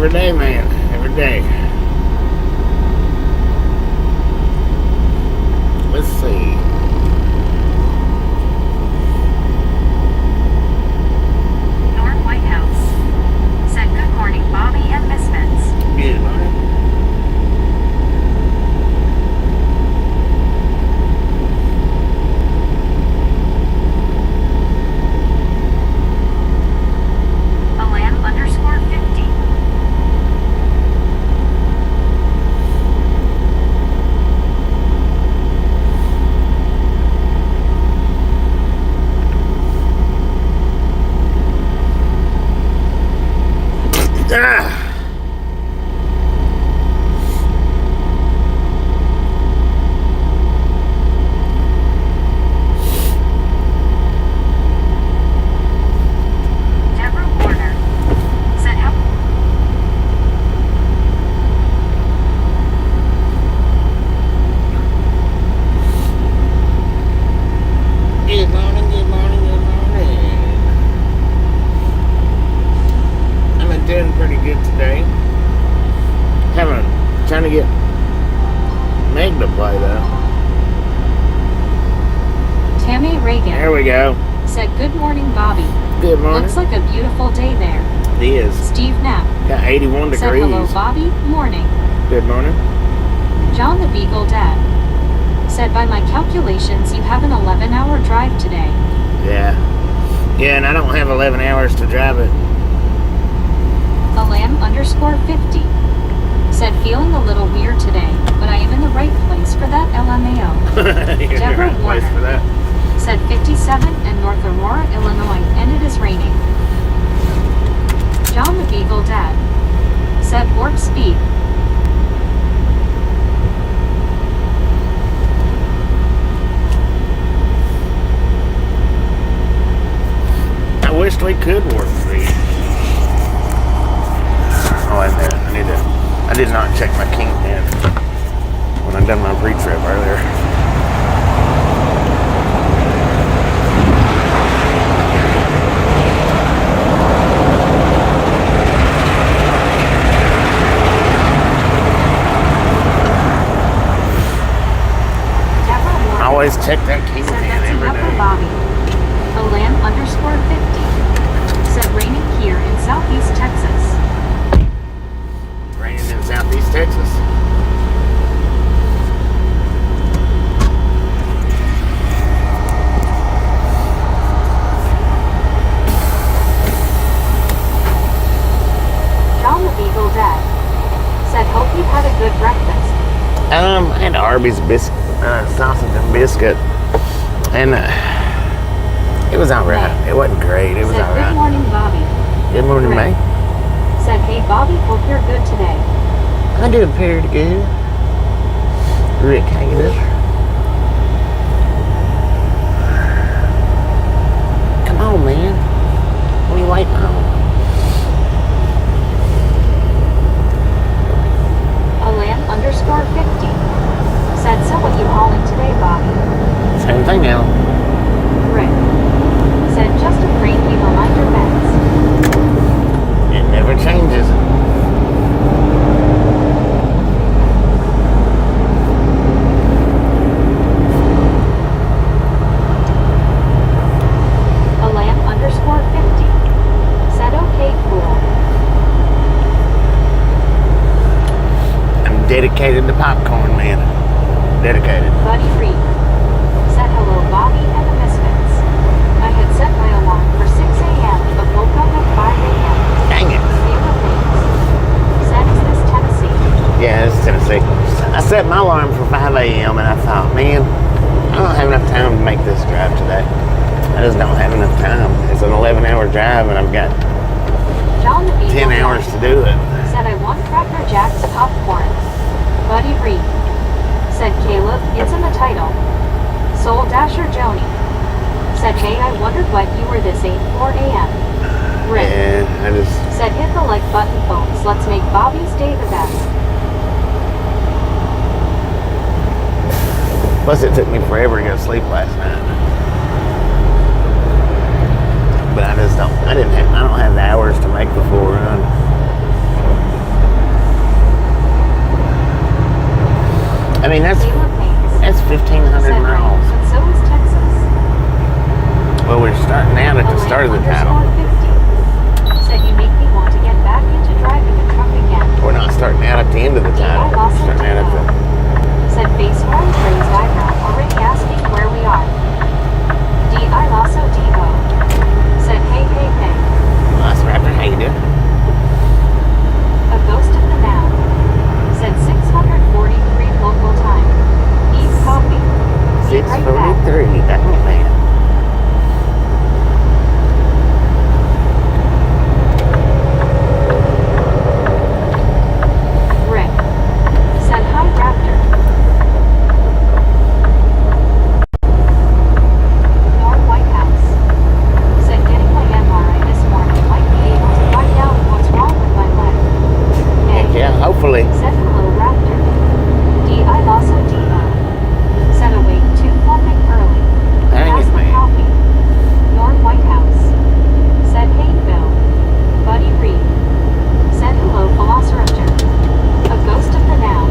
Every day, man. Every day. Let's see. Norm Whitehouse said, "Good morning, Bobby and Miss Vince." Good morning. Alam_50. Ah! Deborah Warner said, "How Good morning, good morning, good morning. I'm doing pretty good today. Trying to get Meg to play though. Tammy Reagan There we go. said, "Good morning, Bobby. Good morning. Looks like a beautiful day there." It is. Steve Knapp Got 81 said, degrees. "Hello, Bobby. Morning." Good morning. John the Beagle Dad said, "By my calculations, you have an 11-hour drive today." Yeah. Yeah, and I don't have 11 hours to drive it. Alam_50 said, "Feeling a little weird today, but I am in the right place for that LMAO." You're in the Deborah right place Warner for that. said 57 in North Aurora, Illinois, and it is raining. John the Beagle Dad said, "Warp speed." I wished we could warp speed. Oh, wait a minute. I did not check my kingpin when I done my pre-trip earlier. Deborah I Warner always check that said, kingpin "That's every enough for day. Bobby." Alam_50 said, "Raining here in Southeast Texas." Raining in Southeast Texas. John the Beagle Dad said, "Hope you've had a good breakfast." I had Arby's sausage and biscuit, and it was alright. It wasn't great. It was Said, "Good alright. morning, Bobby." Good morning, Rick mate. said, "Hey, Bobby, hope you're good today." I did pretty good. Rick, how you doing? Come on, man. What are you waiting on? Alam_50 said, "So what you hauling today, Bobby?" Same thing now. Rick said, "Just afraid we will mind your bets." It never changes. Alam_50 said, "Okay, cool." I'm dedicated to popcorn, man. Dedicated. Buddy Reed said, "Hello, Bobby and the Misfits. I had set my alarm for 6 a.m. but woke up at 5 a.m. Dang it. Favorite things. Said, "Is this Tennessee?" Yeah, it's Tennessee. I set my alarm for 5 a.m. and I thought, man, I don't have enough time to make this drive today. I just don't have enough time. It's an 11-hour drive and I've got John the Beagle 10 hours to do it. said, "I want Cracker Jack's popcorn." Buddy Reed said, "Caleb, it's in the title." Soul Dasher Joni said, "Hey, I wondered what you were this 8:04 a.m. Rick And I just, said, "Hit the like button, folks. Let's make Bobby's day the best." plus it took me forever to go to sleep last night. But I don't have the hours to make the full run. mean, that's Caleb Haynes 1,500 said right, miles. but so is Texas. Well, we're starting out at the start of the title. Elaine_50 said you make me want to get back into driving a truck again. We're not starting out at the end of the title. We're starting out at the... Said Basehorn's raised eyebrow already asking where we are. D.I. Lasso D.O. said hey hey hey. Velociraptor, how you doing? A ghost of the now. Said 643 local time. Need coffee. Be right back. 6:43. Dang it, man. Rick said hi Raptor. Norm Whitehouse said getting my MRI this morning might be able to find out what's wrong with my leg. Heck yeah, hopefully. Said hello Raptor. D.I. Lasso D.O. said awake too fucking early. Dang Pass it, the man. coffee. Norm Whitehouse said hey Phil. Buddy Reed said hello Velociraptor. A ghost of the now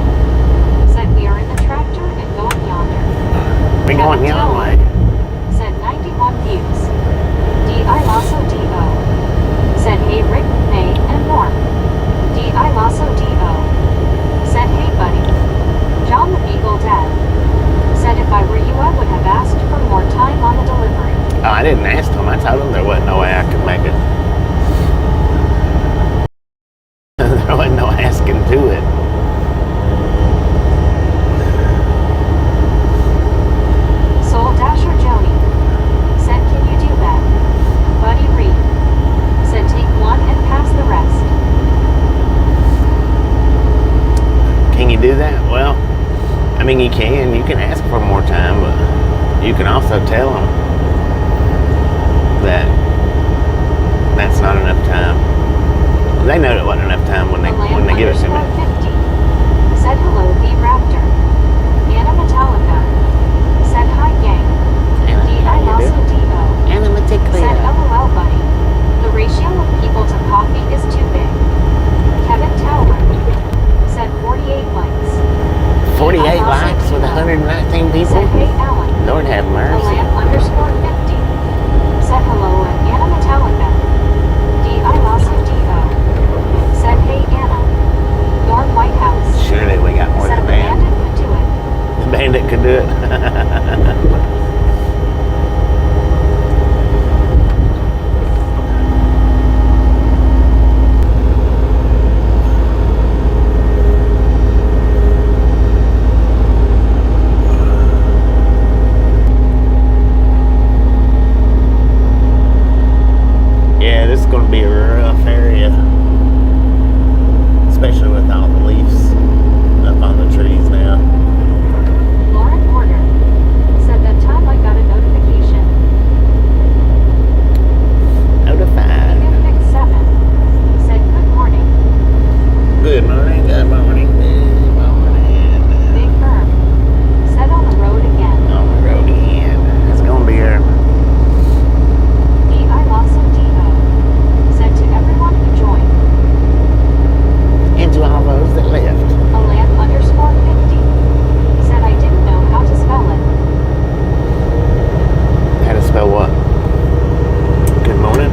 said we are in the tractor and going yonder. We're going the other way. Said 91 views. D.I. Lasso D.O. said hey Rick, May, and Norm. D.I. Lasso D.O. said hey buddy. John the Beagle Dad said if I were you I would have asked for more time on the delivery. Oh, I didn't ask them. I told them there wasn't no way I could make it. There wasn't no asking to it. Soul Dasher Joni said can you do that? Buddy Reed said take one and pass the rest. Can you do that? Well, I mean, you can. You can ask for more time, but you can also tell them that that's not enough time. They know it wasn't enough time when they give it to me. Elaine_50 said hello the Raptor. Anna Metallica said hi gang. Anna, D.I. how you Lasso doing? D.O. Anna said Metallica. LOL buddy. The ratio of people to coffee is too big. Kevin Towler said 48 likes. 48 likes with 119 people? Said hey Alan. Lord have mercy. Elaine_50 said hello and Anna Metallica. D.I. Lasso D.O. said hey Anna. Norm Whitehouse Surely we got more said than the that. bandit could do it. The bandit could do it. Yeah, this is going to be a rough area, especially with all the leaves up on the trees now. Lauren Porter said that time I got a notification. Notified. Fix7 said good morning. Good morning, good morning, good morning. Big Firm said on the road again. On the road again. It's going to be a D.I. Lasso D.O. said to everyone who joined. and to all those that left. Alan_50 said I didn't know how to spell it. How to spell what? Good morning.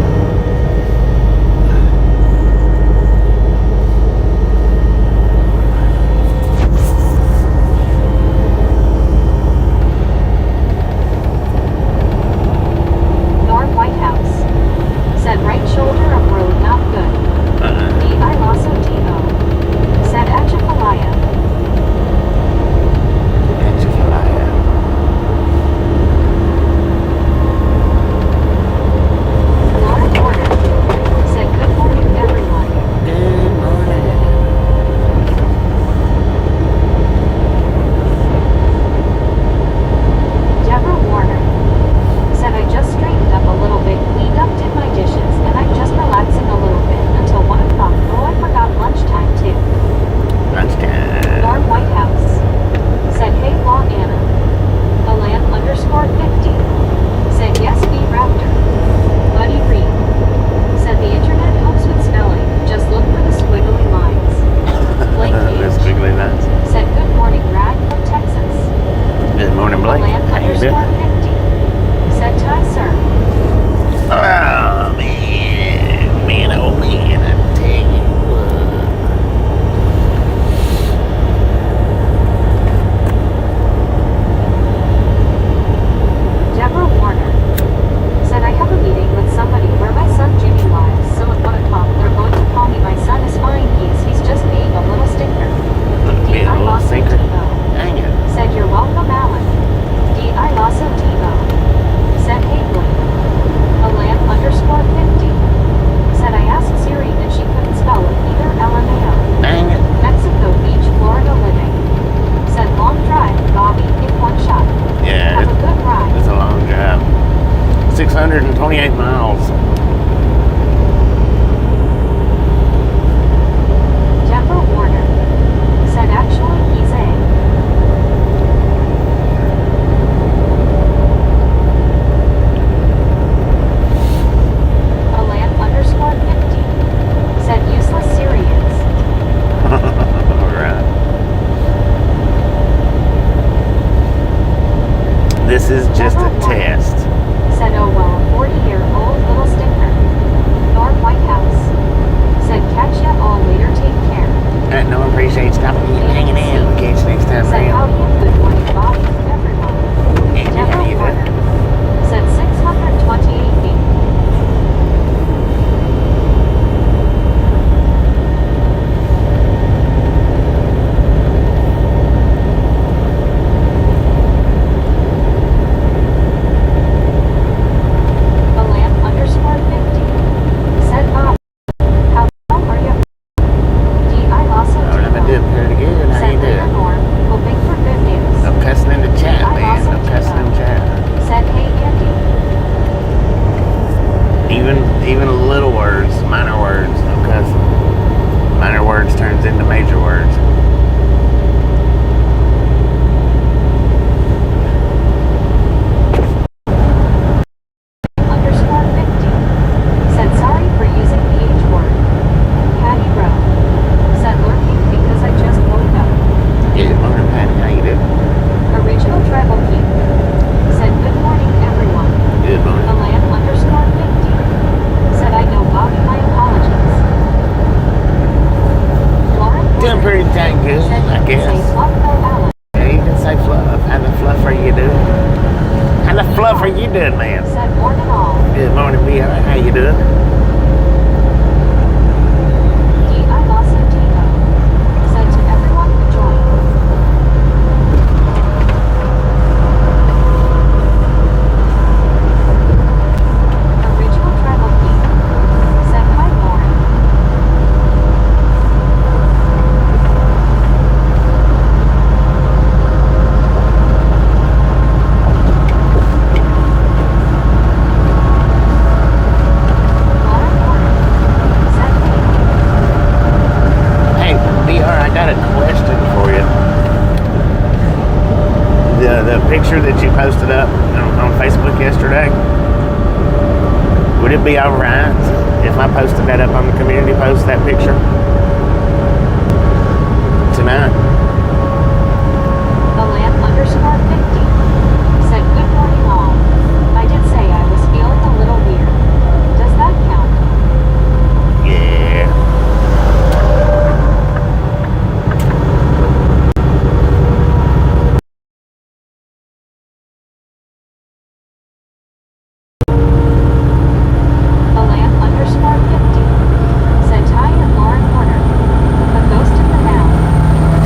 Alright. This is just a test. Said, oh well, 40-year-old little stinker. North White House. Said, catch ya all later, take care. No, I appreciate stopping and hanging out. Catch you next time, Said, man. howdy and good morning, Bobby, everyone. Yeah, how Deborah you Warner. doing? Said 628 feet. Even little words, minor words, no cussing. Minor words turns into major words. _50 said sorry for using the H word. Patty Rowe said lurking because I just woke up. Good morning, Patty. How you doing? Original Tribal King said good morning, everyone. Good morning. Alan _50 said I know Bobby, my apologies. Lauren Doing pretty dang good, said I guess. say fluff though, Alan. Yeah, you can say fluff. How the fluff are you doing? How the fluff are you doing, man? Said morning all. Good morning, B.I. How you doing? D.I. Lawson Tito said to everyone who joined. Original Tribal King said hi, Lauren. Hey, B.R., I got a question for you. The picture that you posted up on Facebook yesterday, would it be alright if I posted that up on the community post, that picture? Tonight? Alan _50 said good morning all. I did say I was feeling a little weird. Does that count? Yeah. Alan _50 said Ty and Lauren Warner. A ghost in the now.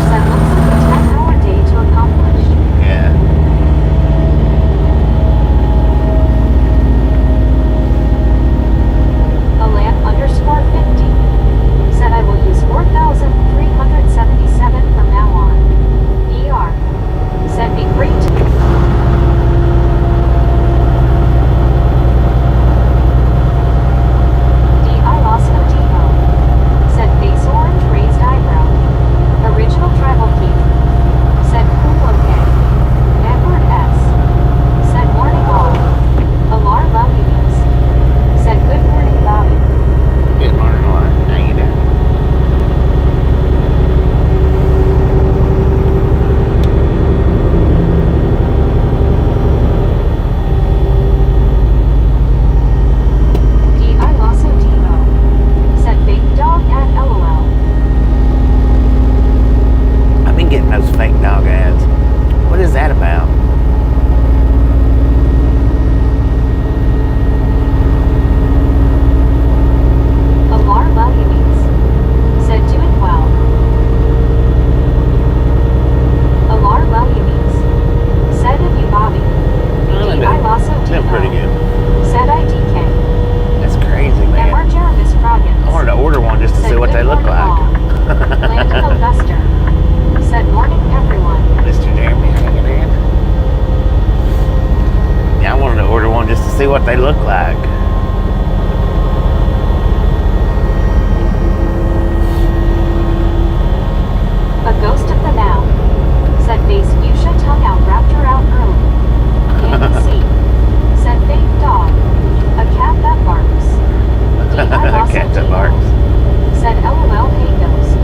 Said looks like a 10-hour day to accomplish. Yeah. Alan _50 said I will use 4,377 from now on. ER said be great. D.I. Lawson Depot said face orange raised eyebrow. Original Tribal Keith said cool okay. Edward S. said morning all. Alar love you guys. Said good morning Bobby. Good morning, Lauren. How you doing? D.I. Lasso Depot said fake dog at LOL. I've been getting those fake dog ads. What is that about? Alar Values said doing well. Alar Values said of you Bobby. Well, D.I. Lasso doing pretty Depot good. said IDK. That's crazy, man. Emmer Jarvis Froggins I wanted to order one just to said see what good they look morning all. like. Landon Auguster said morning everyone. Mr. Jeremy, how you doing? Yeah, I wanted to order one just to see what they look like. A ghost of the now said face fuchsia tongue out raptor out early. Andy C said fake dog. A cat that barks. D.I. Lawson Cat that Depot barks. said LOL hey ghost.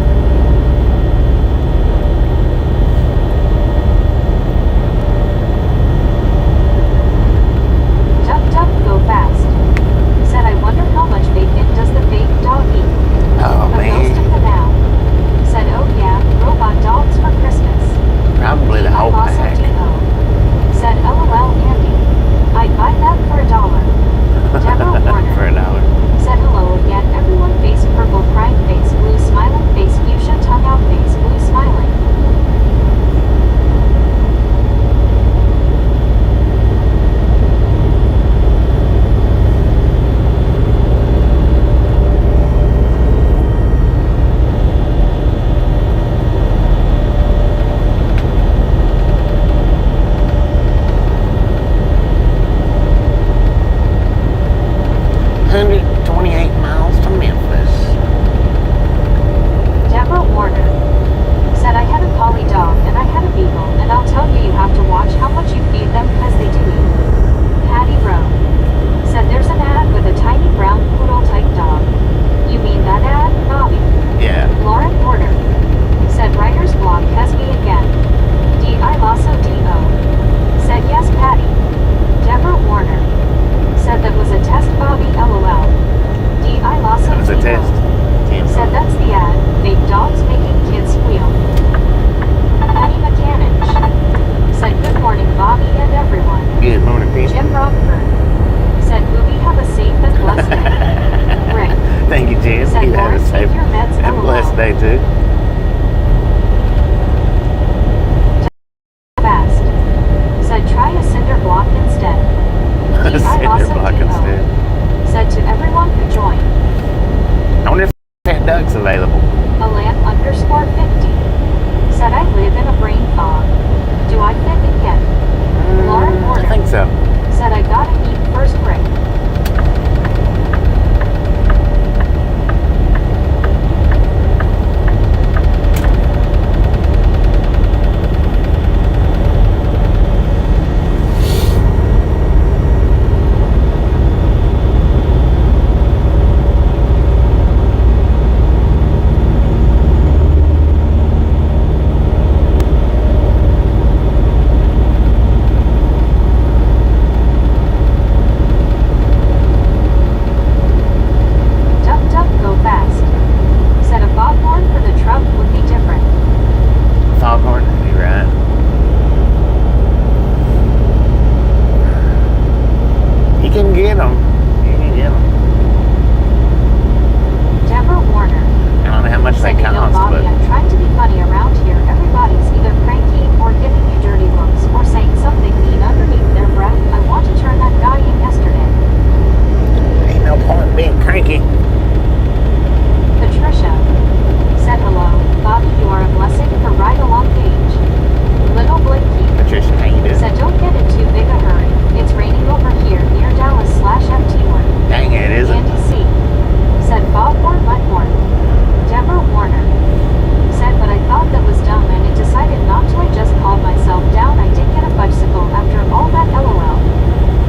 ducks available? Alan underscore 50 said I live in a brain fog. Do I fit in yet? Lauren I Porter think so. said I gotta eat first break. Foghorn, you're right. You can get them. You can get them. Deborah Warner. I don't know how much they Said, cost, Bobby, but I'm trying to be funny around here. Everybody's either cranky or giving you dirty looks or saying something mean underneath their breath. I want to turn that guy in yesterday. ain't no point being cranky. Patricia said hello. Bobby, you are a blessing for ride along page. Little Blinky Patricia, how you doing? said don't get in too big a hurry. It's raining over here near Dallas/MT1. Dang it, is it? Andy C said Foghorn Mudhorn. Deborah Warner said but I thought that was dumb and it decided not to. I just calmed myself down. I did get a bicycle after all that LOL.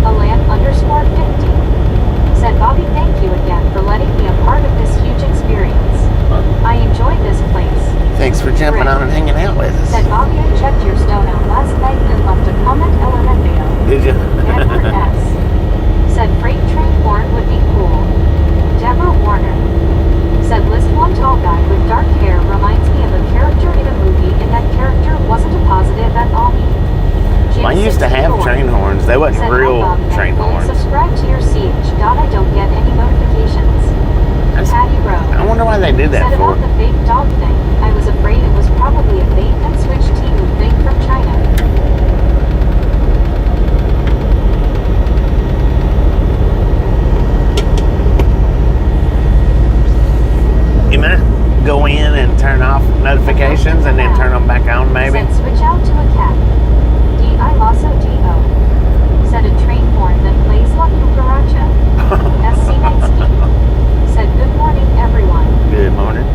Alan underscore 50 said Bobby, thank you again for letting me a part of this huge experience. I enjoyed this place. Thanks for jumping on and hanging out with us. Said Bobby, I checked your stone out last night and left a comment LMFAO. Did you? Edward S said freight train horn would be cool. Deborah Warner said list one tall guy with dark hair reminds me of a character in a movie and that character wasn't a positive at all. Well, I used to have train horns. They wasn't said, real Bobby, train I horns. subscribe to your CH. I don't get any notifications. Patty Rowe I wonder why they did that said for. about the fake dog thing. I was afraid it was probably a bait and switch Temu thing from China. You might go in and turn off notifications and then turn them back on, maybe. Said switch out to a cat. D.I. Lasso D.O. said a train horn that plays La Cucaracha. S.C. Nightsky said good morning everyone. Good morning.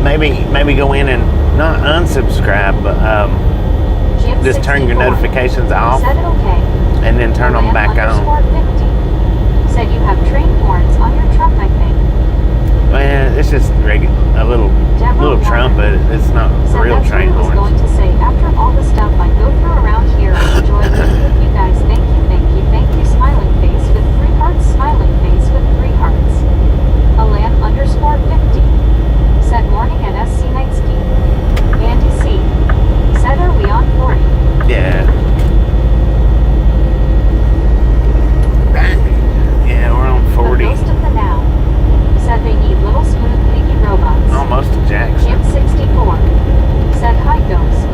Maybe go in and not unsubscribe, but Jim just turn your 64 notifications off said okay. and then turn them back on. 50 said you have train horns on your truck, I think. Well, it's just a little trumpet. It's not So real that's train what I was horns. going to say. After all the stuff I go through around here, I enjoy being with you guys. Thank you, smiling face with 3 hearts, smiling face with 3 hearts. Alan underscore 50 said morning at SC Nightsky. Andy C said are we on 40? Yeah. Yeah, we're on 40. The Ghost of the Now said they need little smooth piggy robots. Almost to Jackson. Jim 64 said hi Ghost.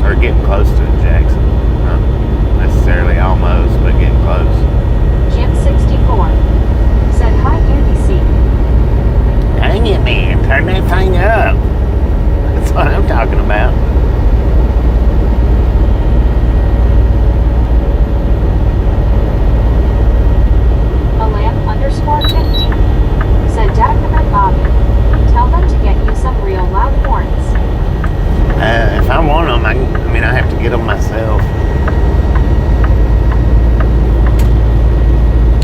Or getting close to Jackson. Not necessarily almost, but getting close. Jim 64 said hi Andy C. Dang it, man. Turn that thing up. That's what I'm talking about. Alan underscore 50 said Jackman Bobby. Tell them to get you some real loud horns. If I want them, I have to get them myself.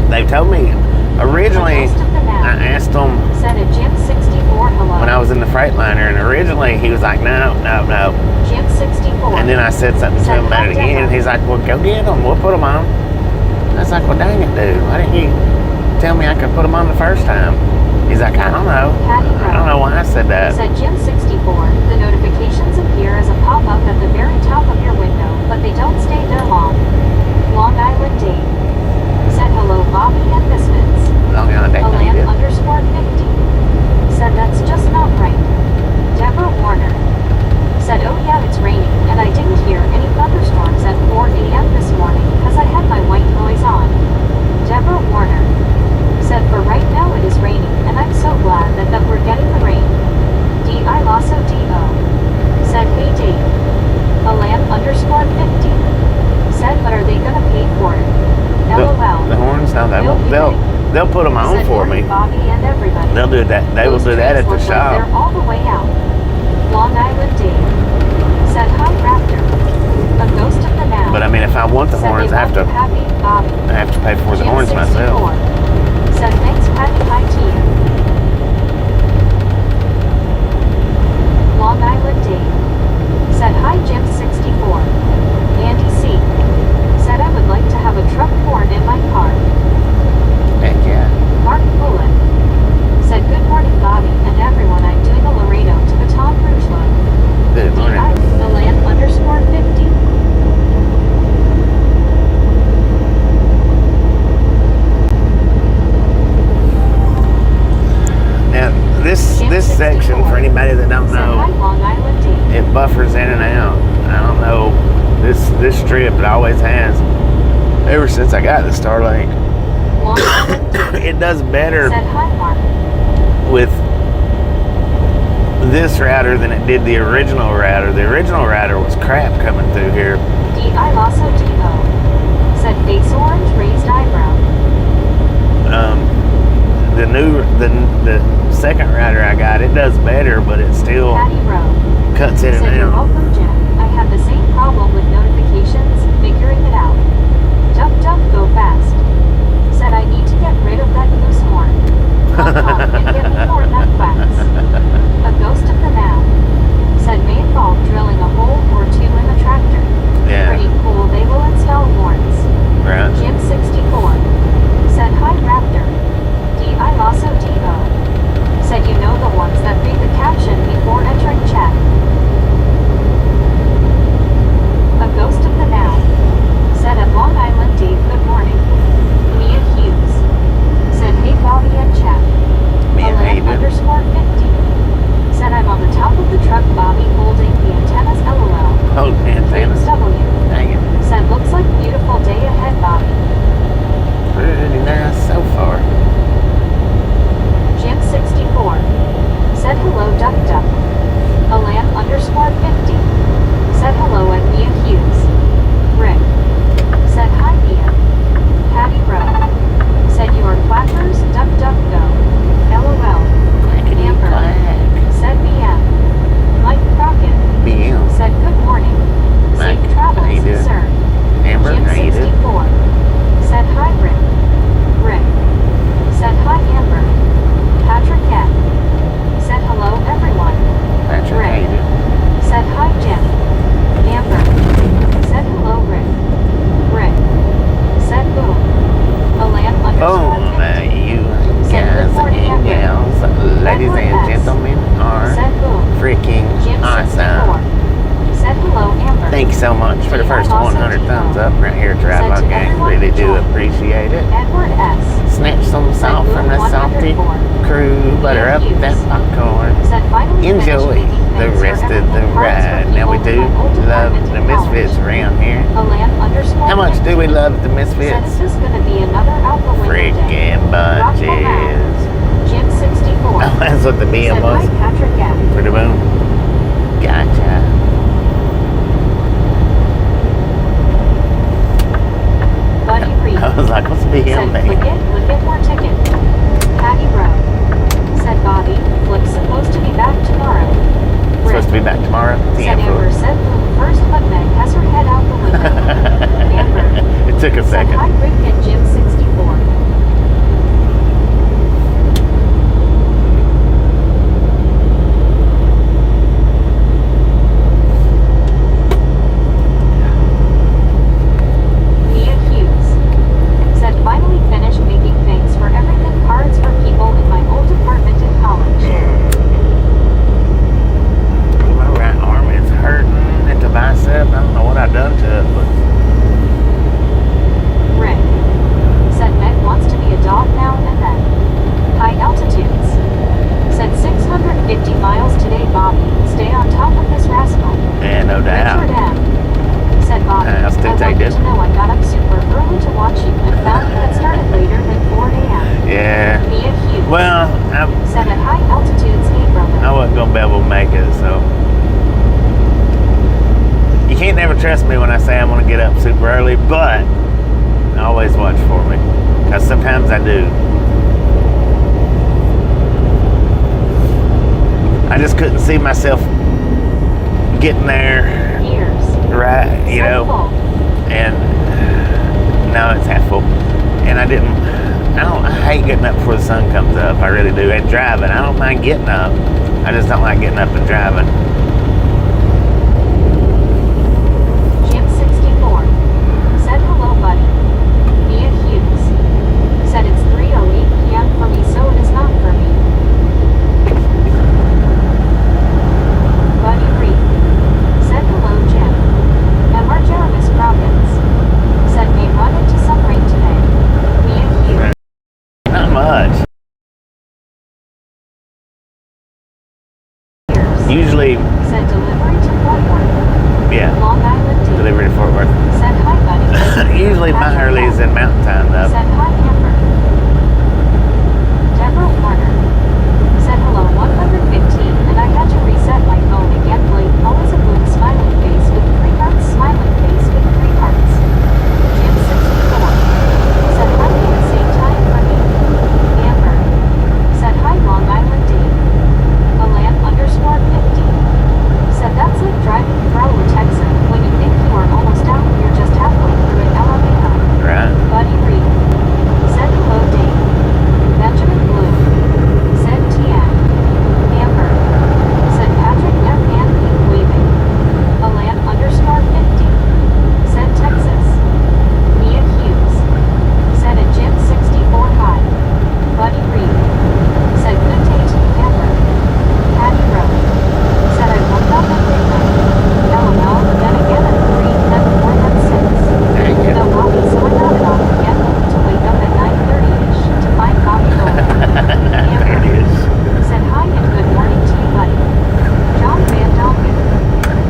They told me originally, The Ghost of the Now I asked him said a Jim 64 hello. when I was in the Freightliner, and originally he was like, no. Jim 64 And then I said something to him about it again, and he's like, well, go get them. We'll put them on. I was like, well, dang it, dude. Why didn't you tell me I could put them on the first time? He's like, I don't know. I don't know why I said that. said Jim 64. The notifications appear as a pop-up at the very top of your window, but they don't stay there long. Long Island Dave said hello Bobby and Misfits. Long Island Dave, how you Alan doing? underscore 50 said that's just not right. Deborah Warner said oh yeah it's raining and I didn't hear any thunderstorms at 4 a.m. this morning because I had my white noise on. Deborah Warner said they'll put them on said for me. Bobby and everybody. They'll do that. They will Those do that at trees the look like shop. they're all the way out. Long Island Dave said hi Raptor. A ghost of the now. But I mean, if I want the said horns, they I have love you to happy Bobby. pay for the Jim horns 64 myself. said thanks Patty hi to you. Long Island Dave said hi Jim 64. Andy C said I would like to have a truck horn in my car. Heck yeah. Mark Bullen said good morning Bobby and everyone, I'm doing a Laredo to Baton Rouge load. Good morning. Milan _50. Now, this section, for anybody that don't Said hi know, Long Island Dave. it buffers in and out. I don't know, this strip, it always has, ever since I got the Starlink. Long Island Dave It does better said hi Mark. with this router than it did the original router. The original router was crap coming through here. D.I. Lasso Depot said face orange raised eyebrow. The second router I got, it does better, but it still Patty Rowe cuts in said and you're out. welcome Jen. I had the same problem with notifications, figuring it out. Duck duck go fast. Said I need to get rid of that loose horn. Honk honk and get me more nut quacks. A ghost of the now said may involve drilling a hole or two in the tractor. Yeah, Pretty cool, they will install horns. right. Jim 64 said hi Raptor. D.I. Lasso D.O. said you know the ones that read the caption before entering chat. A ghost of the now said at Long Island Dave good morning. Mia Hughes said hey Bobby and chat. Mia, how you Alan doing? _50 said I'm on the top of the truck Bobby holding the antennas LOL. Oh, man, James W dang it. said looks like beautiful day ahead Bobby. Pretty nice so far. Jim 64 said hello duck duck. Alan _50 said hello and Mia Hughes. Rick said hi Mia. Patty Rowe said you are quackers duck duck go. LOL. Quackity Amber quack. said BM. Mike Crockett BM. said good morning. Mike, Safe travels how you doing? sir. Amber, Jim how you doing? 64 said hi Rick. Rick said hi Amber. Patrick F said hello everyone. Patrick, how you doing? Said hi Jim. Amber said hello Rick. Rick said boom. Alan Boom, _50 you said guys good morning and Amber. gals, ladies Edward and S. gentlemen are Said boom. freaking Jim 64 awesome. said hello Amber. Thank you so much for the first 100 thumbs up right here at the Ride Said Log to Gang. everyone Really do enjoy. appreciate it. Edward S. Snatch some salt Said from the boom salty 104 crew, butter up Hughes that popcorn. said finally finished Enjoy making the things for rest of the everything parts for ride. Now we people do in my old love apartment the in Misfits college. around here. Alan _50 How much do we love the said Misfits? is this gonna be another out the window day? Freaking bunches. Jim 64 Oh, that's what the BM said was hi Patrick F. for the boom. Gotcha. Buddy Reed I was like, what's the BM said thing? click it more ticket. Patty Rowe said Bobby, Flick's supposed to be back tomorrow. Supposed to be back tomorrow? Said Amber Damn said boom first but Meg has her head out the window. Amber fool. It took a said hi second. Rick and Jim 64. Mia Hughes said finally finished making things for everything cards for people in my old apartment in college. My right arm is hurting at the bicep. I don't know what I done to it, but Rick said Meg wants to be a dog now and then. High altitudes said 650 miles today Bobby. Stay on top of this rascal. yeah, no Richard doubt. M said Bobby, I'll still I take want you this. to know I got up super early to watch you and found you had started later than 4 a.m. Yeah. Mia Hughes Well, said at high altitudes hey brother. I wasn't going to be able to make it, so. You can't never trust me when I say I'm going to get up super early, but always watch for me. Because sometimes I do. just couldn't see myself getting there Ears. right, you Set know. full. And no, it's half full. And I hate getting up before the sun comes up. I really do. And driving, I don't mind getting up. I just don't like getting up and driving. Jim 64 said hello, buddy. Mia Hughes said it's 3:08 p.m. for me, so it is not for me. Buddy Reed said hello, Jim. Emma Jervis Providence said may run into some rain today. Mia Hughes. Not much. Usually, said delivery to Fort Worth. yeah, Long Island D. delivery to Fort Worth. Said hi, buddy. Usually my early is in Mountain Time, though. Said hi, Amber. Deborah Warner said hello, 115, and I had to reset my phone again. Blake, always a blue smiling face with 3 hearts, smiling face with 3 hearts. Jim 64 said hi, at the same time for me. Amber said hi, Long Island D. Alan _50 said that's like driving through Texas when you think you are almost out, you're just halfway through it. Alabama. Right. Buddy Reed said hello, Dave. Benjamin Blue said TM. Amber said Patrick F. and Pink waving. Alan _50 said Texas. Mia Hughes said at Jim 64 hi. Buddy Reed said good day to you, Amber. Patty Rowe said I woke up at midnight. LOL, then again at 3, then 4, then 6. There you No go. Bobby, so I got it off again, only to wake up at 9:30ish to find Bobby Gold. There it is. Said hi and good morning to you, buddy. John Van Dongen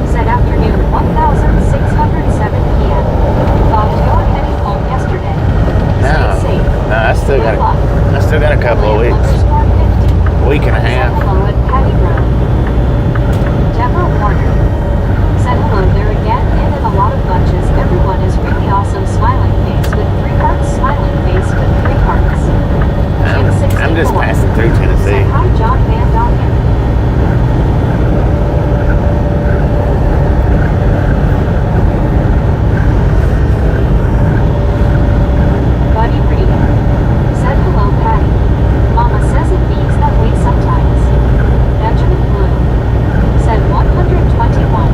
said afternoon 1607 p.m. Thought you were heading home yesterday. Stay No. safe. No, I still Good luck. got a couple of Alan weeks. _50 Week and a said half. hello at Patty Road. Deborah Warner said hello there again and in a lot of bunches. Everyone is really awesome. Smiling face with 3 hearts. Smiling face with 3 hearts. Jim 64 I'm just passing through Tennessee. said hi, John Van Dongen. Buddy Reed said hello, Patty. Mama says it beats that way sometimes. Benjamin Blue said 121.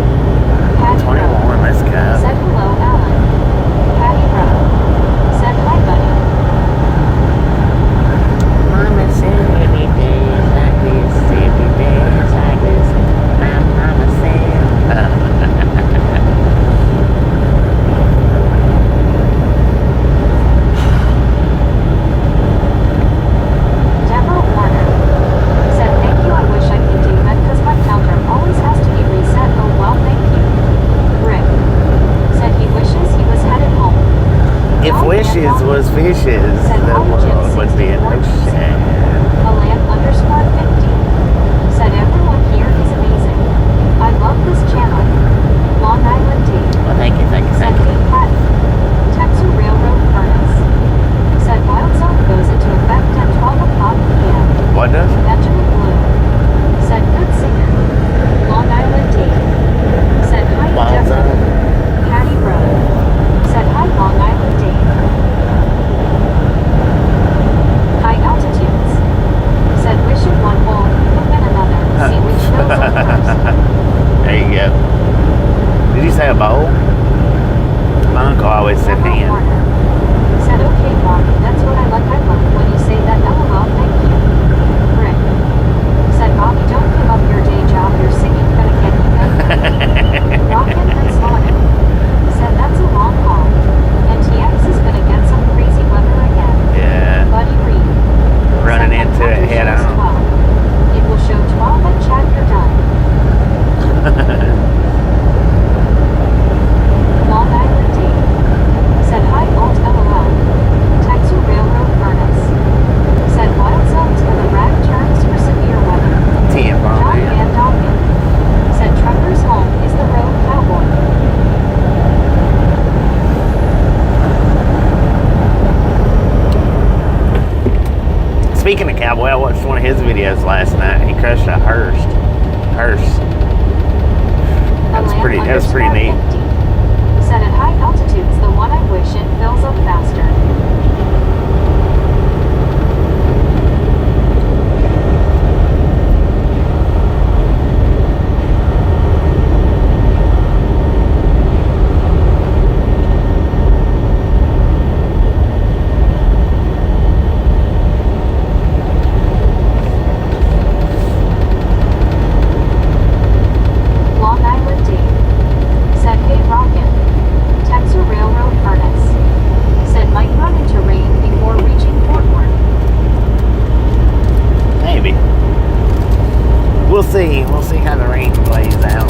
Patty Rowe 21, let's go. said hello, Alan. Patty Rowe said hi, buddy. Mama said every day is like this, every day is like this. My mama said. Deborah Warner said thank you. I wish I could do that because my counter always has to be reset. Oh well, thank you. Rick said he wishes he was headed home. If John Van wishes Dongen was fishes, said the hi, Jim world would be an 64 ocean. Alan _50 said everyone here is amazing. I love this channel. Long Island D Well, thank you, thank you, said thank you. hey, Patty. Texas Railroad Furnace said Wild Zone goes into effect at 12 o'clock p.m. What does? Benjamin Blue said good singer. Long Island D said hi, Wild Deborah. Zone. Patty Rowe said hi, Long Island D. High altitudes said wish it one hole, but then another. See which fills up first. There you go. Did you say a bowl? My uncle always said Deborah hand. Warner said okay, Bobby, that's what I like. I love when you say that. LOL, thank you. Rick said Bobby, don't give up your day job. Your singing gonna get you nowhere. Rocket and Slaughter said that's a long haul. And TX is gonna get some crazy weather again. Yeah. Buddy Reed Running said into that it head shows on. 12. It will show 12 and chat you're done. Long Island D said hi, Alt LOL. Texas Railroad Furnace said wild zones are the rag terms for severe weather. Tampon John man. Van Dongen said Trucker's home is the road cowboy. Speaking of cowboy, I watched one of his videos last night. He crushed a Hearst. That was pretty neat. 50. Said at high altitudes, the one I wish it fills up faster. Long Island Dave said, hey Rocket, Texas Railroad furnace. Said might run into rain before reaching Fort Worth. Maybe. We'll see. We'll see how the rain plays out.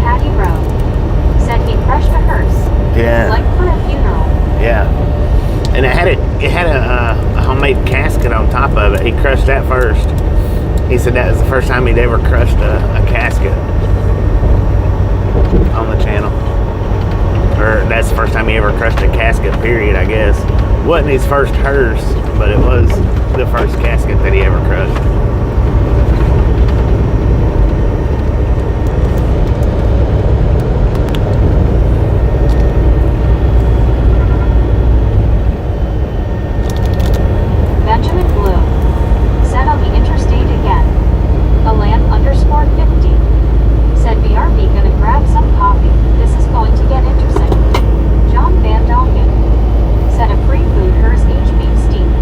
Patty Rowe said he crushed a hearse. Yeah. Like for a funeral. Yeah. And it had a homemade casket on top of it. He crushed that first. He said that was the first time he'd ever crushed a casket on the channel. Or that's the first time he ever crushed a casket, period, I guess. Wasn't his first hearse, but it was the first casket that he ever crushed. Benjamin Blue said on the interstate again. Alan_50 said BRB gonna grab some coffee. This is going to get interesting. John Van Dongen said a free food hers HB Steve.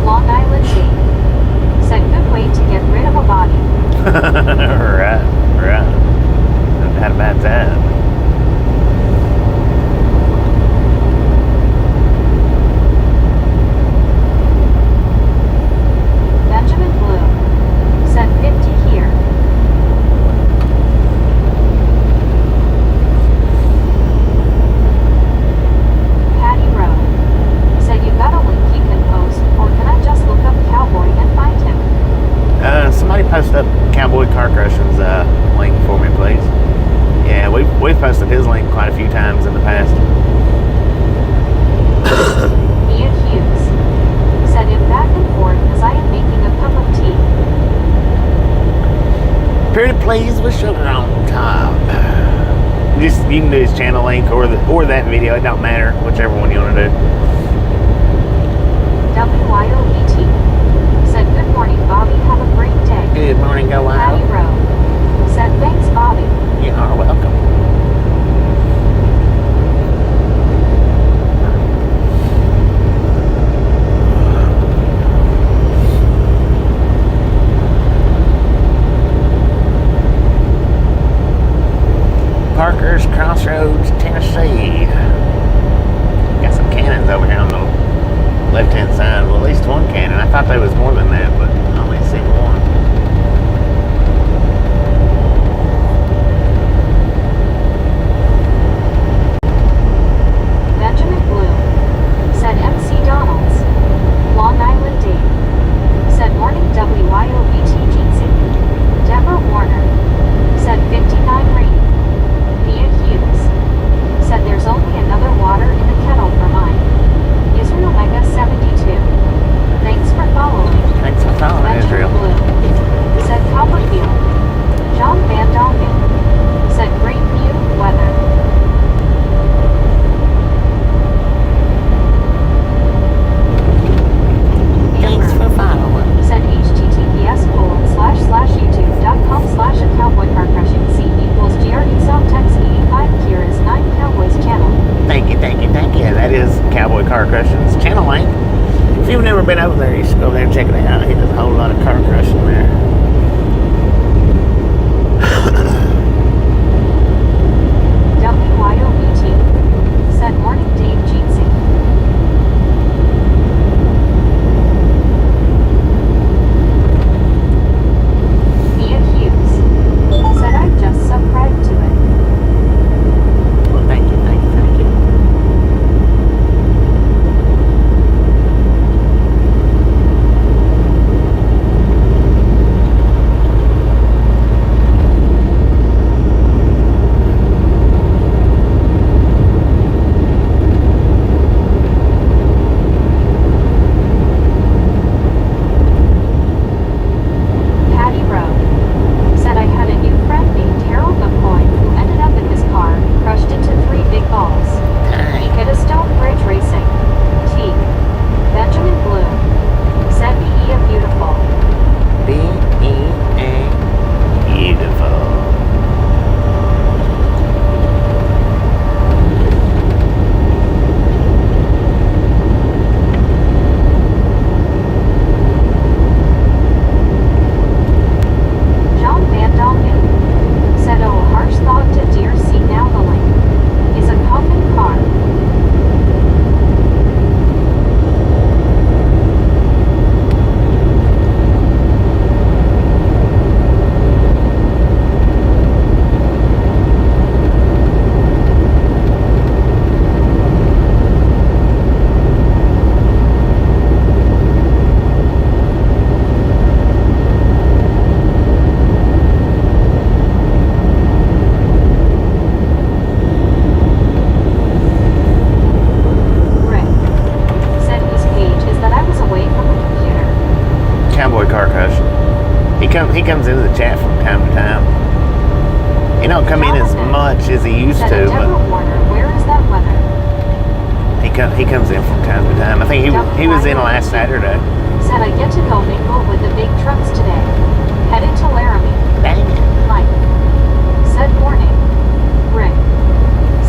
Long Island Dave said good way to get rid of a body. Right. No doubt about that. Benjamin Blue said 50 here. Patty Rowe said you got a link you can post, or can I just look up Cowboy and find him? Somebody post up Cowboy Car Crushing's link for me, please. Yeah, we've posted his link quite a few times in the past. Ian Hughes said him back and forth as I am making a cup of tea. Pretty pleased with sugar on top. Just you can do his channel link or that video. It don't matter, whichever one you want to do. WYOET said good morning Bobby, have a great day. Good morning, go Patty out. Rowe said thanks Bobby. You are welcome. Parker's Crossroads, Tennessee. Got some cannons over here on the left-hand side. Well, at least one cannon. I thought there was more than that, but I only seen one. Benjamin Blue said MC Donalds. Long Island Dave said morning WYOBT GC. Deborah Warner said 59 rain. Mia Hughes said there's only another water in the kettle for mine. Israel Mega 72. Thanks for following. Thanks for following, Benjamin Israel. Blue said Copperfield. John Van Dongen said great view, weather. Thanks for following. Said https://youtube.com/ cowboy car crushing C equals GRE South Tex 85 Kira's 9 Cowboys channel. Thank you. That is Cowboy Car Crushing's channel link. If you've never been over there, you should go over there and check it out. He does a whole lot of car crushing there. WYOBT said morning Dave Jeetsy. Mia Hughes said I've just subscribed to it. Well, thank you. he comes into the chat from time to time. He don't come in as much as he used Said to, Deborah but Warner, where is that weather? he comes in from time to time. I think he was in last Saturday. Said I get to go mingle with the big trucks today. Headed to Laramie. Dang it. Mike. Said morning. Rick.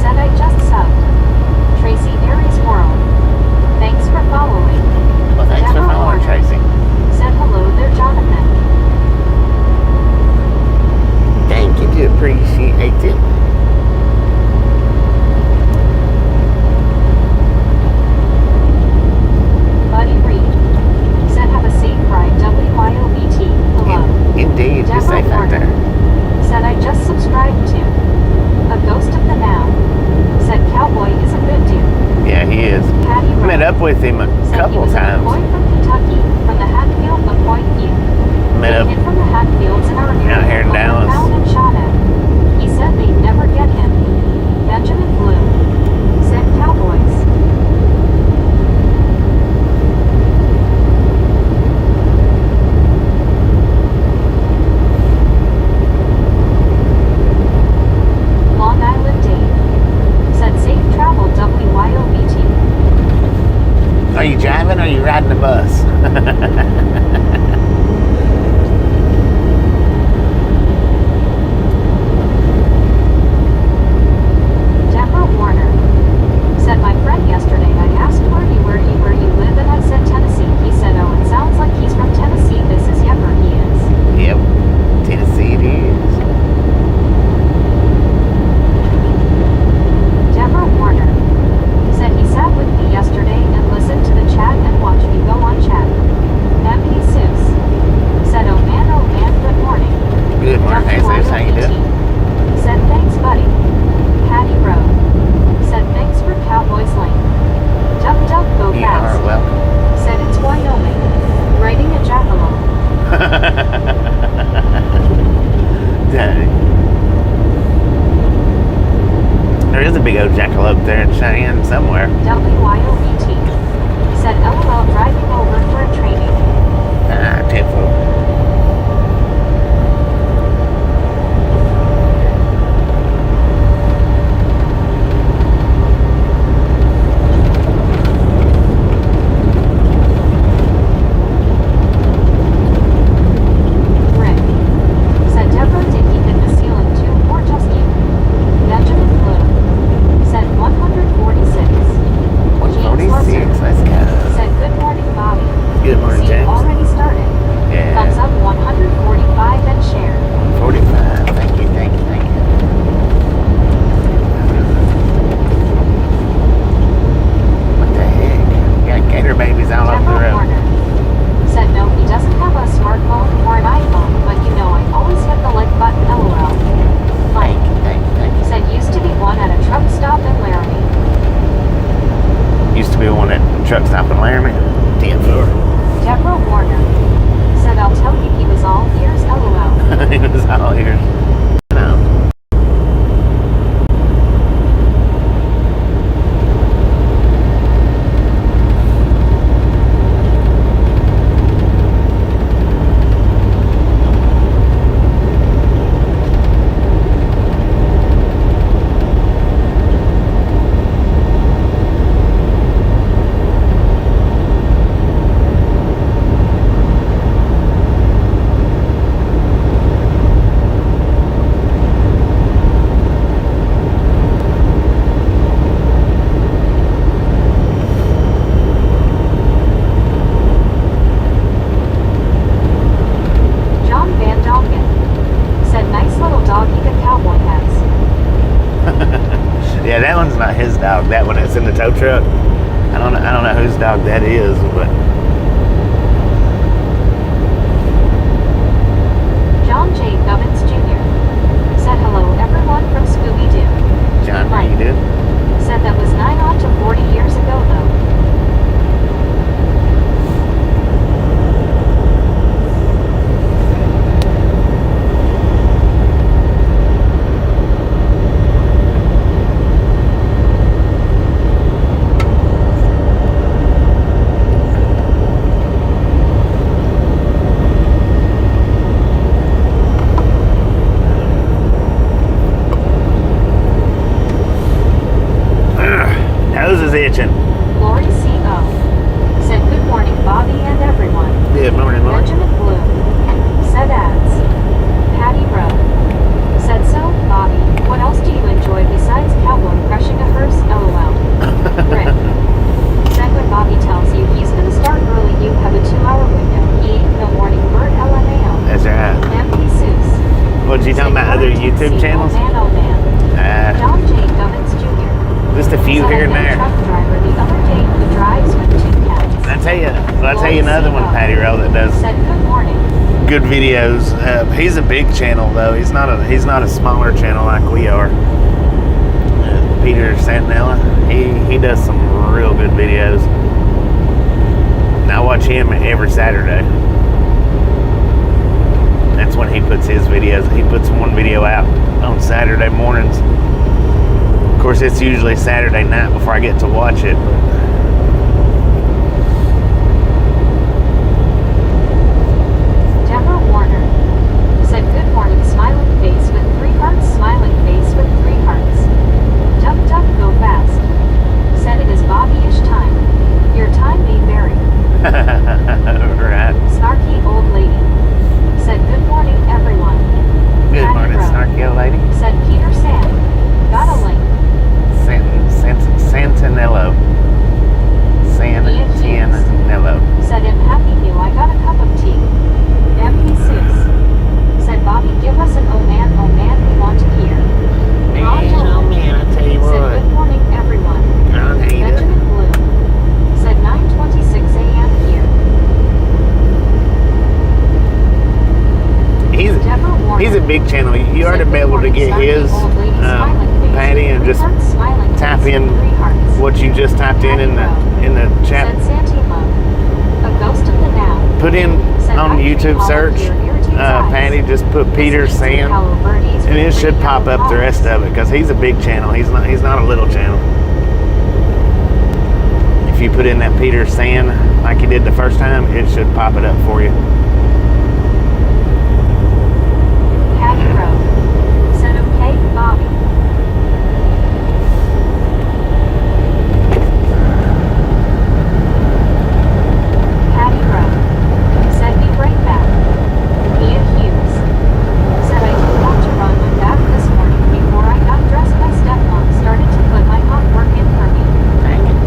Said I just subbed. Tracy Aries World. Thanks for following. Well, thanks for Deborah following, Warner. Tracy. Said hello there, Jonathan. Thank you, do appreciate it. Buddy Reed. Said have a safe ride, WYOBT. Hello. Indeed, you're Deborah safe out Warner. there. Said I just subscribed to A Ghost of the Now. Said Cowboy is a good dude. Yeah, he is. Patty I met Rowe. up with him a Said he couple was a times. McCoy from Kentucky, from the Hatfield McCoy feud. Met They up hid from the Hatfields in our area. out here in but were Dallas. found and shot at. He said they'd never get him. Benjamin Blue. Said Cowboys. Long Island Dave. Said safe travel, WYOBT. Are you driving or are you riding the bus? Deborah Warner. Said my friend yesterday, I asked where you live, and I said Tennessee. He said, oh, it sounds like he's from Tennessee. This is Yepper, he is. Yep. Tennessee it is. Deborah Warner. Said he sat with me yesterday and listened to the chat and watched me go on chat. M.P. Seuss. Said, oh man, good morning. Good morning, hey, Zeus. How you doing? Said thanks, buddy. Patty Rowe. Said thanks for Cowboys Lane. Duck, duck, go You fast. are welcome. Said it's Wyoming. Riding a jackalope. Dang. There is a big old jackalope there in Cheyenne somewhere. WYOBT. Said LOL driving over for a training. Ah, typical. Rick. Said Deborah, did he hit the ceiling too, or just you? Benjamin Blue. Said 146. James 146, Larson. let's go. Said good morning, Bobby. Good morning, See, James. already started. Yeah. Thumbs up 145 and share. 45. Thank you, thank you, thank you. What the heck? You got gator babies all over the Deborah road. Warner. Said no, he doesn't have a smartphone or an iPhone, but you know I always hit the like button, LOL. Mike. Thank you, thank you, thank you. Said used to be one at a truck stop in Laramie. Used to be one at the truck stop in Laramie. 10-4. Deborah Warner. Said I'll tell you he was all ears, LOL. He was all ears. No. John Van Dongen. Said nice little doggy the cowboy has. Yeah, that one's not his dog. That one that's in the tow truck. I don't know whose dog that is, but John J. Gubbins Jr. Said hello everyone from Scooby-Doo. John, how you doing? Said that was 9 on to 40 years ago though. nose is itching. Lori C.O. said, good morning, Bobby and everyone. Good morning, Lori. Benjamin Bloom said ads. Patty Rowe said, so, Bobby, what else do you enjoy besides cowboy crushing a hearse? LOL. Rick said, when Bobby tells you he's going to start early, you have a 2-hour window. He ain't no morning bird. LMAO. That's right. MP Seuss. What, you talking about other YouTube channels? Oh man. John J. Gubbins Jr. Just a few here and there. Truck driver the other day who drives with 2 cats. I'll tell you another one, Patty Rowe, that does said, good morning. good videos. He's a big channel though. He's not a smaller channel like we are. Peter Santinella. He does some real good videos. And I watch him every Saturday. That's when he puts his videos. He puts one video out on Saturday mornings. Of course, it's usually Saturday night before I get to watch it. Deborah Warner said, good morning, smiling face with 3 hearts, smiling face with 3 hearts. Duck, duck, go fast. Said it is Bobby-ish time. Your time may vary. Right. Snarky old lady said, good morning, everyone. Good Patty morning, Rowe snarky old lady. said, Peter San. Got a link. Santinello. Santinello. Said, I'm happy new. I got a cup of tea. MP Seuss said, Bobby, give us an oh man, we want to hear. Man, I tell you said, what. good morning, everyone. I hate it. Benjamin Bloom said, 9:26 a.m. here. He's a big channel. You ought to be able to get his, Patty, and just type in what you just typed in the chat. Said Santimo, a ghost of the now. Put in on YouTube search, Patty, just put Peter San, and it should pop up the rest of it because he's a big channel. He's not a little channel. If you put in that Peter San like you did the first time, it should pop it up for you. Patty Rowe said, okay, Bobby. Patty Rowe said, be right back. Ian Hughes said, I did want to run my bath this morning before I got dressed. My stepmom started to put my hot work in for me. Dang it.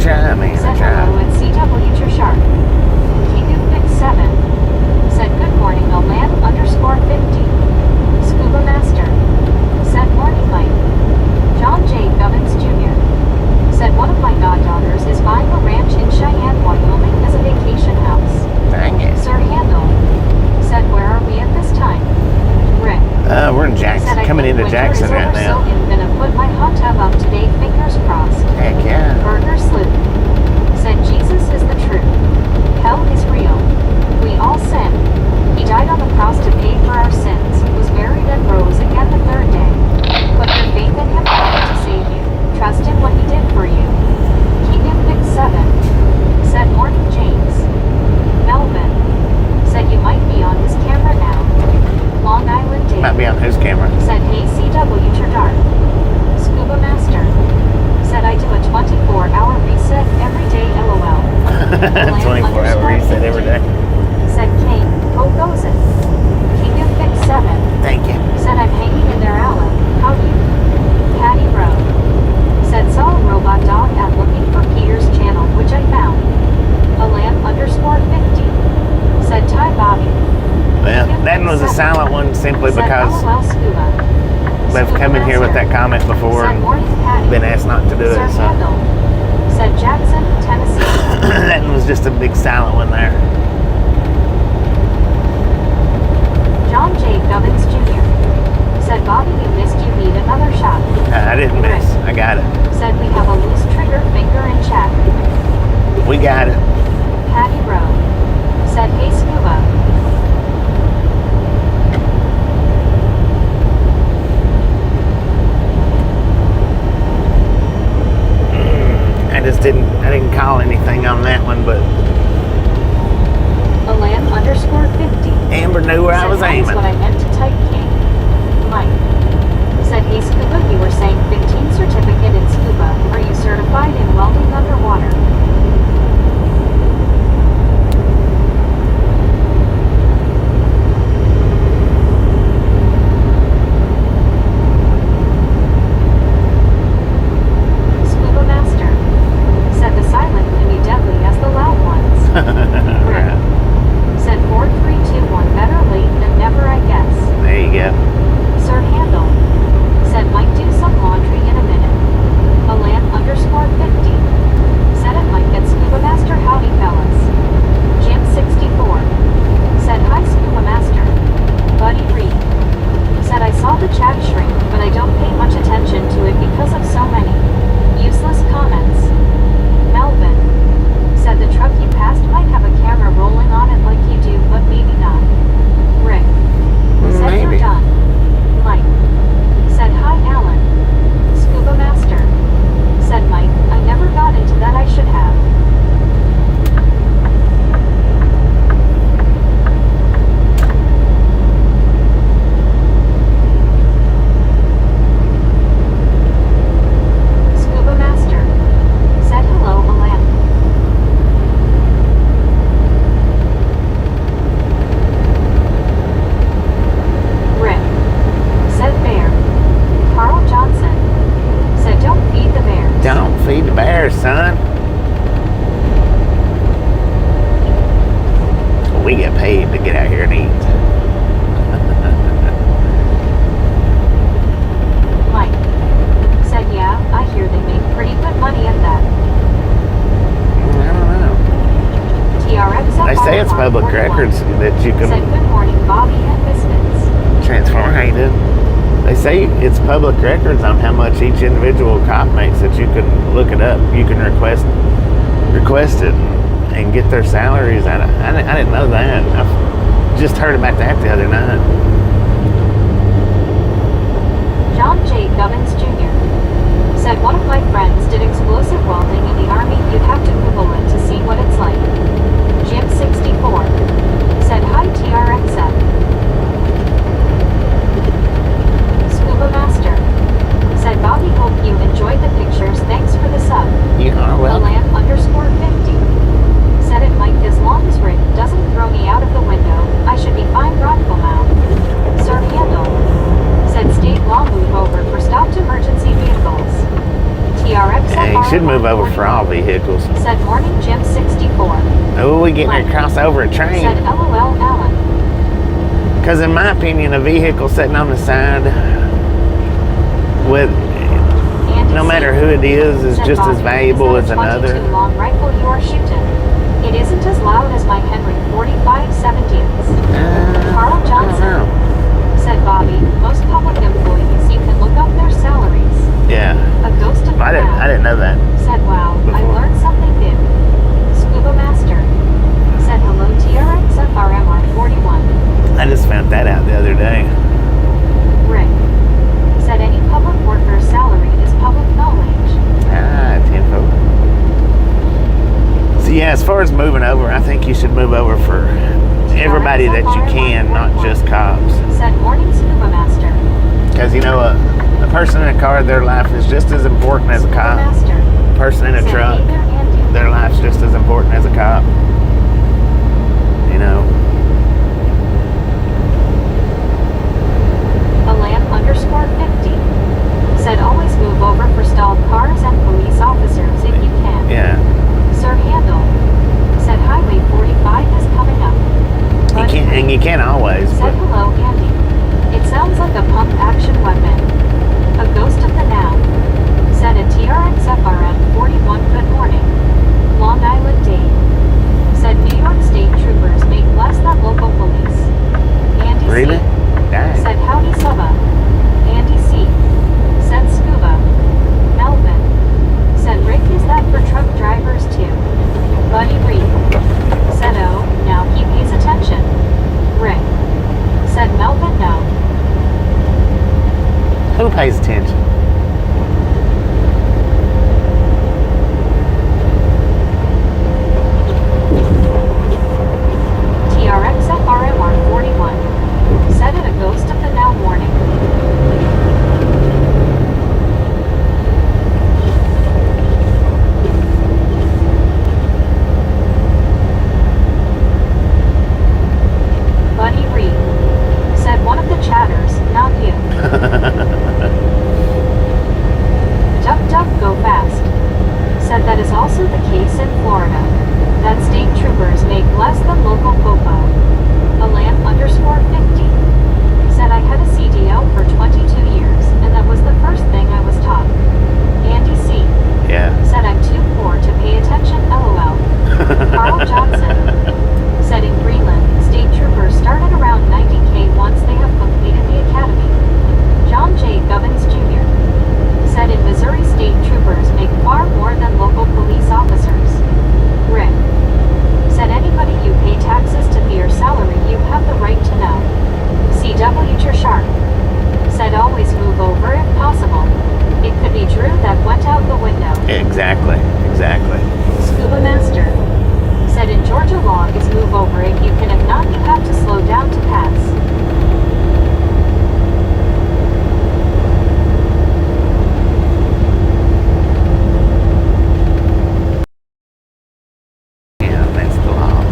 try, man. Said I try. hello at CW Sharp. Kingu Fix 7. Said good morning Alan _50. Scuba Master. Said morning Mike. John J. Gubbins Jr. Said one of my goddaughters is buying a ranch in Cheyenne, Wyoming as a vacation house. Dang it. Sir Handel. Said where are we at this time? Rick. We're in Jackson. Said I Coming think into winter Jackson is right over, now. so I'm gonna put my hot tub up today, fingers crossed. Heck yeah. Burger Sloop. Said Jesus is the truth. Hell is real. We all sin. He died on the cross to pay for our sins, was buried and rose again the third day. Put your faith in him to save you. Trust in what he did for you. Kingdom Fix 7. Said morning James. Melvin. Said you might be on his camera now. Long Island Dave. Might be on whose camera? Said hey CW Dark. Scuba Master. Said I do a 24-hour reset every day, LOL. 24-hour reset every day. Said Kane, how goes it? Kingdom Fix 7. Thank you. Said I'm hanging in there, Alan. How you? Patty Rowe. Said saw a robot dog at looking for Peter's channel, which I found. Alan _50. Said Ty Bobby. Well, that one was a silent one simply Said because LOL Scuba. they've Scuba come in here with Master. that comment before Said and morning Patty. been asked not to do Sir it. So Handel. Said Jackson, Tennessee. that one was just a big silent one there. John J. Gubbins Jr. Said Bobby, we missed you. Need another shot. I didn't miss. I got it. Said we have a loose trigger finger in chat. We got it. Patty Rowe. Said hey Scuba. I didn't call anything on that one, but Alan _50. Amber knew where I Said was that is aiming. what I meant to type, King. Mike. Said hey Scuba, you were saying 15 certificate in scuba. Are you certified in welding underwater? Scuba Master. Said the silent can be deadly as the loud ones. Rick. Said 4321, better late than never, I guess. There you go. Sir Handel. Said might do some laundry in a minute. Alan _50. Said it might get Scuba Master, howdy fellas. Jim 64. Said hi Scuba Master. Buddy Reed. Said I saw the chat shrink, but I don't pay much attention to it because of so many useless comments. Melvin. Said the truck you passed might have a camera rolling on it like you do, but maybe not. Rick. Said Maybe. you're done. Mike. Said hi Alan. Scuba Master. Said Mike, I never got into that, I should have. Scuba Master. Said hello Alan. Rick. Said bear. Carl Johnson. Said don't feed the bears. Don't feed the bears, son. We get paid to get out here and eat. Mike. Said yeah, I hear they make pretty good money at that. I don't know. TRX They say it's public records that you Said can good morning Bobby and Biscuits. transform. How you doing? They say it's public records on how much each individual cop makes, that you can look it up. You can request it and get their salaries. I didn't know that. I just heard about that the other night. John J. Gubbins Jr. Said one of my friends did explosive welding in the army. You'd have to Google it to see what it's like. Jim 64. Said hi TRXF. Scuba Master. Said Bobby, hope you enjoyed the pictures. Thanks for the sub. You are welcome. Alan _50. Said it might, as long as Rick doesn't throw me out of the window, I should be fine. Broadville now. Sir Handel. Said state law move over for stopped emergency vehicles. TRX. Yeah, you should move over for all vehicles. Said Morning Jim 64. Oh, we getting across over a train. Said LOL Alan. Because in my opinion, a vehicle sitting on the side with Andy no matter C. who it is Said just Bobby, as valuable is as that a 22 another. long rifle you are shooting? It isn't as loud as my Henry 45 70s. Carl I don't Johnson. know. Said Bobby, most public employees, you can look up their salaries. Yeah. A ghost of the I didn't know that. Said wow, I Before. learned something new. Scuba Master. Said hello TRX FRMR 41. I just found that out the other day. Rick. Said any public worker's salary is public knowledge. Ah, 10-4. So yeah, as far as moving over, I think you should move over for everybody that you can, not just cops. Said morning Scuba Master. Because, you know, a person in a car, their life is just as important as a Scuba cop. Master. A person in a Said truck, hey there, Andy. their life's just as important as a cop. You know? Alan _ 50. Said always move over for stalled cars and police officers if you can. Yeah. Sir Handel. Said Highway 45 is coming up. You can't always, Said but hello, Andy. It sounds like a pump action weapon. A ghost of the now. Said a TRX FRM 41 good morning. Long Island Dave. Said New York State troopers make less than local police. Andy really? C. Dang. Said howdy Suba. Andy C. Said Scuba. Melvin. Said Rick, is that for truck drivers too? Buddy Reed. Said oh, now he pays attention. Rick. Said Melvin no. Who pays attention? TRX FRMR 41. Said it a ghost of the now morning. Buddy Reed. Said one of the chatters, not you. Duck duck go fast. Said that is also the case in Florida. That state troopers make less than local popo. Alan _ 50. Said I had a CDL for 22 years, and that was the first thing I was taught. Andy C. Yeah. Said I'm too poor to pay attention, LOL. Carl Johnson. Said in Greenland, state troopers start at around 90K once they have completed the academy. John J. Govins Jr. Said in Missouri, state troopers make far more than local police officers. Rick. Said anybody you pay taxes to pay your salary, you have the right to know. CW Sharp. Said always move over if possible. It could be Drew that went out the window. Exactly. Scuba Master. Said in Georgia law is move over if you can, if not you have to slow down to pass. Yeah, that's the law.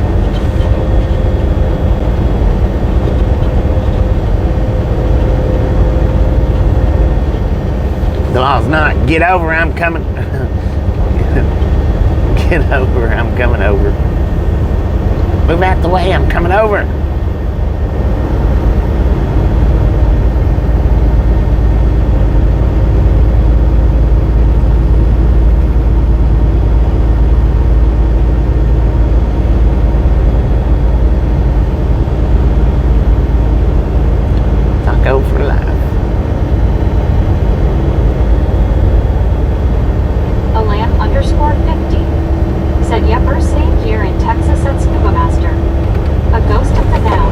The law's not, get over, I'm coming. Get over, I'm coming over. Move out the way, I'm coming over. Taco for life. Alan _ 50. Said yepper, same here in Texas at Scuba Master. A ghost of the now.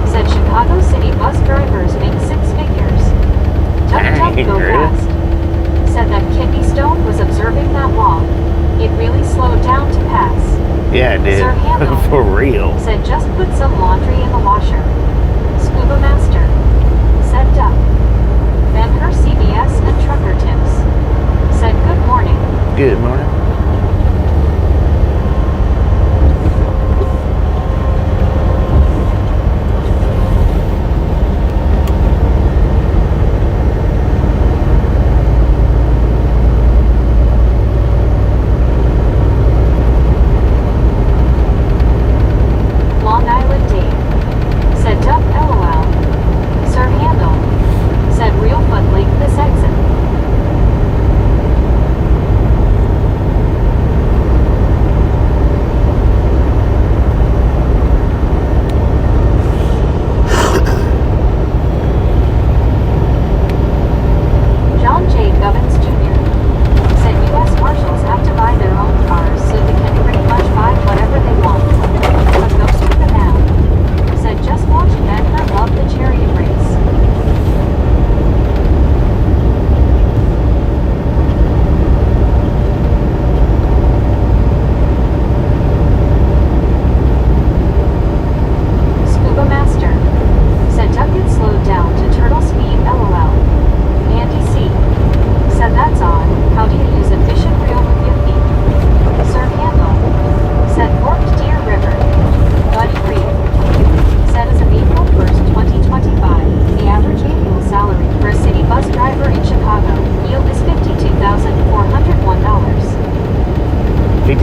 Said Chicago City bus drivers make 6 figures. Duck duck go Really? fast. Said that Kidney Stone was observing that wall. It really slowed down to pass. Yeah, it did. Sir Handel. For real. Said just put some laundry in the washer. Scuba Master. Said Duck. Ben-Hur CBS and Trucker Tips. Said good morning. Good morning.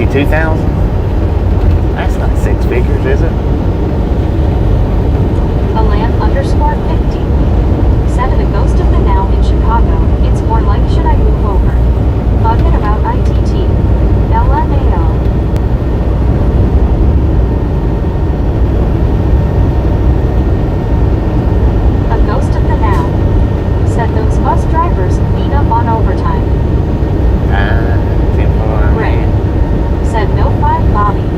$52,000? That's not six figures, is it? Alan_50 said a ghost of the now in Chicago. It's more like should I move over? Bugging about ITT. LMAO. A ghost of the now said those bus drivers clean up on overtime. Rick said no 5 Bobby.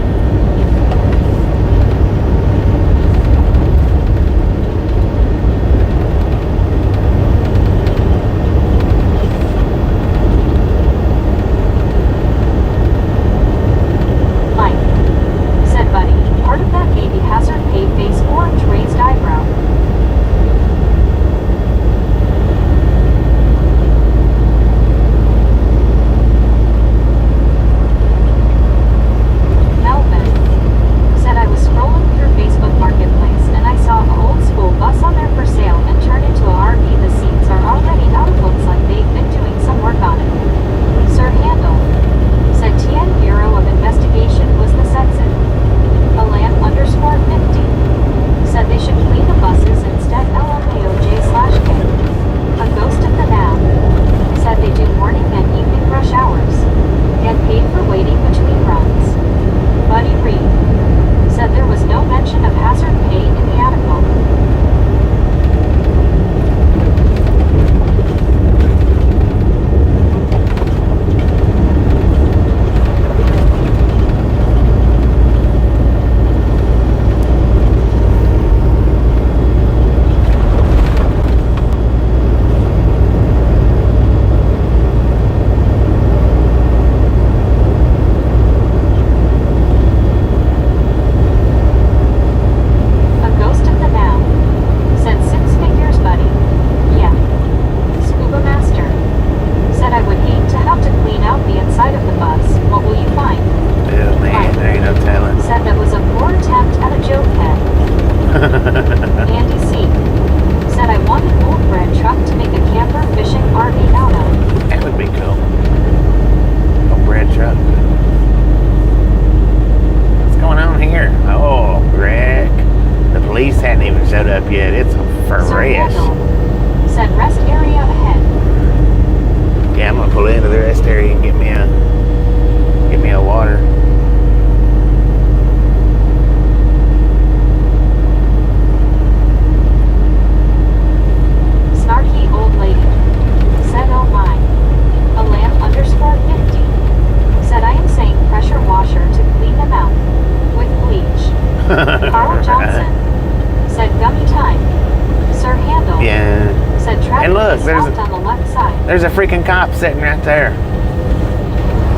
There's a freaking cop sitting right there.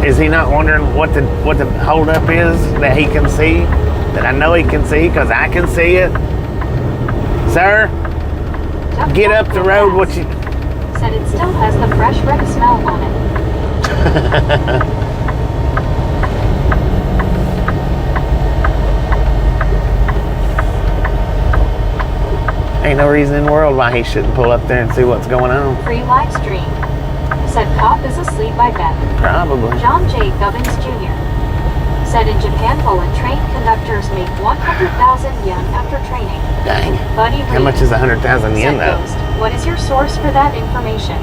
Is he not wondering what the holdup is that he can see? That I know he can see because I can see it? Sir, get up the road. What you said it still has the fresh red smell on it. Ain't no reason in the world why he shouldn't pull up there and see what's going on. Free live stream. Said cop is asleep by bed. Probably. John J. Gubbins Jr. said in Japan, Poland, trained conductors make 100,000 yen after training. Dang. Buddy How much is 100,000 yen though? Ghost, what is your source for that information?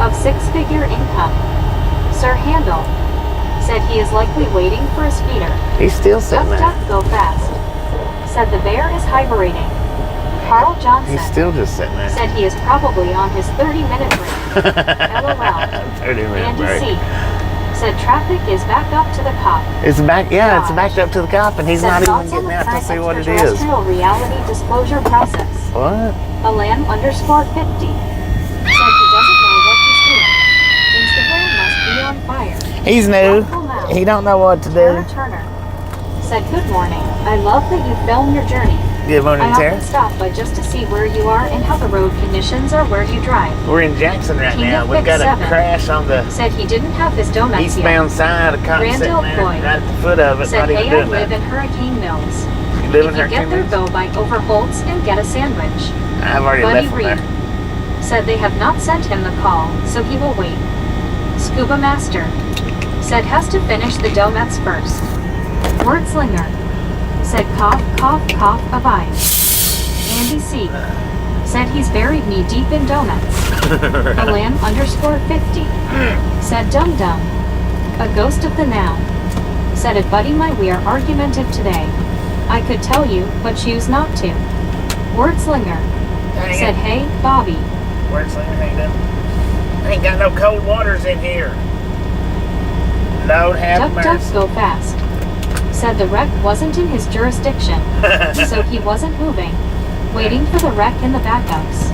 Of 6-figure income. Sir Handel said he is likely waiting for a speeder. He's still sitting there. Duck, go fast. Said the bear is hibernating. Carl Johnson He's still just sitting there. said he is probably on his 30-minute break. LOL. 30-minute break. Andy C said traffic is backed up to the cop. It's back, yeah, it's backed up to the cop, and he's not even getting out to see what it is. Extraterrestrial reality disclosure process. What? Alan_50 said he doesn't know what he's doing. Instagram must be on fire. He's new. He don't know what to do. Turner said, good morning. I love that you film your journey. Good morning, I Tara. often stop by just to see where you are and how the road conditions are where you drive. We're in Jackson right now. We've got a crash on the said he didn't have his donuts eastbound side. A cop sitting there right at the foot of it. Said, not even hey, doing I live that. in Hurricane Mills. You live in if you Hurricane get there, Mills? go by over Holtz and get a sandwich. I've already Buddy left from Reed there. said they have not sent him the call, so he will wait. Scuba Master said has to finish the donuts first. Wordslinger, said cough, cough, cough, abide. Andy C, said he's buried knee deep in donuts. Alan _ 50, said dum dum. A ghost of the now, said a buddy my we are argumentative today. I could tell you, but choose not to. Wordslinger, said hey, Bobby. Wordslinger ain't got no cold waters in here. Lord have Duck, mercy. go fast, said the wreck wasn't in his jurisdiction, so he wasn't moving, waiting for the wreck in the backups.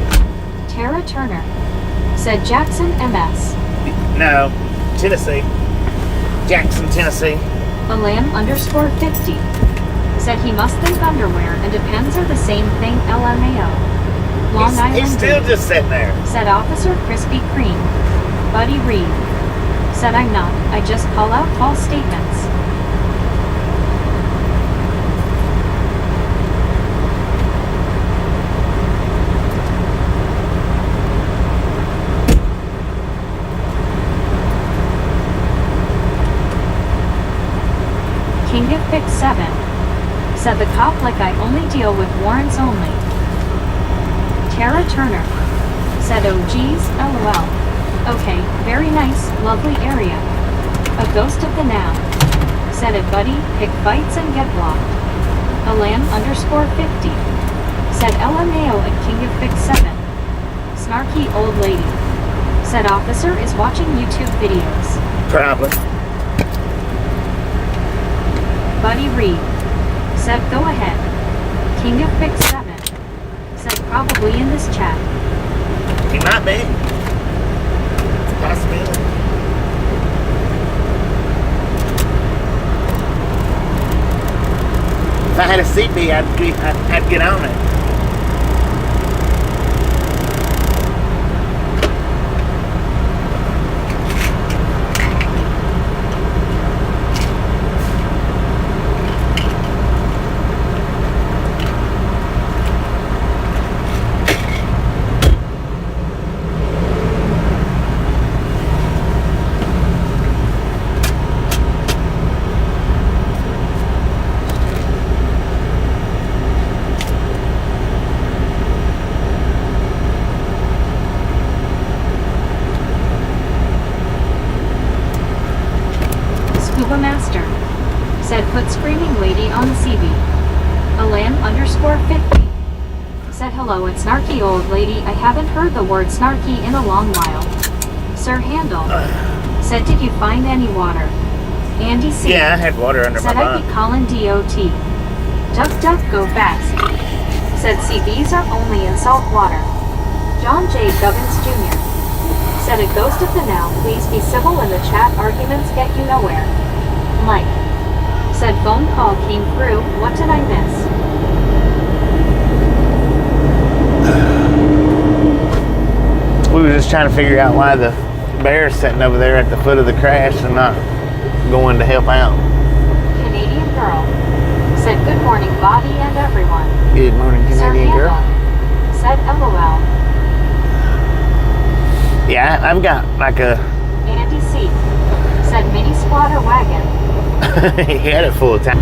Tara Turner, said Jackson MS. No, Tennessee. Jackson, Tennessee. Alan _ 50, said he must think underwear and depends are the same thing LMAO. Long Island He's still Dave, just sitting there. said Officer Krispy Kreme. Buddy Reed, said I'm not, I just call out false statements. King of Fix 7, said the cop like I only deal with warrants only. Tara Turner, said oh geez, lol. Okay, very nice, lovely area. A ghost of the now, said it buddy, pick fights and get blocked. Alan _ 50, said LMAO at King of Fix 7. Snarky old lady, said officer is watching YouTube videos. Probably. Buddy Reed, said go ahead. King of Fix 7, said probably in this chat. He might be. Possibility. If I had a CB, I'd get on it. Scuba Master, said put screaming lady on the CB. Alan _ 50, said hello it's snarky old lady I haven't heard the word snarky in a long while. Sir Handel, said did you find any water? Andy C, Yeah, I had water under my said I'd be bunk. calling DOT. Duck, go fast, said CBs are only in salt water. John J. Gubbins Jr, said a ghost of the now please be civil in the chat arguments get you nowhere. Mike, said phone call came through, what did I miss? We were just trying to figure out why the bear's sitting over there at the foot of the crash and not going to help out. Canadian girl, said good morning Bobby and everyone. Good morning, Sir Canadian girl. Handel, said LOL. Yeah, I've got like a... Andy C, said mini squatter wagon. he had it full of time.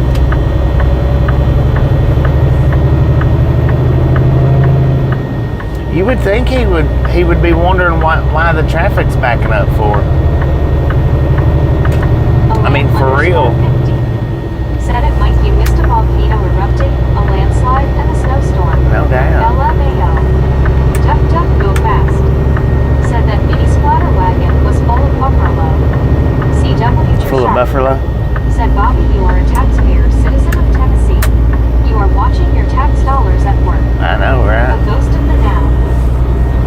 You would think he would be wondering why the traffic's backing up for. I mean, for real. 50, said it might be missed a volcano erupting, a landslide, and a snowstorm. No doubt. LMAO. Duck, go fast. Said that mini squatter wagon was full of buffalo. CW Full of buffalo. Said Bobby, you are a taxpayer, citizen of Tennessee. You are watching your tax dollars at work. I know, A right? ghost of the now.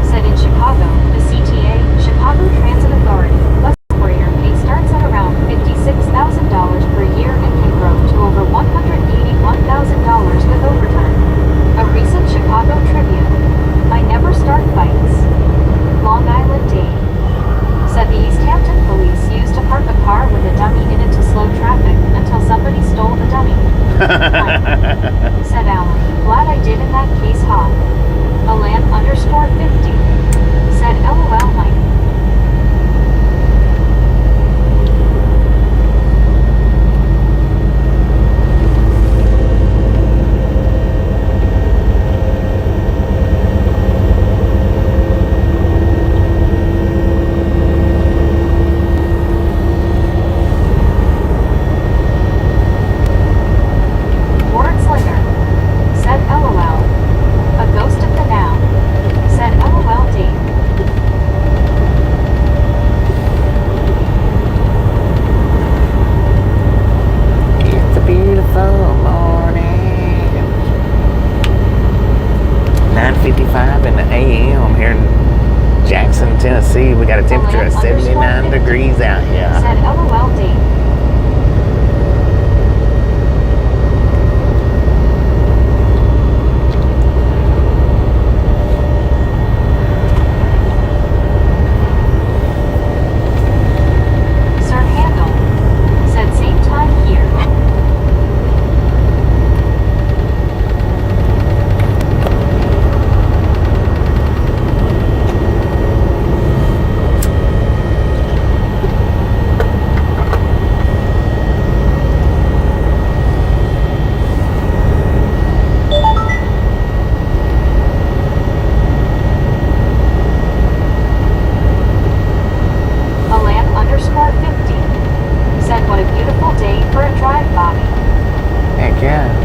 Said in Chicago, the CTA, Chicago Transit Authority, bus operator pay starts at around $56,000 per year and can grow to over $181,000 with overtime. A recent Chicago Tribune. I never start fights. Long Island Dave, said the East Hampton police used to park a car with a dummy in it to slow traffic until somebody stole the dummy. Said Alan, glad I did in that case, huh? Alan _ 50, said LOL Mike. We got a temperature of Alan 79 _ degrees out here. Said LOL Dave. Sir Handel. Said same time here. Alan _ 50. Said what a beautiful day for a drive, Bobby. Heck yeah.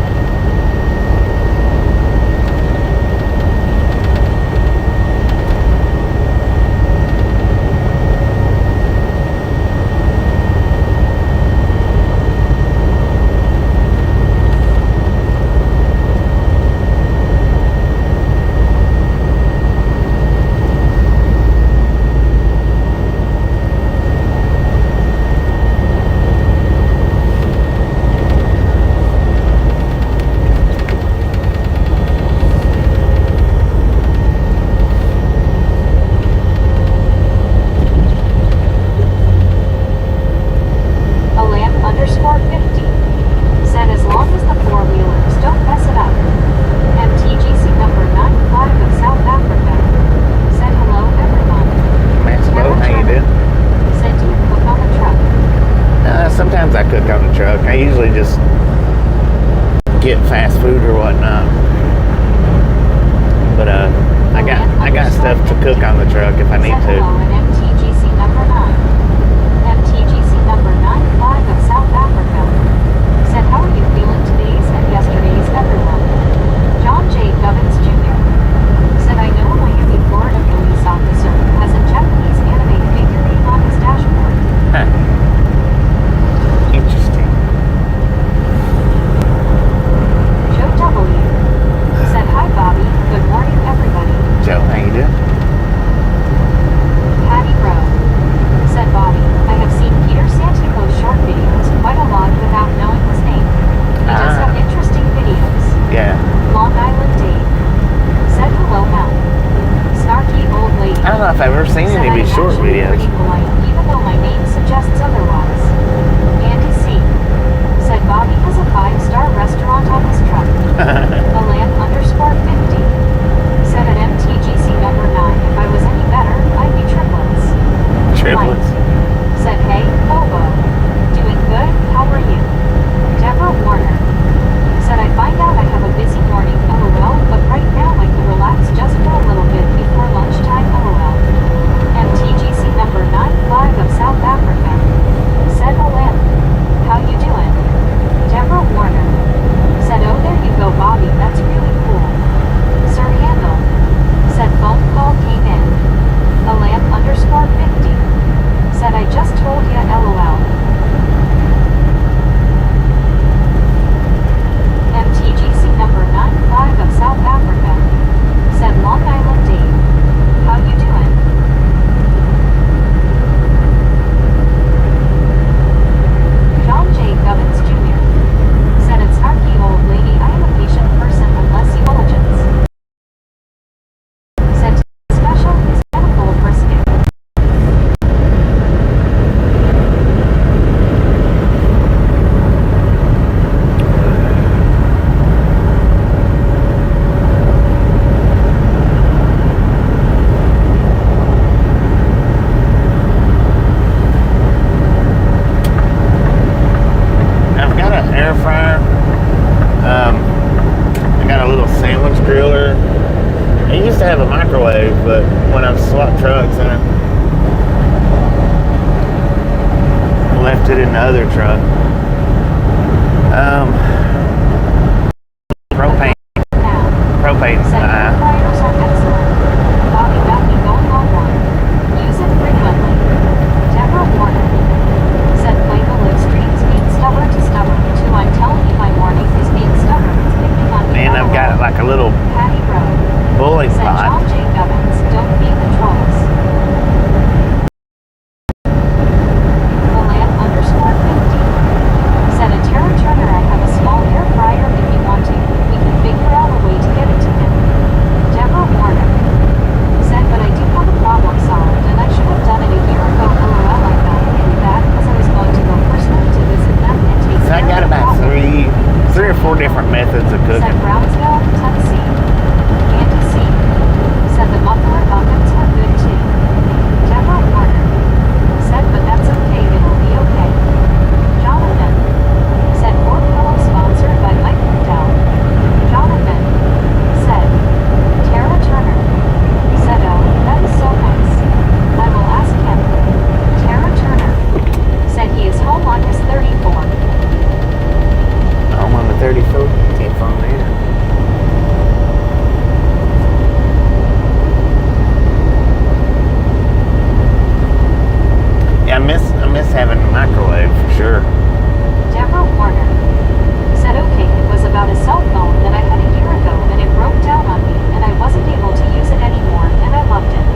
Alan _ 50. Said as long as the four-wheelers don't mess it up. MTGC number 95 of South Africa. Said hello everyone. Maximo, how you doing? Said do you cook on the truck? Sometimes I cook on the truck. I usually just get fast food or whatnot. But I got stuff to cook on the truck if I need Said hello to. and MTGC number 9. MTGC number 95 of South Africa. Said how are you feeling today's and yesterday's everyone? John J. Gubbins Jr. Said I know a Miami, Florida police officer has a Japanese anime figurine on his dashboard. Huh. Interesting. Joe W. Said hi Bobby, good morning everybody. Joe, how you doing? Patty Rowe. Said Bobby, I have seen Peter Santico's short videos quite a lot without knowing his name. He does have interesting videos. Yeah. Long Island Dave. Said hello Mel. Snarky old lady. I don't know if I've ever seen Said any of I his am short actually videos. pretty polite, even though my name suggests otherwise. Andy C. Said Bobby has a 5-star restaurant on his truck. Alan _ 50. Said at MTGC number 9 if I was any better, I'd be triplets. Triplets. Said hey, Bobo. Doing good, how are you? Deborah Warner. Said I find out I have a busy morning, LOL, but right now I can relax just for a little bit before lunchtime, LOL. MTGC number 95 of South Africa. Said Alan. How you doing? Deborah Warner. Said oh there you go Bobby, that's really cool. Sir Handel. Said phone call came in. Alan _ 50. Said I just told ya LOL. MTGC number 95 of South Africa. Said Long Island Dave. How you doing? John J. Gubbins Jr. Said it's snarky old lady, I am a patient person unless you diligence. Said special is medical brisket. I've got an air fryer. I got a little sandwich griller. I used to have a microwave, but when I swapped trucks, I left it in the other truck. Propane. Now. Propane. Said air fryers are excellent. Bobby got me going on one. Use it frequently. Deborah Warner. Said Plato live streams being stubborn to stubborn too. I'm telling you my morning is being stubborn. It's picking on me. And I've got like a little Patty Rowe. bowling Said pot. John J. Gubbins, don't feed the trolls. different methods of said cooking. Brownsville, Tennessee. Andy C. said the muffler muffins were good too. Deborah Warner said, but that's okay, it'll be okay. Jonathan said, Ford Pillow sponsored by Mike McDowell. Jonathan said, Tara Turner said, oh, that is so nice. I will ask him. Tara Turner said he is home on his 34. I'm on the 34. Can't phone there. Yeah, I miss having a microwave for sure. Deborah Warner said, okay, it was about a cell phone that I had a year ago and it broke down on me and I wasn't able to use it anymore and I loved it.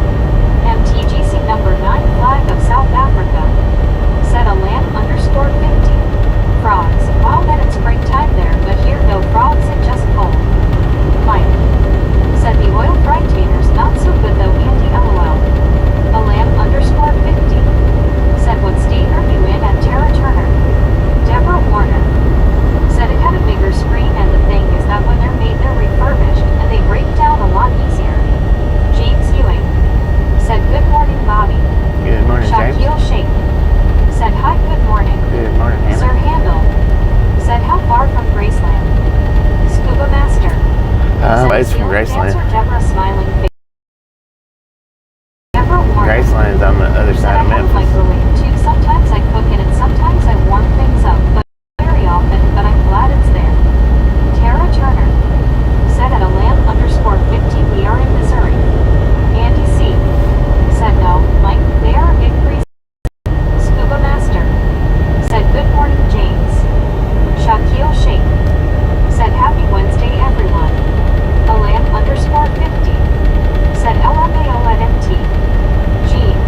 MTGC number 9 flag of South Africa said a lamb underscore 50. Frogs. Wow, that it's springtime there, but here no frogs, it just cold. Mike said the oil fried taters not so good though, Andy LOL. A lamb underscore 50 said what state are you in at Tara Turner? Deborah Warner said it had a bigger screen and the thing is that when they're made they're refurbished and they break down a lot easier. James Ewing said good morning Bobby. Good morning, James. Shaquille Shake said hi, good morning. Good morning, Hannah. Sir Handel said how far from Graceland? Scuba Master It's from ceiling Graceland. dancer Deborah smiling face. Deborah Warner Graceland's on the other said side I of have a Memphis. microwave too. Sometimes I cook in it, sometimes I warm things up, but very often, but I'm glad it's there. Tara Turner said at a lamb underscore 50 we are in Missouri. Andy C. said no, Mike, they are a big grease. Scuba Master said good morning James. Shaquille Shake said happy Wednesday everyone. A lamb underscore 50 said LMAO@MT. Gene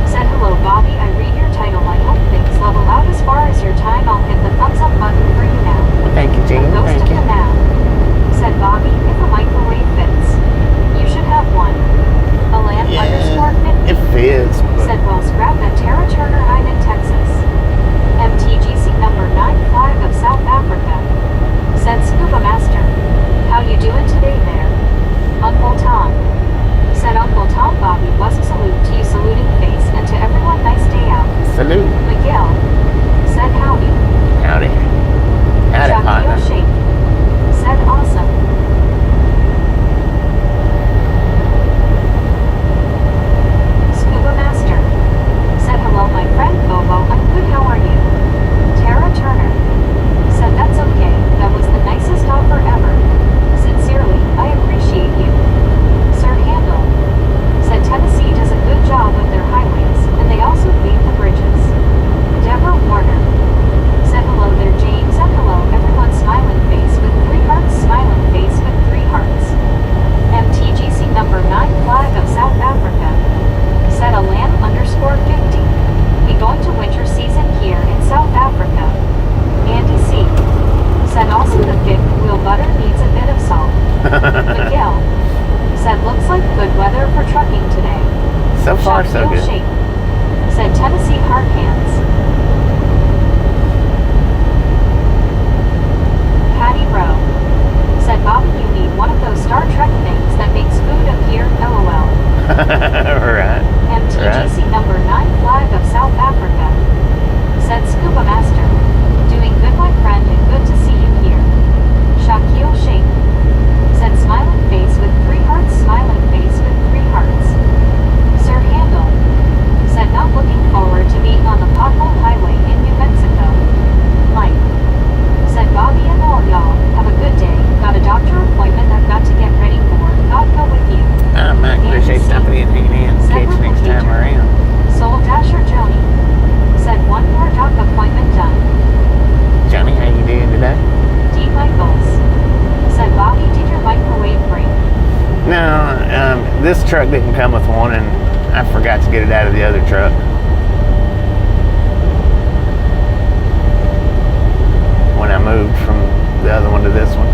said hello Bobby, I read your title, I hope things level out as far as your time, I'll hit the thumbs up button for you now. Thank you, Gene. Ghost Thank of you. the Now said Bobby, if a microwave fits, you should have one. A lamb underscore 50 It fits. said well scrap at Tara Turner, I'm in Texas. MTGC number 9 flag of South Africa said Scuba Master, how you doing today there? Uncle Tom said Uncle Tom Bobby was a salute to you, saluting face, and to everyone nice day out. Salute. Miguel said howdy. Howdy. Howdy, partner. Shaquille Shake said awesome. Scuba Master said hello my friend Bobo, I'm good, how are you? Tara Turner said that's okay, that was the nicest offer ever. Sincerely, I appreciate you. Sir Handel said Tennessee does a good job with their highways, and they also pave the bridges. Deborah Warner said hello there James, and hello everyone, smiling face with 3 hearts, smiling face with 3 hearts. MTGC number 9 flag of South Africa said a lamb underscore 50. We going to winter season here in South Africa. Andy C. said also the fifth wheel butter needs a bit of salt. Miguel said looks like good weather for trucking today. So far, so Shaquille good. Shake said Tennessee hard hands. Patty Rowe said Bobby, you need one of those Star Trek things that makes food appear, LOL. Right. MTGC number 9 flag of South Africa said Scuba Master, doing good my friend and good to see you here. Shaquille Shake said smiling face with 3 hearts, smiling face with 3 hearts. Sir Handel said not looking forward to being on the pothole highway in New Mexico. Mike said Bobby and all y'all, have a good day, got a doctor appointment I've got to get ready for, God go with you. I might appreciate somebody in hanging in. Catch you next time around. Soul Dasher Joni said one more doc appointment done. Johnny, how you doing today? D. Michaels said Bobby, did your microwave break? No, this truck didn't come with one, and I forgot to get it out of the other truck. When I moved from the other one to this one.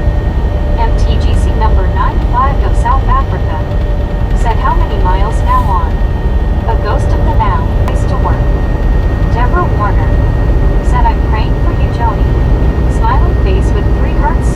MTGC number 9 flag of South Africa said how many miles now on? A ghost of the now, place to work. Deborah Warner said I'm praying for you Joni. Smiling face with 3 hearts,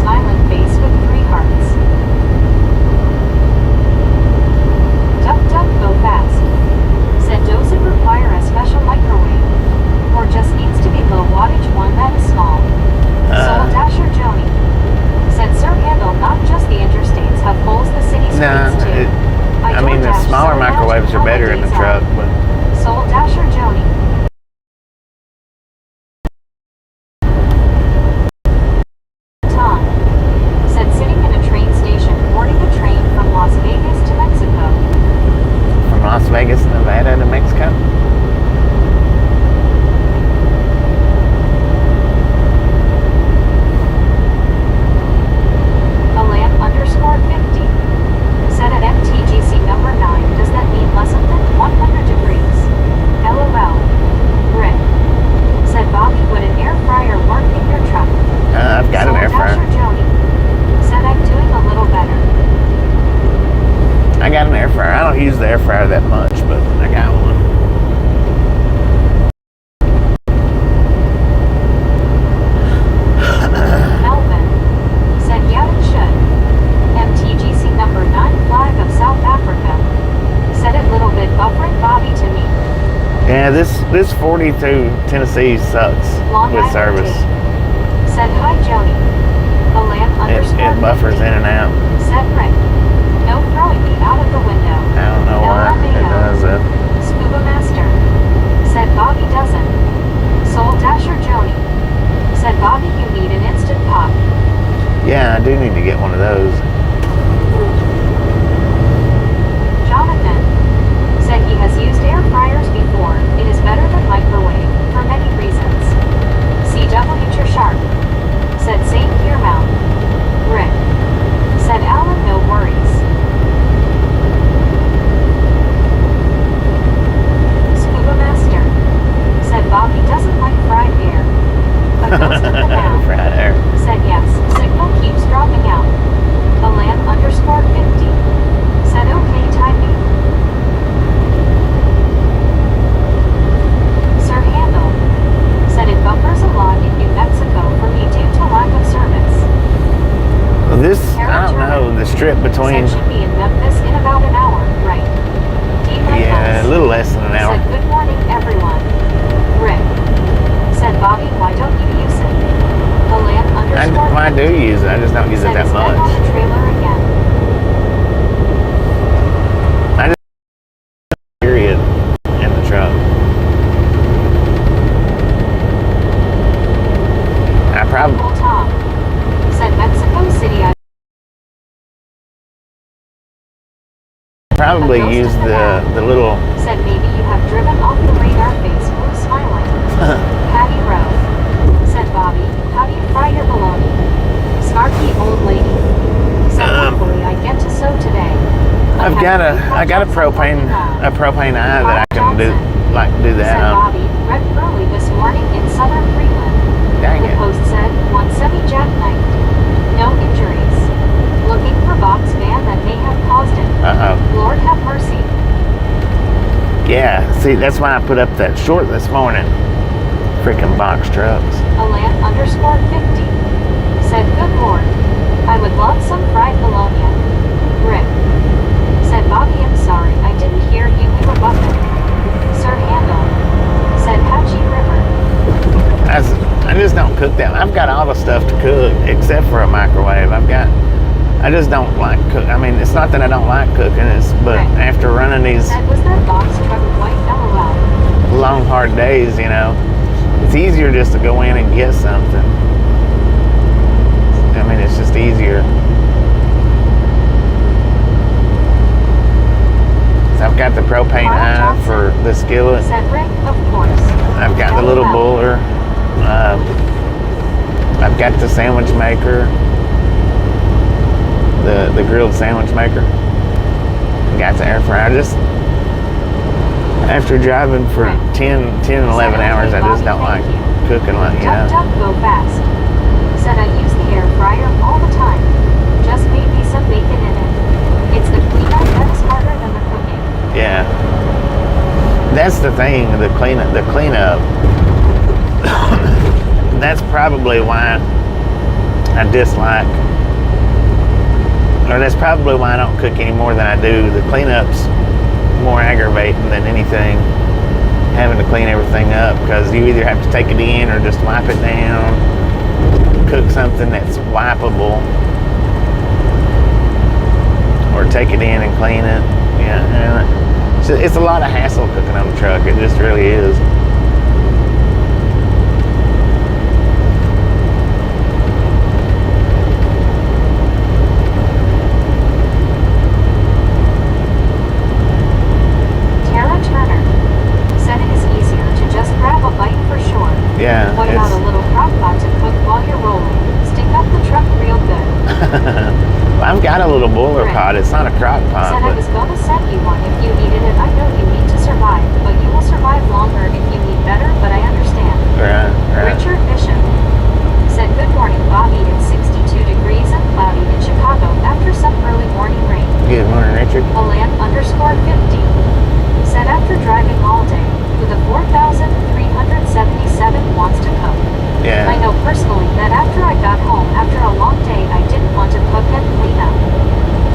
40 through Tennessee sucks Long with Island service. Dave. Said hi Joni. Alan underscore It buffers 50. in and out. Said Rick. No throwing me out of the window. I don't know why it does that. Scuba Master. Said Bobby doesn't. Soul Dasher Joni. Said Bobby you need an instant pot. Yeah, I do need to get one of those. Jonathan. Said he has used air fryers before. It is better than microwave for many reasons. CW Sharp. Said same here mount. Rick. Said Alan no worries. Scuba Master. Said Bobby doesn't like fried air. But goes with the now. Fried air. Said yes. Signal keeps dropping out. Alan underscore 50. Said okay timing. Sir Handel. Said it buffers a lot in New Mexico for me due to lack of service. This, I don't know, the strip between, Said should be in Memphis in about an hour, right? yeah, a little less than an hour. Said good morning everyone. Rick. Said Bobby why don't you use it? Alan underscore I do use it, I just don't use it said that it's back on much. the trailer again. I just period in the truck. I probably Uncle Tom. Said Mexico City I use the little said maybe you have driven off the radar face blue smiling. Patty Rowe. Said Bobby, how do you fry your bologna? Snarky old lady. Said hopefully I get to sew today. I got a propane eye that I can do that Said on. Bobby, read early this morning in southern Freeland. Dang The it. post said, one semi-jackknife. No injuries. Looking for box van that may have caused it. Lord have mercy. Yeah, see, that's why I put up that short this morning. Freaking box trucks. Alan underscore 50. Said, good lord. I would love some fried bologna. Rick. Said, Bobby, I'm sorry. I didn't hear you. We were buffing. Sir Handel. Said, Hatchie River. I just don't cook that. I've got all the stuff to cook except for a microwave. I just don't like cook. I mean, it's not that I don't like cooking, but Right. after running these Said, was that box truck white? LOL. long, hard days, it's easier just to go in and get something. I mean, it's just easier. So I've got the propane eye for the skillet. Said Rick, of course. I've got the little buller. I've got the sandwich maker. The grilled sandwich maker. Got the air fryer. Just after driving for 10 and 11 hours, I just don't like cooking like, Duck, go fast. Said I use the air fryer all the time. Just made me some bacon in it. It's the cleanup that is harder than the cooking. Yeah. That's the thing, the cleanup. That's probably why I dislike, or that's probably why I don't cook any more than I do. The cleanup's more aggravating than anything, having to clean everything up, because you either have to take it in or just wipe it down, cook something that's wipeable, or take it in and clean it. Yeah, it's a lot of hassle cooking on the truck. It just really is. Yeah. What about a little crock pot to cook while you're rolling? Stick up the truck real good. Well, I've got a little boiler pot. It's not a crock pot. Said I was gonna send you one if you needed it. I know you need to survive, but you will survive longer if you need better, but I understand. Right. Richard Bishop said, good morning, Bobby. It's 62 degrees and cloudy in Chicago after some early morning rain. Good morning, Richard. Alan underscore 50 said after driving all day with a 4,377 wants to cook. Yeah. I know personally that after I got home after a long day, I didn't want to cook and clean up.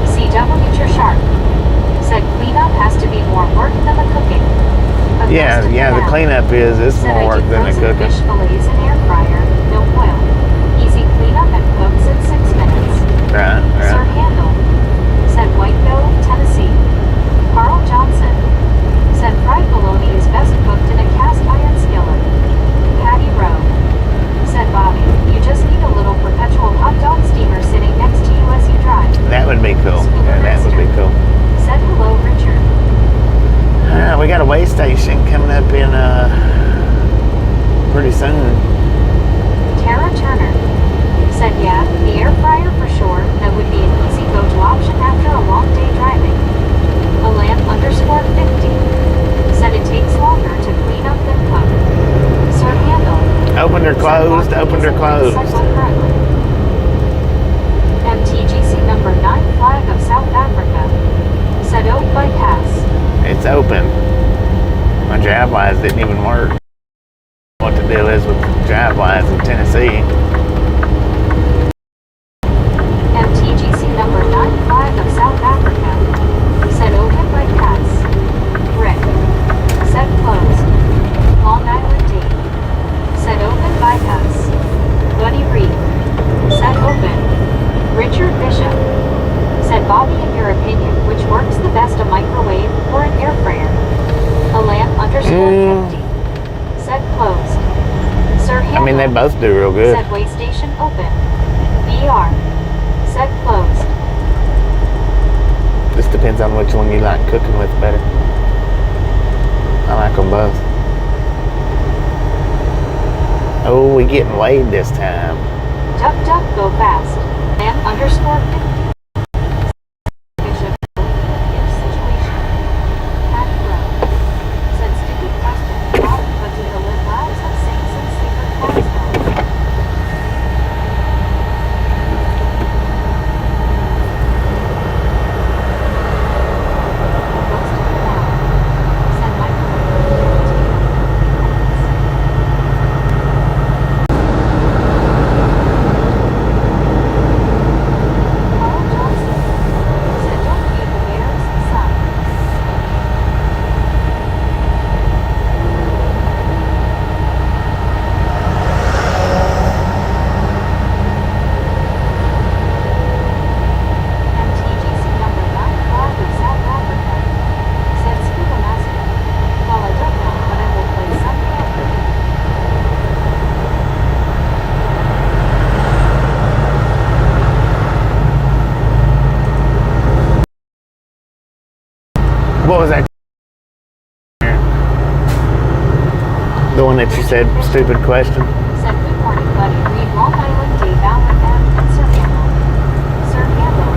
CW Sharp said cleanup has to be more work than the cooking. But Yeah, the cleanup is. It's Said more I work do than the frozen cooking. fish fillets in air fryer, no oil. Easy cleanup and cooks in 6 minutes. Right, Sir right. Handel. Said Whiteville, Tennessee. Carl Johnson. Said fried bologna is best cooked in a cast iron skillet. Patty Rowe. Said Bobby, you just need a little perpetual hot dog steamer sitting next to you as you drive. That would be cool. Yeah, that would be cool. Said hello, Richard. We got a way station coming up in pretty soon. Tara Turner. Said yeah, the air fryer for sure. That would be an easy go-to option after a long day driving. Alan_50. Said it takes longer to clean up than cook. Sir Handel. Opened or closed, opened or closed. MTGC number 9 flag of South Africa. Said Oak bypass. It's open. My drive-wise didn't even work. What the deal is with drive-wise in Tennessee. MTGC number 9 flag of South Africa. Said open bypass. Rick. Said closed. Long Island Date. Said open bypass. Buddy Reed. Said open. Richard Bishop. Said Bobby, in your opinion, which works the best, a microwave or an air fryer? Alan_50. Said closed. Sir Handel. I mean, they both do real good. Said way station open. BR. Said closed. Just depends on which one you like cooking with better. I like them both. Oh, we getting weighed this time. Duck, duck, go fast. Alan_50. Bishop. If situation. Patty Rowe. Said stupid question. Bob, but do the live lives of saints and sleeper cats know? Ghost of the Town. Said microwave. Carl Johnson. Said don't feed the bears, son. MTGC number 9 flag of South Africa. Said Scuba Master. Well, I don't know, but I will play Sunday afternoon. What was that? The one that you said, stupid question? Said good morning, buddy. Read Long Island Dave Allen and Sir Handel. Sir Handel.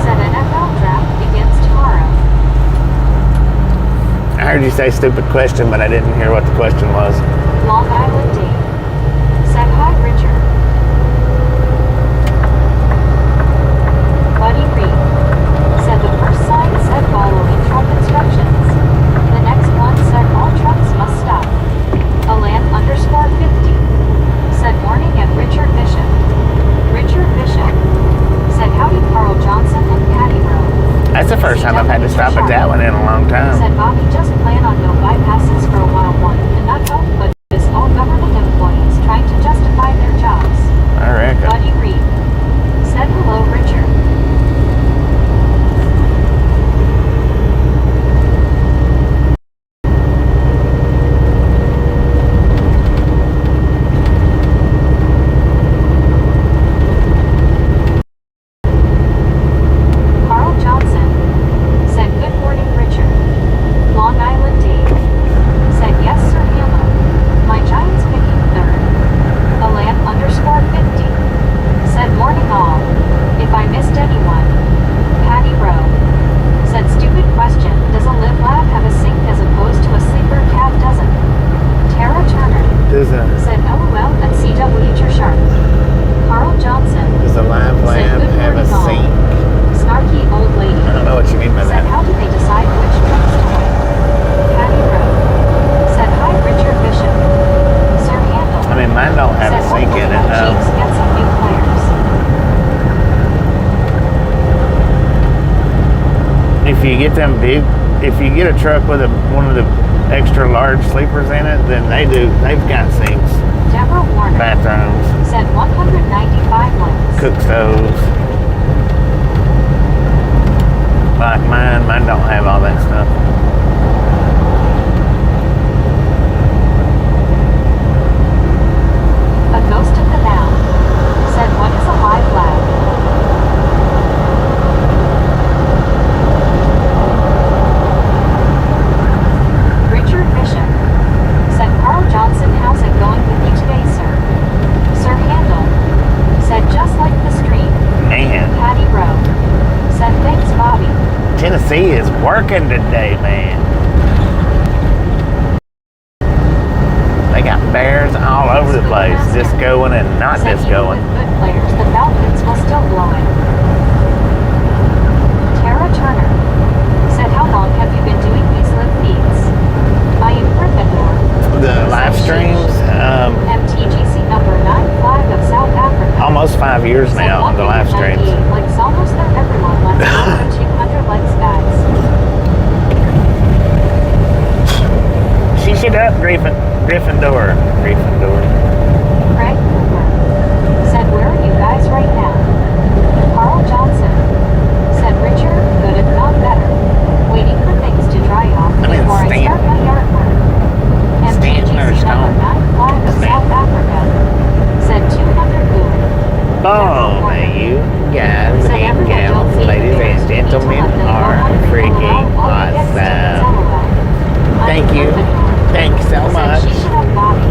Said NFL draft begins tomorrow. I heard you say stupid question, but I didn't hear what the question was. Long Island Dave. Said hi, Richard. Buddy Reed. Said the first sign said following Trump instructions. The next one said all trucks must stop. Alan_50. Said morning at Richard Bishop. Richard Bishop. Said howdy, Carl Johnson and Patty Rowe. That's the first time I've had to stop at that one in a long time. Said Bobby, just plan on no bypasses for a while. One cannot help but notice all government employees trying to justify their jobs. I reckon. Buddy Reed. Said hello, Richard. Carl Johnson. Said good morning, Richard. Long Island Dave. Said yes, Sir Handel. My Giants picking third. Alan_50. Said morning all. If I missed anyone. Patty Rowe. Said stupid question. Does a live lab have a sink as opposed to a sleeper cab doesn't? Tara Turner. Does Said LOL and CW your sharp. Carl Johnson. a live Said lamb good have a morning all. sink? Snarky old lady. I don't know what you mean by Said that. how do they decide which trucks to win? Patty Rowe. Said hi, Richard Bishop. Sir Handel. I mean, mine don't have a Said sink in it, hopefully no. Chiefs get some new players. If you get them big, if you get a truck with one of the extra large sleepers in it, then they've got sinks, Deborah Warner bathrooms, said 195 likes. cook stoves. Like mine don't have all that stuff. A ghost of the now said, what is a live flag? Richard Bishop said, Carl Johnson, how's it going with you today, sir? Sir Handel said, just like the stream. Man, Patty Rowe said, thanks, Bobby. Tennessee is working today, man. They got bears all over the place, discoing and not Said, even discoing. with good players, the Falcons will still blow it. Tara Turner said, how long have you been doing these live feeds? I am Gryffindor. The live streams, MTGC number 9 flag of South Africa. almost 5 years Said now, the live streams. 198 likes almost there, everyone. Let's go for 200 likes, guys. She should up Gryffindor. Craig Cooper said, where are you guys right now? Carl Johnson said, Richard, good if not better. Waiting for things to dry off I mean, before I start my yard work. Stanton or MTGC number Stone? 9 flag of South Africa said 200 good. Oh, you guys Said and everyone gals, don't feed ladies bears. and You need to gentlemen, let them are go hungry. freaking All you get is awesome. LOL. Thank you. Thanks so Said much she should have Bobby.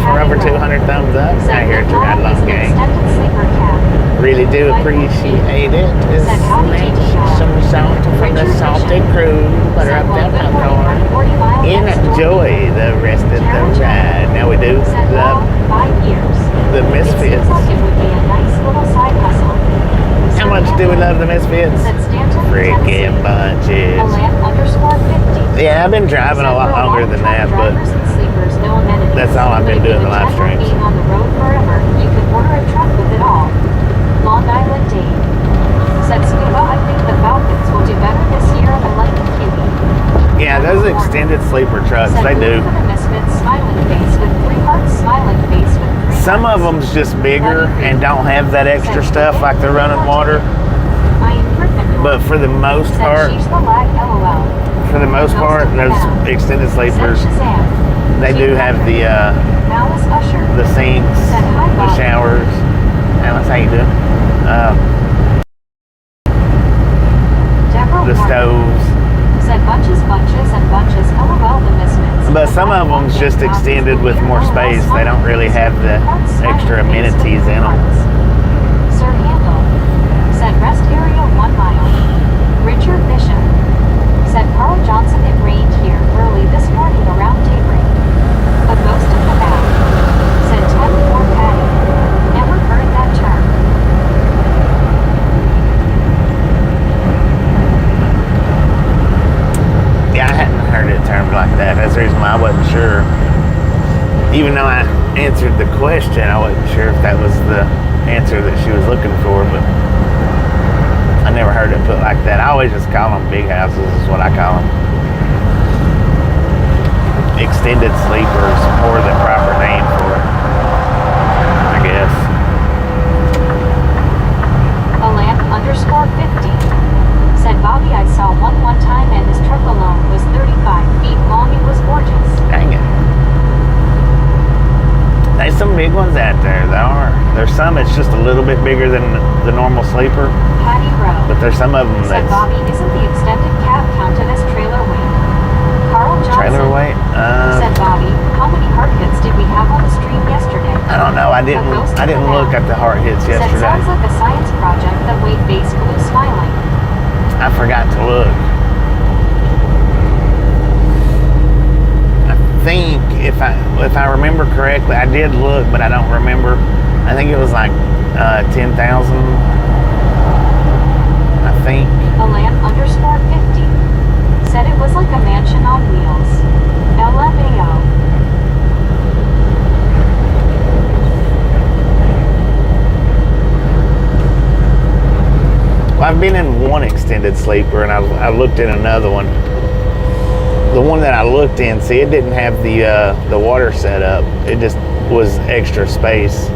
for over 200 thumbs up out here at the Ride Along Gang. Extended sleeper cap. Really do appreciate it. Just Said, how did you do that? some salt from the Richard salted Bishop crew. Butter said, up well, that good morning, popcorn. 40 mile next door. Enjoy the rest of the ride. Now we do Said, well, 5 years. the It Misfits. seems like it would be a nice little side hustle. How much do we love the Misfits? Said Stanton, Freaking bunches. Alan_50. Yeah, I've been driving a lot longer than that, but Drivers and sleepers, no amenities. that's all I've been But if doing you the live intend on streams. being on the road forever, you can order a truck with it all. Long Island Dave said, Scuba, I think the Falcons will do better this year than like the Kiwi. Yeah, those extended sleeper trucks, Said, they do. For the Misfits, smiling face with 3 hearts, smiling face with 3 Some of hearts. them's just bigger and don't have that extra stuff like the running water. I am Gryffindor. But for the most Said, part, she's the lag, LOL. those extended sleepers, Said Shazam. they do have the Alice Usher. sinks, Said, hi, the Bob. showers. Alice, how you doing? Deborah The Warner stoves. said bunches and bunches, LOL the Misfits. But some of them's just extended with more space. They don't really have the extra amenities in them. Sir Handel said rest area 1 mile. Richard Bishop said Carl Johnson, it rained here early this morning around daybreak. A ghost of the back said 10-4 Patty. Never heard that term. Yeah, I hadn't heard it termed like that. That's the reason why I wasn't sure. Even though I answered the question, I wasn't sure if that was the answer that she was looking for, but I never heard it put like that. I always just call them big houses is what I call them. Extended sleepers, or the proper name for it, I guess. Alan_50 said Bobby, I saw one time and his truck alone was 35 feet long. It was gorgeous. Dang it. There's some big ones out there. There's some that's just a little bit bigger than the normal sleeper, Patty Rowe but there's some of them said that's Bobby, isn't the extended cab counted as trailer weight? Carl Johnson trailer weight. said Bobby, how many hard hits did we have on the stream yesterday? I don't know. I didn't look at the hard hits Said yesterday. sounds like a science project that Wade Base Blue smiling. I forgot to look. I think if I remember correctly, I did look, but I don't remember. I think it was like 10,000. I think. Alan_50 said it was like a mansion on wheels. LMAO. Well, I've been in one extended sleeper, and I looked at another one. the one that I looked in, see, it didn't have the water set up. It just was extra space,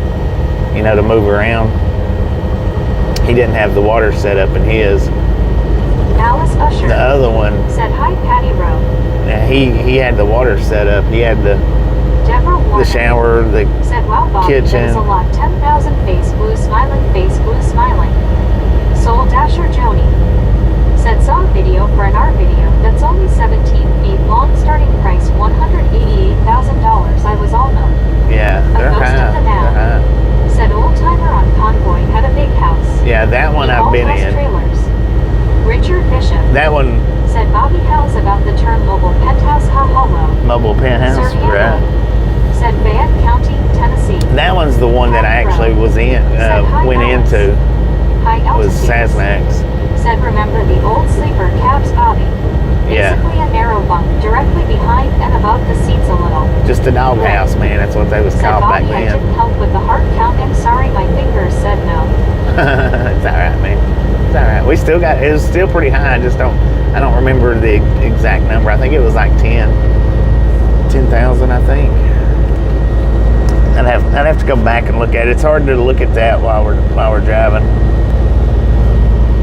you know, to move around. He didn't have the water set up in his. Alice Usher The other one, said, hi, Patty Rowe. he had the water set up. He had the shower, the said, wow, Bobby, kitchen. That is a lot. 10,000 face blue smiling, face blue smiling. Soul Dasher Joni said, saw a video for an art video that's only 17 feet long, starting price $188,000. I was all no. Yeah, they're high. They're high. Said, old timer on Convoy had a big house. Yeah, that one I've been in. Trailers. Richard Bishop That one. said, Bobby Hells about the term mobile penthouse. Ha hello. Mobile penthouse, Sir right? Said Fayette County, Tennessee. That one's the one that I actually was in, went into. High Was altitudes. Sasmax. Said, remember the old sleeper cabs, Bobby? Yeah. Basically a narrow bunk directly behind and above the seats a little. Just a doghouse, man. That's what they was Said called back Bobby, I then. didn't help with the heart counting. Sorry, my fingers said no. It's all right, man. It's all right. We still got. It was still pretty high. I don't remember the exact number. I think it was like 10,000. I think. I'd have to go back and look at it. It's hard to look at that while we're driving.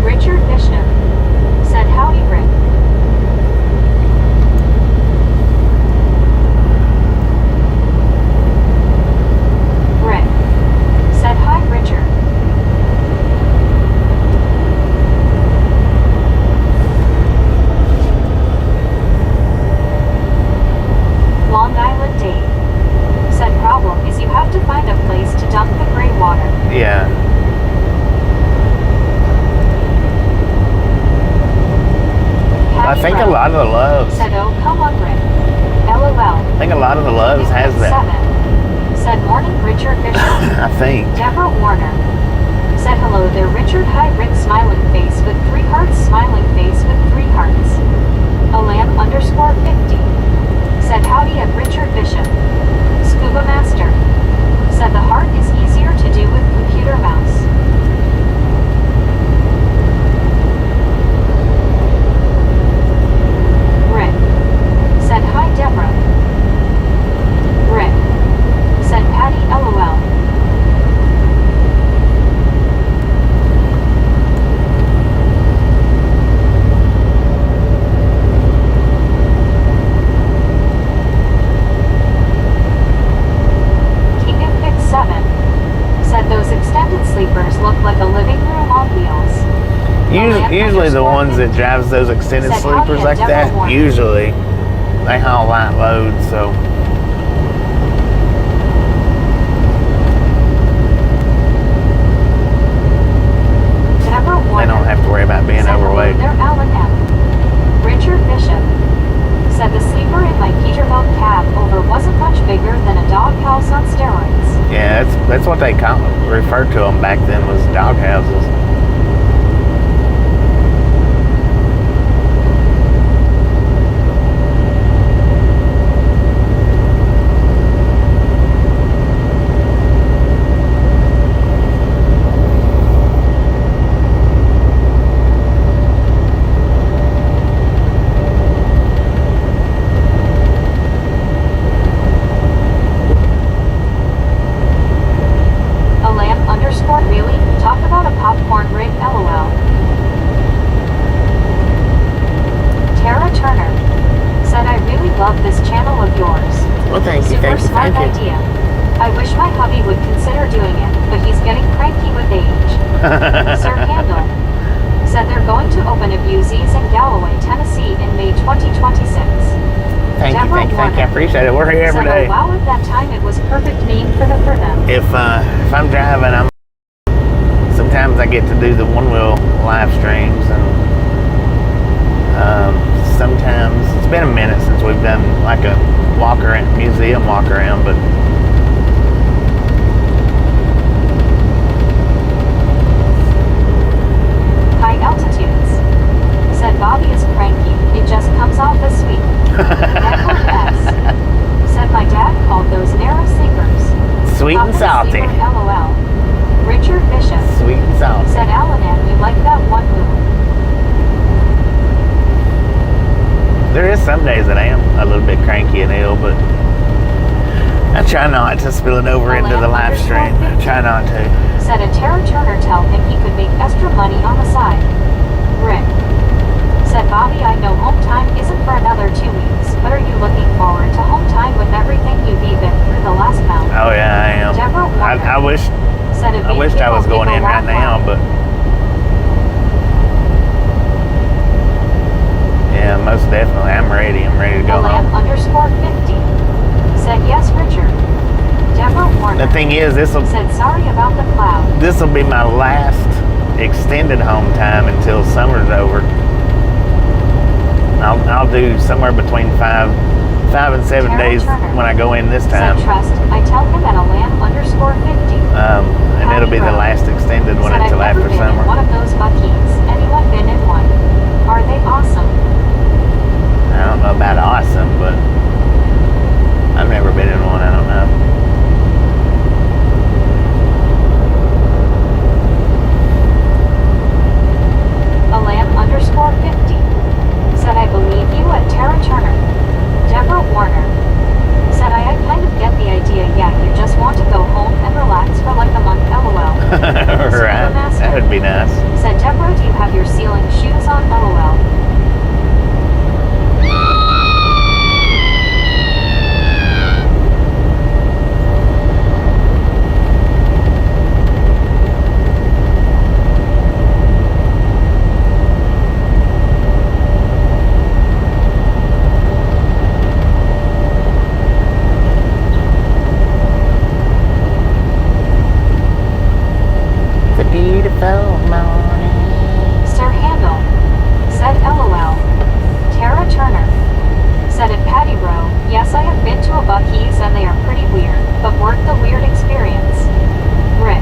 Richard Bishop said, howdy, Rick. Rick said, hi, Richard. Long Island Dave said, problem is you have to find a place to dump the gray water. Yeah. I think a lot of the Loves. Said, oh, come on, Rick. LOL. I think a lot of the Loves has that. 7. Said, morning, Richard Bishop. I think. Deborah Warner. Said, hello there, Richard. Hi, Rick. Smiling face with 3 hearts. Smiling face with 3 hearts. Alam _50. Said, howdy at Richard Bishop. Scuba Master. Said, the heart is easier to do with computer mouse. Rick said, hi, Deborah. Rick said, Patty, LOL. King of Fix 7 said, those extended sleepers look like a living room on wheels. Usually the ones that drives those extended Said, sleepers like Deborah that, Warner. usually they haul light loads, so Deborah they Warner don't have to worry about being said, overweight. hello there, Alan M. Richard Bishop said, the sleeper in my Peterbilt cab over wasn't much bigger than a doghouse on steroids. Yeah, that's what they referred to them back then, was doghouses. Alam _really? Talk about a popcorn rig, LOL. Tara Turner said, I really love this channel of yours. Well, thank you, Super thank you, smart thank you. idea. I wish my hubby would consider doing it, but he's getting cranky with age. Sir Handel said they're going to open a Busy's in Galloway, Tennessee in May 2026. Thank you, Deborah thank you. I Warner appreciate it. We're here every said, day. oh, wow, at that time it was perfect name for them. If I'm driving, sometimes I get to do the one-wheel live streams, and sometimes it's been a minute since we've done like a museum walk around, but High altitudes said Bobby is cranky. It just comes off as sweet. Edward S said my dad called those narrow sleepers. sweet and Pop salty. sleeper, LOL. Richard Bishop Sweet and salty. said, Alan M, you like that one move. There is some days that I am try not to spill it over into the live stream. I try not to. Said a Tara Turner tell him he could make extra money on the side. Rick. Said Bobby, I know home time isn't for another 2 weeks, but are you looking forward to home time with everything you've eaten through the last month? Oh yeah, I am. Deborah Warner. I wished Said a I wished I was going in right now, but yeah, most definitely. I'm ready. I'm ready to go home. _50. Said yes, Richard. Deborah Warner. The thing is, said sorry about the cloud. This will be my last extended home time until summer's over. I'll do somewhere between 5 and 7 Tara days Turner. when I go in this time. Said trust. I tell him at _50. And it'll be the last extended one said until I've never after been summer. in one of those Buc-ee's. Anyone been in one? Are they awesome? I don't know about awesome, but I've never been in one. I don't know. _50. Said I believe you at Tara Turner. Deborah Warner. Said I kind of get the idea. Yeah, you just want to go home and relax for like a month. LOL. Right. That would be nice. Said Deborah, do you have your ceiling shoes on? LOL. Sir Handel. Said LOL. Tara Turner. Said at Patty Row, yes, I have been to a Buc-ee's and they are pretty weird, but worth the weird experience. Rick.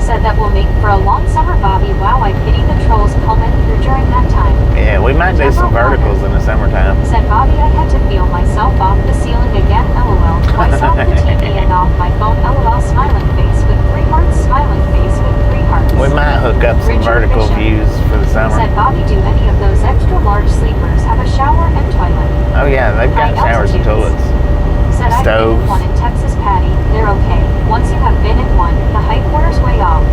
Said that will make for a long summer, Bobby. Wow, I pity the trolls coming through during that time. Yeah, we might do some Deborah verticals Warner. in the summertime. Said Bobby, I had to feel myself off the ceiling again. LOL. Twice off the TV and off my phone. LOL. Smiling face with 3 hearts. Smiling face with 3 hearts. We might hook up some Richard vertical Bishop. views for the summer. Said Bobby, do any of those extra large sleepers have a shower and toilet? Oh yeah, they've got High showers and altitudes. toilets. Said I've been Stoves. in one in Texas, Patty. They're okay. Once you have been in one, the height wears way off.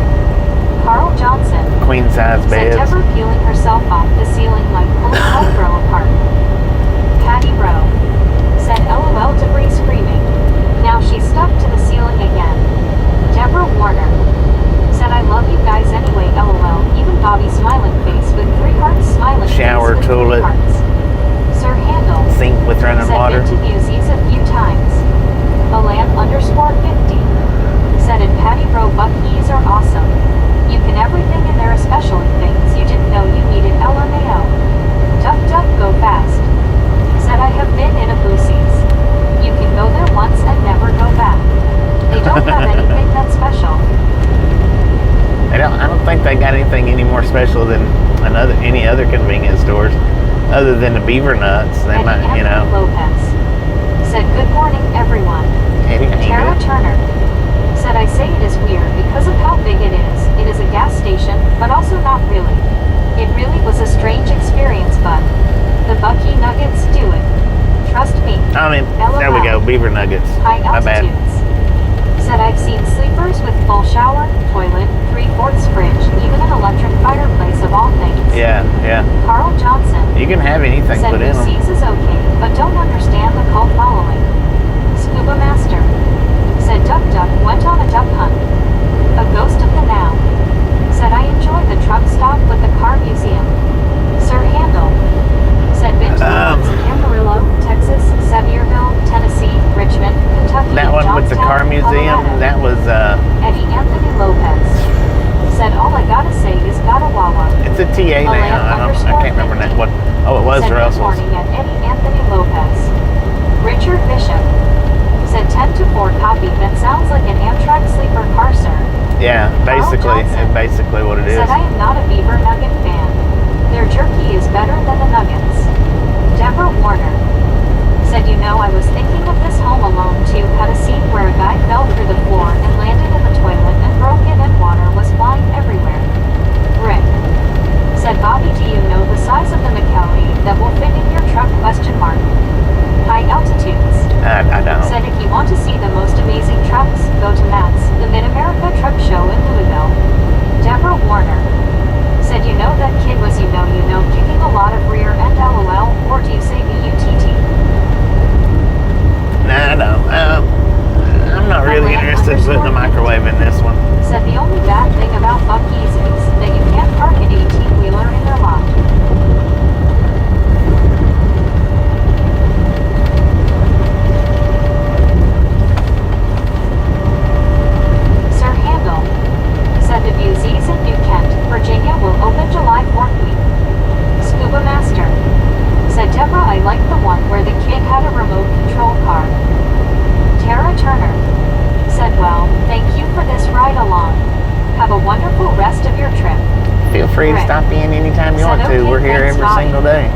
Carl Johnson. Queen size Said beds. Deborah peeling herself off the ceiling like pulling Velcro apart. Patty Rowe. Said LOL debris screaming. Now she's stuck to the ceiling again. Deborah Warner. Said I love you guys anyway. LOL. Even Bobby smiling face with 3 hearts. Smiling Shower, face with 3 toilet. hearts. Sir Handel. Sink with running Said water. been to Newsies a few times. _50. Said at Patty Row, Buc-ee's are awesome. You can everything and there are especially things you didn't know you needed. LMAO. Duck duck go fast. Said I have been in a Boosie's. You can go there once and never go back. They don't have anything that's special. I don't think they got anything any more special than any other convenience stores, other than the beaver nuts. They Eddie might, you know. Anthony Lopez. Said good morning everyone. Eddie, Tara Turner. Said I say it is weird because of how big it is. It is a gas station, but also not really. It really was a strange experience, but the Buc-ee nuggets do it. Trust me. I mean, there we go, beaver nuggets. High My bad. altitudes. Said I've seen sleepers with full shower, toilet, 3/4 fridge, even an electric fireplace of all things. Yeah, yeah. Carl Johnson. You can have anything Said put in them. Lucy's is okay, but don't understand the cult following. Scuba Master. Said Duck Duck went on a duck hunt. A ghost of the now. Said I enjoyed the truck stop with the car museum. Sir Handel. Said been to the ones in Amarillo, Texas, Sevierville, Tennessee, Richmond, Kentucky, That one with the car Johnstown, museum, Colorado. that was, Eddie Anthony Lopez. Said all I gotta say is gotta wawa. it's a TA now. I can't remember that one. Oh, it was Said good Russell's. morning at Eddie Anthony Lopez. Richard Bishop. Said 10 to 4 copy. That sounds like an Amtrak sleeper car, sir. Yeah, basically, Johnson. it's basically what it is. Said I am not a beaver nugget fan. Their jerky is better than the nuggets. Deborah Warner. Said you know I was thinking of this Home Alone 2 had a scene where a guy fell through the floor and landed in the toilet and broke it and water was flying everywhere. Rick. Said Bobby, do you know the size of the McKelvey that will fit in your truck? High altitudes. I don't. Said if you want to see the free to Right. stop in anytime you Said, want to. "Okay, We're here thanks, every Bobby." single day.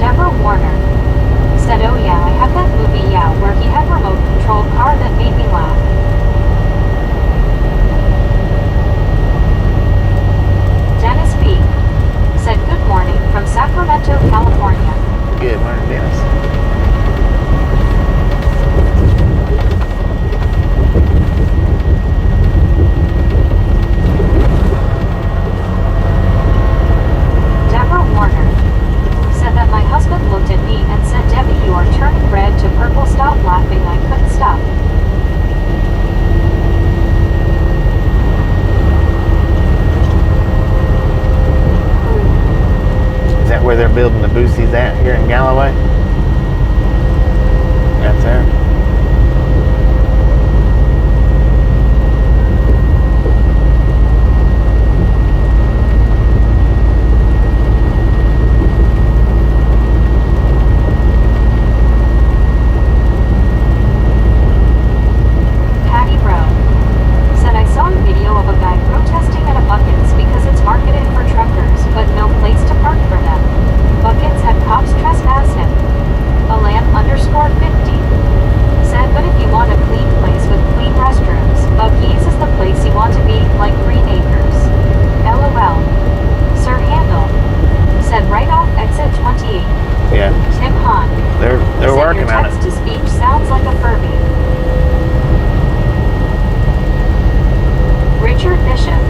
Deborah Warner said, "Oh yeah, I have that movie, yeah, where he had remote controlled car that made me laugh." Dennis B said, "Good morning from Sacramento, California." Good morning, Dennis. Deborah Warner said that my husband looked at me and said, "Debbie, you are turning red to purple. Stop laughing." I couldn't stop. Is that where they're building the Boosies at here in Galloway? That's there. Patty Rowe said, "I saw a video of a guy protesting at a Buckets because it's marketed for truckers, but no place to park for them. Buckets had cops trespass him." Alam_50 said, "But if you want a clean place with clean restrooms, Buc-ee's is the place you want to be, like Green Acres. LOL. Sir Handel said, "Right off exit 28. Yeah, Tim Hahn they're said, working "Your on it. text-to-speech sounds like a Furby." Richard Bishop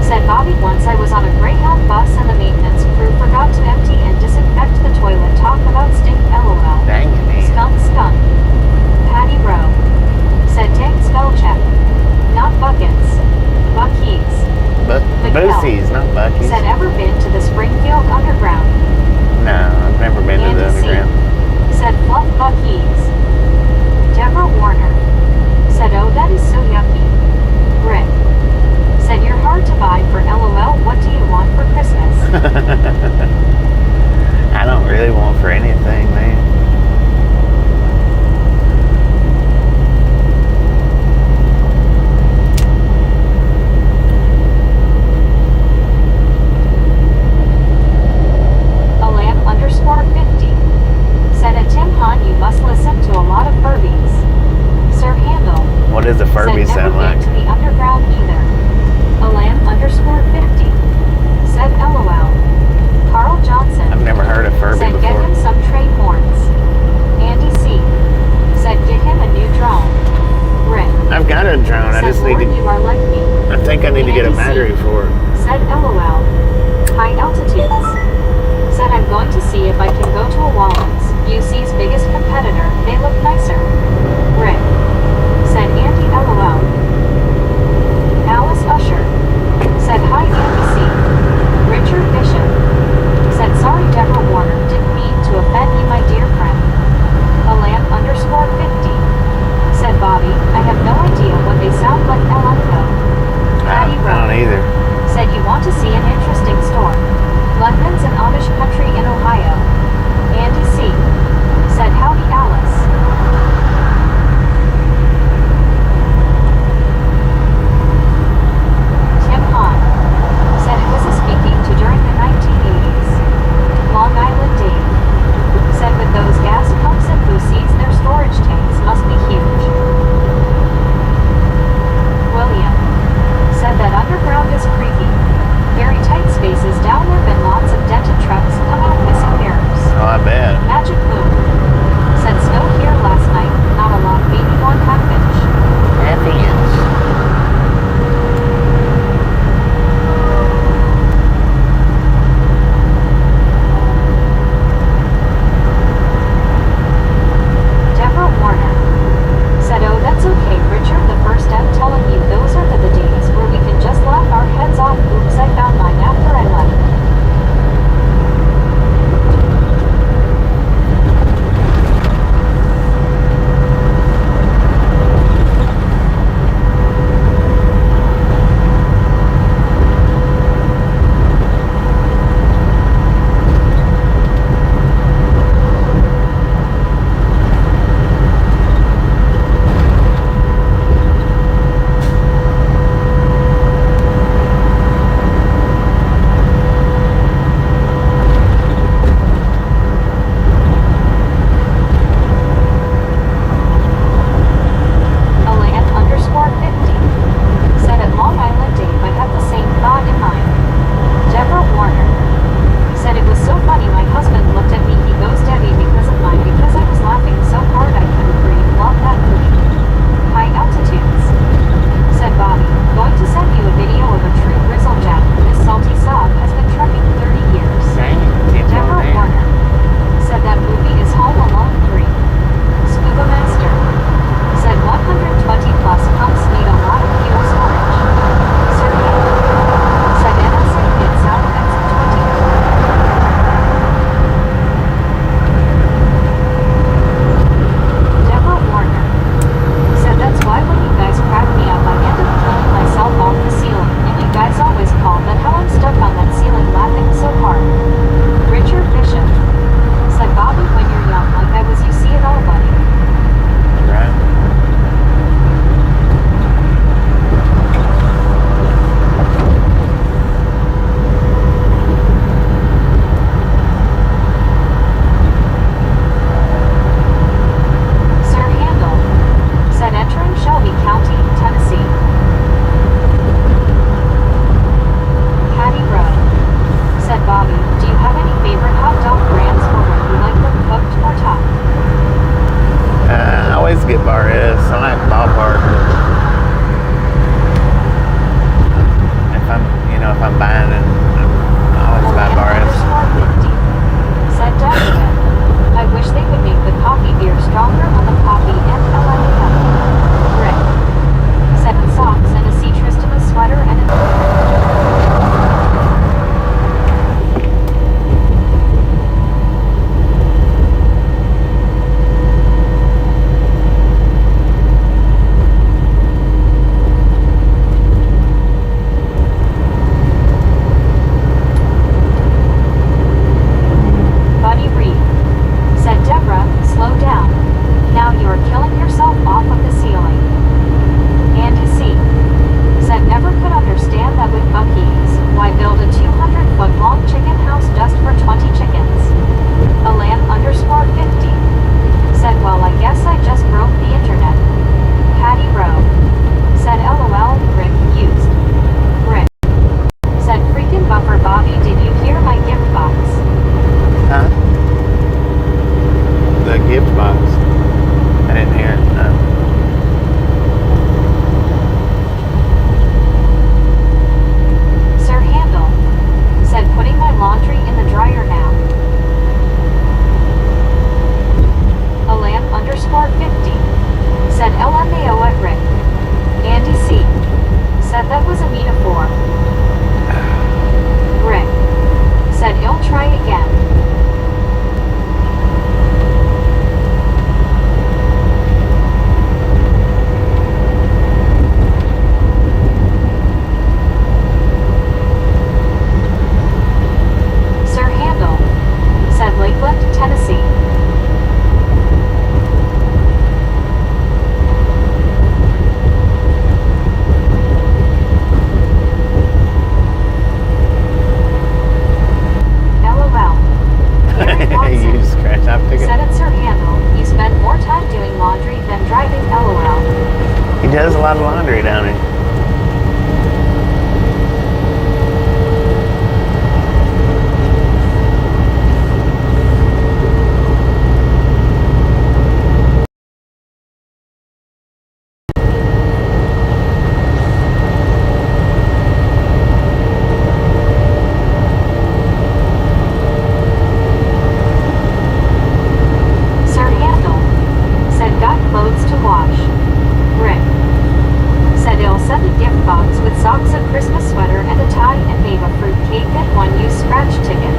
said, "Bobby, once I was on a Greyhound bus and the maintenance crew forgot to empty and disinfect the toilet. Talk about stink, LOL. Dang it, man. Skunk. Patty Rowe said, "Dang, spell check. Not Buckets. Buc-ee's." But Miguel Boosies, not Buc-ee's. said, "Ever been to the Springfield Underground?" No, I've never been to the Andy C. underground. said, "Fluff Buc-ee's." Deborah Warner said, "Oh, that is so yucky." Rick said, "You're hard to buy for LOL. What do you want for Christmas?" I don't really want for anything, man. Alam_50 said, "At Tim Hahn, you must listen to a lot of Furbies." Sir Handel What does a Furby said, sound "Never like? been to the underground either." Alam_50 said, "LOL." Carl Johnson I've never heard of Furby said, "Get before. him some trade horns." Andy C said, "Get him a new drone." Rick I've got a drone. I said, just need "Lord, to. you are like me." I think I need to get a battery for it. Said, "LOL." High Altitudes said, "I'm going to see if I can go to a Wallen's, UC's biggest competitor. They look nicer." Rick said, "Andy, LOL." Alice Usher said, "Hi, Andy C." Richard Bishop said, "Sorry, Deborah Warner, didn't mean to offend you, my dear friend." Alam_50 said, "Bobby, I have no idea what they sound like. LMO." Patty I don't Rowe either. said, "You want to see an interesting store? London's an Amish country in Ohio." Andy C said, "Howdy, Alice." Tim Hahn said, "It was a speaking to during the 1980s. Long Island Dave said, "With those gas pumps and Boosies, their storage tanks must be huge." William said that underground is creepy. Very tight Buffer Bobby, did you hear my gift box? Huh? The gift box. I didn't hear it. No. Sir Handel said putting my laundry in the dryer now. Alam_50 said LMAO at Rick. Andy C said that was a metaphor. Rick said he'll try again. Sir Handel said Lakeland, Tennessee. You just scratched off ticket. Said it, Sir Handel. You spend more time doing laundry than driving, LOL. He does a lot of laundry down here. Sir Handel said got clothes to wash. Rick said he'll send a gift box with socks, a Christmas sweater, and a tie, and maybe a fruit cake and one used scratch ticket.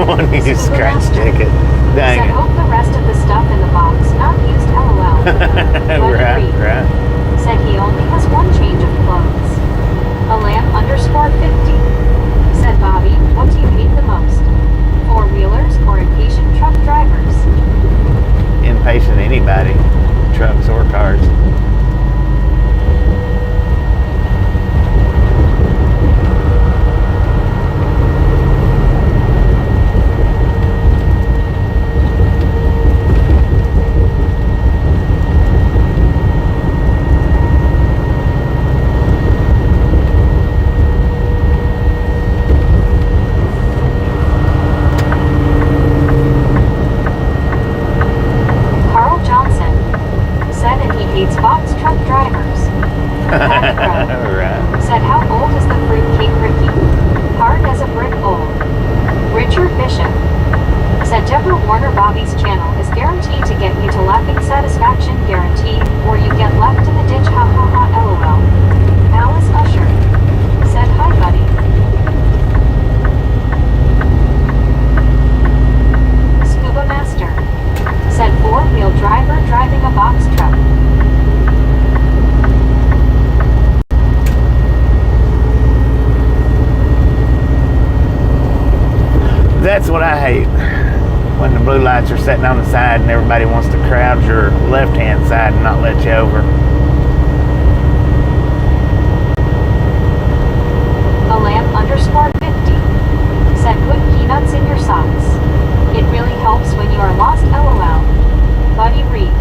One used scratch ticket. Dang Said it. hope the rest of the stuff in the box not used, LOL. Buddy Right, Reed right. said he only has one change of clothes. Alam_50 said Bobby, what do you hate the most? Four-wheelers or impatient truck drivers? Impatient anybody. Trucks or cars. Carl Johnson said and he hates box truck drivers. Patty Crow Right. said how old is the fruit cake, Ricky? Hard as a brick old. Richard Bishop said Deborah Warner Bobby's channel is guaranteed to get you to laughing satisfaction, guaranteed, or you get left in the ditch, ha ha ha, LOL. Alice Usher said hi buddy. Scuba Master said four-wheel driver driving a box truck. That's what I hate. When the blue lights are sitting on the side and everybody wants to crowd your left-hand side and not let you over. Alam_50 said put peanuts in your socks. It really helps when you are lost, LOL. Buddy Reed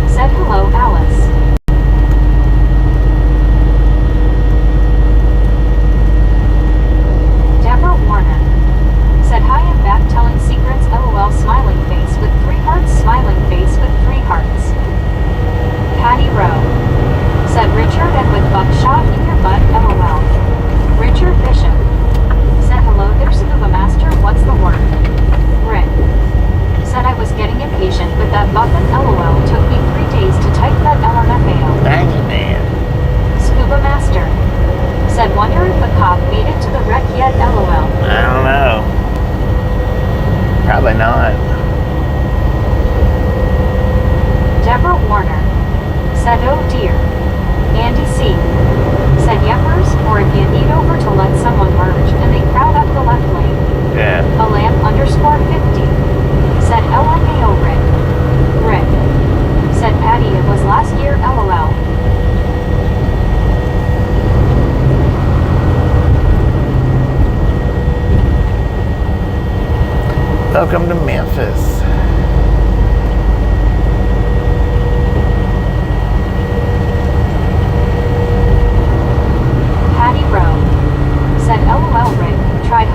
said hello, Alice. Deborah Warner said hi, I'm back telling secrets, LOL, smiling face with 3 hearts, smiling face with 3 hearts. Patty Rowe said Richard and with buckshot in your butt, LOL. Richard Bishop said hello there, Scuba Master, what's the word? Rick said I was getting impatient with that muffin, LOL, took me 3 days to type that LMFAO. Dang it, man. Scuba Master said wonder if the cop made it to the wreck yet, LOL. I don't know. Probably not. Deborah Warner said oh dear. Andy C said yepers, or if you need over to let someone merge and they crowd up the left lane. Yeah. Alam_50 said LMAO Rick. Rick said Patty, it was last year, LOL. Welcome to Memphis. Patty Rowe said LOL Rick, tried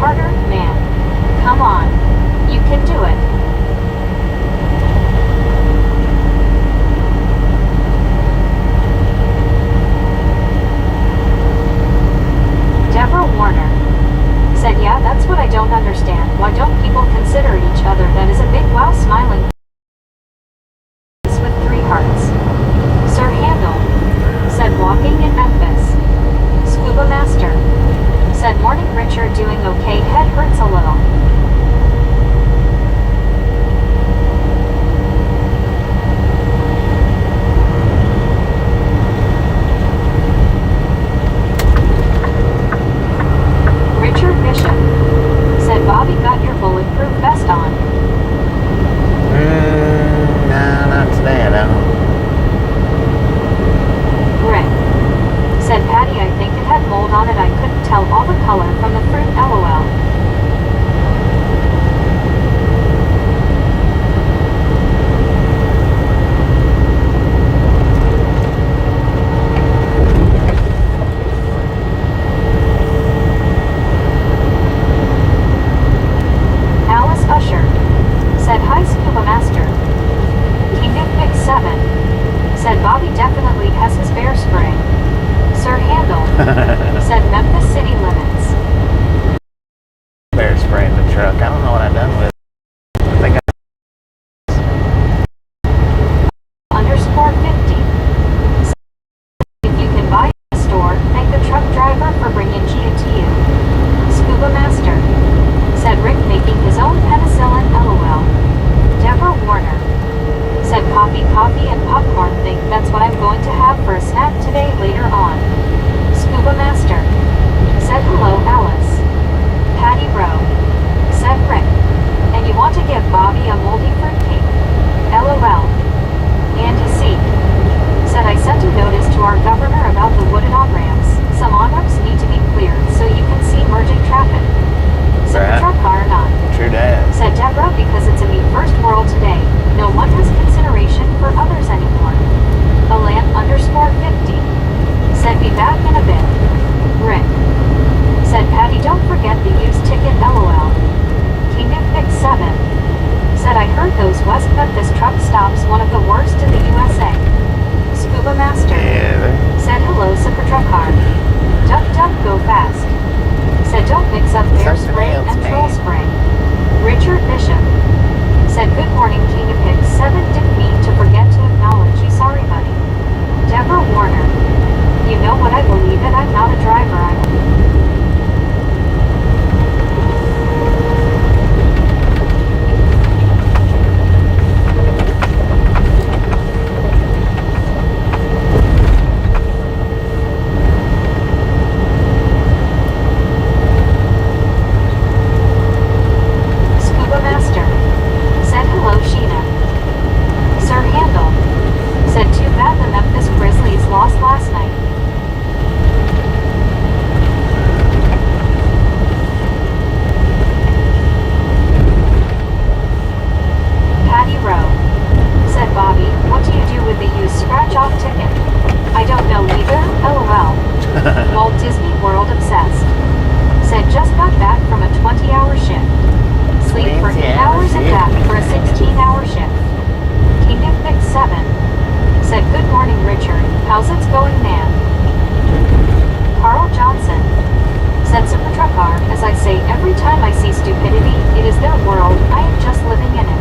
time I see stupidity, it is their world, I am just living in it.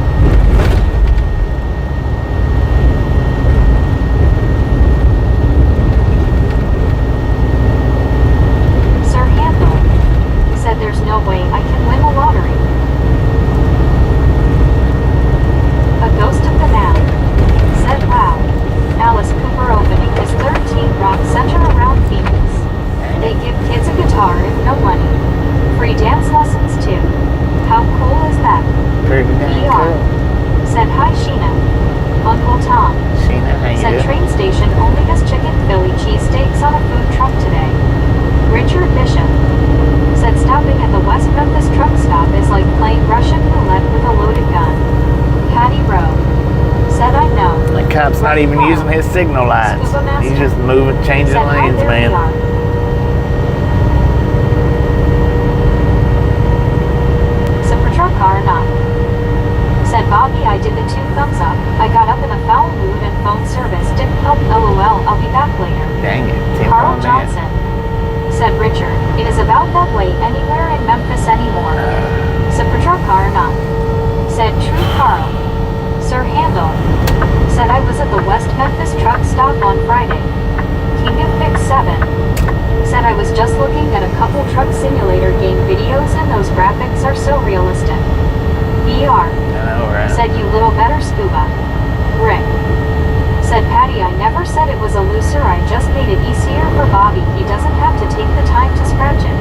Sir Handel said there's no way I can win the lottery. A ghost of the now said wow. Alice Cooper opening his third teen rock center around Phoenix. They give kids a guitar and no money. Free dance lessons too. How cool is that? Pretty dang ER cool. said hi Sheena. Uncle Tom Sheena, how you said doing? train station only has chicken Philly cheesesteaks on a food truck today. Richard Bishop said stopping at the West Memphis truck stop is like playing Russian roulette with a loaded gun. Patty Rowe said I know. The cop's not even using his signal lights. Scuba Master He's just moving, changing said hi lanes, there man. we are. Super truck car not. Said Bobby I did the 2 thumbs up. I got up in a foul mood and phone service didn't help LOL I'll be back later. Dang it, Tim Carl on that. Johnson said Richard, it is about that way anywhere in Memphis anymore. Super truck car not. Said True Carl. Sir Handel said I was at the West Memphis truck stop on Friday. King of Fix 7 said I was just looking at a couple truck simulator game videos and those graphics are so realistic. ER I know, right? said you little better scuba. Rick said Patty I never said it was a looser, I just made it easier for Bobby, he doesn't have to take the time to scratch it.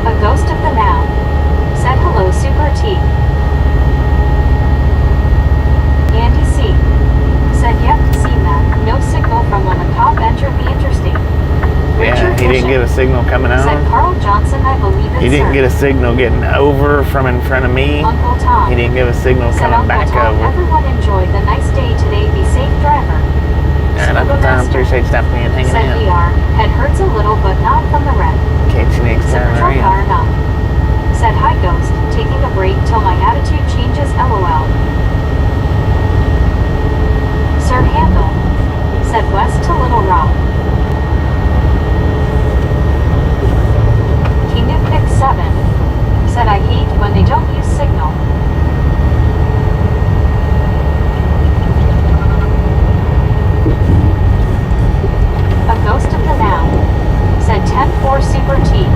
A ghost of the now said hello Super T. Andy C said yep, seen that. No signal from when the cop entered the interstate. Yeah, Richard he didn't get Bishop a signal coming said on. Carl Johnson I believe it's He didn't sir. get a signal getting over from in front of me. Uncle Tom He didn't give a signal said coming Uncle back Tom, over. everyone enjoy the nice day today, be safe driver. And Scuba Uncle Tom, Master appreciate you stopping in and hanging said out. VR, head hurts a little but not from the wreck. Catch you next Super time truck car around. not. Said hi ghost, taking a break till my attitude changes LOL. Sir Handel said west to Little Rock. King of Fix 7 said I hate when they don't use signal. A ghost of the now said 10-4 Super T.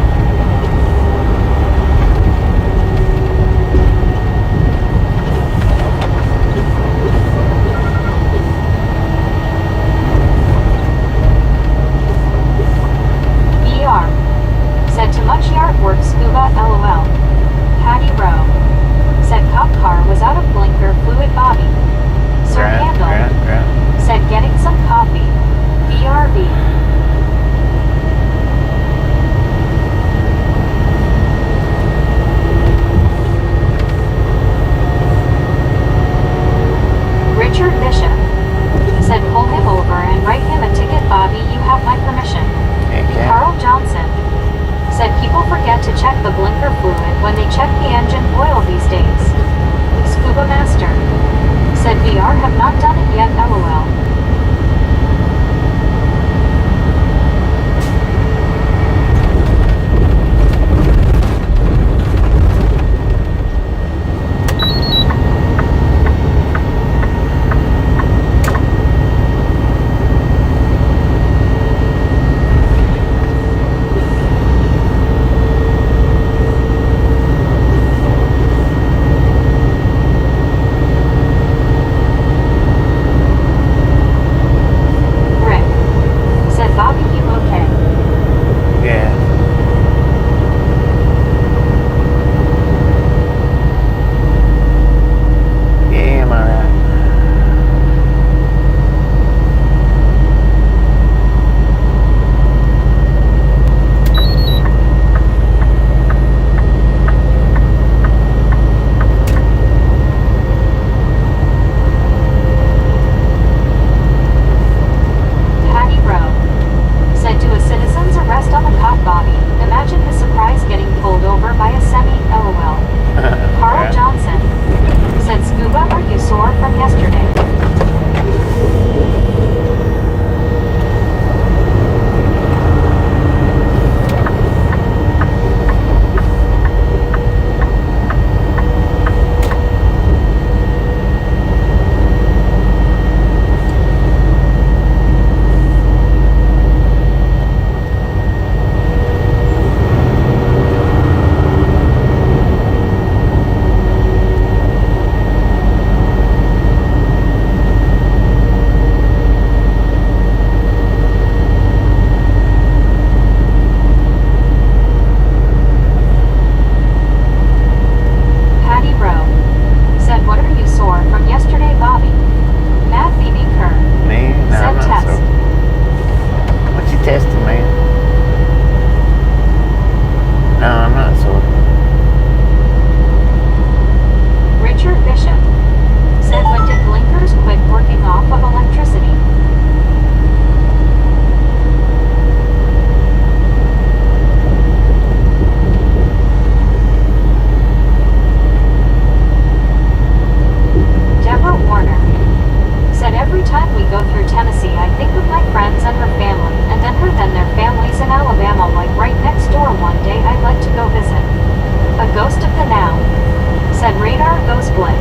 said radar goes blip.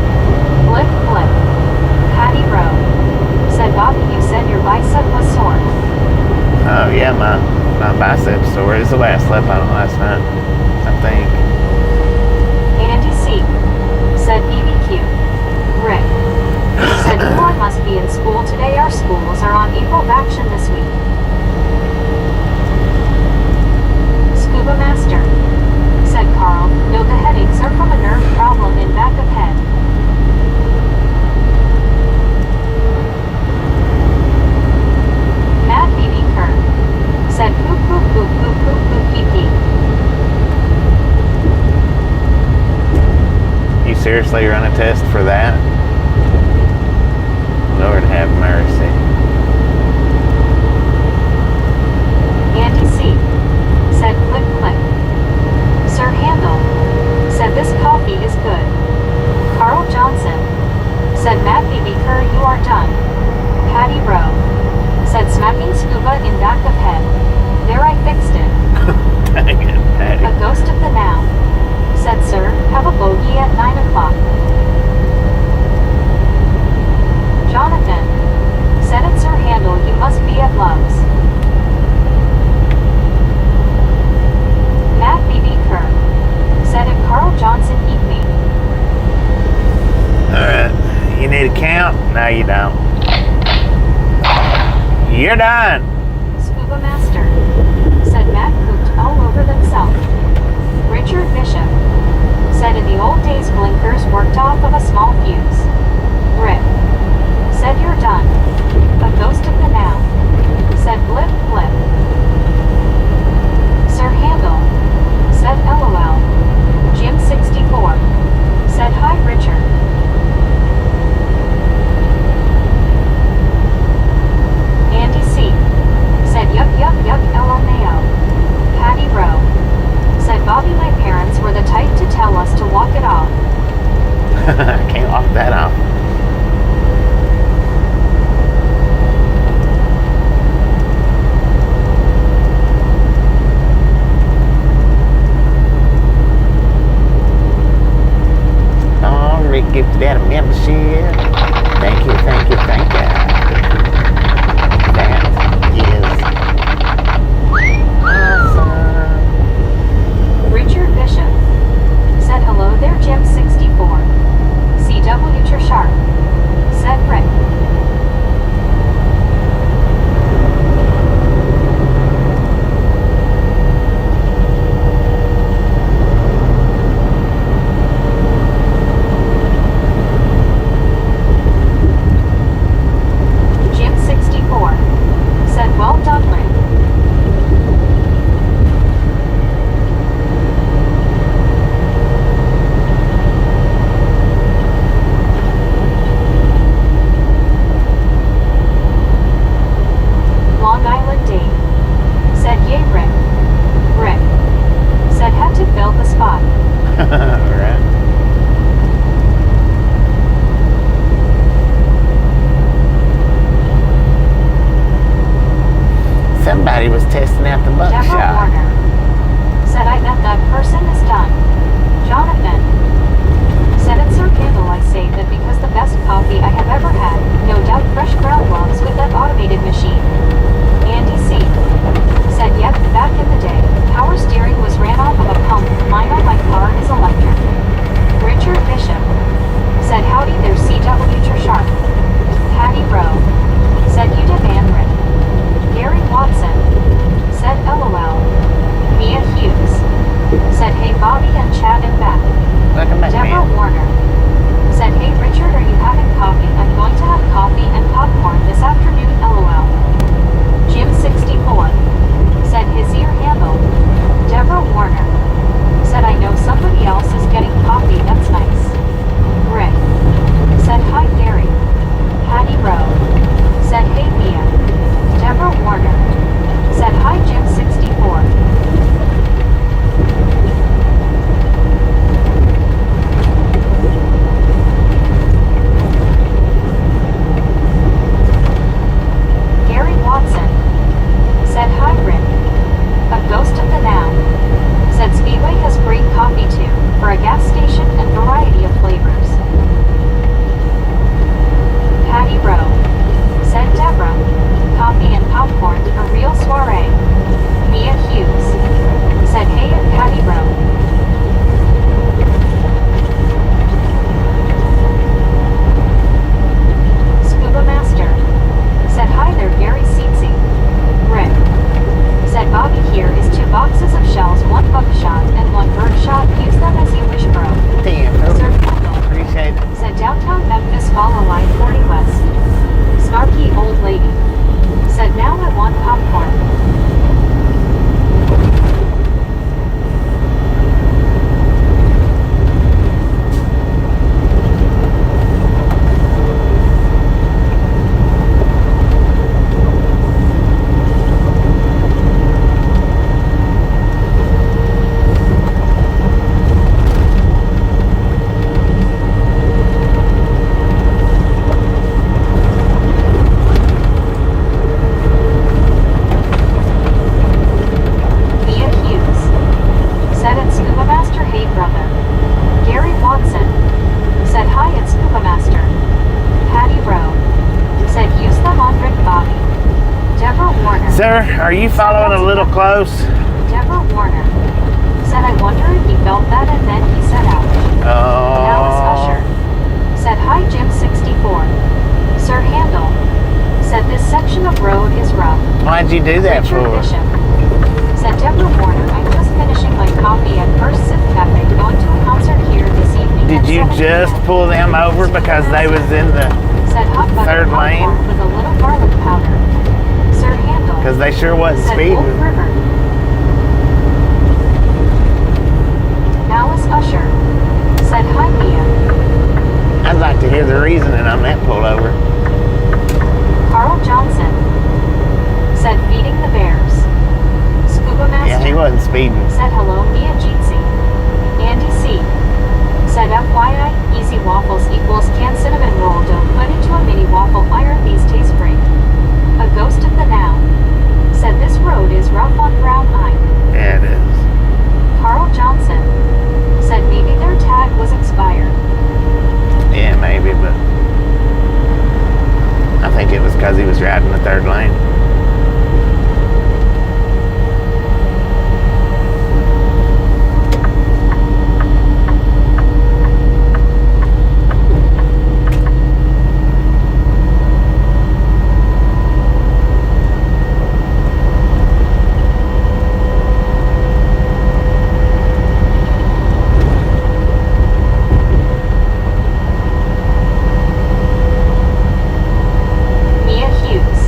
Blip, blip. Patty Row, said Bobby, you said your bicep was sore. Oh, yeah, my bicep sore. It was the way I slept on it last night, I think. Andy C, said BBQ. Rick, said I must be in school today. Our schools are on April vacation this week. Scuba Master, said Carl, no, the headaches are from a nerve problem in back of head. Matt BB Kerr, said poop poop poop poop poop poop pee pee. You seriously run a test for that? Lord have mercy. Andy C, said click click. Sir Handel, said this coffee is good. Carl Johnson, said Matt BB Kerr, you are done. Patty Rowe, said smacking scuba in back of head. There, I fixed it. Dang it, Patty. A ghost of the now, said sir, have a bogey at 9 o'clock. Jonathan, said it, Sir Handel, you must be at Love's. Matt BB Kerr, said if Carl Johnson eat me. Alright, you need a count? No, you don't. You're done. Scuba Master, said Matt pooped all over themselves. Richard Bishop, said in the old days blinkers worked off of a small fuse. Rick, said you're done. A ghost of the now, said blip blip. Sir Handel, said LOL. Jim 64, said hi Richard. Andy C, said yuck yuck yuck LMAO. Patty Rowe, said Bobby, my parents were the type to tell us to walk it off. I can't walk that off. Oh, Rick gifted out a membership. Thank you, thank you, thank you. That is awesome. Richard Bishop, said hello there Jim 64. CW Sharp, said Rick. 100 Bobby. Deborah Warner. Sir, are you following a little close? Deborah Warner. Said I wonder if he felt that and then he set out. Alice Usher. Said hi Jim 64. Sir Handel. Said this section of road is rough. Why'd you do that Richard for? Bishop. Said Deborah Warner, I'm just finishing my coffee at First Sip Cafe, going to a concert here this evening. Did at you 7 just p.m. pull them over because they was in the Said hot butter third lane? popcorn with a little garlic powder. Sir Handel. Because they sure wasn't Said Wolf speeding. River. Alice Usher. Said hi Mia. I'd like to hear the reasoning on that pullover. Carl Johnson. Said feeding the bears. Scuba Master. Yeah, he wasn't speeding. Said hello Mia Jeetsy. Andy C. Said FYI, easy waffles equals canned cinnamon roll dough put into a mini waffle iron. These taste great. A ghost of the now. Said this road is rough on brown eye. Yeah, it is. Carl Johnson. Said maybe their tag was expired. Yeah, maybe, but I think it was because he was driving the third lane. Mia Hughes.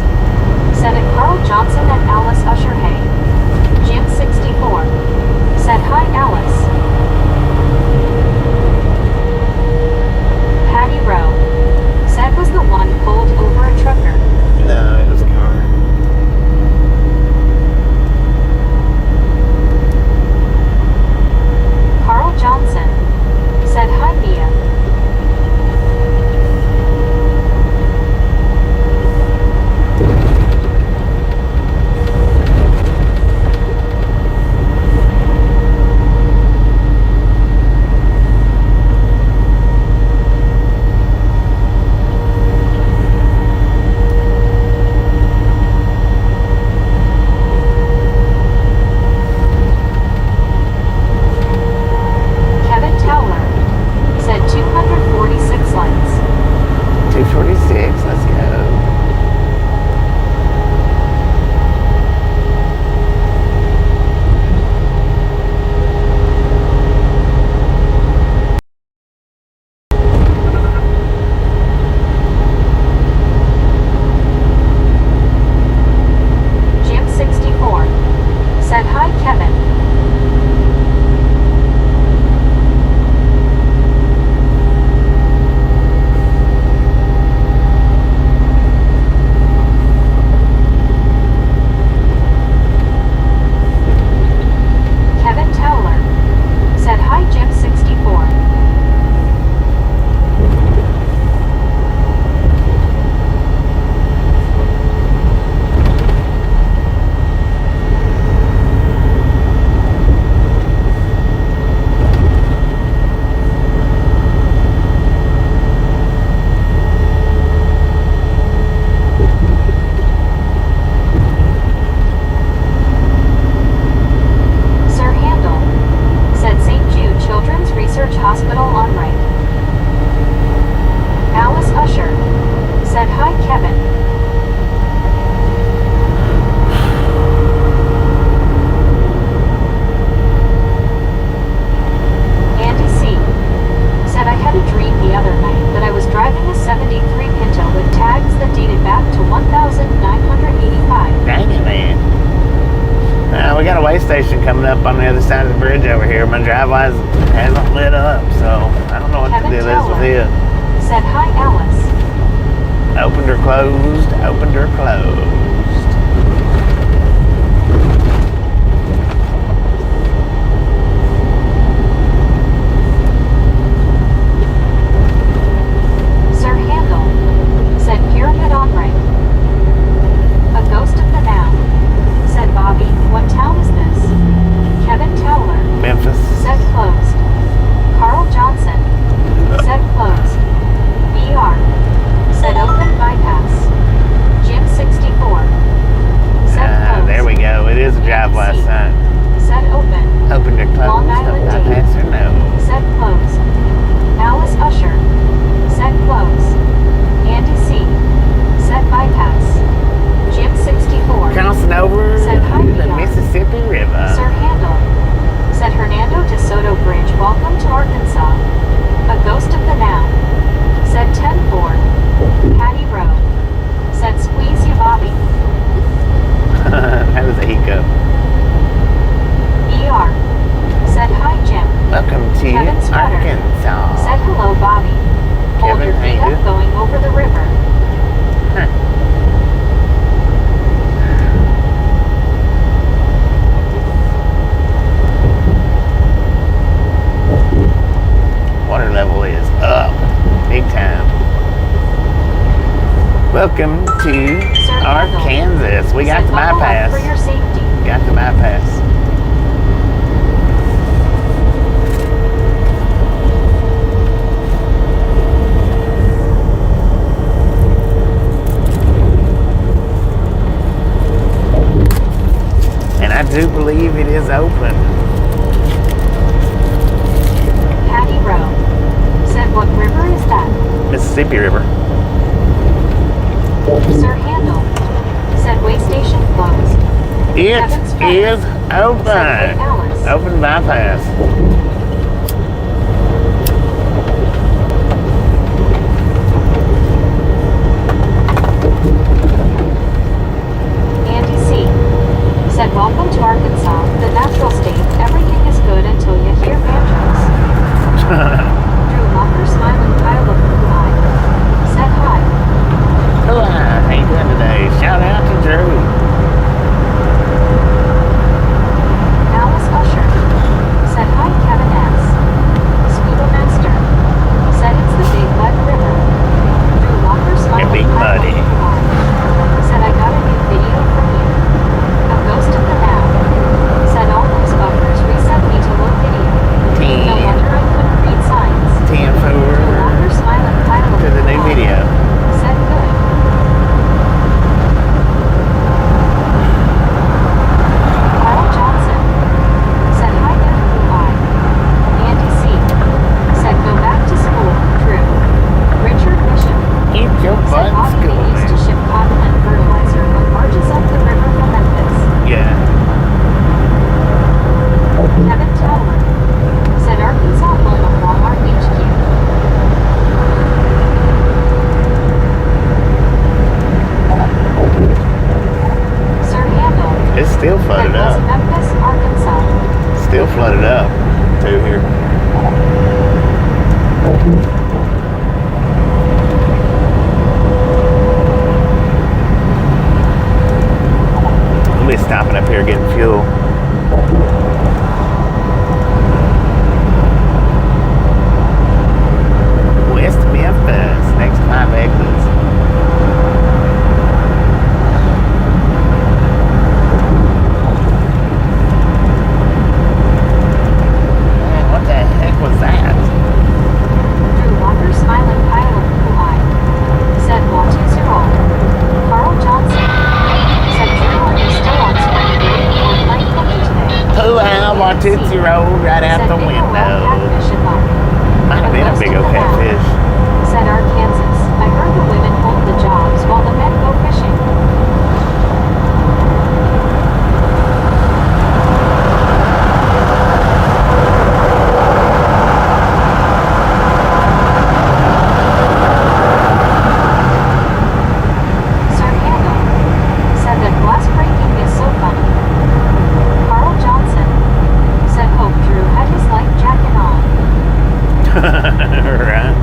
Said it Carl Johnson and Alice Usher Hay. Jim 64. Said hi Alice. Patty Rowe. Said was the one pulled over a trucker. No, it was a car. Carl Johnson. Said hi Mia. Kevin Towler. Said 246 lights. 246, let's go. Jim 64. Said hi Kevin. Kevin Towler. Said hi Jim 64. Sir Handel. Said St. Jude Children's Research Hospital on right. Alice Usher. Said hi Kevin. Andy C. Said I had a dream the other night that I was driving a 73 Pinto with tags that dated back to 1985. Dang it, man. We got a way station coming up on the other side of the bridge over here. My driveway hasn't lit up, so I don't know what Kevin the deal is with Towler. it. Said hi Alice. Opened or closed, opened or closed. Sir Handel. Said pyramid on right. A ghost of the now. Said Bobby, what town is this? Kevin Towler. Memphis. Said closed. Carl Johnson. Said closed. BR. Said open bypass. Kevin sputtered. Arkansas. Said hello, Bobby. Hold Kevin, your feet how you up going over the river. Huh. Water level is up. Big time. Welcome to Sir Handel, Arkansas. We got said the buckle up bypass. for your safety. Got the bypass. And I do believe it is open. Patty Rowe said, what river is that? Mississippi River. Sir Handel said, way station closed. It Kevin sputtered. is Said, hey, open. Alice. Open bypass. Andy C. said, welcome to Arkansas, the natural state. Everything is good until you hear banjos. Drew Locker smiling pile of blue eye. Said hi. Hello, how you doing today? Shout out to Drew. Alice Usher said, hi, Kevin S. Scuba Master said, it's the Big Mud River. Drew Locker smiling Big pile of Muddy. blue eye. Said, I got a new video from you. A ghost in the map. Said, all those buggers resent me to look video. No wonder I couldn't read signs. 10 Drew forward Locker smiling pile of to the blue new eye. video. Said, good. Carl Johnson said, hi there, blue eye. Andy C. said, go back to school, Drew. Richard Bishop Get your said, butt in Bobby school, used to man. ship cotton and fertilizer on barges up the river from Memphis. Yeah. Kevin Towler said, Arkansas home of Walmart HQ. Sir Handel It's still said, flooded was up. Memphis, Arkansas. Still flooded up through here. We'll be stopping up here getting fuel. West Memphis, next 5 exits. Man, what the heck was that? Drew Walker smiling pile of blue eye. Said, what is your old? Carl Johnson said, Drew, are you still on spring break or playing hooky today? Pull out my Tootsie Roll right out Said, the big ol' window. catfish in line. Might have been a big old catfish. Said Arkansas, I heard the women hold the jobs while the men go fishing. Sir Handel said that glass breaking is so funny. Carl Johnson said hope Drew had his life jacket on. Right.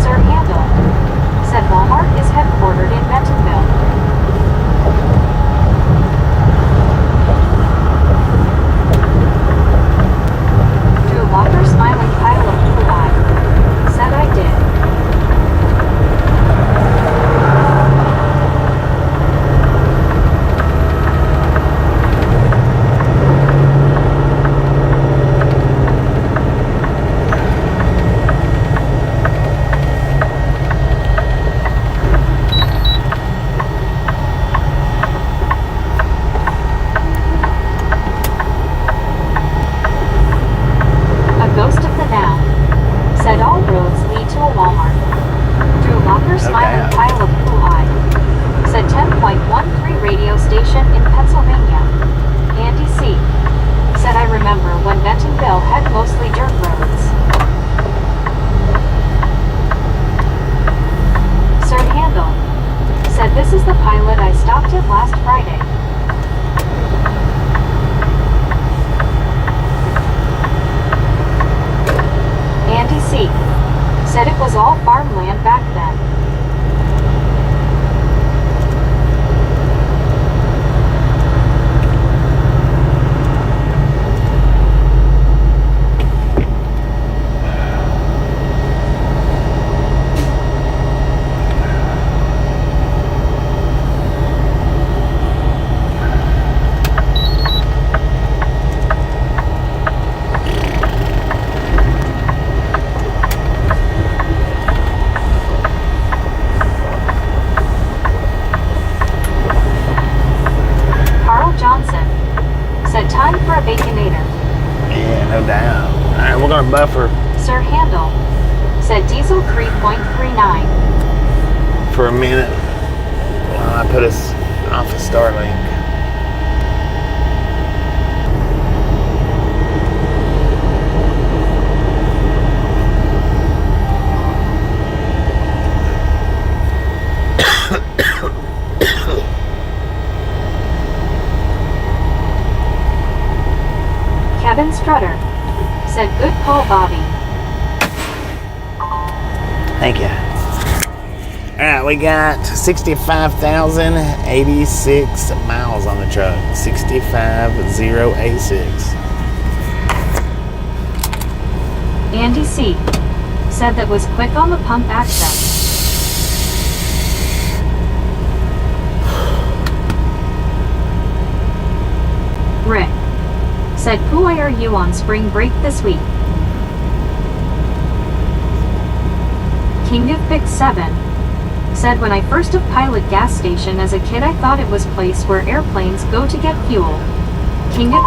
Sir Handel said Walmart is headquartered in Bentonville. Drew Locker smiling pile of blue eye. Said I did. said it was all farmland back then. Yeah, no doubt. All right, we're gonna buffer. Sir Handel said diesel 3.39. For a minute while I put us off of Starlink. Kevin Strutter said, "Good call, Bobby." Thank you. All right, we got 65,086 miles on the truck. 65,086. Andy C. said that was quick on the pump access. Rick said, "Why are you on spring break this week?" King of Pick 7 said, "When I first of pilot gas station as a kid, I thought it was place where airplanes go to get fuel." King of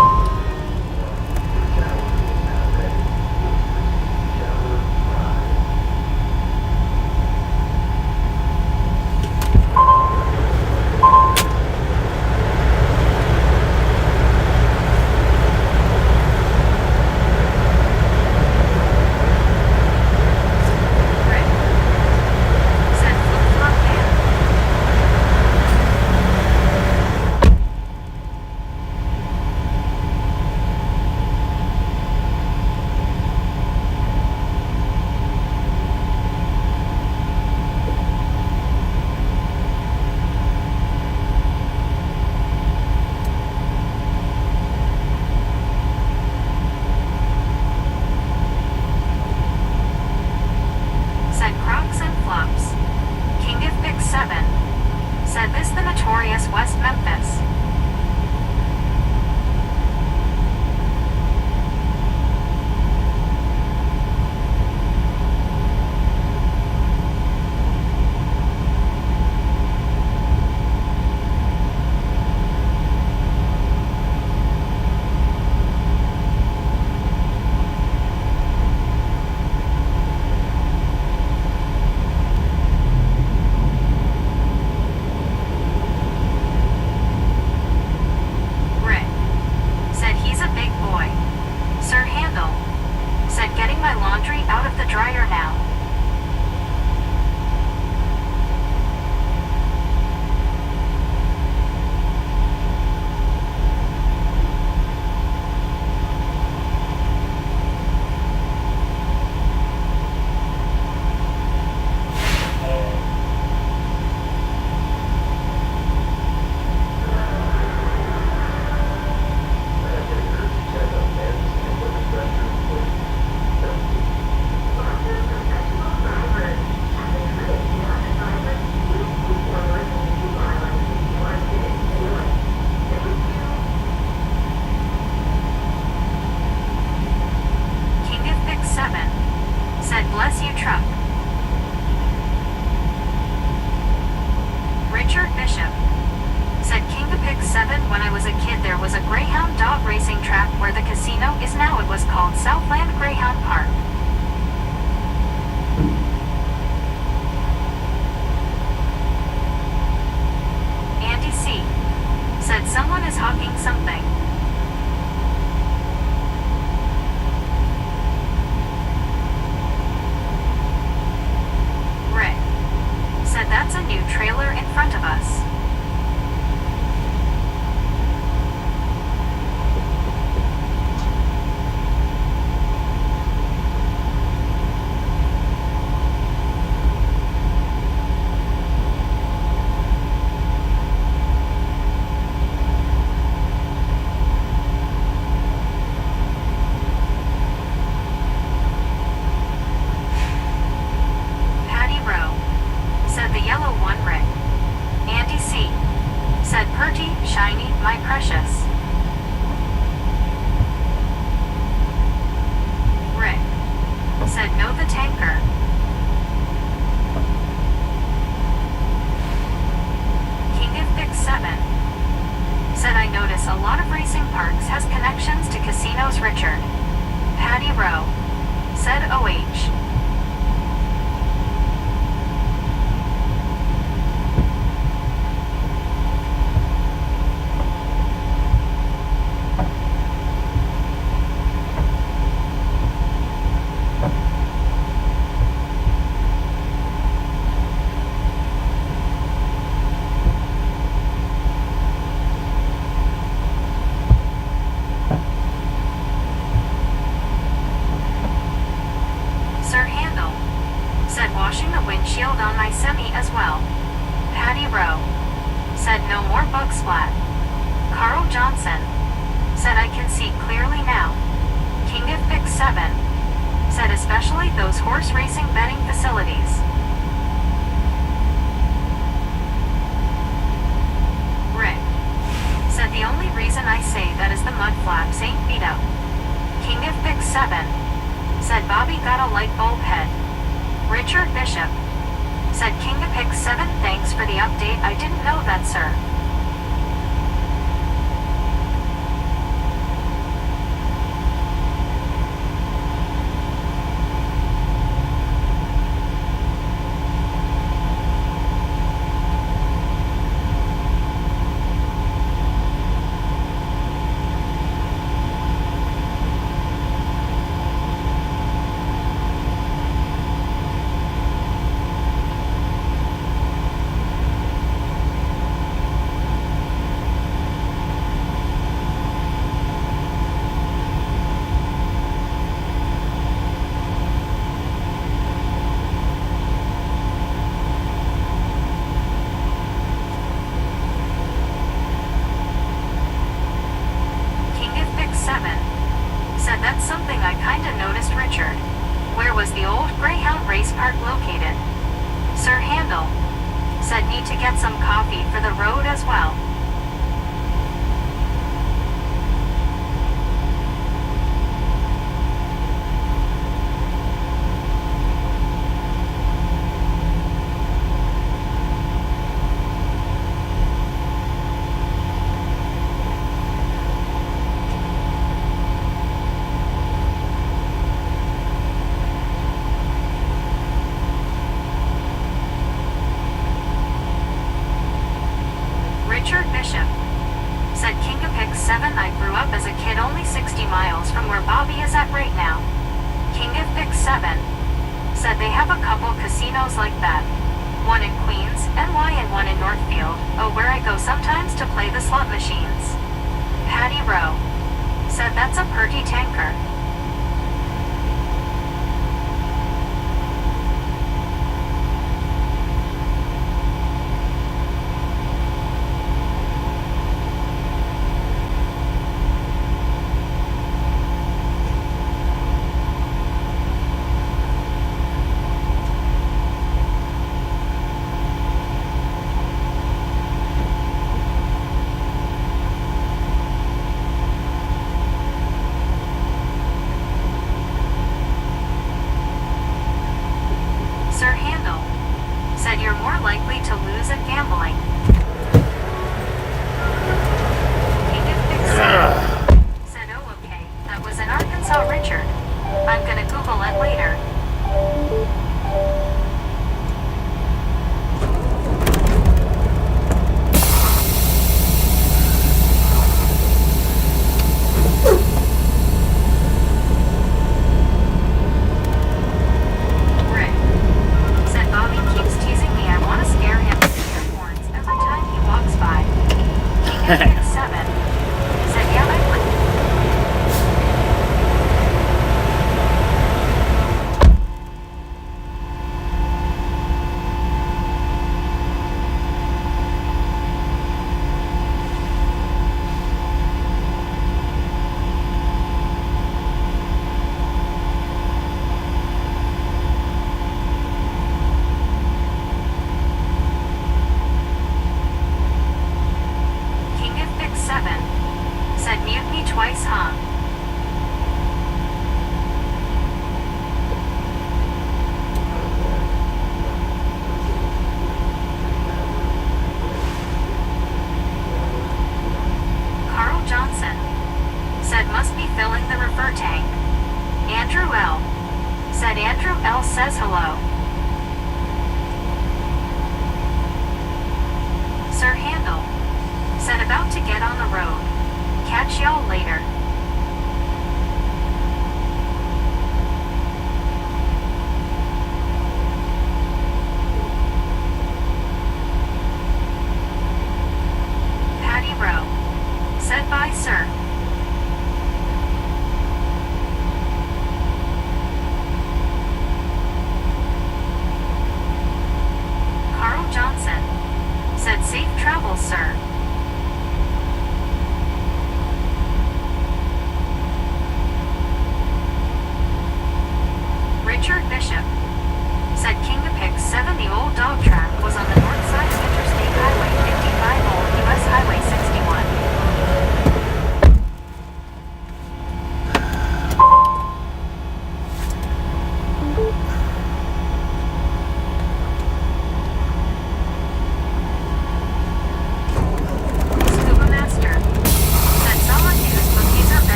the windshield on my semi as well. Patty Rowe said no more bug splat. Carl Johnson said I can see clearly now. King of Pick 7 said especially those horse racing betting facilities. Rick said the only reason I say that is the mud flaps ain't beat up. King of Pick 7 said Bobby got a light bulb head. Richard Bishop said King of Pick 7 thanks for the update, I didn't know that, sir. Said that's something I kinda noticed, Richard. Where was the old Greyhound race park located? Sir Handel said need to get some coffee for the road as well. Richard Bishop said King of Pick 7 I grew up as a kid only 60 miles from where Bobby is at right now. King of Pick 7 said they have a couple casinos like that. One in Queens, NY, and one in Northfield, where I go sometimes to play the slot machines. Patty Rowe said that's a pretty tanker. Sir Handel said you're more likely to lose at gambling. King of Pick 7 said oh okay, that was in Arkansas, Richard. I'm gonna Google it later. King of Pick 7 said yeah I would. Said mute me twice, huh? Carl Johnson said must be filling the refer tank. Andrew L said Andrew L says hello. Sir Handel said about to get on the road. Catch y'all later. Patty Rowe said bye, sir.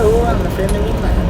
fool. I'm offending your mind.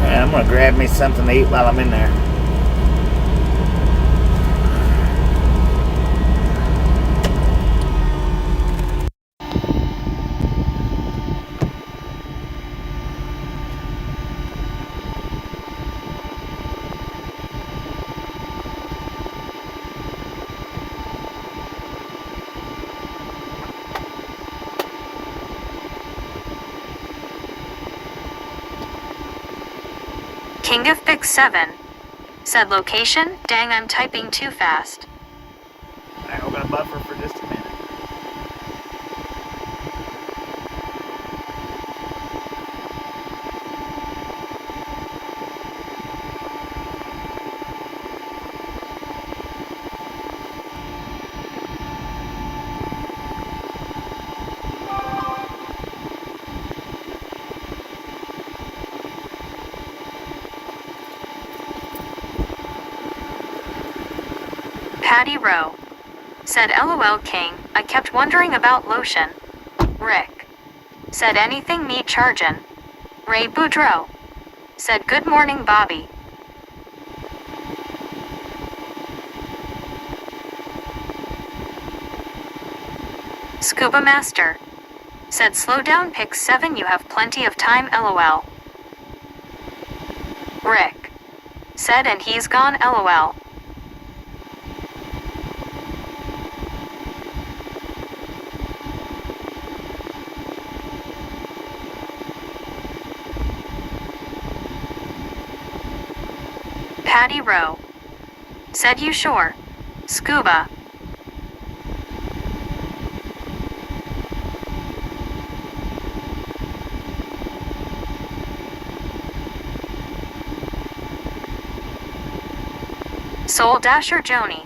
I'm gonna grab me something to eat while I'm in there. King of Pick 7 said location, dang I'm typing too fast. Alright, we're gonna buffer for just a minute. Patty Rowe said LOL King, I kept wondering about lotion. Rick said anything me chargin'. Ray Boudreau said good morning Bobby. Scuba Master said slow down Pick 7 you have plenty of time LOL. Rick said and he's gone LOL. Patty Rowe said you sure? Scuba. Soul Dasher Joni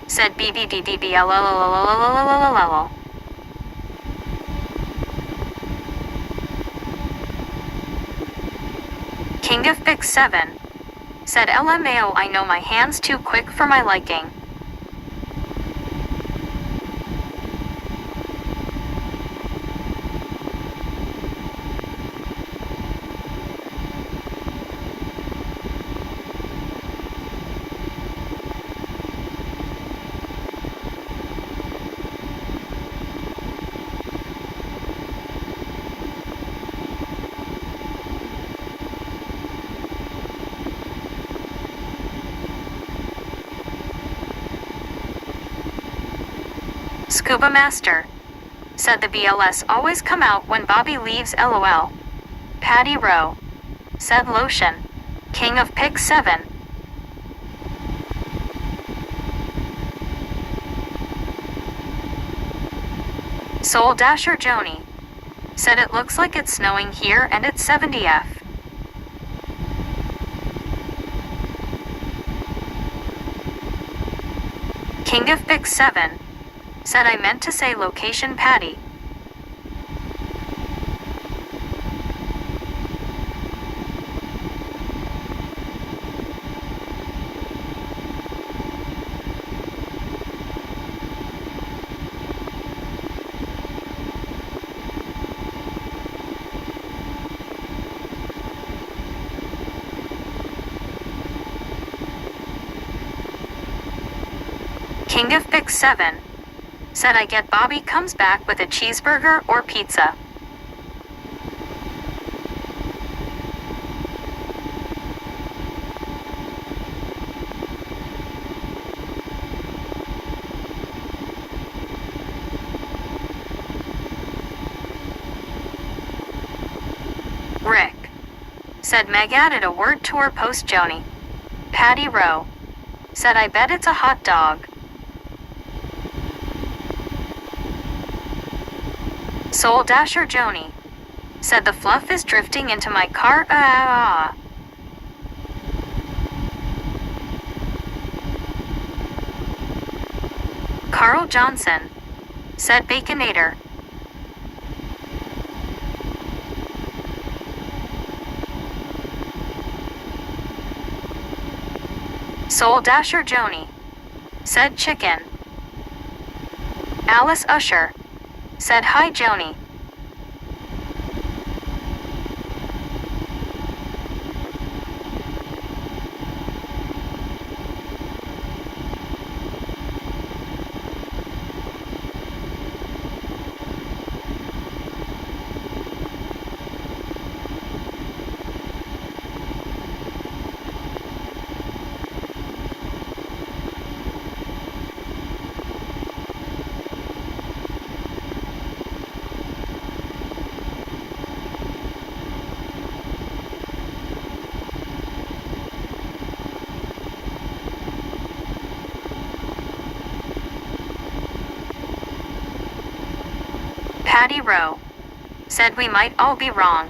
said BBDDBLLLLLLLLLLL. King of Pick 7 said LMAO I know my hands too quick for my liking. Scuba Master said the BLS always come out when Bobby leaves LOL. Patty Rowe said lotion. King of Pick 7 Soul Dasher Joni said it looks like it's snowing here and it's 70F. King of Pick 7 said I meant to say location Patty. King of Fix 7 said I get Bobby comes back with a cheeseburger or pizza. Rick said Meg added a word to her post Joni. Patty Rowe said I bet it's a hot dog. Soul Dasher Joni said the fluff is drifting into my car. Carl Johnson said Baconator. Soul Dasher Joni said chicken. Alice Usher said hi Joni. Patty Rowe said we might all be wrong.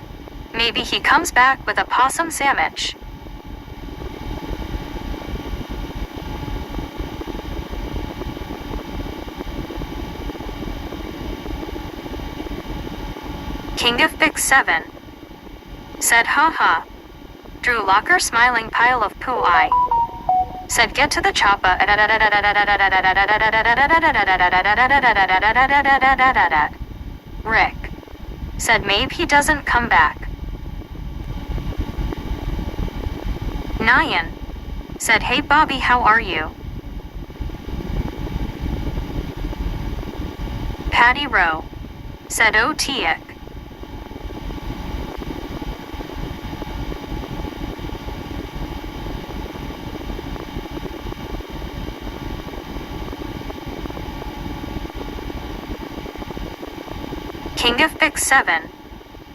Maybe he comes back with a possum sandwich. King of Fix 7 said haha. Drew Locker smiling pile of poo eye said get to the choppa. Rick said maybe he doesn't come back. Nyan said hey Bobby how are you? Patty Rowe said oh Tiak. King of Fix 7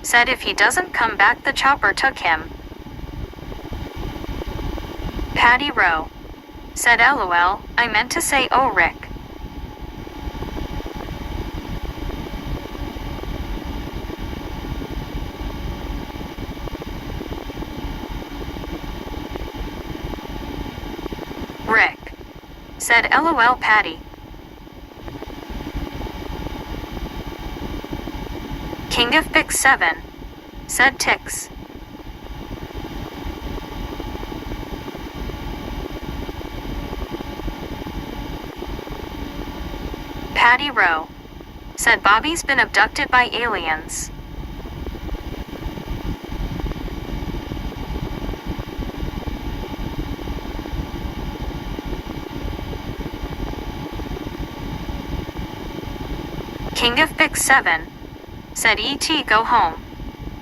said if he doesn't come back the chopper took him. Patty Rowe said LOL, I meant to say oh Rick. Rick said LOL Patty. King of Fix 7 said Tix. Patty Rowe said Bobby's been abducted by aliens. King of Fix 7 said E.T. go home.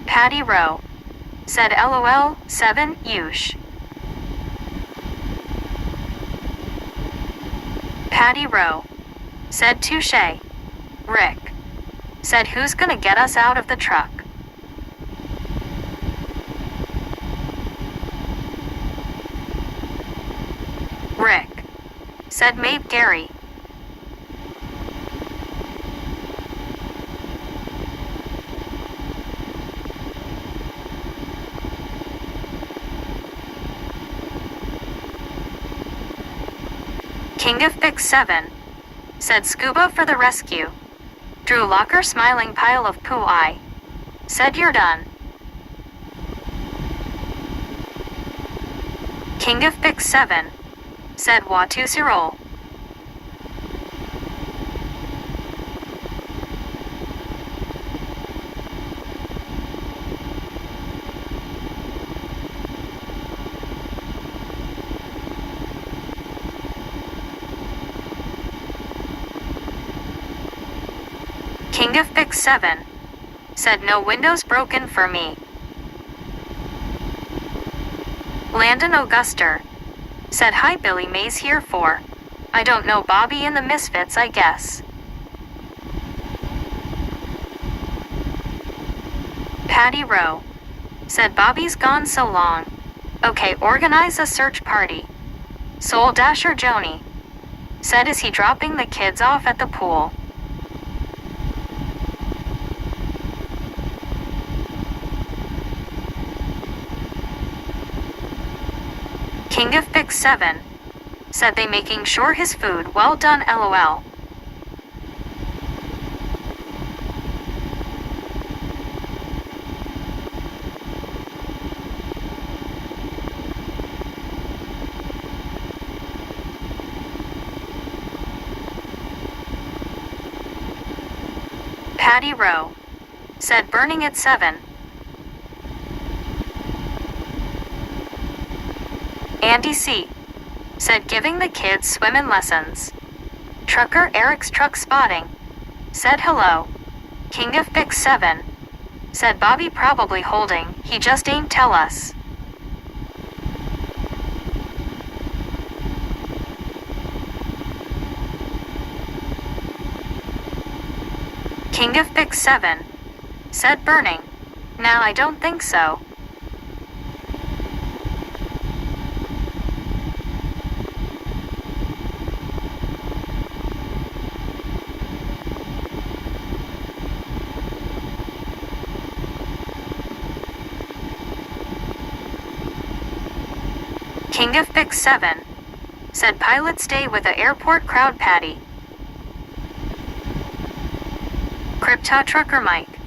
Patty Rowe said LOL 7 Yush. Patty Rowe said touche. Rick said who's gonna get us out of the truck? Rick said Mabe Gary. King of Fix 7 said scuba for the rescue. Drew Locker smiling pile of poo eye said you're done. King of Fix 7 said Watu Sirol. King of Pick 7 said no windows broken for me. Landon Auguster said hi Billy Mays here for. I don't know Bobby and the Misfits I guess. Patty Rowe said Bobby's gone so long. Okay, organize a search party. Soul Dasher Joni said is he dropping the kids off at the pool? King of Pick 7 said they making sure his food well done LOL. Patty Rowe said burning at 7. Andy C said giving the kids swimming lessons. Trucker Eric's truck spotting said hello. King of Pick 7 said Bobby probably holding, he just ain't tell us. King of Pick 7 said burning. Now I don't think so. King of Pick 7 said pilot stay with the airport crowd Patty. Crypto Trucker Mike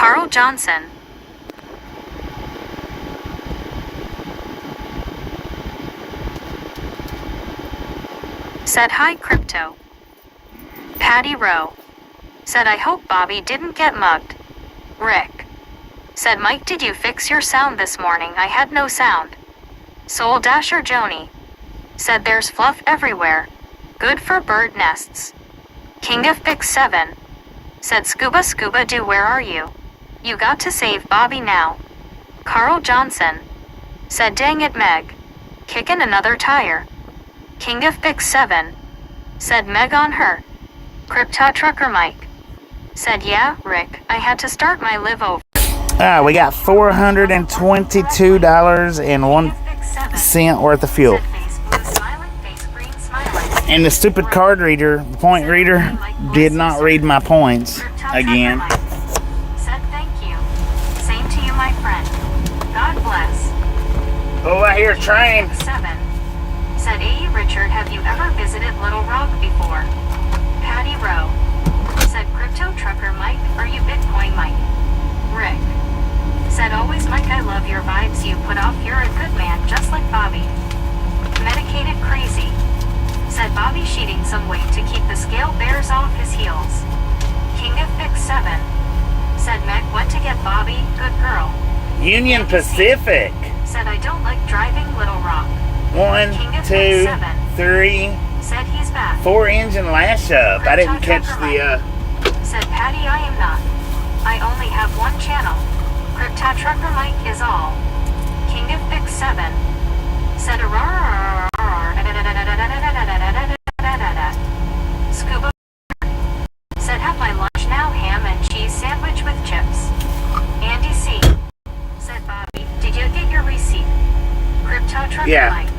Carl Johnson. Said hi Crypto. Patty Rowe. Said I hope Bobby didn't get mugged. Rick. Said Mike, did you fix your sound this morning? I had no sound. Soul Dasher Joni. Said there's fluff everywhere. Good for bird nests. King of Pick 7. Said Scuba Scuba Doo, where are you? You got to save Bobby now. Carl Johnson. Said dang it Meg. Kicking another tire. King of Pick 7. Said Meg on her. Crypto Trucker Mike. Said yeah, Rick, I had to start my live over. We got $422.01 worth of fuel. And the stupid card reader, the point reader, did not read my points again. Said thank you. Same to you, my friend. God bless. Oh, I hear a train. 7. Said A. Richard, have you ever visited Little Rock before? Patty Rowe. Said Crypto Trucker Mike, are you Bitcoin Mike? Rick. Said always Mike, I love your vibes you put off, you're a good man just like Bobby. Medicated Crazy. Said Bobby sheeting some weight to keep the scale bears off his heels. King of Pick 7. Said Meg went to get Bobby, good girl. Union Pacific. Said I don't like driving Little Rock. 1, 2, 3, Said he's back. 4 engine lash up. I didn't catch the Said Patty, I am not. I only have one channel. Crypto Trucker Mike is all. King of Pick 7. Said Scuba. Said have my lunch now, ham and cheese sandwich with chips. Andy C. Said Bobby, did you get your receipt? Crypto Trucker Mike.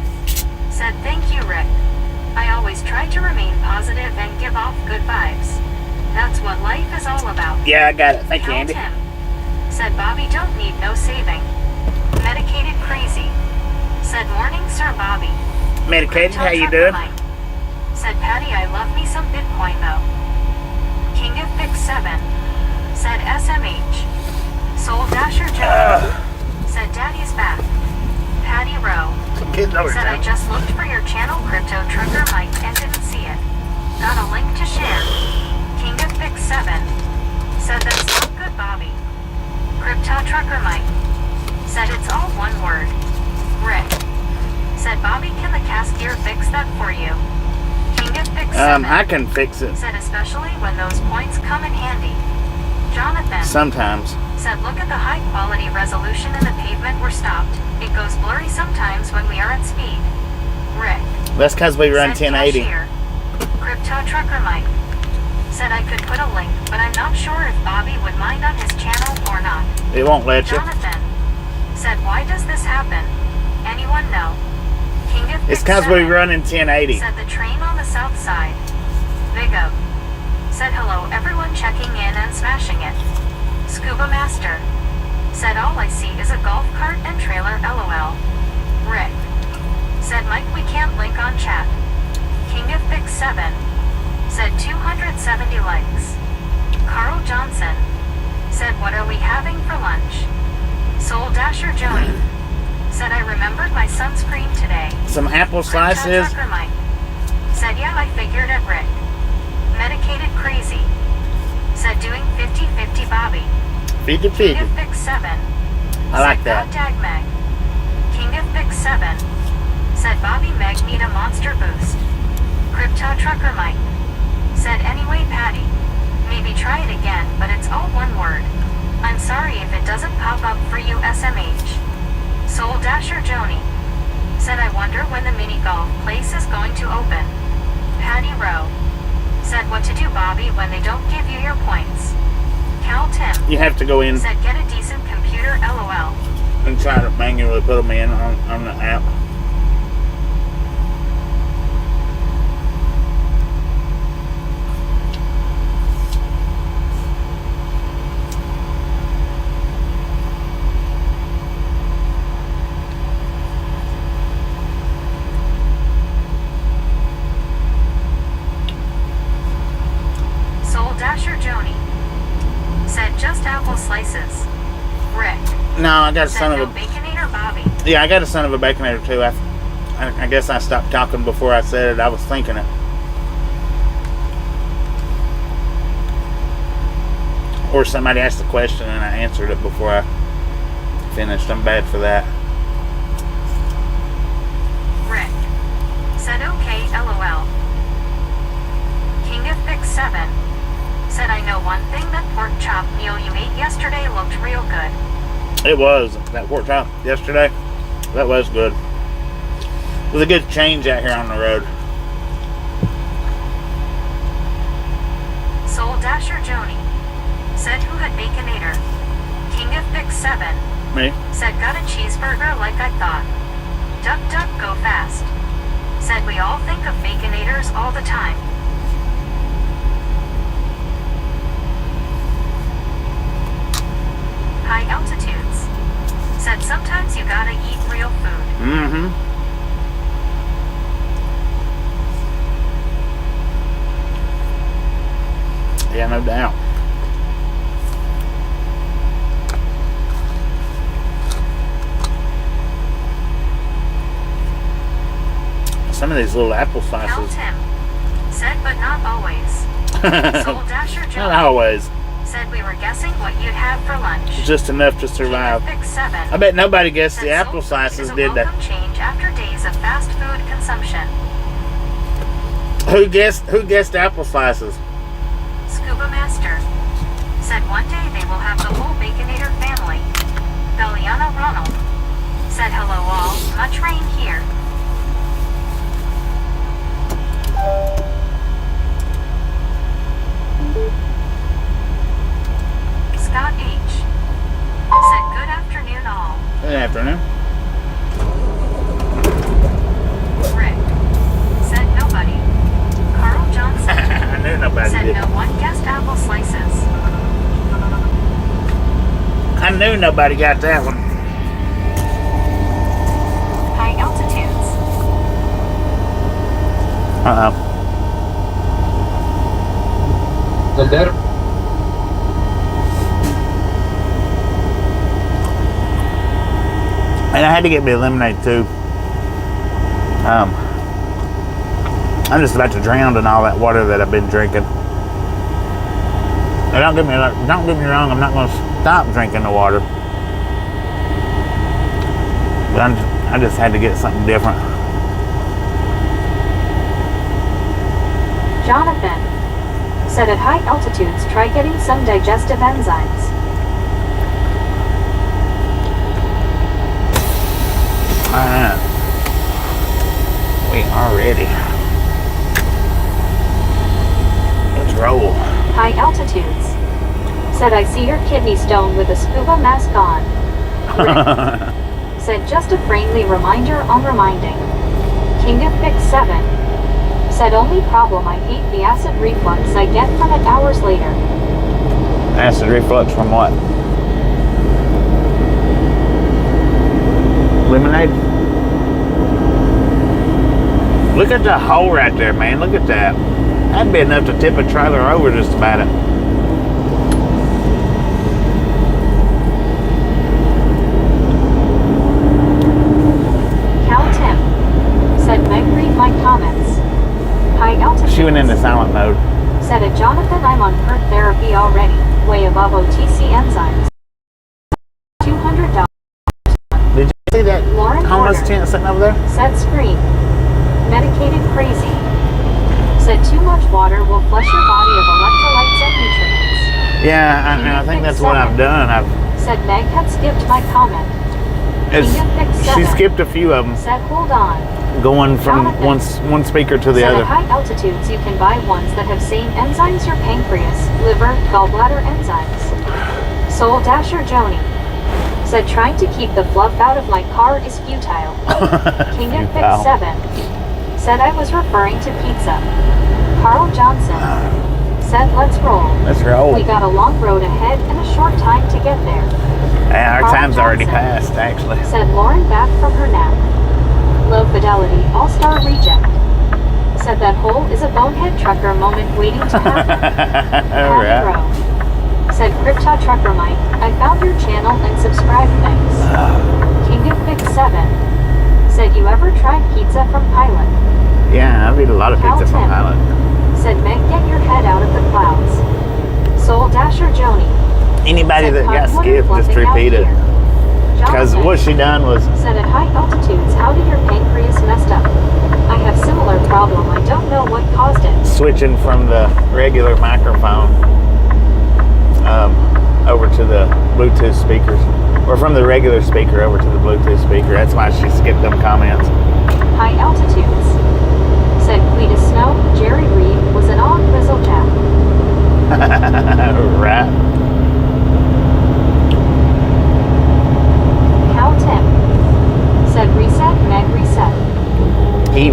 Said thank you, Rick. I always try to remain positive and give off good vibes. That's what life is all about. Yeah, I got it. Thank you, Andy. Him. Said Bobby don't need no saving. Medicated Crazy. Said morning, Sir Bobby. Medicated, how you doing? Said Patty, I love me some Bitcoin though. King of Pick 7. Said SMH. Soul Dasher Joe. Said Daddy's back. Patty Rowe. Said I just looked for your channel Crypto Trucker Mike and didn't see it. Got a link to share. King of Pick 7. Said that's not good, Bobby. Crypto Trucker Mike. Said it's all one word. Rick. Said Bobby, can the cast gear fix that for you? King of Pick 7. I can fix it. Said especially when those points come in handy. Jonathan. Sometimes. Said look at the high quality resolution in the pavement we're stopped. It goes blurry sometimes when we are at speed. Rick. That's because we run Said 1080. cashier. Crypto Trucker Mike. Said I could put a link, but I'm not sure if Bobby would mind on his channel or not. It won't let you. Jonathan. Said why does this happen? Anyone know? King of It's Pick because we 7. run in 1080. Said the train on the south side. Big up. Said hello everyone checking in and smashing it. Scuba Master. Said all I see is a golf cart and trailer LOL. Rick. Said Mike we can't link on chat. King of Pick 7. Said 270 likes. Carl Johnson. Said what are we having for lunch? Soul Dasher Joni. Said I remembered my sunscreen today. Some apple slices. Trucker Mike. Said yeah I figured it, Rick. Medicated Crazy. Said doing 50-50 Bobby. 50-50. King of Pick 7. I like that. God dag Meg. King of Pick 7. Said Bobby Meg need a monster boost. Crypto Trucker Mike. Said anyway Patty. Maybe try it again, but it's all one word. I'm sorry if it doesn't pop up for you SMH. Soul Dasher Joni. Said I wonder when the mini golf place is going to open. Patty Rowe. Said what to do Bobby when they don't give you your points. Cal Tim. You have to go in Said get a decent computer LOL. and try to manually put them in on the app. Soul Dasher Joni. Said Said just apple slices. Rick. No, I got a Said son no of a... baconator Bobby. Yeah, I got a son of a baconator too. I guess I stopped talking before I said it. I was thinking it. Or somebody asked a question and I answered it before I finished. I'm bad for that. Rick. Said okay, LOL. King of Fix 7. Said I know one thing, that pork chop meal you ate yesterday looked real good. It was. That pork chop yesterday, that was good. It was a good change out here on the road. Soul Dasher Joni. Said who had Baconator. King of Fix 7. Me? Said got a cheeseburger like I thought. Duck duck go fast. Said we all think of Baconators all the time. High altitudes. Said sometimes you gotta eat real food. Mm-hmm. Yeah, no doubt. Some of these little apple Hell slices. Tim. Said but not always. Soul Dasher Not Joe. always. Said we were guessing what you'd have for lunch. Just enough to King of survive. Fix 7. I bet nobody guessed Said the apple soul food slices, is a did they? welcome change after days of fast food consumption. Who guessed apple slices? Scuba Master. Said one day they will have the whole Baconator family. Belliana Ronald. Said hello all, much rain here. Scott H. Said good afternoon all. Good afternoon. Rick. Said nobody. Carl Johnson. I knew nobody Said did. no one guessed apple slices. I knew nobody got that one. High altitudes. Uh-oh. And I had to get me lemonade too. I'm just about to drown in all that water that I've been drinking. Now, don't get me wrong. I'm not going to stop drinking the water, but I just had to get something different. Jonathan. Said at high altitudes try getting some digestive enzymes. Alright. We are ready. Let's roll. High altitudes. Said I see your kidney stone with a scuba mask on. Rick. Said just a friendly reminder on reminding. King of Fix 7. Said only problem I hate the acid reflux I get from it hours later. Acid reflux from what? Lemonade? Look at the hole right there, man. Look at that. That'd be enough to tip a trailer over just about it. Cal Tim. Said Meg read my comments. High altitudes. She went into silent mode. Said at Jonathan I'm on PERT therapy already. Way above OTC enzymes. $200. Did you see that Lauren homeless Porter. tent sitting over there? Said scream. Medicated crazy. Said too much water will flush your body of electrolytes and nutrients. Yeah, I think that's what I've done. Said Meg had skipped my comment. She skipped a few of them, Said hold on. going from Jonathan. one speaker to the Said other. at high altitudes you can buy ones that have same enzymes your pancreas, liver, gallbladder enzymes. Soul Dasher Joni. Said trying to keep the fluff out of my car is futile. King of Fix 7. Said I was referring to pizza. Carl Johnson. Said let's roll. Let's roll. We got a long road ahead and a short time to get there. Yeah, our Carl time's already Johnson. passed, actually. Said Lauren back from her nap. Low Fidelity All-Star Reject. Said that hole is a bonehead trucker moment waiting to happen. All right. Row. Said Crypta Trucker Mike, I found your channel and subscribed, thanks. King of Fix 7. Said you ever tried pizza from Pilot? Yeah, I've eaten a lot of pizza from Pilot. Said Meg, get your head out of the clouds. Soul Dasher Joni. Anybody Said that got Cottonwood skipped, just fluffing out repeat it. here. Because Jonathan what she done was said at high altitudes, how did your pancreas messed up? I have similar problem. I don't know what caused it. switching from the regular microphone over to the Bluetooth speakers. Or from the regular speaker over to the Bluetooth speaker. That's why she skipped them comments. High altitudes. Said Cletus Snow, Jerry Reed was an odd grizzle jack. Right. Cow Tim. Said reset, Meg reset. He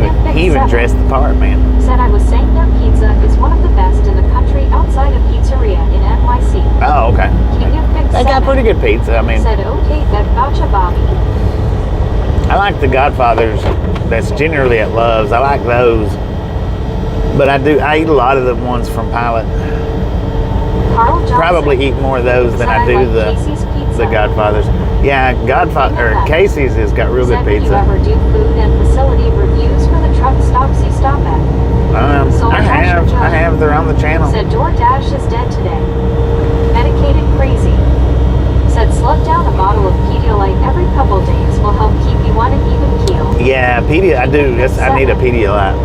even dressed the part, man. Said I was saying their pizza is one of the best in the country outside of pizzeria in NYC. Oh, okay. King of Fix They got 7. pretty good pizza. I mean, Said okay, that gotcha, Bobby. I like the Godfathers that's generally at Love's. I like those. But I eat a lot of the ones from Pilot. Carl Johnson. Probably eat more of those than Said I do like the Casey's pizza. Godfathers. Yeah, Casey's has got real good Said, would you pizza. ever do food and facility reviews for the truck stops you stop at? Soul I Dasher Joe. have. They're on the channel. Said DoorDash is dead today. Medicated crazy. Said slug down a bottle of Pedialyte every couple days will help keep you on an even keel. Yeah, I do. Yes, I need a Pedialyte.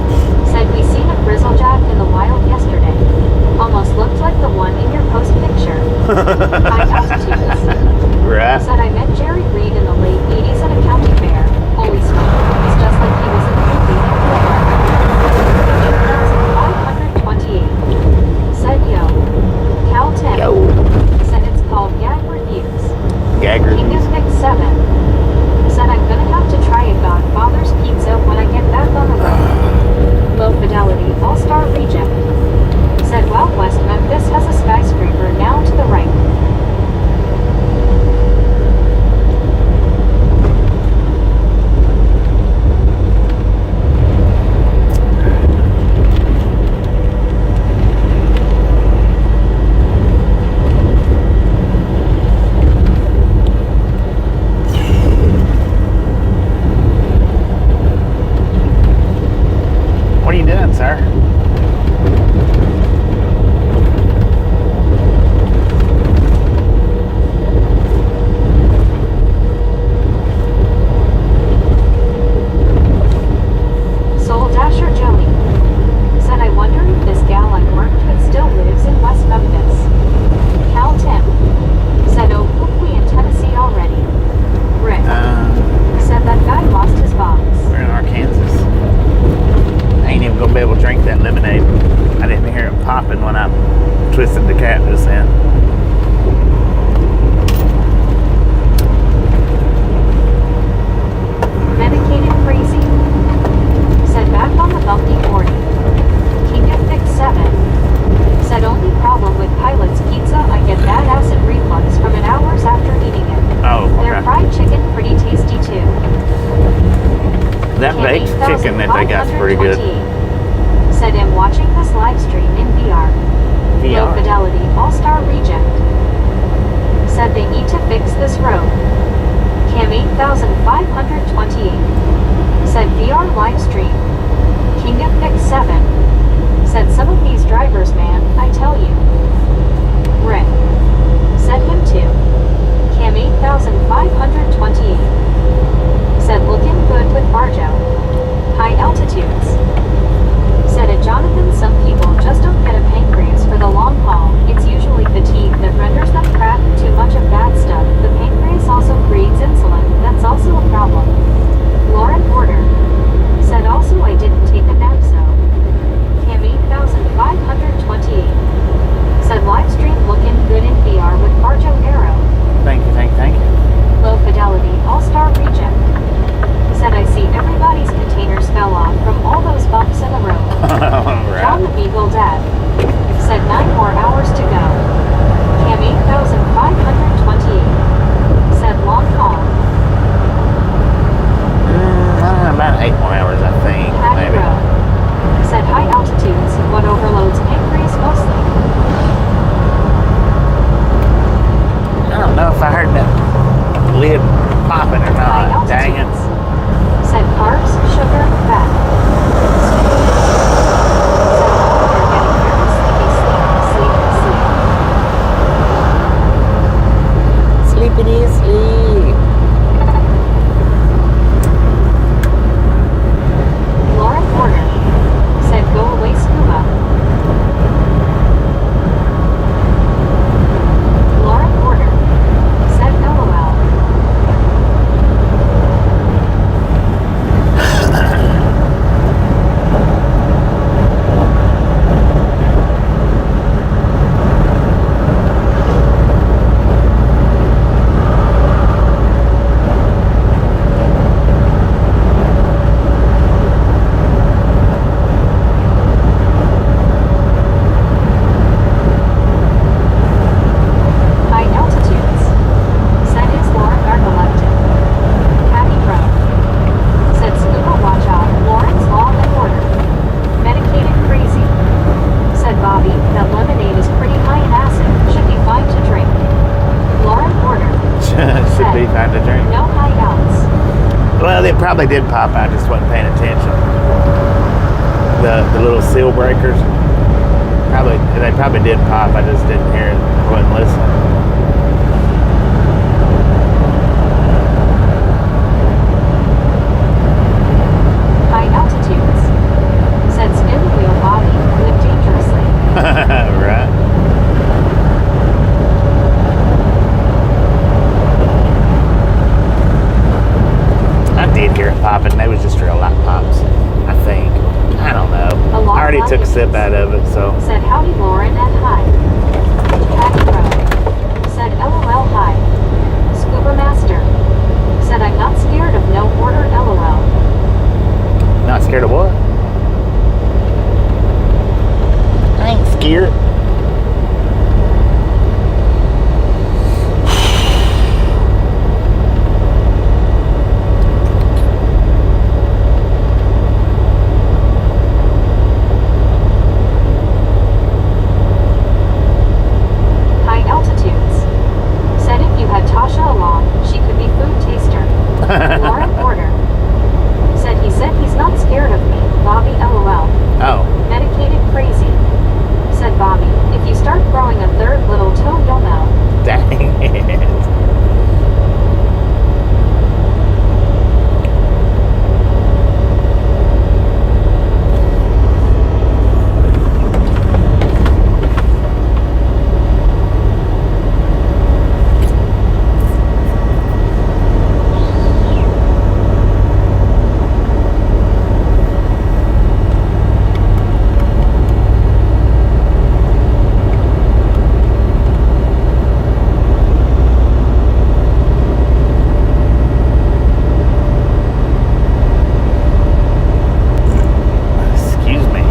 Said we seen a grizzlejack in the wild yesterday. Almost looked like the one in your post picture. High altitudes. Right. Said I met Jerry Reed in the late 80s at a county fair. Holy smoke, it's just like he was in the movie in February. 8,528. Said yo. Cal 10. Yo. Said it's called Gag Reviews. Gag King reviews. of Fix 7. Said I'm gonna have to try a Godfather's pizza when I get back on the road. Low Fidelity All-Star Reject. Said Wild West Memphis has a skyscraper now to the right. What are you doing, sir? Soul Dasher Joni. Said I wonder if this gal I worked with still lives in West Memphis. Cal Tim. Said oh poop, we in Tennessee already. Rick. Said that guy lost his box. We're in Arkansas. I ain't even gonna be able to drink that lemonade. I didn't hear it popping when I twisted the cap just then. Medicated crazy. Said back on the bumpy 40. King of Fix 7. Said only problem with Pilot's pizza, I get bad acid reflux from an hours after eating it. Oh, Their okay. fried chicken pretty tasty too. That baked chicken that they got's pretty good. 528. Said I'm watching this live stream in VR. Low VR. Fidelity All-Star Reject. Said they need to fix this road. Cam 8528. Said VR live stream. King of Fix 7. Said some of these drivers, man, I tell you. Rick. Said him too. Cam 8528. Said looking good with Barjo. High altitudes. Said at Jonathan, some people just don't get a pancreas for the long haul. It's usually fatigue that renders them crap and too much of bad stuff. The pancreas also creates insulin. That's also a problem. Lauren Porter. Said also I didn't take a nap so. Cam 8528. Said live stream looking good in Skippity sleep. Lauren Porter said go away scuba. Lauren Porter said LOL. High altitudes said is Lauren narcoleptic. Patty Rowe said scuba watch out. Lauren's law and order. Medicated crazy said Bobby that lemonade is pretty high in acid. Should be fine to drink. Lauren Porter Should be fine to drink. no high outs. Well, it probably did pop. I just wasn't paying attention. The little seal breakers. They probably did pop. I just didn't hear it. I wasn't listening. High altitudes said spin wheel Bobby live dangerously. Right. I did hear it popping. They was just real light pops, I think. I don't know. A lot I already of took a sip out of it, so. Said howdy Lauren and hi. Patty Rowe said LOL hi. Scuba Master said I'm not scared of no order LOL. Not scared of what? I ain't scared. High altitudes said if you had Tasha along, she could be food taster. Lauren Porter said he's not scared of me. Bobby LOL. Oh. Medicated crazy said Bobby. If you start growing a third little toe, you'll know. Dang it. Excuse me.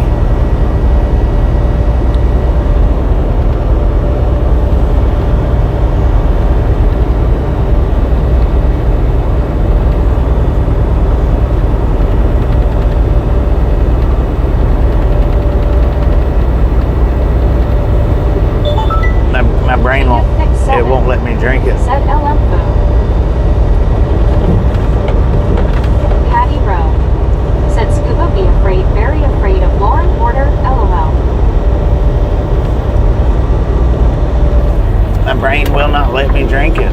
My brain won't, it won't let me drink it. Said LM Food. Patty Rowe said scuba be afraid, very afraid of Lauren Porter, LOL. My brain will not let me drink it.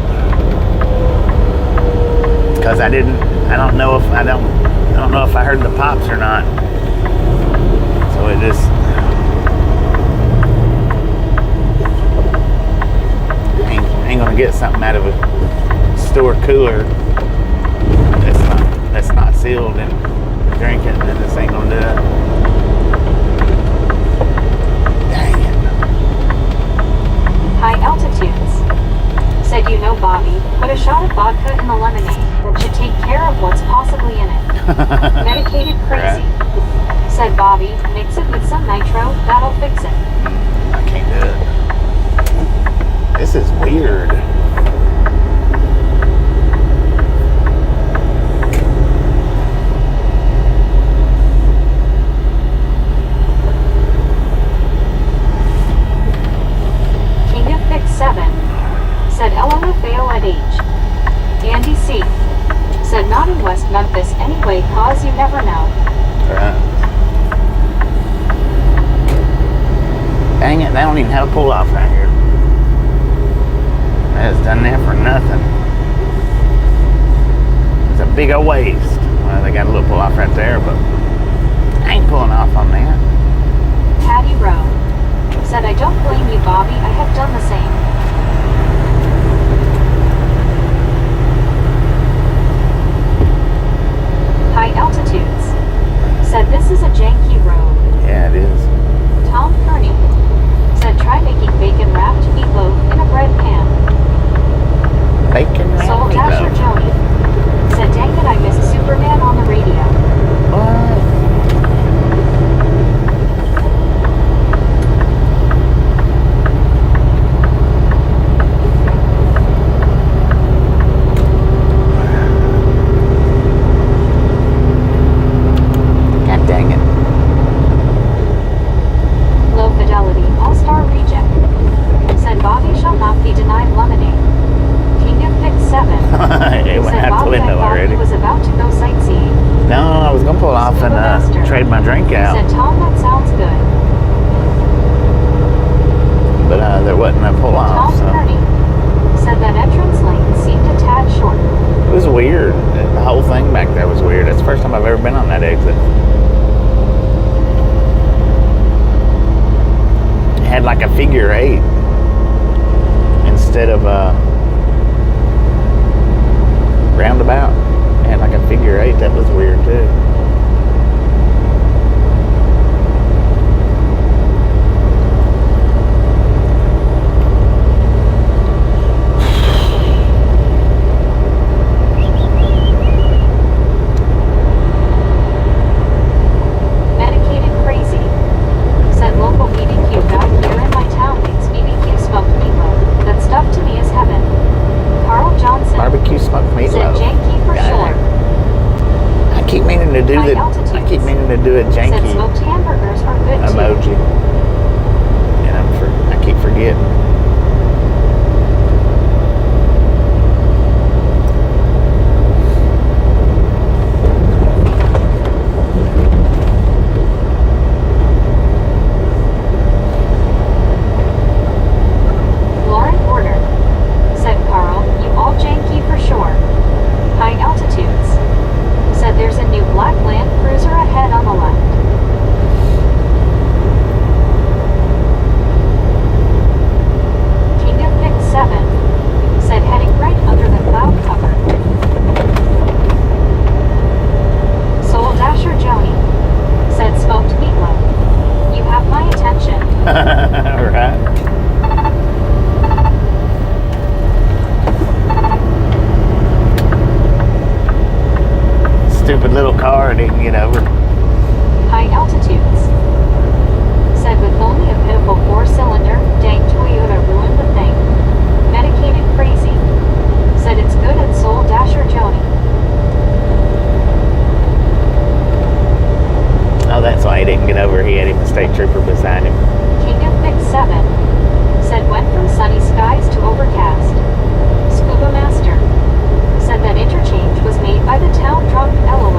Because I don't know if I heard the pops or not. So it just ain't gonna get something out of a store cooler that's not sealed and drink it, and then this ain't gonna do it. Dang it. High altitudes said you know Bobby, put a shot of vodka in the lemonade. That should take care of what's possibly in it. Medicated crazy said Bobby, mix it with some nitro, that'll fix it. I can't do it. This is weird. King of Fix 7 said LMFAO at H. Andy C said not in West Memphis anyway, cause you never know. Right. Dang it, they don't even have a pull off right here. I just done that for nothing. It's a big old waste. Well, they got a little pull off right there, but I ain't pulling off on that. Patty Rowe said, I don't blame you, Bobby. I have done the same. High Altitudes said, this is a janky road. Yeah, it is. Tom Kearney said, try making bacon-wrapped meatloaf in a bread pan. Bacon wrapped Soul Dasher meatloaf. Joni said, dang it, I missed Superman on the radio. What? God dang it. Low Fidelity All-Star Reject said, Bobby shall not be denied lemonade. King of Pick 7 It went said, out the Bobby, I window thought already. he was about to go sightseeing. No, I was gonna pull off and trade my drink out, Said, Tom, that sounds good. but there wasn't a pull off, Tom so Kearney said that entrance lane seemed a tad short. it was weird. The whole thing back there was weird. It's the first time I've ever been on that exit. It had like a figure 8 instead of a roundabout. It had like a figure 8. That was weird too. Medicated Crazy said, local BBQ guy here in my town makes BBQ smoked meatloaf. That stuff to me is heaven. Carl Johnson Barbecue smoked said, meatloaf. janky for Yeah. sure. I keep meaning to do High the. I altitudes keep meaning to do a said, janky smoked hamburgers are good too. emoji, and I keep forgetting. Lauren Porter said, Carl, you all janky for sure. High Altitudes said, there's a new black Land Cruiser ahead on the left. King of Pick 7 said, heading right under the cloud cover. Soul Dasher Joni said, smoked meatloaf. You have my attention. Right. Stupid little car didn't get over. High Altitudes said, with only a pitiful 4-cylinder, dang Toyota ruined the thing. Medicated Crazy said, it's good at Soul Dasher Joni. Oh, that's why he didn't get over. He had a mistake trooper beside him. King of Pick 7 said, went from sunny skies to overcast. Scuba Master said that interchange was made by the town drunk, LOL.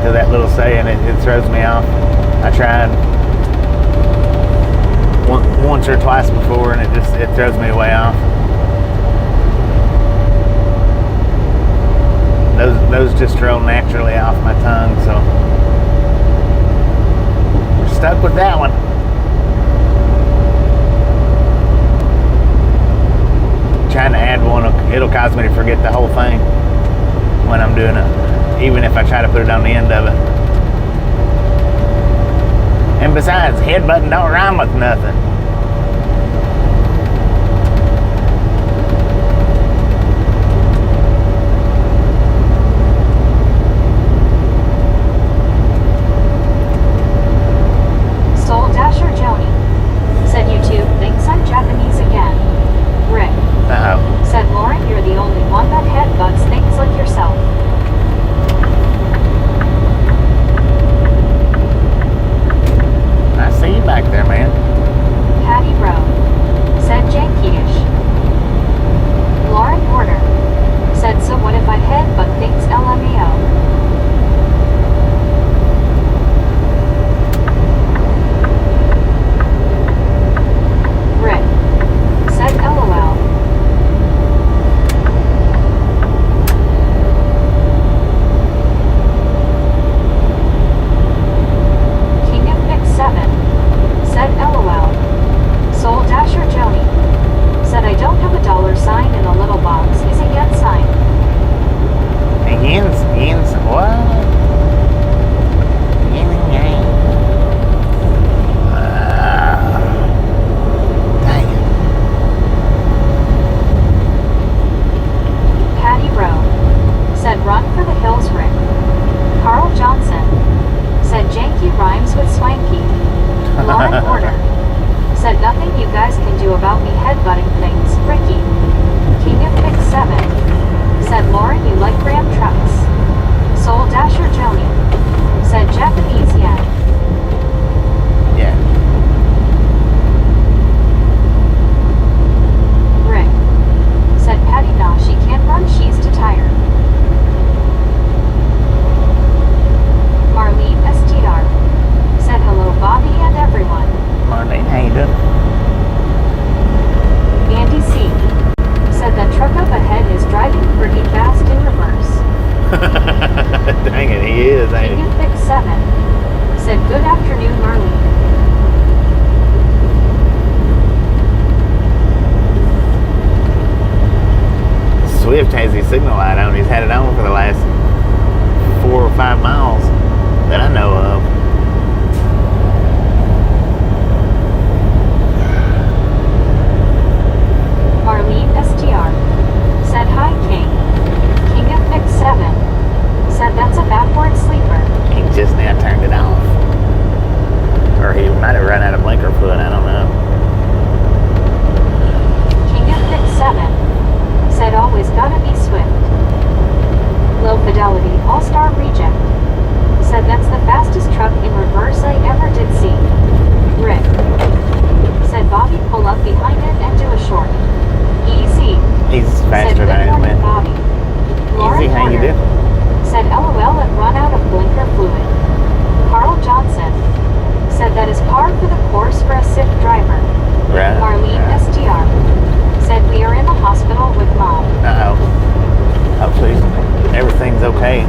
to that little saying. It throws me off. I tried once or twice before, and it throws me way off. Those just roll naturally off my tongue, so we're stuck with that one. Trying to add one, it'll cause me to forget the whole thing when I'm doing it, even if I try to put it on the end of it. And besides, headbutting don't rhyme with nothing. Soul Dasher Joni said YouTube thinks I'm Japanese again. Rick Uh-oh. said Lauren, you're the only one that headbutts things like yourself. I see you back there, man. Patty Bro said janky-ish. Lauren Porter said, so what if I headbutt things LMAO? Rick said LOL. King of Mix 7 said LOL. Soul Dasher Joni said, I don't have a dollar sign in a little box. Is a yen sign. And yens, what? Yin and yang. Dang it. Patty Rowe said, run for the hills, Rick. Carl Johnson said, janky rhymes with swanky. Lauren Porter said, nothing you guys can do about me headbutting things, Ricky. King of Mix 7 said, Lauren, you like Ram trucks. Soul Dasher Joni said, Japanese yen. Yeah. Rick said, Patty, nah, she can't run, she's too tired. Marlene STR said, hello, Bobby and everyone. Marlene, how you doing? Andy C said that truck up ahead is driving pretty fast in reverse. Dang it, he is, ain't King he? of Fix 7 said, good afternoon, Marlene. Swift has his signal light on. He's had it on for the last 4 or 5 miles that I know of. Marlene STR said, hi, King. King of Fix 7 said, that's a backward sleeper. He just now turned it off. Or he might have run out of blinker fluid, I don't know. King of Fix 7 said, always gotta be swift. Low Fidelity All-Star Reject said, that's the fastest truck in reverse I ever did see. Rick said, Bobby, pull up behind it and do a short. Easy He's said, faster good than I am, morning, man. Bobby. Lauren Easy, how you Porter do? said, LOL and run out of blinker fluid. Carl Johnson said, that is par for the course for a Swift driver. Right. Marlene right. STR said, we are in the hospital with Mom. Uh-oh. Hopefully everything's okay.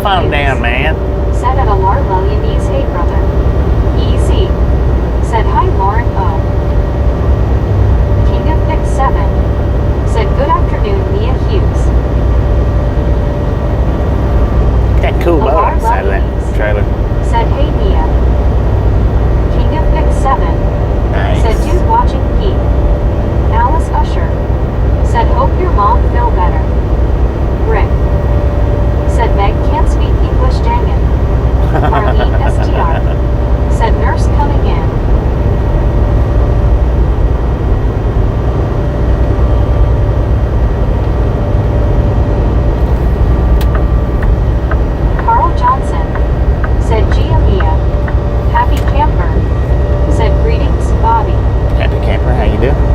phone down, man. Said at a Larvelianese, hey brother. Easy. Said hi Lauren O. King of Pick 7. Said good afternoon Mia Hughes. Got cool boat inside of that trailer. Said hey Mia. King of Pick 7. Nice. Said dude watching Pete. Alice Usher. Said hope your mom feel better. Rick. Said Meg can't speak English dang it. Marlene STR. Said nurse coming in. Carl Johnson. Said Gia Mia. Happy camper. Said greetings, Bobby. Happy camper, how you doing?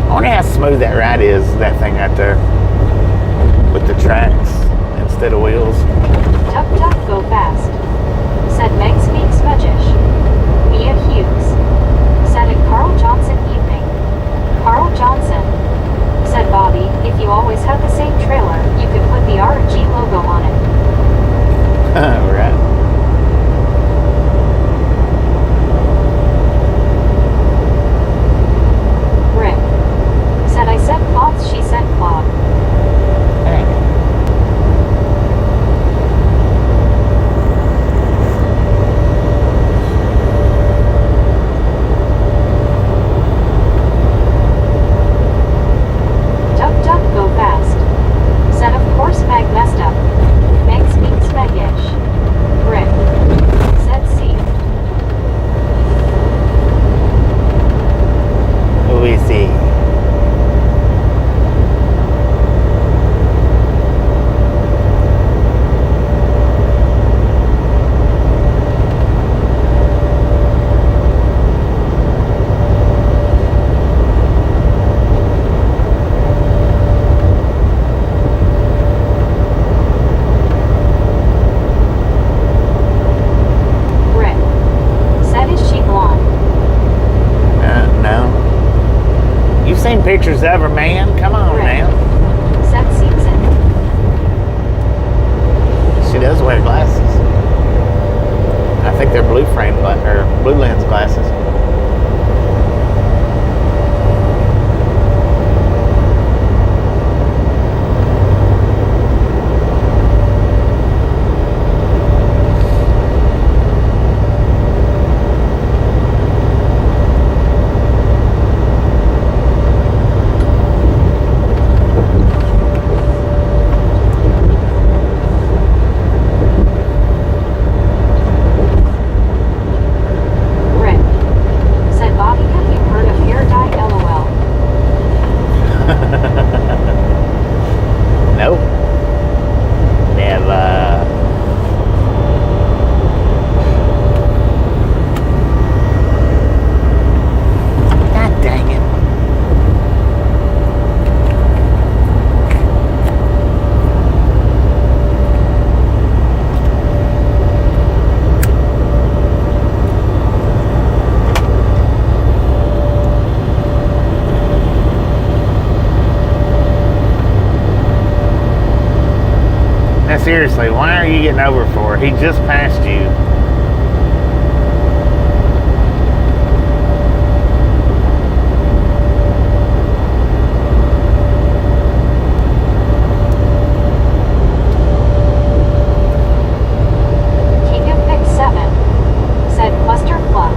I wonder how smooth that ride is, that thing right there. With the tracks instead of wheels. Duck duck go fast. Said Meg speaks Smudgish. Mia Hughes. Said at Carl Johnson evening. Carl Johnson. Said Bobby, if you always had the same trailer, you could put the RG logo on it. Right. Rick. Said I said cloth, she said cloth. Dang it. Duck duck go fast. Said of course Meg messed up. Meg speaks Megish. Rick. Said see. Who we see? Rick. Said is she blonde? No. You've seen pictures of her, man. Come on Right. now. Said Season. She does wear glasses. I think they're blue frame or blue lens glasses. Rick. Said Bobby, have you heard of hair dye LOL? Nope. Never. God dang it. Now seriously, why are you getting over for? He just passed you. King of Pick 7. Said cluster club.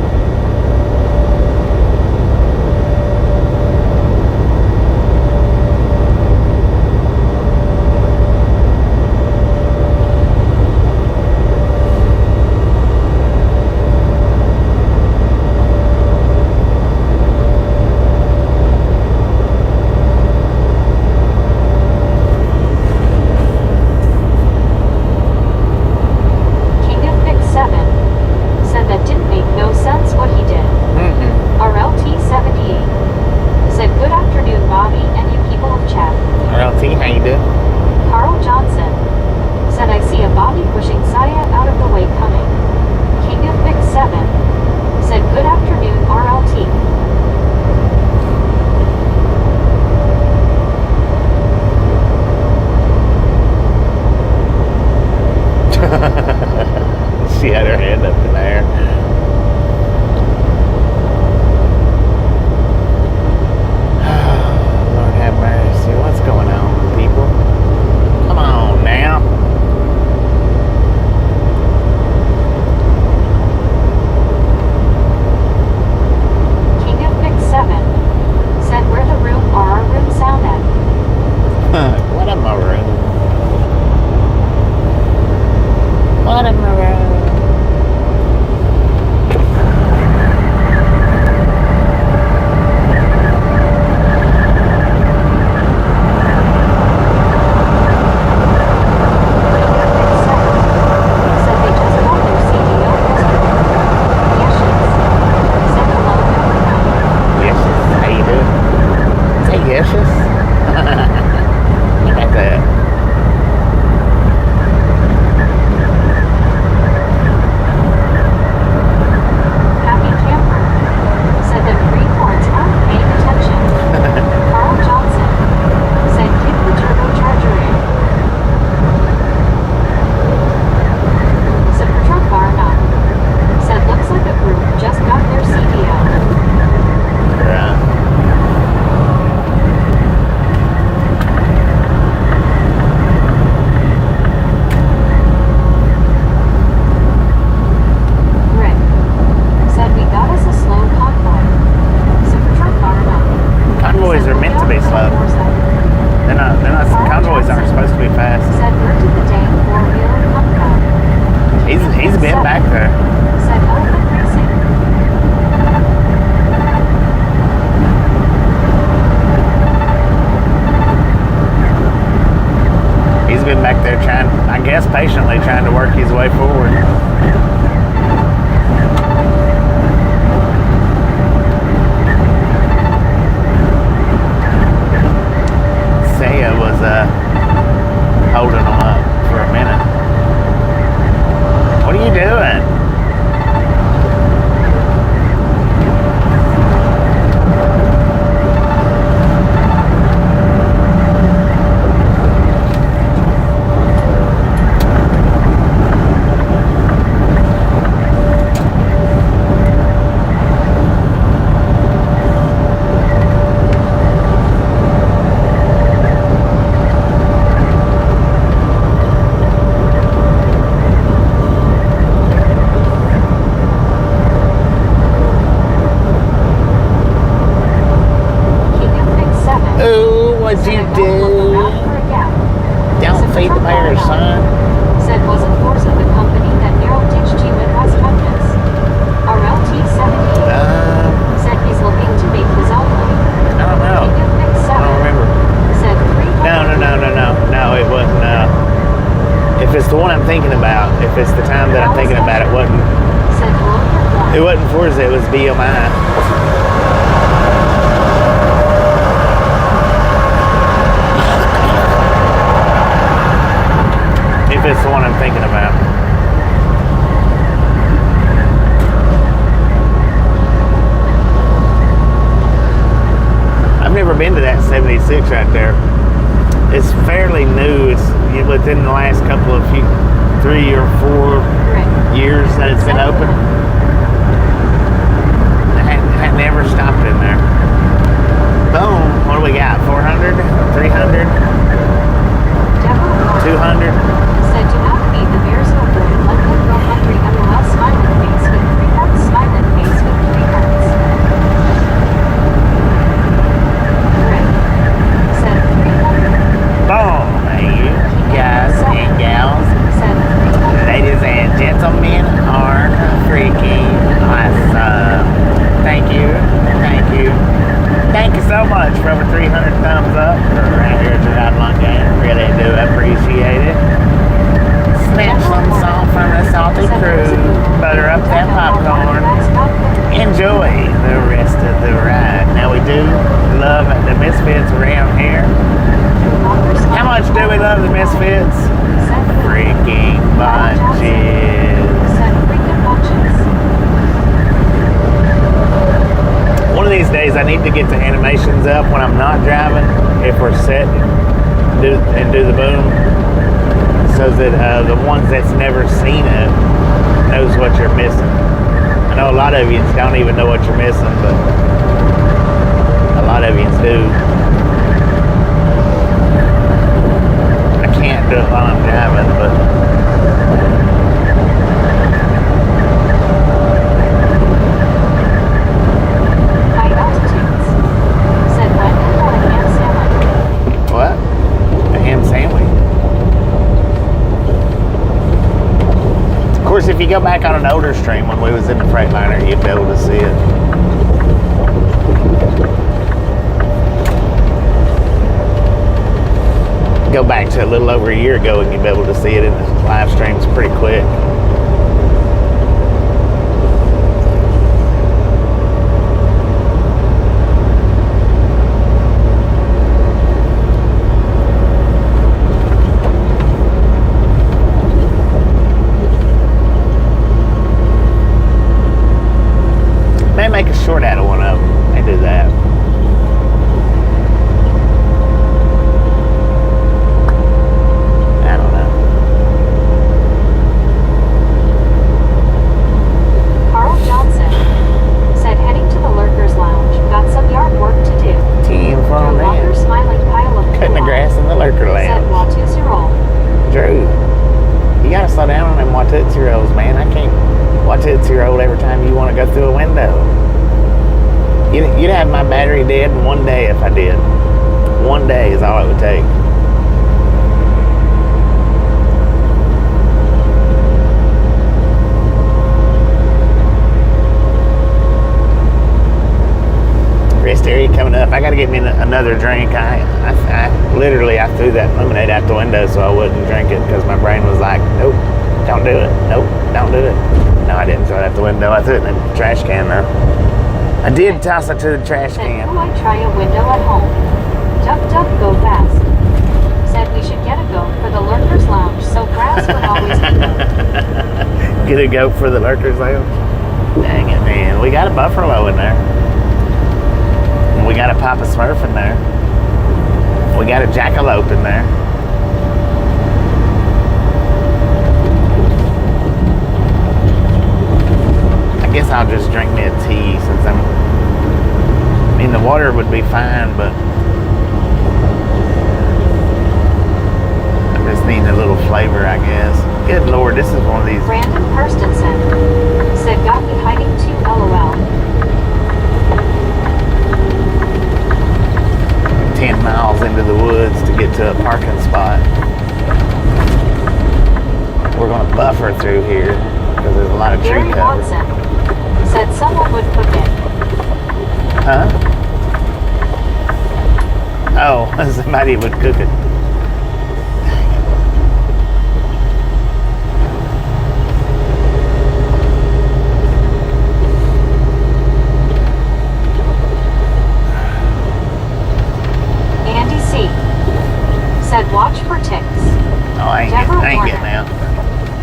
would Said you I gotta look do? around for a gap. Don't Said the feed the truck bear, got son. Said was it force of the company that narrow ditched you in West Memphis. RLT-78. Said he's looking to make his own money. I don't know. King of Mix I don't 7. remember. Said 300. No, it wasn't. If it's the one I'm thinking about, if it's the time that I'm thinking about, it wasn't. Said Logan 1. It wasn't Forza, it was BMI. If it's the one I'm thinking about. I've never been to that 76 right there. It's fairly new. It's within the last couple of 3 or 4 years that it's been open. I never stopped in there. Boom. What do we got? 400? 300? 200? Said do not feed the bears no good. Let them go hungry. LOL smiling face with 3 hearts. Smiling face with 3 hearts. Rick. Said 300. Boom. You guys and gals, Said 300. ladies and gentlemen, are freaking awesome. Thank you. Thank you. Thank you so much for over 300 thumbs up for right here at the Ride Along Game. Really do appreciate it. Snatch some salt from the salty cruise. Butter up that popcorn. Enjoy the rest of the ride. Now we do love the Misfits around here. How much do we love the Misfits? Freaking bunches. Said freaking bunches. One of these days I need to get the animations up when I'm not driving, if we're set, and do the boom, so that the ones that's never seen it knows what you're missing. I know a lot of you don't even know what you're missing, but a lot of you do. I can't do it while I'm driving, but High altitudes. Said Landon got a ham sandwich. what? A ham sandwich. Of course, if you go back on an older stream when we was in the Freightliner, you'd be able to see it. Go back to a little over a year ago and you'd be able to see it in the live streams pretty quick. May make a short out of one of them. They do that. I don't know. Carl Johnson. Said heading to the Lurkers Lounge. Got some yard work to do. Team Drew from Walker that. smiling pile of Cutting the blue grass in the lurker Said lounge. Watu Drew, you gotta slow down on them Watootsie rolls, man. I can't Watootsie roll every time you want to go through a window. You'd have my battery dead in one day if I did. One day is all it would take. Rest area coming up. I gotta get me another drink. I literally threw that lemonade out the window so I wouldn't drink it because my brain was like, nope, don't do it. Nope, don't do it. No, I didn't throw it out the window. I threw it in the trash can though. I did toss it to the trash Said can. will I try a window at home? Duck duck go fast. Said we should get a goat for the Lurkers Lounge so grass would always be goat. Get a goat for the Lurkers Lounge. Dang it, man. We got a buffalo in there. And we got a Papa Smurf in there. We got a jackalope in there. I guess I'll just drink me a tea since I mean, the water would be fine, but I'm just needing a little flavor, I guess. Good Lord, this is one of these. Brandon Kirstensen. Said got me hiding too LOL. 10 miles into the get to a parking spot. We're going to buffer through here because there's a lot of tree Gary cover. Watson said someone would cook it. Huh? Oh, somebody would cook it. Andy C. said watch for ticks. Oh, I ain't getting out.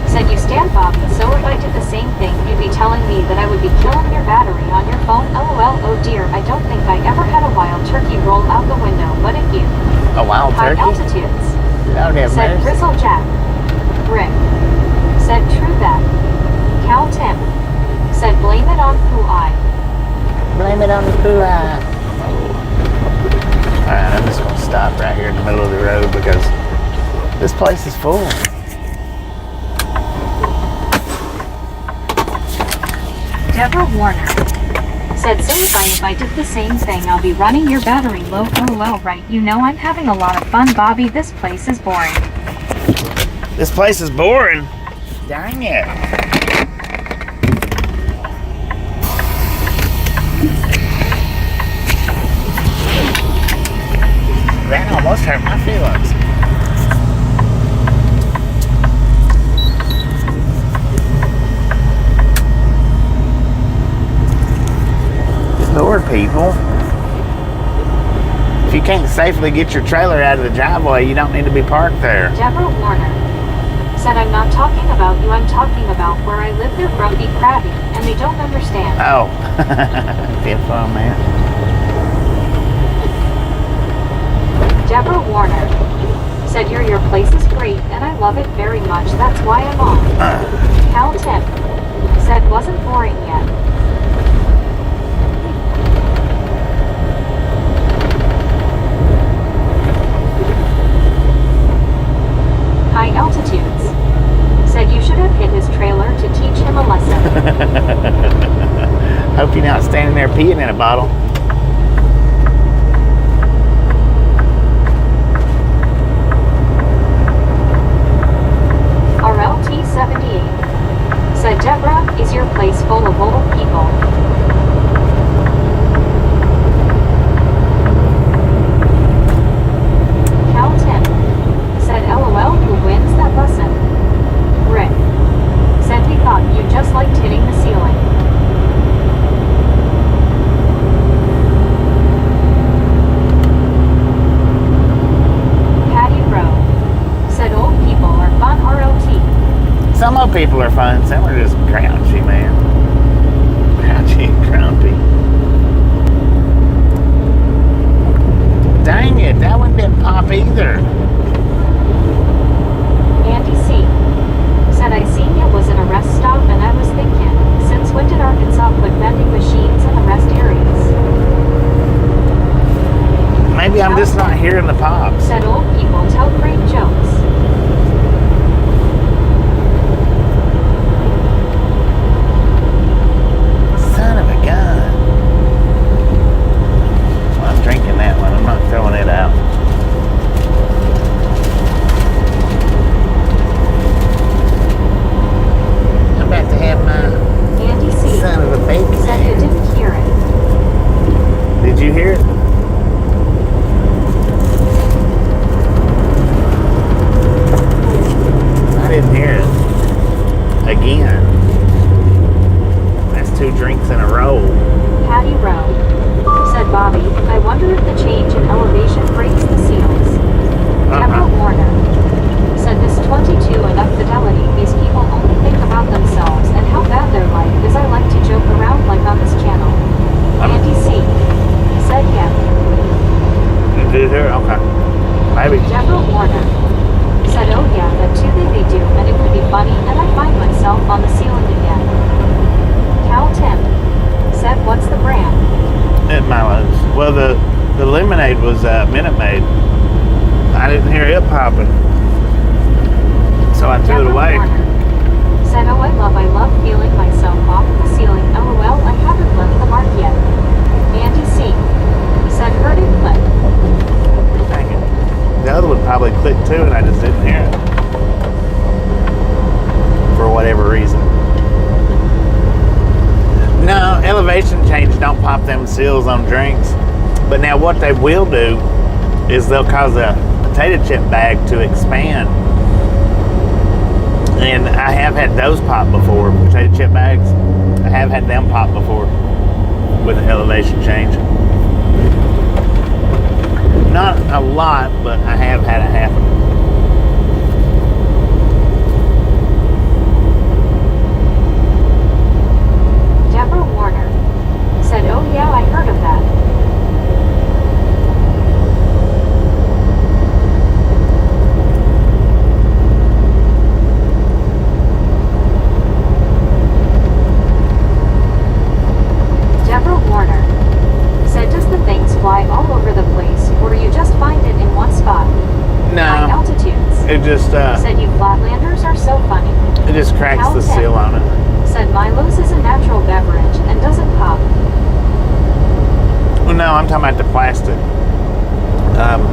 Said you stand Bobby, so if I did the same thing, you'd be telling me that I would be killing your battery on your phone. LOL, oh dear, I don't think I ever had a wild turkey roll out the window, but if you... A wild high turkey? altitudes. That would have Said mercy. Grizzle Jack. Rick. Said true that. Cal Tim. Said blame it on Pooh-Eye. Blame it on the Pooh-Eye. Alright, I'm just going to stop right here in the middle of the road because this place is full. Deborah Warner. Said so if I did the same thing, I'll be running your battery low. Oh well, right. You know I'm having a lot of fun, Bobby. This place is boring. This place is boring. Dang it. That almost hurt my feelings. Lord, people. If you can't safely get your trailer out of the driveway, you don't need to be parked there. Deborah Warner. Said I'm not talking about you, I'm talking about where I live. They're grumpy, crabby, and they don't understand. Oh. Good fun, man. Deborah Warner. Said your place is great, and I love it very much. That's why I'm on. Cal Tim. Said wasn't boring yet. High altitudes. Said you should have hit his trailer to teach him a lesson. Hope you're not standing there peeing in a bottle. RLT78. Said Deborah, is your place full of old people? Cal Tim. Said LOL, who wins that lesson? Rick. Said he thought you just liked hitting the ceiling. Patty Rowe. Said old people are fun. RLT. Some old people are fun. Some are just grouchy, man. Grouchy and grumpy. Dang it, that one didn't pop either. Andy C. Said I seen it was an arrest stop and I was thinking, since when did Arkansas put vending machines in the rest areas? Maybe I'm just not hearing the pops. Said old people tell great jokes. Son of a gun. Well, I'm drinking that one. I'm not throwing it out. I'm about to have my Andy C. son of a bacon. Said you didn't hear it. Did you hear it? I didn't hear it. Again. That's 2 drinks in a row. Patty Rowe. Said Bobby, I wonder if the change in elevation breaks the seals. Deborah Warner. Said this 22 enough fidelity, these people only think about themselves and how bad their life is. I like to joke around like on this channel. Andy C. Said yeah. Did you hear it? Okay. Maybe. Deborah Warner. Said oh yeah, that too they do, and it would be funny, and I find myself on the ceiling again. Cal Tim. Said what's the brand? It Milo's. Well, the lemonade was Minute Maid. I didn't hear it popping. So I threw it Deborah away. Warner. Said oh I love feeling myself off the ceiling. LOL, I haven't left the mark yet. Andy C. Said heard it click. Dang it. The other one seals on drinks. But now what they will do is they'll cause a potato chip bag to expand. And I have had those pop before, potato chip bags. I have had them pop before with an elevation change. Not a lot, but I have had it happen. Deborah Warner said, "Oh yeah, I heard of that." Deborah Warner said, "Does the things fly all over the place, or you just find it in one spot?" High No, altitudes. it just Said, "You flatlanders are so funny." cracks the Cal seal on it. Said, "Milo's is a natural beverage and doesn't pop." Well, no, I'm talking about the plastic,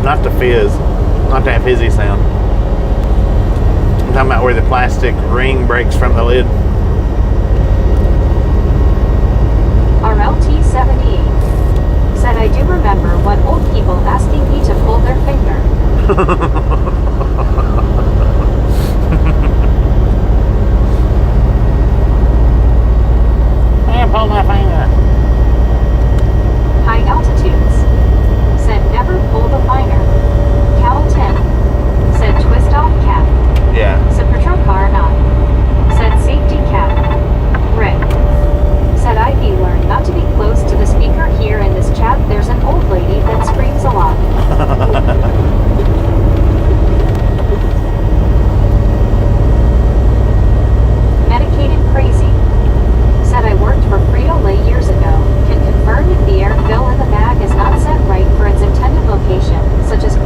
not the fizz, not that fizzy sound. I'm talking about where the plastic ring breaks from the lid. RLT78 said, "I do remember what old people asking me to pull their finger." Man, pull my finger. High altitudes said, "Never pull the finger." Cal 10 said, "Twist off cap." Yeah. Said, "Patrol car not." Said, "Safety cap." Rick said, "Ivy learned not to be close to the speaker here in this chat. There's an old lady that screams a lot." Medicated Crazy said, "I worked for Frito-Lay years ago. Can confirm if the air fill in the bag is not set right for its intended location, such as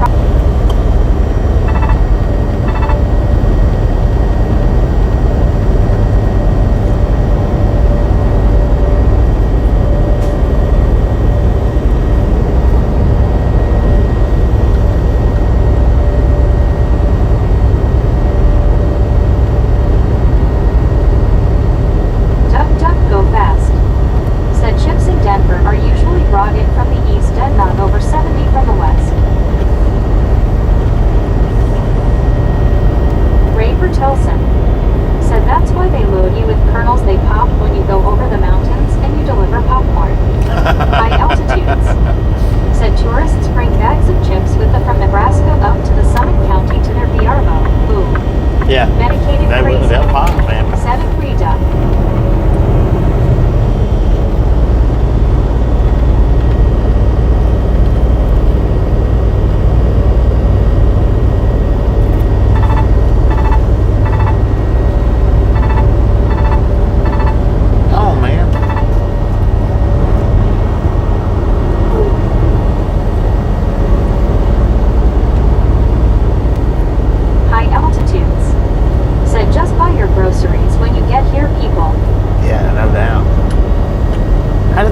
Duck Duck Go Fast said, "Chips in Denver are usually brought in from the east and not over 70 from the west." Ray Bertelsen said, "That's why they load you with kernels. They pop when you go over the mountains and you deliver popcorn." High altitudes said, "Tourists bring bags of chips with them from Nebraska up to the Summit County to their VRBO. Ooh." Yeah. Medicated Crazy They'll pop, man. said, "Agree, Duck." Oh, man. High altitudes said, "Just buy your groceries when you get here, people." Yeah, no doubt. How do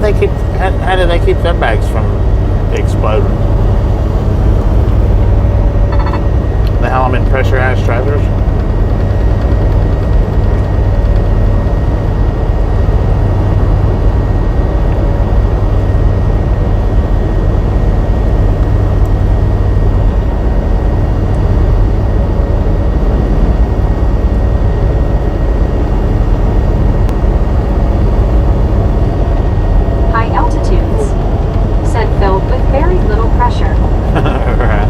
they keep their bags from exploding? They haul them in pressurized trailers? High altitudes said, "Filled with very little pressure." 'Pressure. Right.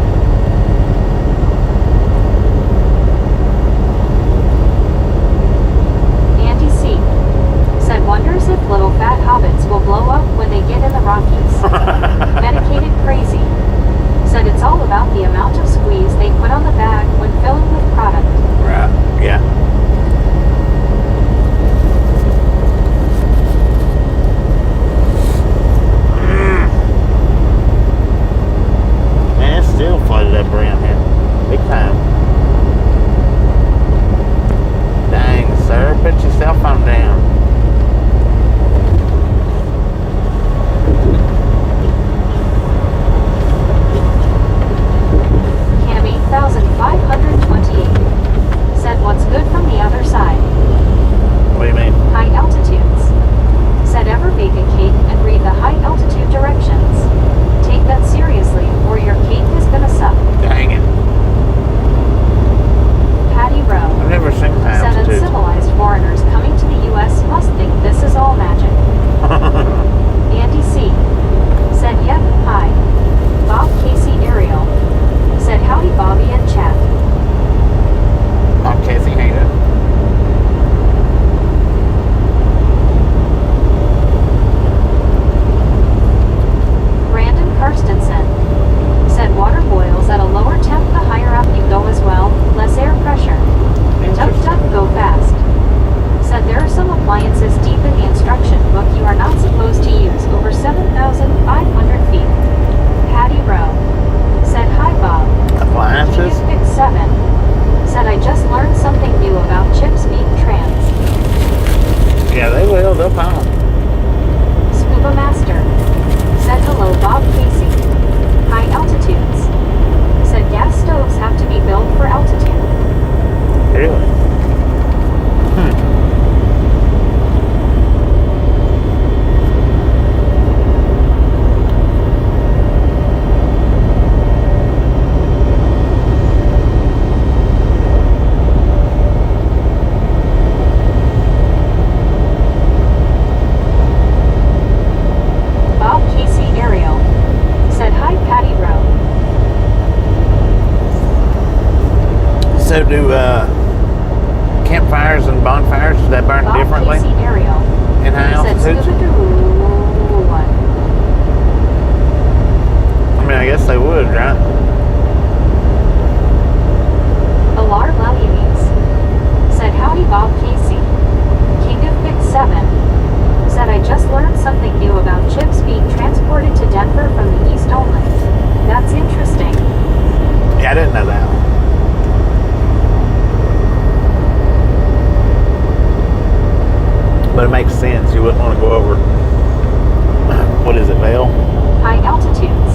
High altitudes.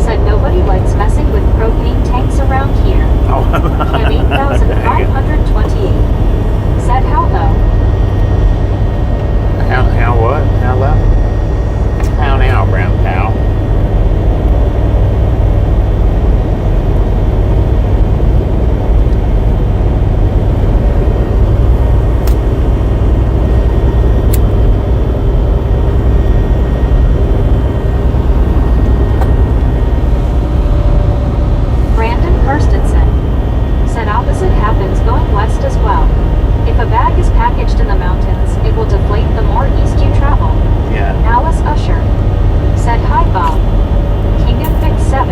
Said nobody likes messing with propane tanks around here. Oh, At 8,528. Said how low? how what? How low? How now, brown cow? Brandon Kirstensen. Said opposite happens going west as well. If a bag is packaged in the mountains, it will deflate the more east you travel. Yeah. Alice Usher. Said hi Bob. King of Fix 7.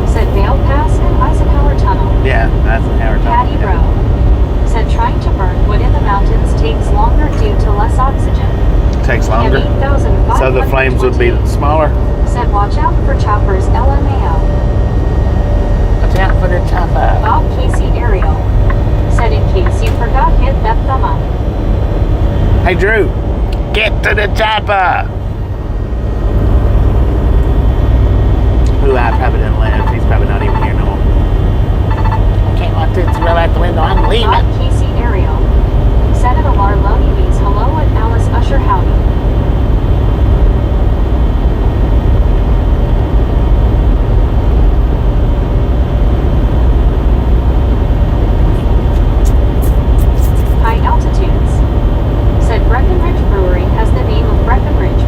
Said Vale Pass and Eisenhower Tunnel. Yeah, that's an hour Patty time. Rowe. Said trying to burn wood in the mountains takes longer due to less oxygen. Takes At longer. 8,528. So the flames would be smaller. Said watch out for choppers LMAO. Watch out for the chopper. Bob Casey Ariel. Said in case you forgot, hit that thumb up. Hey, Drew. Get to the chopper. Who I probably didn't live. He's probably not even here no more. Can't let this roll out the window. I'm Bob leaving. Casey Ariel. Said at Alarloni means hello at Alice Usher howdy. High altitudes. Said Breckenridge Brewery has the name of Breckenridge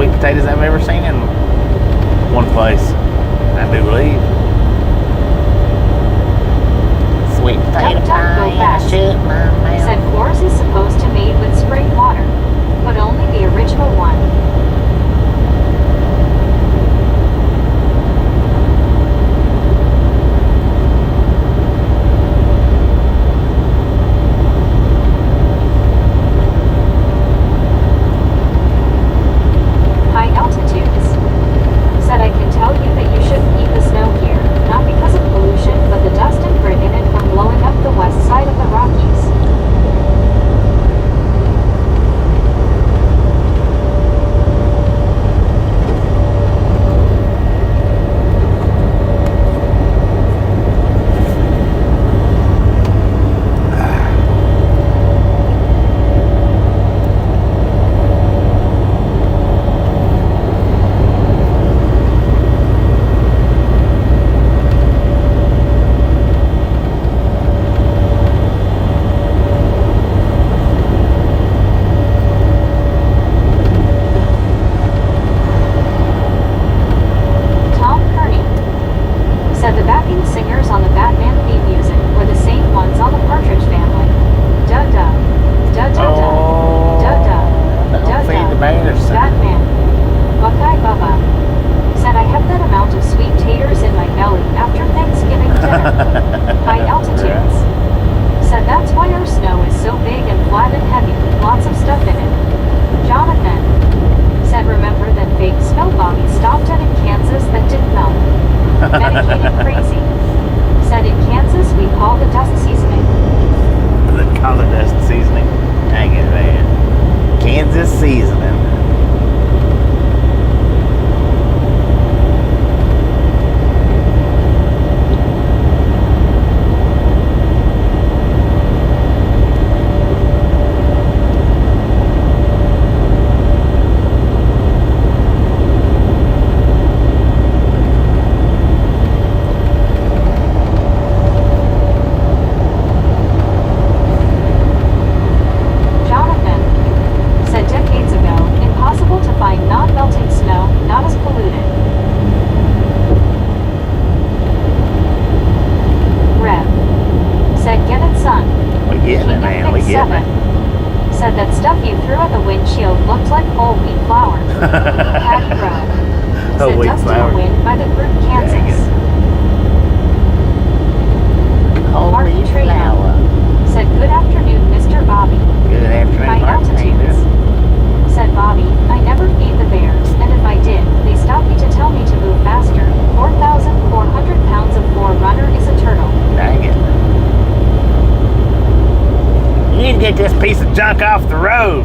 sweet potatoes I've ever seen in one place. I do believe. Sweet potato Duck, duck, pie go and fast. shut my mouth. Said Coors is supposed to made with spring water, but only the original one. High altitudes. Said I can tell you that you shouldn't eat the snow here, not because of pollution, but the dust and grit in it from blowing up the west side of the Rockies. Tom Kearney said the backing singers on the Batman theme music were the same ones on the Partridge Family. Da da, da da da, da da, Don't feed the bears. Batman, Buckeye Bubba. Said I have that amount of sweet taters in my belly after Thanksgiving dinner. High altitudes. Said that's why our snow is so big and flat and heavy, lots of stuff in it. Jonathan said remember that fake snow Bobby stopped at in Kansas that didn't melt. Medicated crazy. Said in Kansas we call the dust seasoning. The color dust seasoning. Hang it, man. Kansas seasoning. Jonathan said decades ago, impossible to find non-melting snow, not as polluted. Rev said get it son. We getting it, King of man. We Fix getting 7 it. said that stuff you threw at the windshield looked like whole wheat flour. Patty Rowe Whole said wheat dust in flour. the wind by the group Kansas. Dang it. Holy Martin Trejo flower. said good afternoon Mr. Bobby. Good afternoon, High Martin. How you altitudes. doing? Said Bobby, I never feed the bears, and if I did, they stop me to tell me to move faster. 4,400 pounds of forerunner is a turtle. Dang it. You need to get this piece of junk off the road.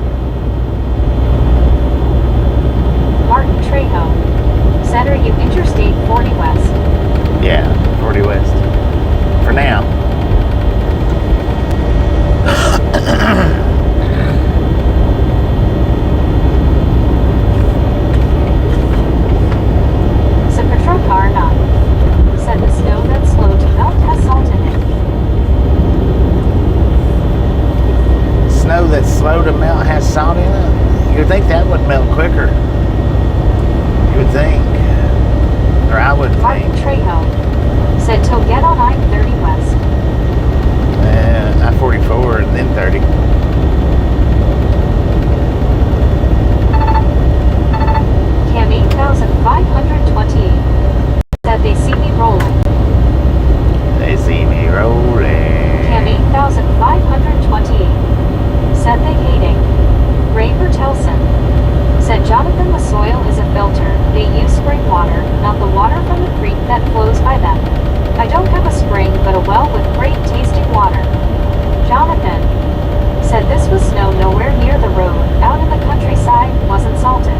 Martin Trejo said, are you Interstate 40 West? Yeah, 40 West. For now. Said Petrokar not. Said the snow that's slow to melt has salt in it. Snow that's slow to melt has salt in it. You would think that would melt quicker. You would think. Or I would Martin think. Trejo said to get on I-30 West. I-44 and then 30. Cam 8,528 said they see me rolling. They see me rolling. Cam 8,528 said they hating. Ray Bertelson said Jonathan the soil is a filter. They use spring water, not the water from the creek that flows by them. I don't have a spring but a well with great tasting water. Jonathan said this was snow nowhere near the road, out in the countryside, wasn't salted.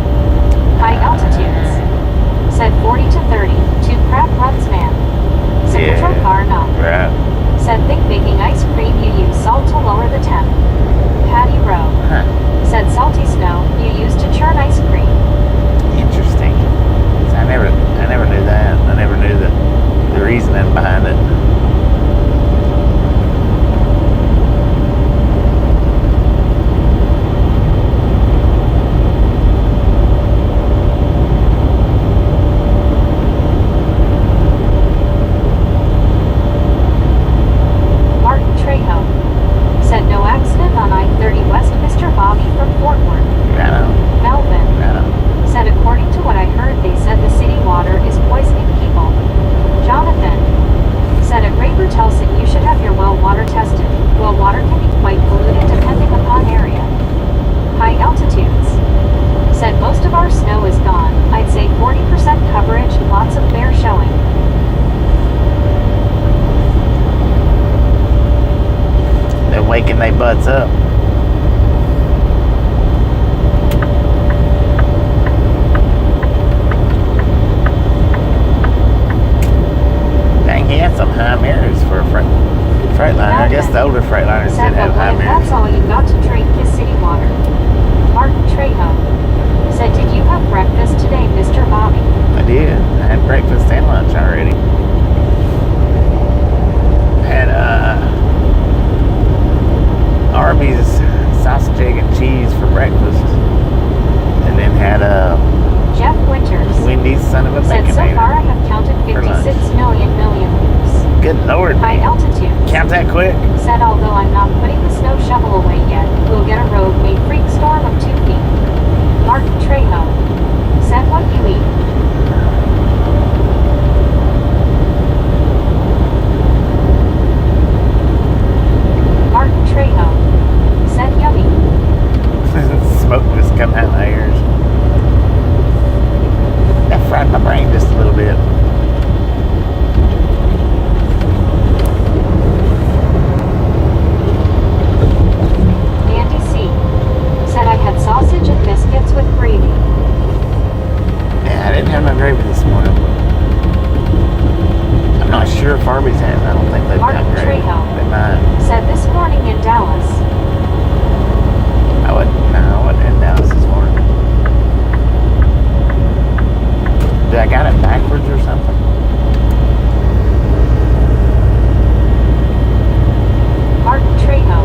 High altitudes said 40 to 30, 2 crap runs man. Said Yeah. Petrokar not. Right. Said think making ice cream you use salt to lower the temp. Patty Rowe Huh. said salty snow you use to churn ice cream. Interesting. So I never knew that. I never knew the reasoning behind it. cheese for breakfast. And then had a Jeff Winters Wendy's son of a said, so far I baconator. have counted For lunch. 56 million leaves. Good Lord, High man. altitudes. Count that quick. Said, although I'm not putting the snow shovel away yet, we'll get a road made freak storm of 2 feet. Martin Trejo said, what you eat. Martin Trejo said, yummy. Smoke just come out of my ears. That fried my brain just a little bit. Andy C. said, I had sausage and biscuits with gravy. Yeah, I didn't have no gravy this morning. I'm not sure if Arby's has. I don't think they've Martin got gravy. Trejo They might. said, this morning in Dallas. I wasn't in Dallas this morning. Did I got it backwards or something? Martin Trejo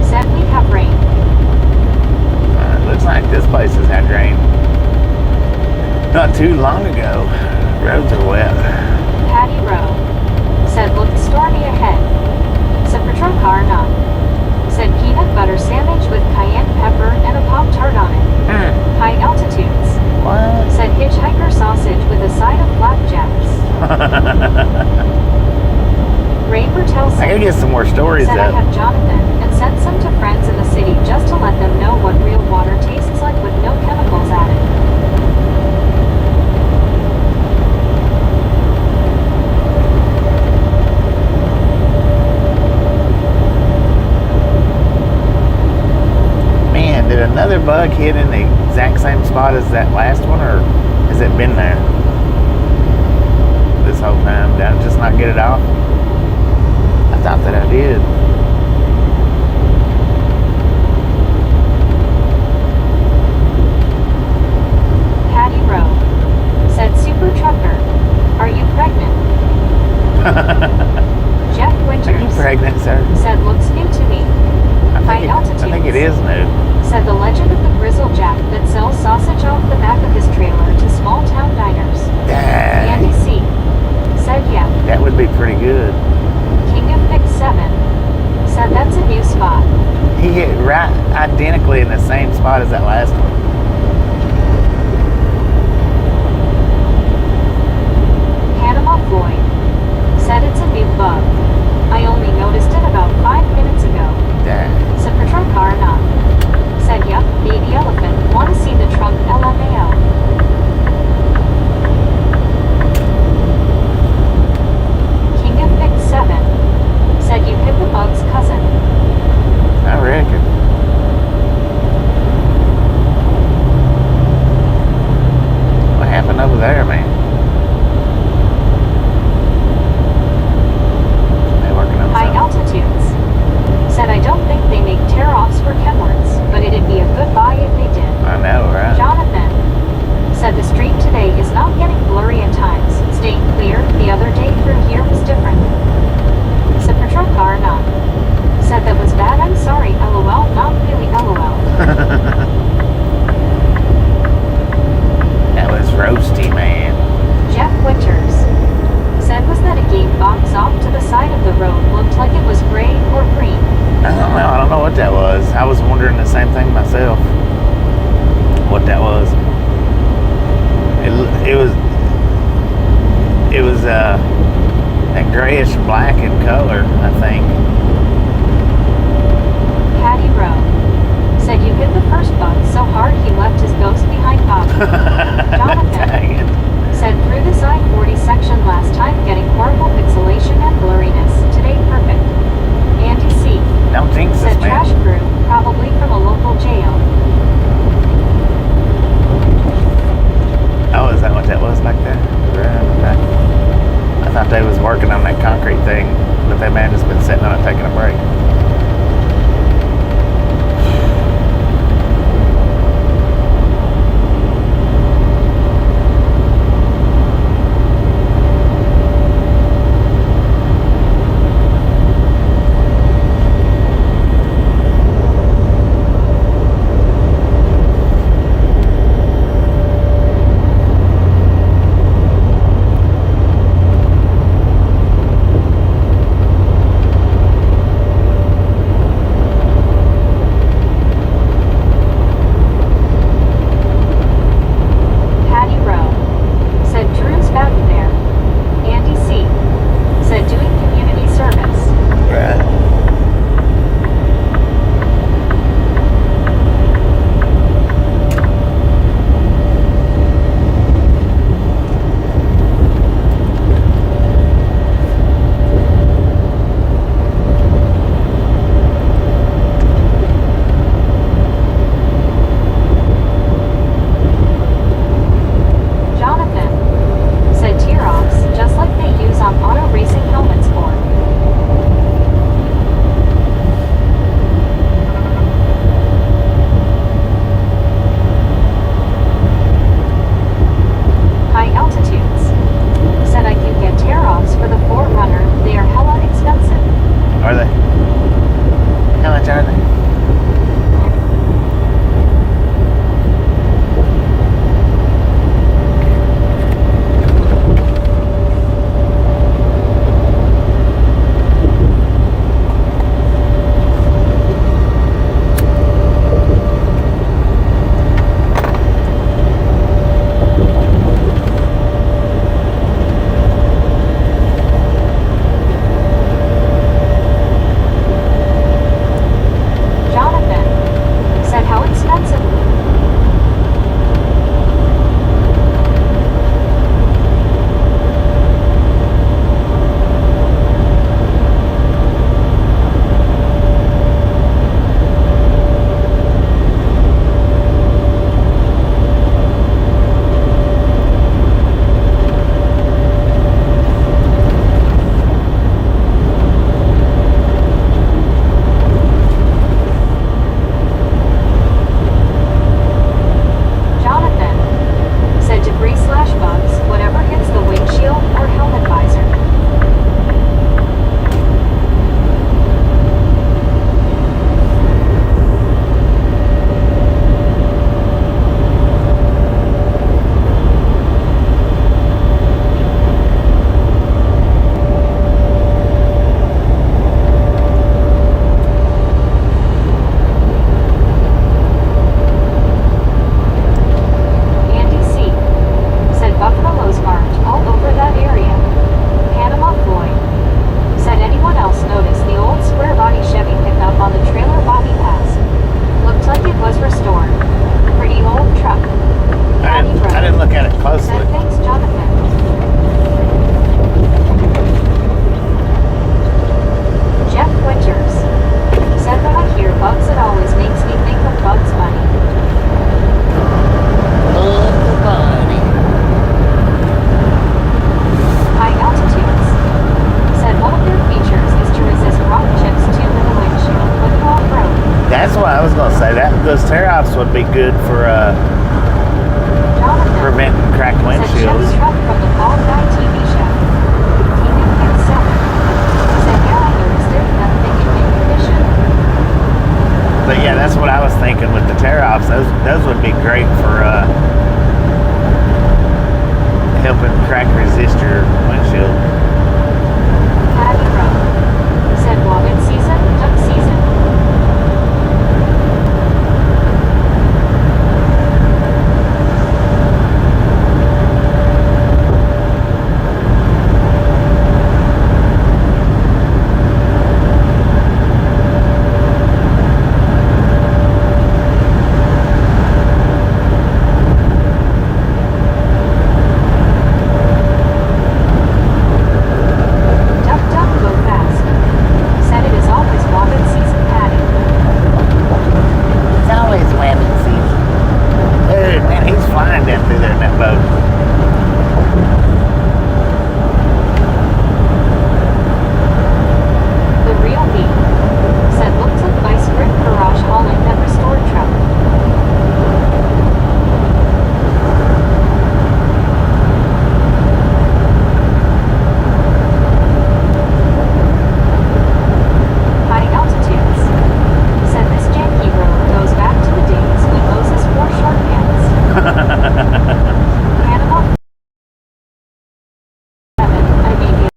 said, we have rain. Looks like this place has had rain not too long ago. Roads are wet. Patty Rowe said, look stormy ahead. Said, patrol car not. Said, peanut butter sandwich with cayenne pepper and a Pop-Tart on it. High altitudes. What? Said, hitchhiker sausage with a side of flapjacks. Ray Bertelson I gotta get some more stories said, I up. have Jonathan and sent some to friends in the city just to let them know what real water tastes like with no chemicals added. Man, did another bug hit in the exact same spot as that last one, or has it been there this whole time? Did I just not get it off? I thought that I did. Patty Rowe said, super trucker, are you pregnant? Jeff Are you Winters pregnant, sir? said, looks new to me. High altitudes. I think it is new. Said the legend of the Grizzle Jack that sells sausage off the back of his trailer to small town diners. Dang, Andy C. said, yeah. that would be pretty good. King of Pick 7 said, that's a new spot. He hit right identically in the same spot as that last one. Panama Floyd said, it's a new bug. I only noticed it about 5 minutes ago. Dang. Said patrol car not. Said, yup, baby elephant, wanna see the trunk LMAO. King of Pick 7 said, you hit the bug's cousin. I reckon. What happened over there, man? They working on High something? altitudes. Said, I don't think they make tear-offs for Kenworths, but it'd be a good buy if they did. I know, right? Jonathan said, the street today is not getting blurry at times, staying clear. The other day through here was different. Said patrol car not. Said, that was bad, I'm sorry, LOL, not really LOL. That was roasty, man. Jeff Winters said, was that a game box off to the side of the road? Looked like it was gray or green. I don't know what that was. I was wondering the same thing myself. What that was. It was that grayish black in color, I think. Patty Rowe said, you hit the first bug so hard he left his ghost behind Bobby. Jonathan Dang it. said, through this I-40 section last time getting horrible pixelation and blurriness. Today perfect. Andy C. Don't jinx said, this, man. trash crew, probably from a local jail. Oh, is that what that was back there? Right, okay. I thought they was working on that concrete thing, but they may have just been sitting on it taking a break. tear-offs would be good for Jonathan preventing cracked said Chevy windshields. truck from the Fall Guy TV show. He didn't get 7. He said, yeah, I noticed it. That thing in mint condition. But yeah, that's what I was thinking with the tear-offs. Those would be great for helping crack resist your windshield. Patty Rowe said, Wobbit season, duck season. Duck, duck, go fast. Said it is always Wobbit season, Patty. It's always webbing season. Dude, man, he's flying down through there in that boat. The real me said, looked like Vice Grip Garage hauling that restored truck. High altitudes said, this janky road goes back to the days when Moses wore short pants. Panama 7, I may be.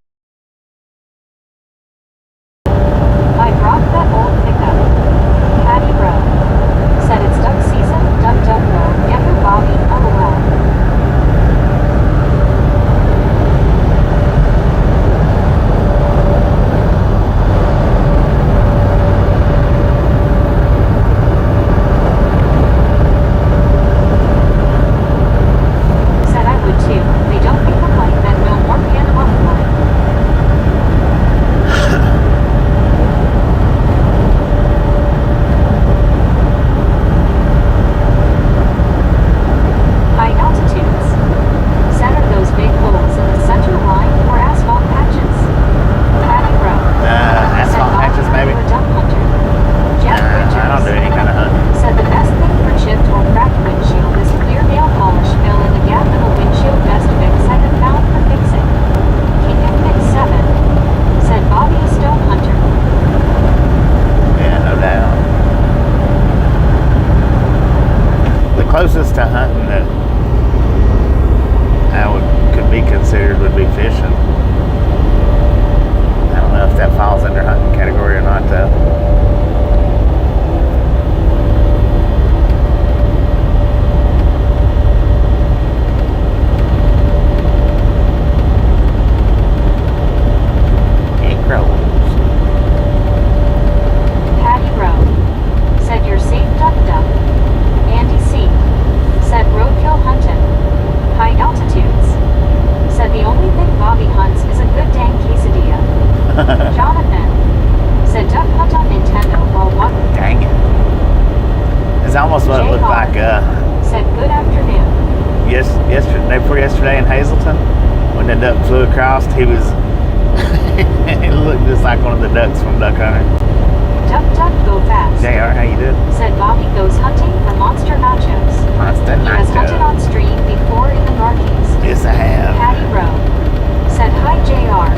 I brought that old pickup. Patty Rowe said it's duck season, duck duck go, get her Bobby, LOL. Said I would too. They don't make them like that, no more Panama flying. High altitudes said, are those big holes in the center line or asphalt patches? Patty Rowe said, Asphalt Bobby, patches, are maybe? you a duck hunter? Jeff Richards I don't do any kind of hunting. said the best thing for chipped or cracked windshield is clear nail polish fill in the gap in the windshield. Best fix I have found for fixing. King of Mix 7 said Bobby a stone hunter. Yeah, no doubt. The closest to hunting that could be considered would be fishing. I don't know if that falls under hunting category or not, though. It grows. Patty Rowe said you're safe, duck duck. Andy C said roadkill hunting. High altitudes said the only thing Bobby hunts is a good dang quesadilla. Jonathan said duck hunt on Nintendo while walking. Dang it. It's almost what it looked like Said good afternoon. yesterday, before yesterday in Hazleton. When the duck flew across, he was he looked just like one of the ducks from Duck Hunter. Duck duck go fast. JR, how you doing? Said Bobby goes hunting for monster nachos. Monster He has hunted on nacho. stream before in the Northeast. Yes, I have. Patty Rowe said hi JR.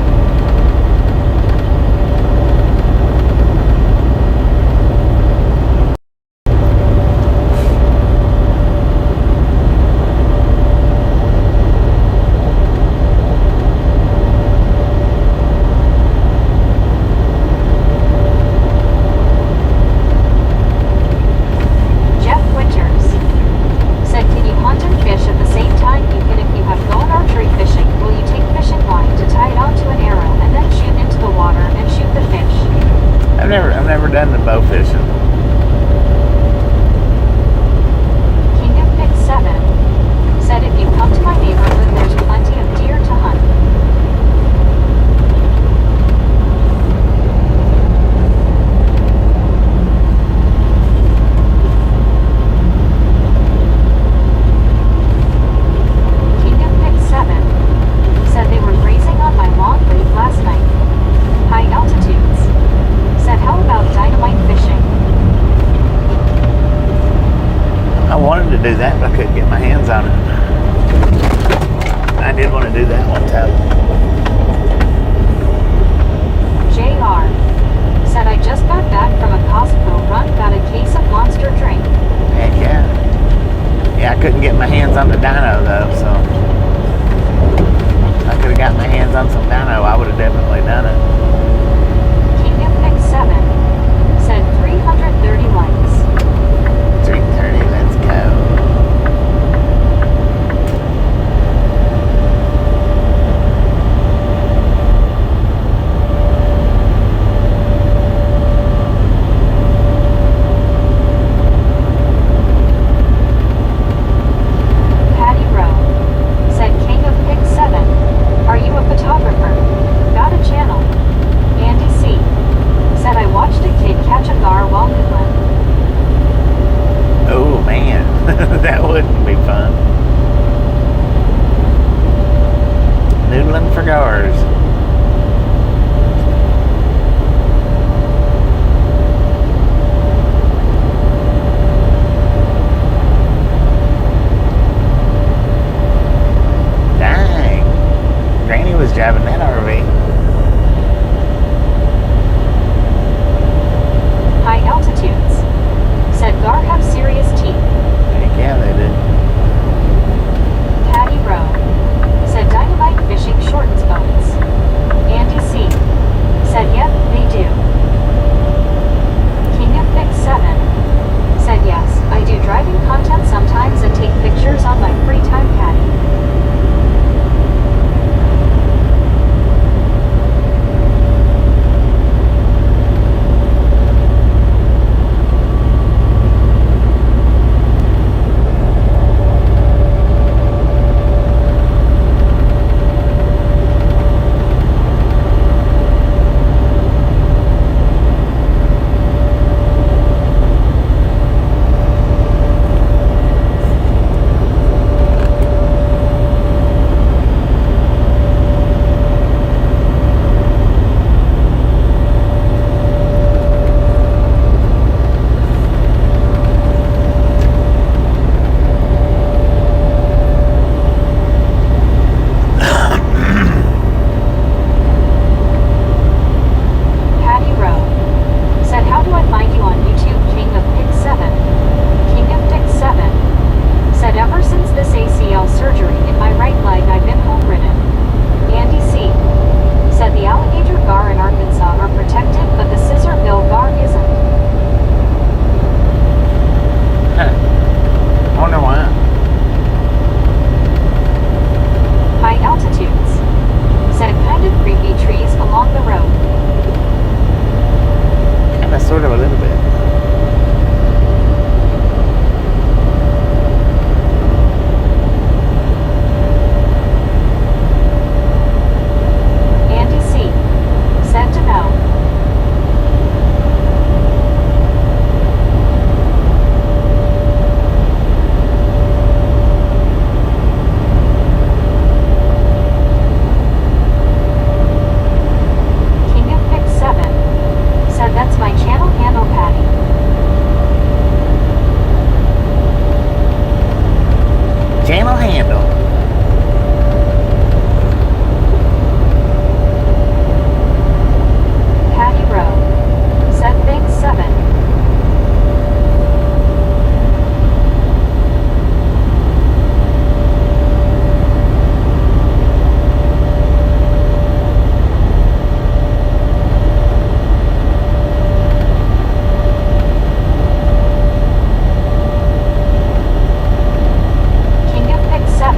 Jeff to do that, but I couldn't get my hands on it. I did want to do that one time. JR said I just got back from a Costco run, got a case of Monster drink. Heck yeah. Yeah, I couldn't get my hands on the dyno though, so if I could have got my hands on some dyno, I would have definitely done it. King of Pick 7 said 330 likes. 3:30, let's go. Patty Rowe said King of Pick 7, are you a photographer? Got a channel. Andy C said I watched a kid catch a gar while noodling. Oh man, that wouldn't be fun. Noodling for gars. Dang, Granny was driving that RV. High altitudes said gar have serious teeth. Heck yeah, they did. Patty Rowe said dynamite fishing shortens boats. Andy C said yep, they do. King of Pick 7 said yes, I do driving content sometimes and take pictures on my free time, Patty. Patty Rowe said how do I find you on YouTube? King of Pick 7. King of Pick 7 said ever since this ACL surgery in my right leg I've been home ridden. Andy C said the alligator gar in Arkansas are protected but the scissor bill gar isn't. Huh. Wonder why. High altitudes said kind of creepy trees along the road. Kinda sort of a little bit. Andy C said to know. King of Pick 7 said that's my channel handle, Patty. Channel handle. Patty Rowe said thanks 7. King of Pick 7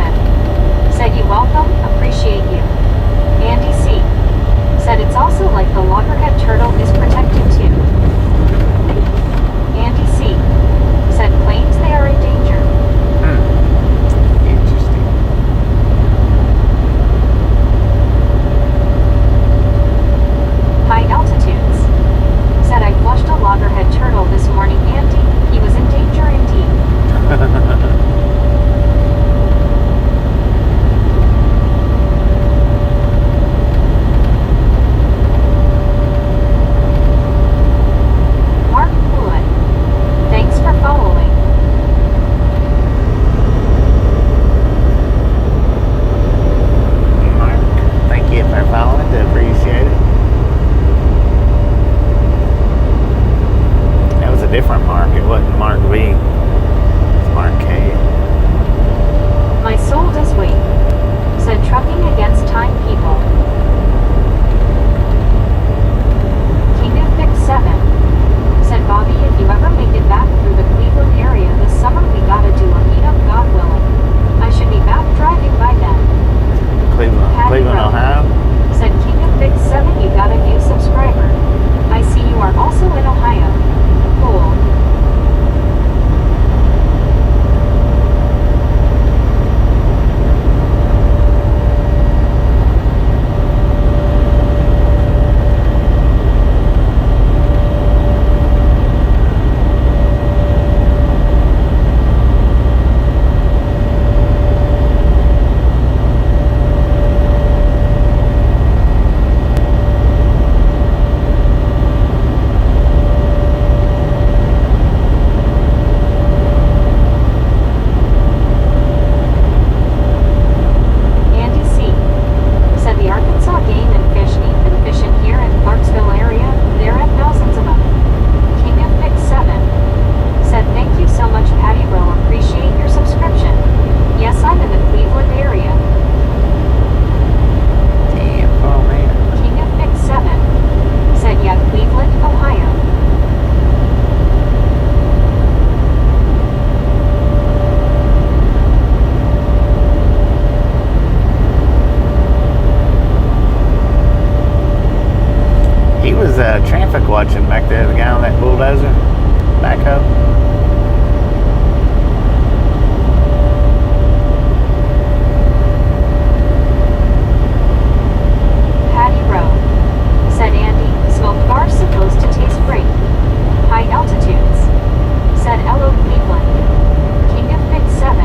was traffic watching back there, the guy on that bulldozer backhoe. Patty Road, said Andy. Smoked bars supposed to taste great. High altitudes, said Elo Cleveland. King of Big 7,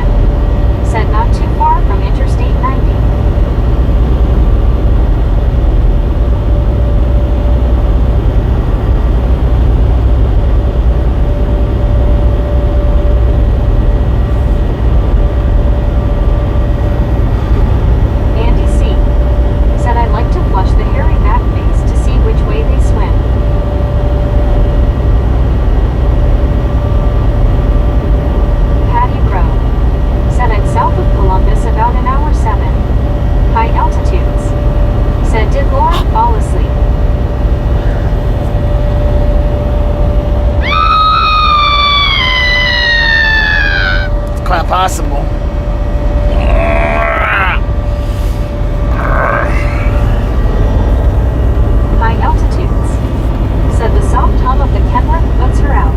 said not too far from Interstate 90. Andy C. said I'd like to flush the hairy bat face to see which way they swim. Patty Road, said I'm south of Columbus about an hour 7. High altitudes, said did Lauren fall asleep? It's quite possible. High altitudes, said the soft hum of the Kenworth puts her out.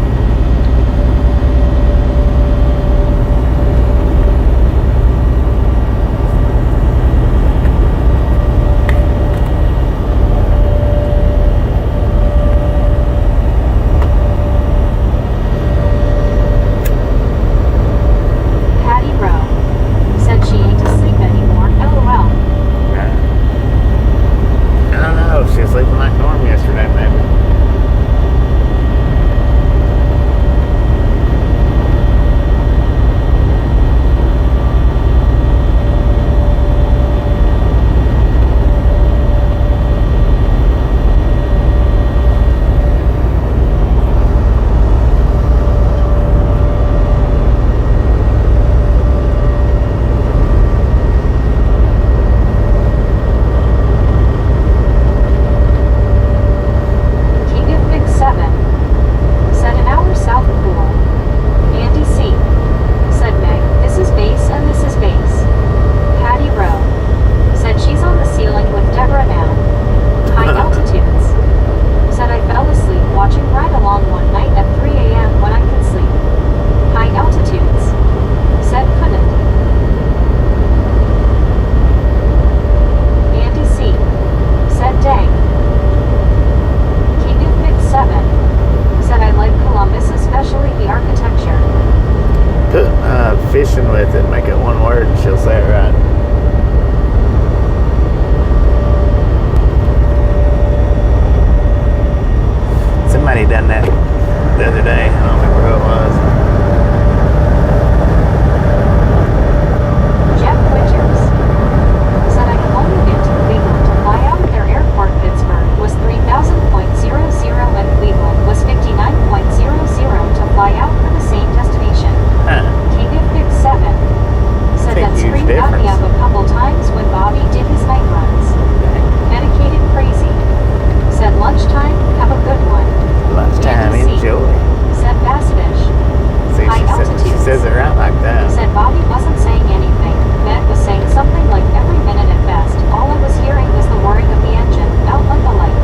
Patty Rowe, said she ain't asleep anymore, LOL. I don't know. She was sleeping like Norm yesterday, maybe. King of Big 7, said an hour south of Pool. Andy C. said Meg, this is base and this is base. Patty Rowe, said she's on the ceiling with Deborah now. High altitudes, said I fell asleep watching Ride Along one night at 3 a.m. when I could sleep. High altitudes, said couldn't. Andy C. said dang. King of Big 7, said I like Columbus, especially the architecture. Put fishing with it, make it one word, and she'll say it right. Somebody done that the other day. I don't remember who it was. Jeff Winters, said I have only been to Cleveland to fly out of their airport. Pittsburgh was 3,000.00 and Cleveland was 59.00 to fly out for the same destination. Huh. King of Big 7, said Big, that huge scream got me difference. up a couple times when Bobby did his night runs. Medicated crazy, said lunchtime, have a good one. Lunchtime, Andy C. enjoy. Said bass fish. See, High she altitudes. says it right like that. Said Bobby wasn't saying anything. Meg was saying something like every minute at best. All I was hearing was the whirring of the engine, out like a light.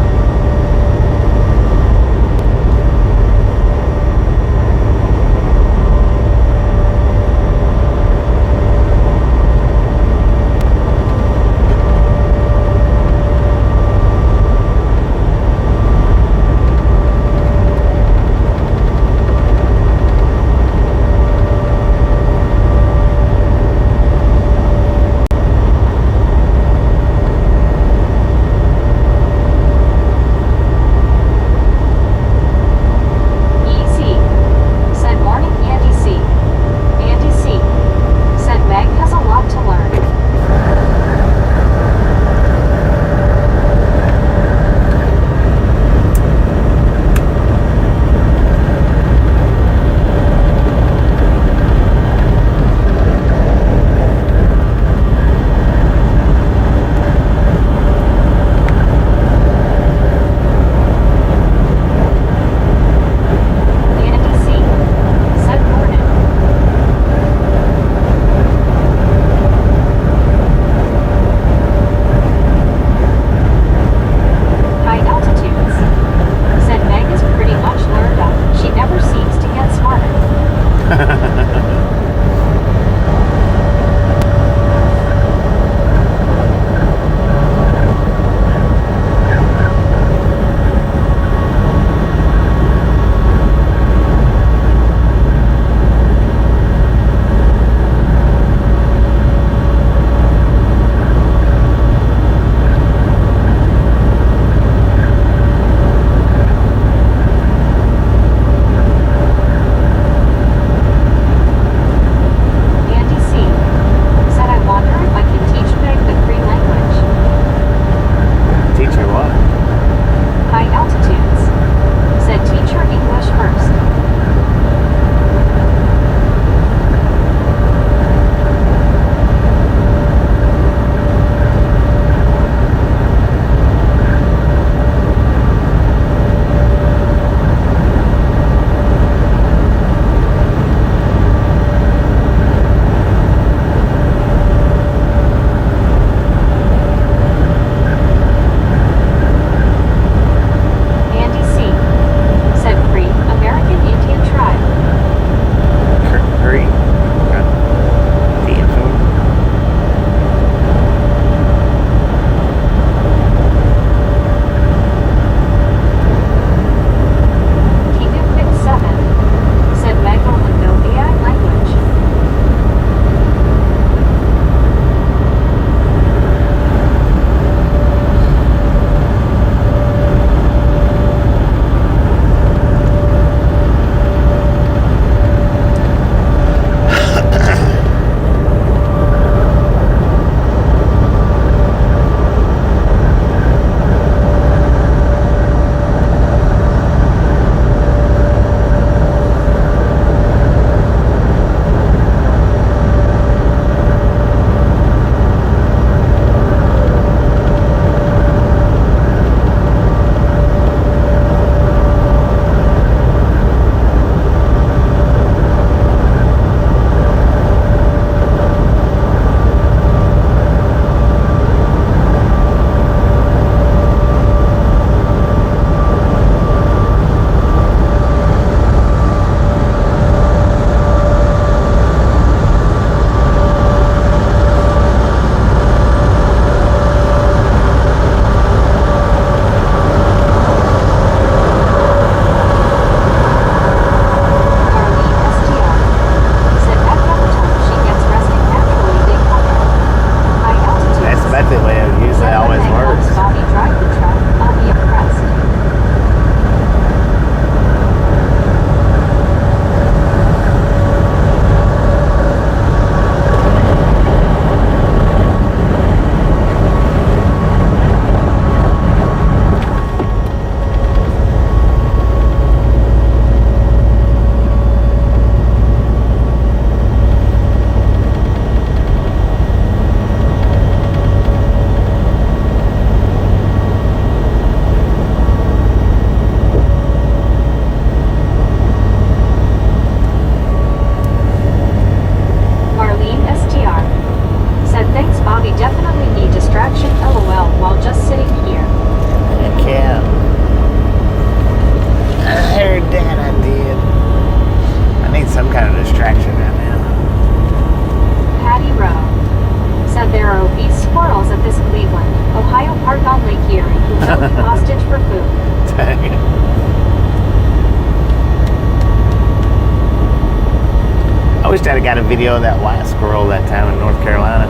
got a video of that white squirrel that time in North Carolina.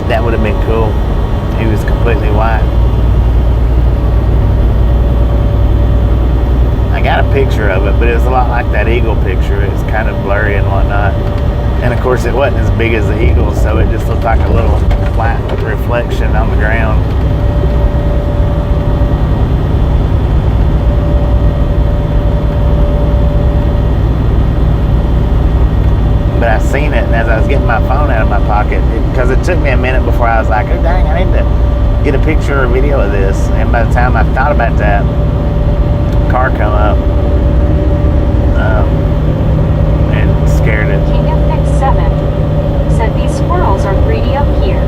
That would have been cool. He was completely white. I got a picture of it, but it was a lot like that eagle picture. It was kind of blurry and whatnot. And of course it wasn't as big as the eagle, so it just looked like a little flat reflection on the ground. But I seen it, and as I was getting my phone out of my pocket, because it took me a minute before I was like, oh dang, I need to get a picture or video of this. And by the time I thought about that, car come up and scared it. King of Pick 7 said these squirrels are greedy up here.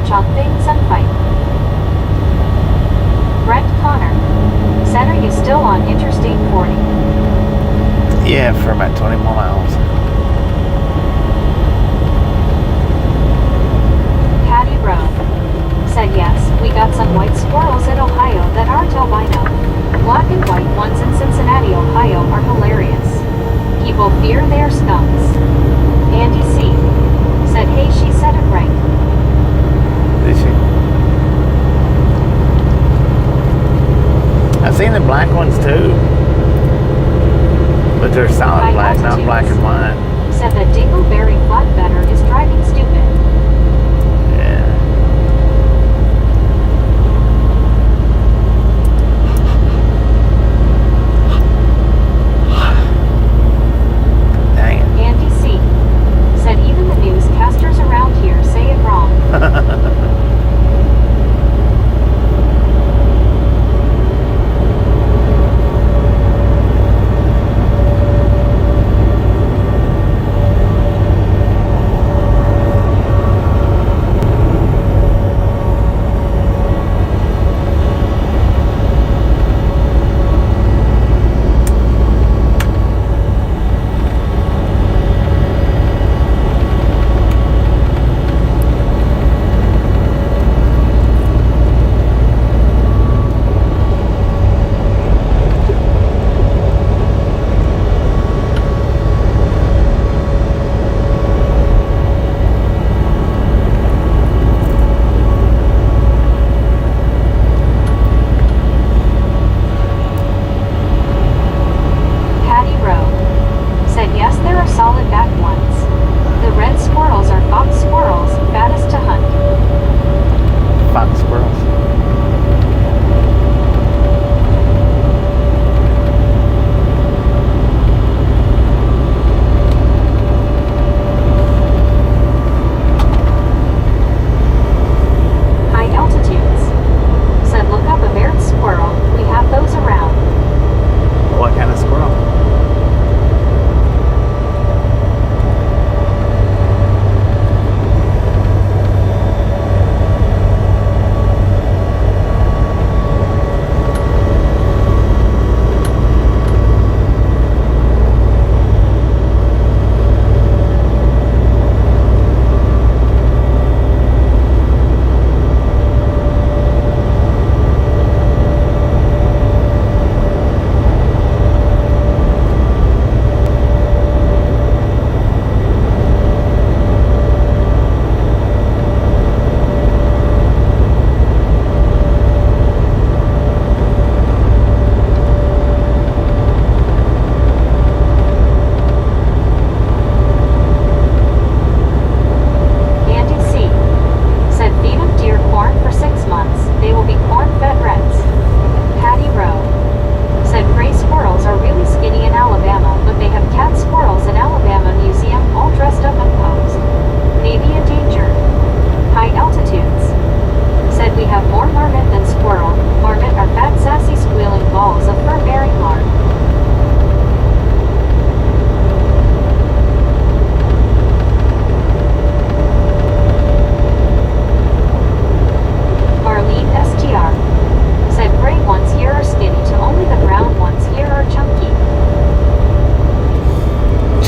On things and fight. Brent Connor said, are you still on Interstate 40? Yeah, for about 20 more miles. Patty Rowe said, yes, we got some white squirrels in Ohio that aren't albino. Black and white ones in Cincinnati, Ohio are hilarious. People fear their skunks. Andy C. said, hey, she said it right. Did she? I've seen the black ones too, but they're solid black, not black and white. Said that Dingleberry Flatbetter is driving stupid. Yeah. Dang it. Andy C. said even the newscasters around here say it wrong.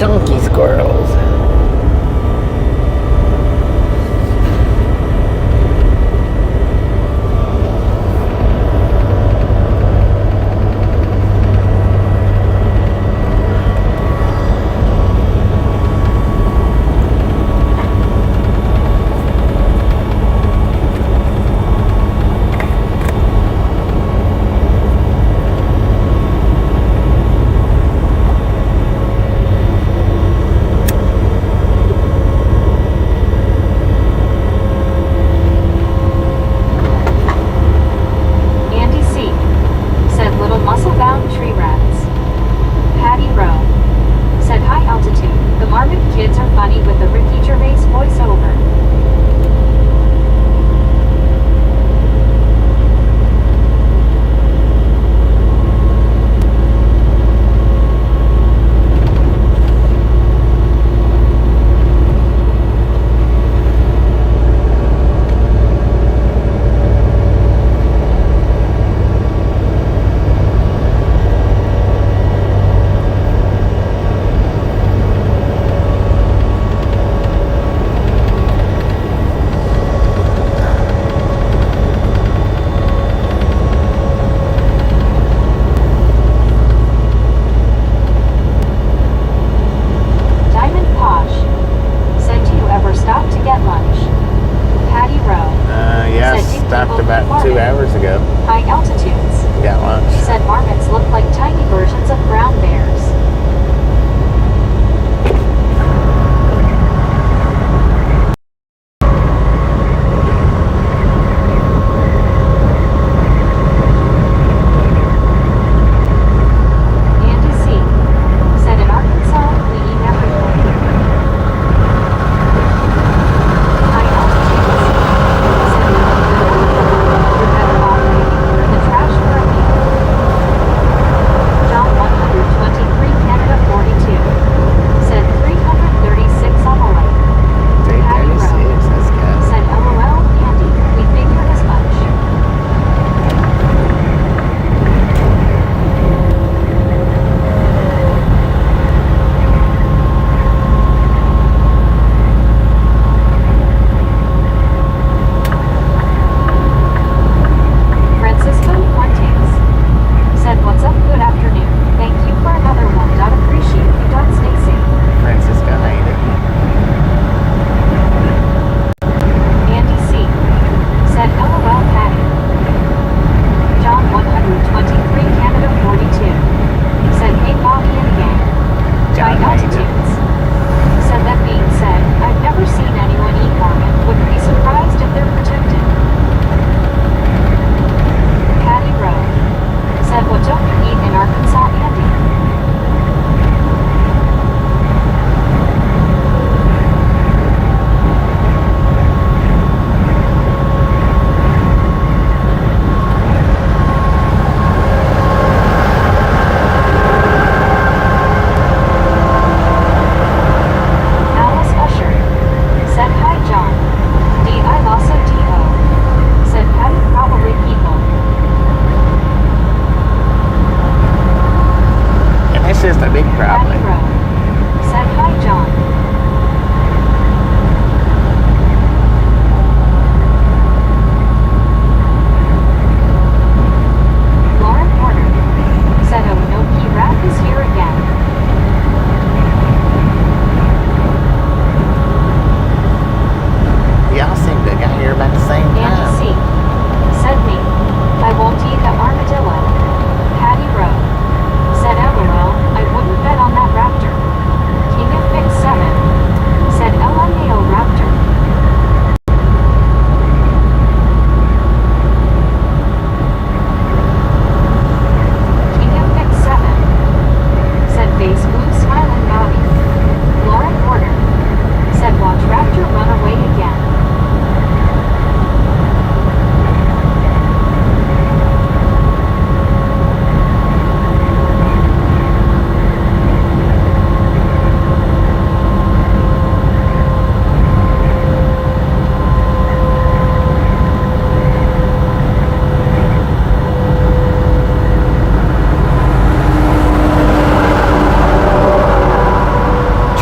chunky squirrels. Andy C. said little muscle-bound tree rats. Patty Rowe said high altitude. The Marmot kids are funny with the Ricky Gervais voiceover.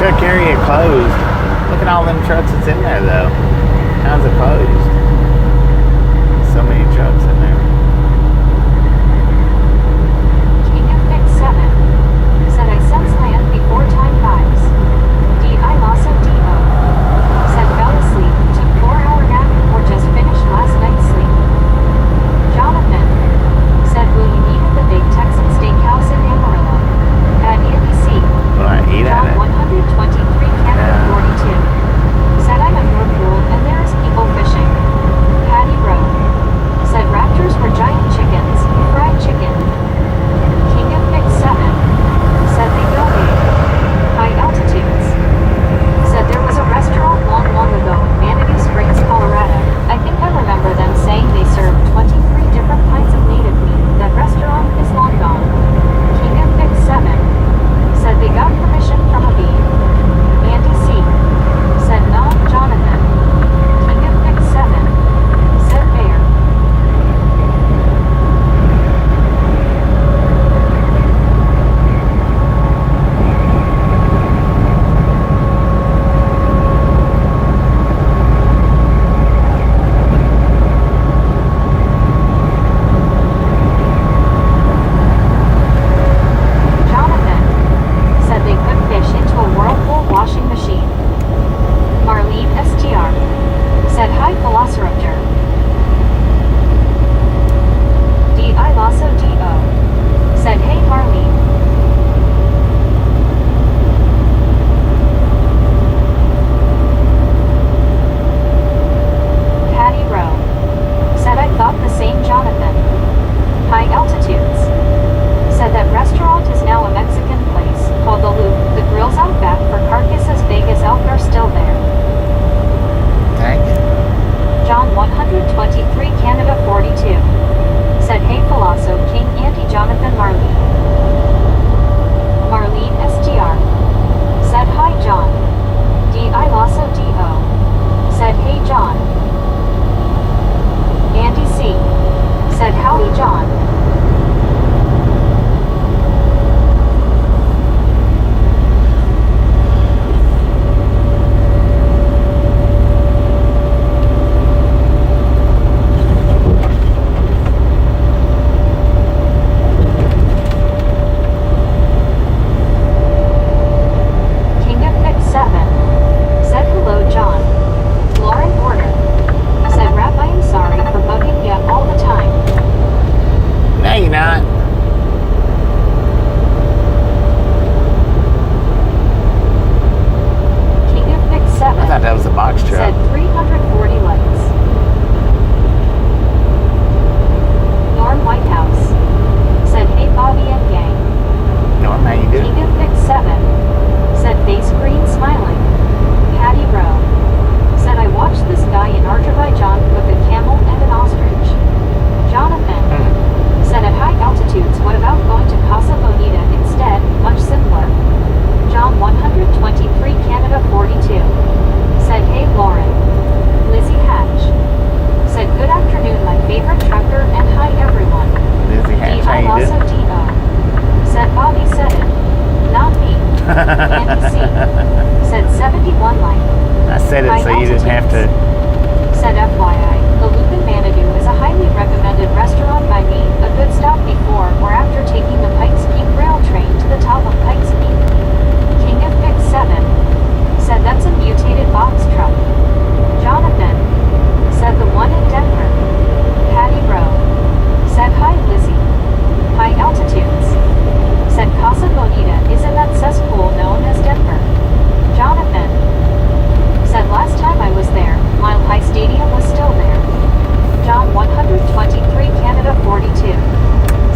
truck area closed? Look at all them trucks that's in there, though. How's it closed? So many trucks in there. King of Mix 7 said I sense land before time vibes. D.I. Lasso D.O. said fell asleep, took 4-hour nap, or just finished last night's sleep. Jonathan said will you eat at the big Texan steakhouse in Amarillo? At ABC. Will I eat at John it? 123 Canada 42 said I'm at your pool and there is people fishing. Patty Rowe said raptors were giant chickens, fried chicken. King of Mix 7 said they go high altitudes. Said there was a restaurant long ago in Manatee Springs, Colorado. I think I remember them saying they served 23 different kinds of native meat. That restaurant is long gone. King of Mix 7 said they got permission from a bee. Andy C said no, Jonathan. King of Mix 7 said bear. Jonathan said they could fish into a Whirlpool washing machine. Marlene STR said hi Velociraptor. D.I. Lasso D.O. said hey Marlene. Patty Rowe said I thought the same Jonathan. High altitudes said that restaurant is now a Mexican place called The Loop. The grills out back for carcass as big as elk are still there. Dang it. John 123 Canada 42 said hey Philoso King Andy Jonathan Marlene. Marlene STR said hi John. D.I. Lasso D.O. said hey John. Andy C said howdy John. King of Mix 7 said hello John. Lauren Porter said Rap I am sorry for bugging ya all the time. No, you're not. King of Mix 7 I thought that was a box said truck. 340 likes. Norm Whitehouse said hey Bobby and gang. Norm, how you King doing? of Mix 7 said face green smiling. Patty Rowe said I watched this guy in Azerbaijan with a camel and an ostrich. Jonathan said at high altitudes what about going to Casa Bonita instead, much simpler. John 123 Canada 42 said hey Lauren. Lizzie Hatch said good afternoon my favorite trucker and hi everyone. Lizzie Hatch, how D.I. you Lasso doing? D.O. said Bobby said it, not me. Andy C said 71 like. I said it High so you didn't have to. Said FYI, the Loop in Manitou is a highly recommended restaurant by me, a good stop before or after taking the Pikes Peak rail train to the top of Pikes Peak. King of Mix 7 said that's a mutated box truck. Jonathan said the one in Denver. Patty Rowe said hi Lizzie. High altitudes said Casa Bonita is in that cesspool known as Denver. Jonathan said last time I was there, Mile High Stadium was still there. John 123 Canada 42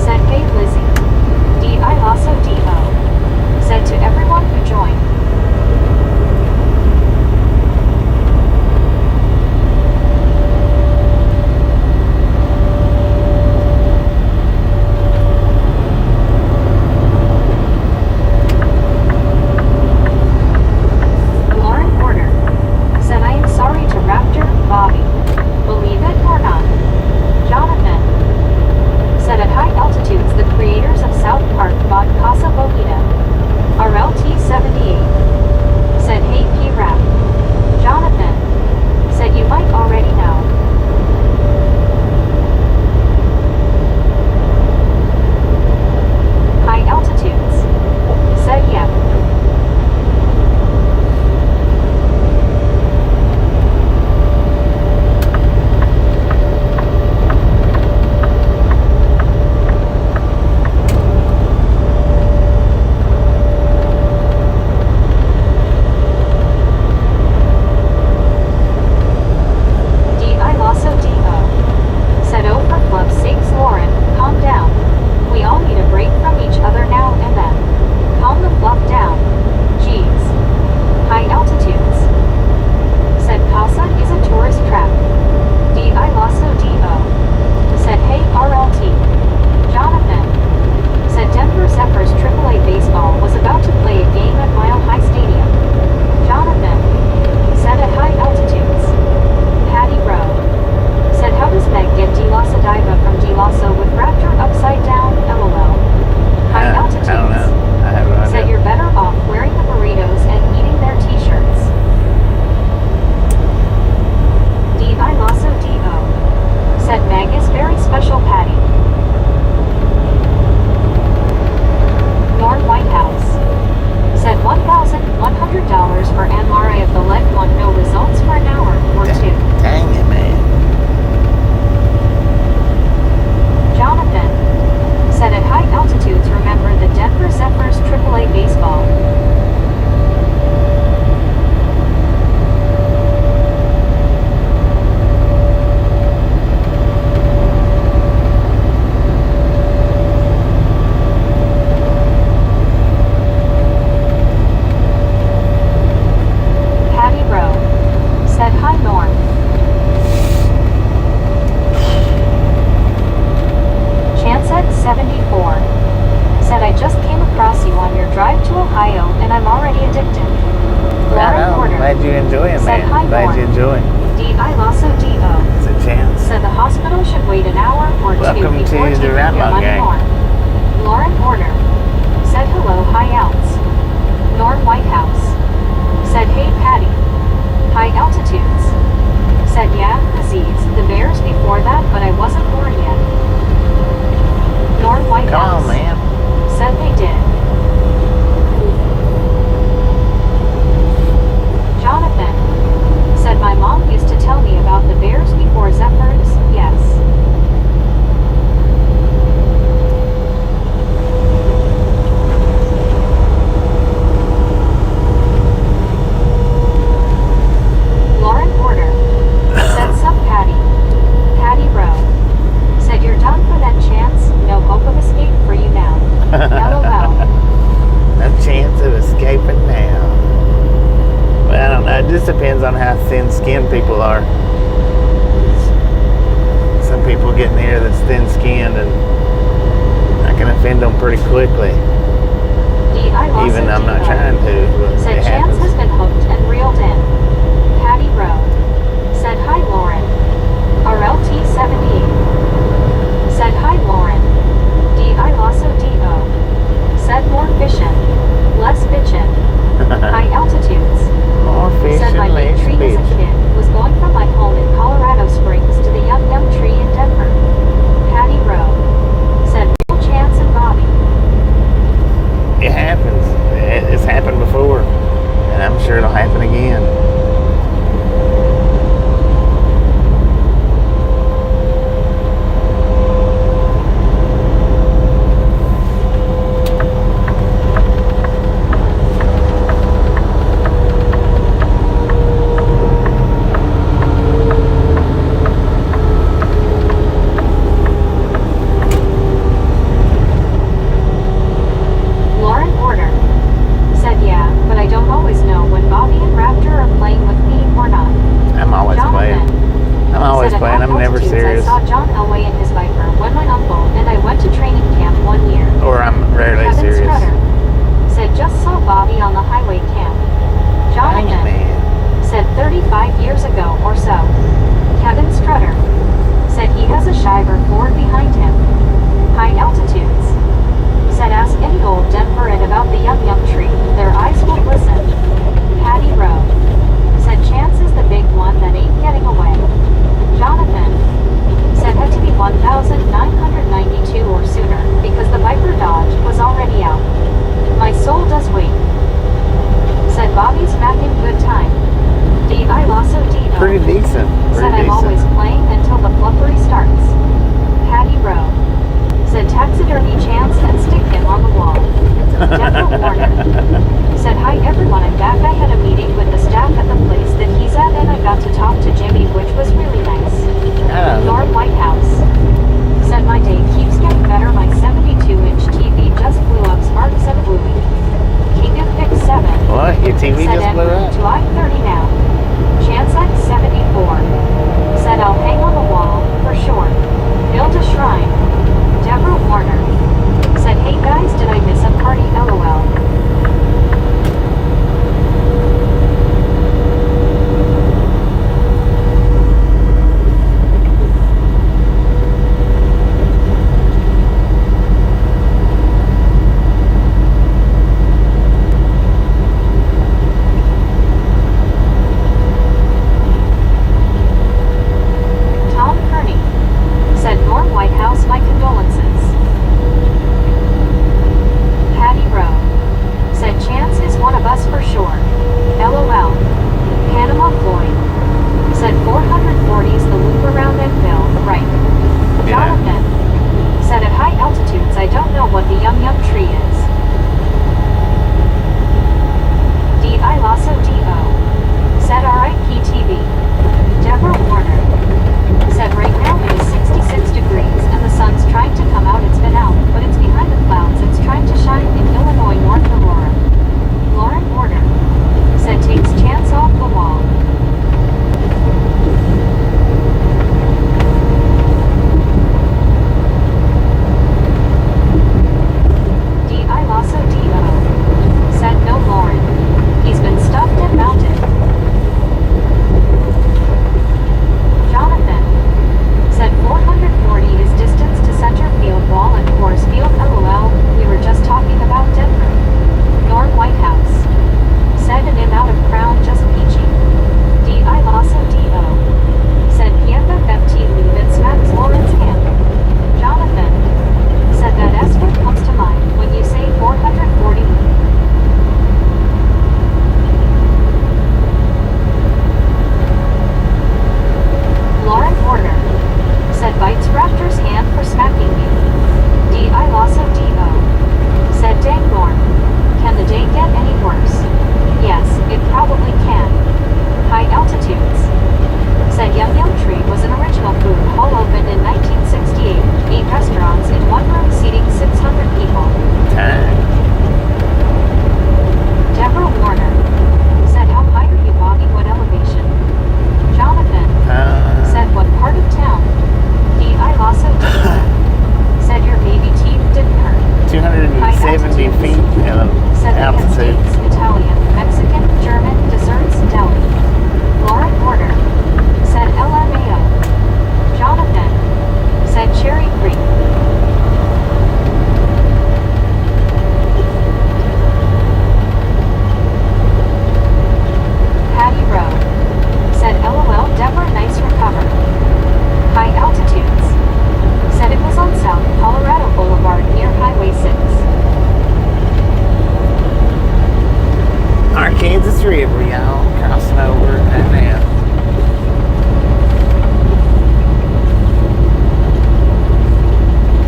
said hey Lizzie. I know. Porter. Glad you enjoy it, Said man. hi, Glad you Lauren. enjoy it. D.I. Lasso D.O. It's a chance. Said the hospital should wait an hour or Welcome two before to the taking your Rattlebug money Gang. more. Lauren Porter. Said hello, hi outs. Norm Whitehouse. Said hey, Patty. High altitudes. Said yeah, Aziz, the bears before that, but I wasn't born yet. Norm Whitehouse. Come on, man. Said they did. Jonathan. Said my mom used to tell me about the bears before zephyrs, yes. Lauren Porter. Said sup Patty. Patty Rowe. Said you're done for that chance, no hope of escape for you now. LOL. No chance of escaping now. Well, I don't know. It just depends on how thin-skinned people are. Some people get in the air that's thin-skinned, and I can offend them pretty quickly. Even though I'm not trying to. But Said it Chance happens. has been hooked and reeled in. Patty Rowe. Said hi Lauren. RLT78. Said hi Lauren. D.I. Lasso D.O. Said more fishin'. Less bitchin'. High altitudes. More fish Said my and big less tree as a bitch. kid was going from my home in Colorado Springs to the Yum Yum tree in Denver. Patty Rowe. Said real Chance and Bobby. It happens. It's happened before, and I'm sure it'll happen again. Lauren Porter. Said yeah, but I don't always know when Bobby and Raptor are playing with me or not. I'm always playing. Jonathan. I'm always Said at playing. high I'm never altitudes, serious. I saw John Elway in his Viper when my uncle and I went to training camp 1 year. Or I'm rarely Kevin serious. Strutter. Said just saw Bobby on the highway camp. Dang it, Jonathan. man. Said 35 years ago or so. Kevin Strutter. Said he has a Shiver Ford behind him. High altitudes. Said ask any old Denveran about the Yum Yum tree, their eyes will listen. Patty Rowe. Said Chance is the big one that ain't getting away. Jonathan. Said had to be 1,992 or sooner, because the Viper Dodge was already out. My soul does wait. Said Bobby's back in good time. D.I. Lasso D.O. Pretty decent. Said Pretty I'm always decent. playing until the fluffery starts. Patty Rowe. Said taxidermy Chance and stick him on the wall. Deborah Warner. Said hi everyone, I'm back. I had a meeting with the staff at the place that he's at and I got to talk to Jimmy, which was really nice. Norm Whitehouse. Said my day keeps getting better. My 72-inch TV just blew up. Sparks and Bluey. King of Pick 7. What? Your TV Said just blew en route up? to I-30 now. Chance at 74. Said I'll hang on the wall, for sure. Build a shrine. Deborah Warner. Said hey guys, did I miss a party? LOL. Tom Kearney. Said Norm Whitehouse, my condolences. Patty Rowe. Kansas River, y'all. Crossing over right now.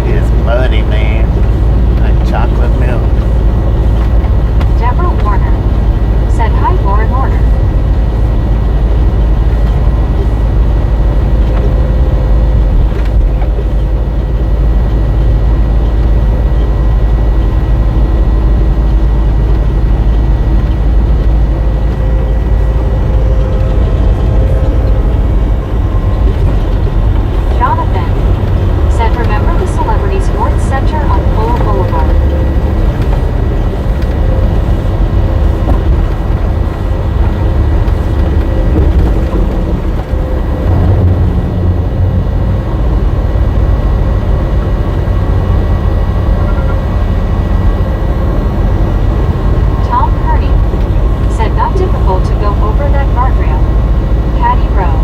It's muddy, man. Like chocolate milk. Deborah Warner said, "Hi, Lauren Warner." Jonathan said, "Remember the Celebrity Sports Center on Polo Boulevard." Tom Kearney said, "Not difficult to go over that guardrail." Patty Rowe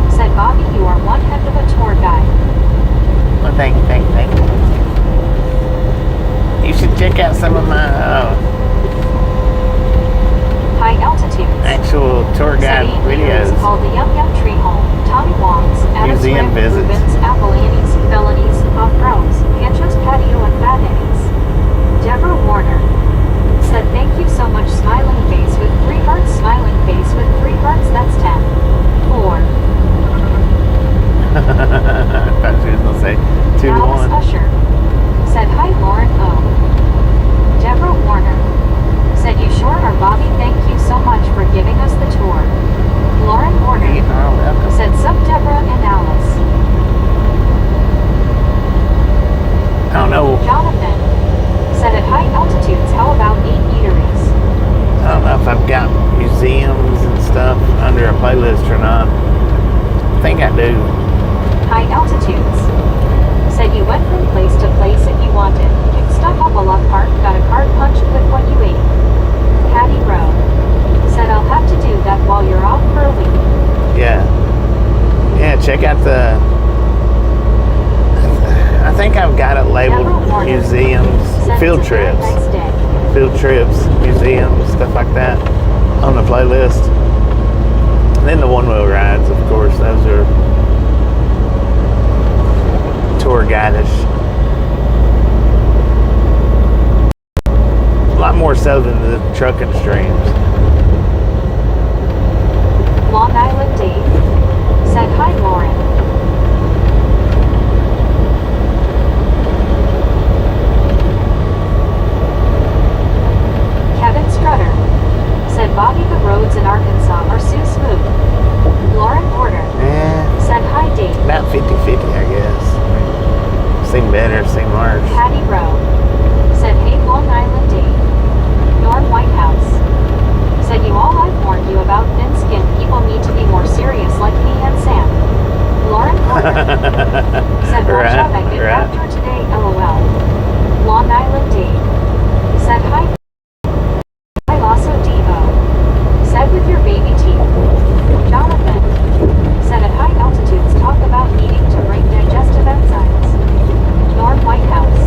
said, "Bobby, you are one heck of a tour guide." Well, thank you. You should check out some of my High altitudes. actual tour guide City videos. is called the Yum Yum Tree Home, Tommy Wong's, Adam's Museum Rib, visits. Rubens, Apple Annie's, Felonies, Off Rose, Pancho's Patio, and Fat Eddie's. Deborah Warner said, "Thank you so much, smiling face with 3 hearts, smiling face with 3 hearts, that's 10. 4. I thought she was going to say 2 Alice 1. Usher said, "Hi, Lauren O." Deborah Warner said, "You sure are, Bobby. Thank you so much for giving us the tour." Lauren Warner You are welcome. said, "Sup, Deborah and Alice." I don't know. Jonathan said, "At high altitudes, how about 8 eateries?" I don't know if I've got museums and stuff under a playlist or not. I think I do. High altitudes said, "You went from place to place if you wanted. Picked stuff up a lot, park, got a card punched with what you ate." Patty Rowe said, "I'll have to do that while you're off for a week." Yeah. Yeah, check out the... I think I've got it labeled museums, Said, field "It's a very trips. nice day." Field trips, museums, stuff like that on the playlist. And then the one-wheel rides, of course. Those are tour guide-ish. A lot more so than the trucking streams. Long Island Dave said, "Hi, Lauren." Kevin Strutter said, "Bobby, the roads in Arkansas are so smooth." Lauren Porter Yeah, said, "Hi, Dave." about 50-50, I guess. Seen better, seen worse. Patty Rowe said, "Hey, Long Island Dave." Norm Whitehouse said, "You all, I've warned you about thin-skinned people need to be more serious like me and Sam." Lauren Porter said, "Watch out, I get after today, LOL." Long Island Dave said, "Hi, Lasso Devo." Said, "With your baby teeth." Jonathan said, "At high altitudes, talk about needing to bring digestive enzymes." Norm Whitehouse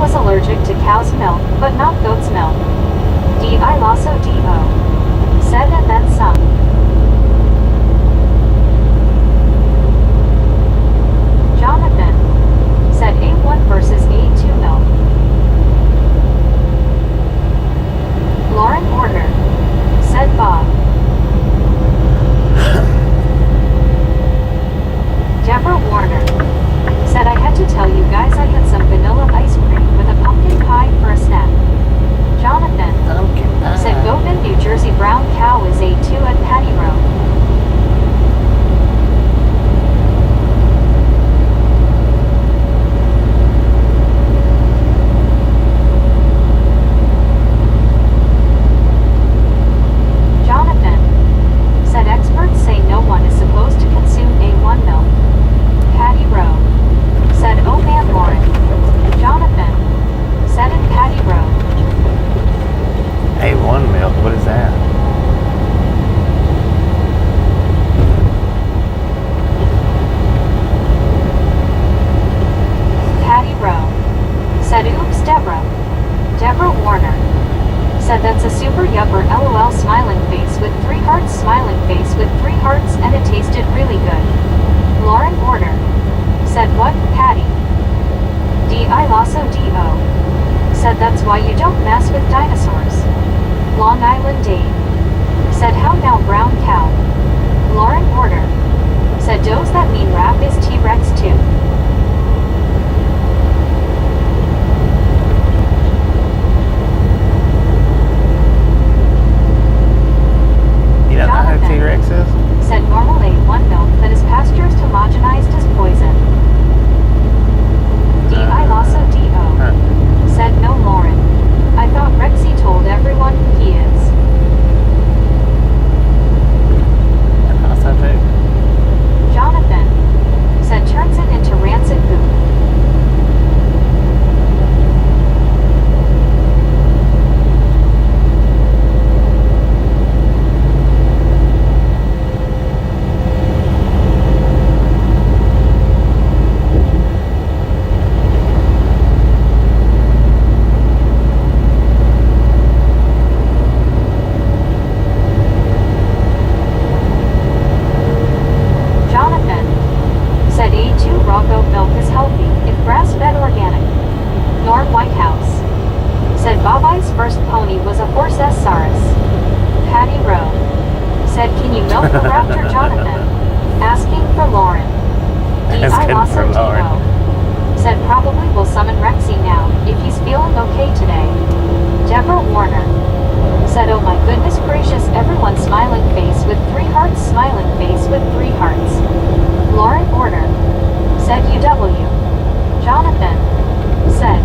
was allergic to cow's milk, but not goat's milk. I also do, said and then some. Jonathan said A1 versus A2 milk. Lauren order, said Bob. Deborah Warner said I had to tell you guys I had some vanilla ice cream with a pumpkin pie for a snack. Jonathan Pumpkin pie. said Goatman, New Jersey brown cow is A2 at Patty Road. Jonathan said experts say no one is supposed to consume A1 milk. Patty Road said oh man Lauren. Jonathan said in Patty Road. A1 milk, what is that? Patty Rowe said oops Deborah. Deborah Warner said that's a super yupper LOL smiling face with 3 hearts smiling face with 3 hearts and it tasted really good. Lauren Order said what Patty? I also do said that's why you don't mess with dinosaurs. Long Island Dave said how now brown cow. Lauren Order said does that mean rap is T-Rex too? You don't know who Jonathan T-Rex is? said normal A1 milk that is pasteurized homogenized as poison. I also do said no Lauren. I thought Rexy told everyone who he is. I thought so too. Jonathan said turns it into rancid poop. Jonathan said A2 raw goat milk is healthy if grass-fed organic. Norm Whitehouse said Bobby's first pony was a horse Saurus. Patty Rowe said can you milk the raptor Jonathan? Asking for Lauren. Asking also for Lauren. said probably will summon Rexy now if he's feeling okay today. Deborah Warner said oh my goodness gracious everyone smiling face with 3 hearts smiling face with 3 hearts. Lauren Order said UW. Jonathan said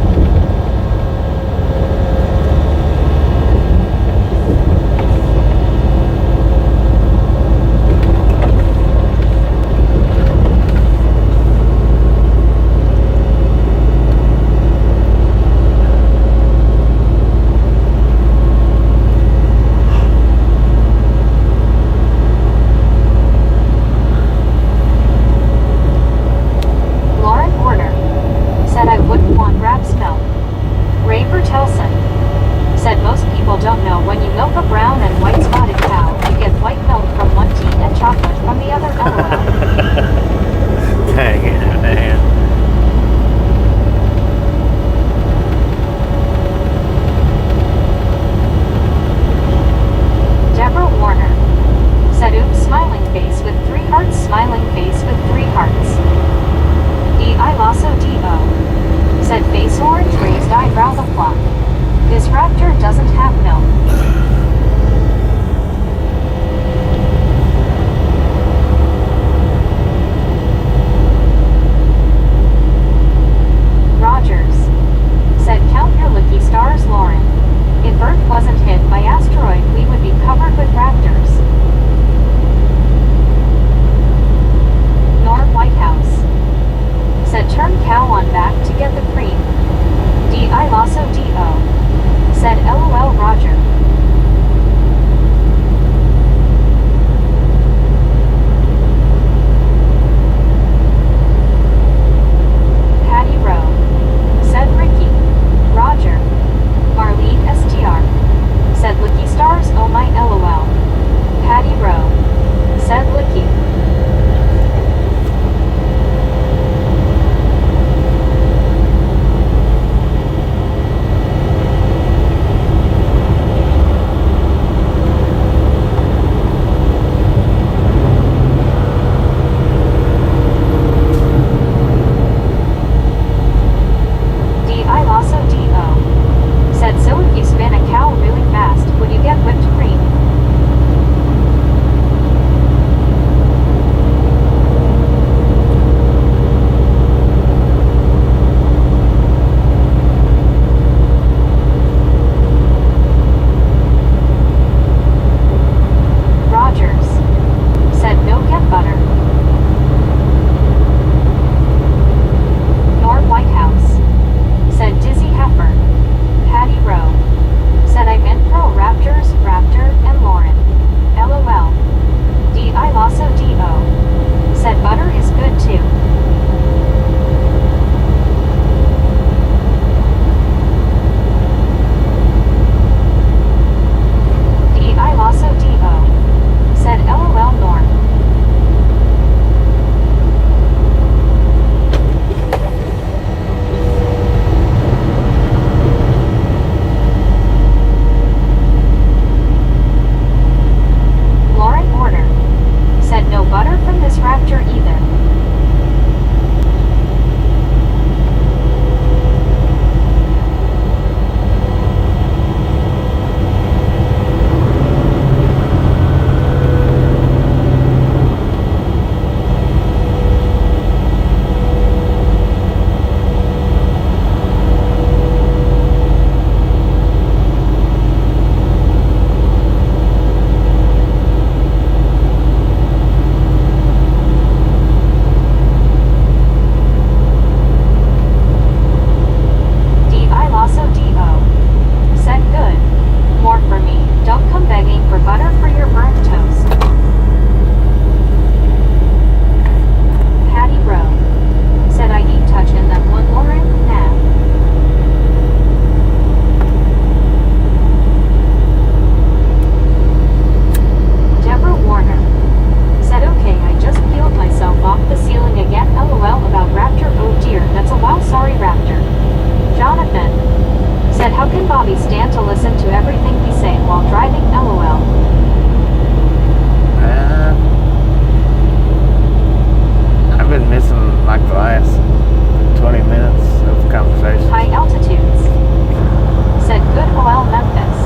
Lauren Order said I wouldn't Bobby stand to listen to everything we say while driving, LOL. I've been missing like the last 20 minutes of conversation. High altitudes. Said good OL Memphis.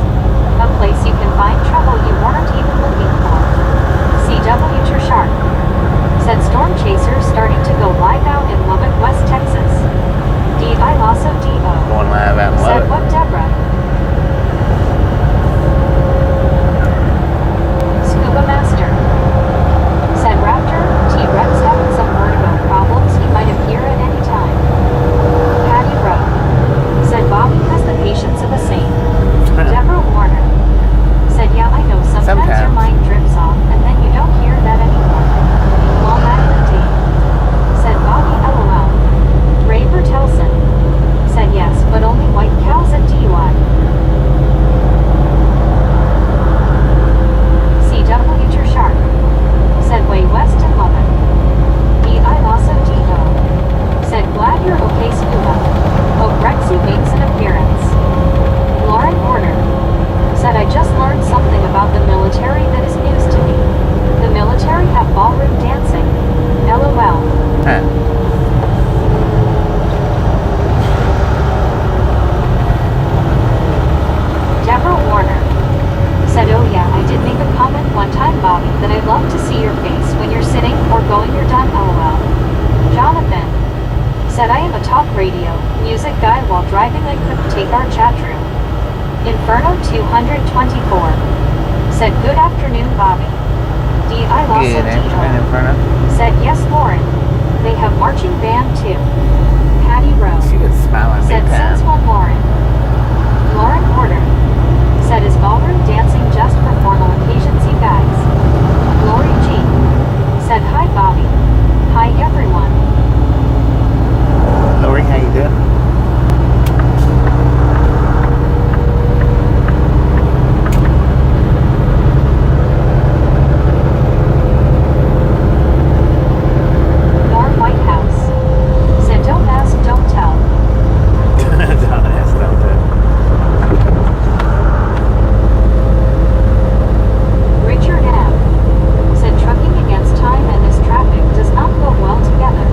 A place you can find trouble you weren't even looking for. CW Shark. Said storm chasers starting to go live out in Lubbock, West Texas. D.I. Lasso D.O. Going live out in Said Lubbock. what Deborah? Scuba Master. Said Raptor, T-Rex having some vertigo problems, he might appear at any time. Patty Rowe. Said Bobby has the patience of a saint. Deborah Warner. Said yeah, I know sometimes your Sometimes. mind drifts off and then you don't hear that anymore. Long Island Dave. Said Bobby LOL. Ray Bertelson. Said yes, but only white cows at DUI. CW Shark. Said way west in Lubbock. D.I. Lasso D.O. Said glad you're okay, Scuba. Hope Rexy makes an appearance. Lauren Order. Said I just learned something about the military that is news to me. The military have ballroom dancing. LOL. Huh. Deborah Warner. Said oh yeah, I did make a comment one time, Bobby, that I'd love to see your face when you're sitting or going you're done, LOL. Jonathan. Said I am a talk radio, music guy while driving I couldn't take our chat room. Inferno 224. Said good afternoon, Bobby. D.I. Lasso Good afternoon, D.O. Inferno. Said yes, Lauren. They have marching band too. Patty Rowe. She was smiling Said big time. since one Lauren. Lauren Porter. Said is ballroom dancing just for formal occasions, you guys. Lori G. Said hi, Bobby. Hi, everyone. Lori, how you doing? More White House. Said don't ask, don't tell. Don't ask, don't tell. Richard M. Said trucking against time and this traffic does not go well together.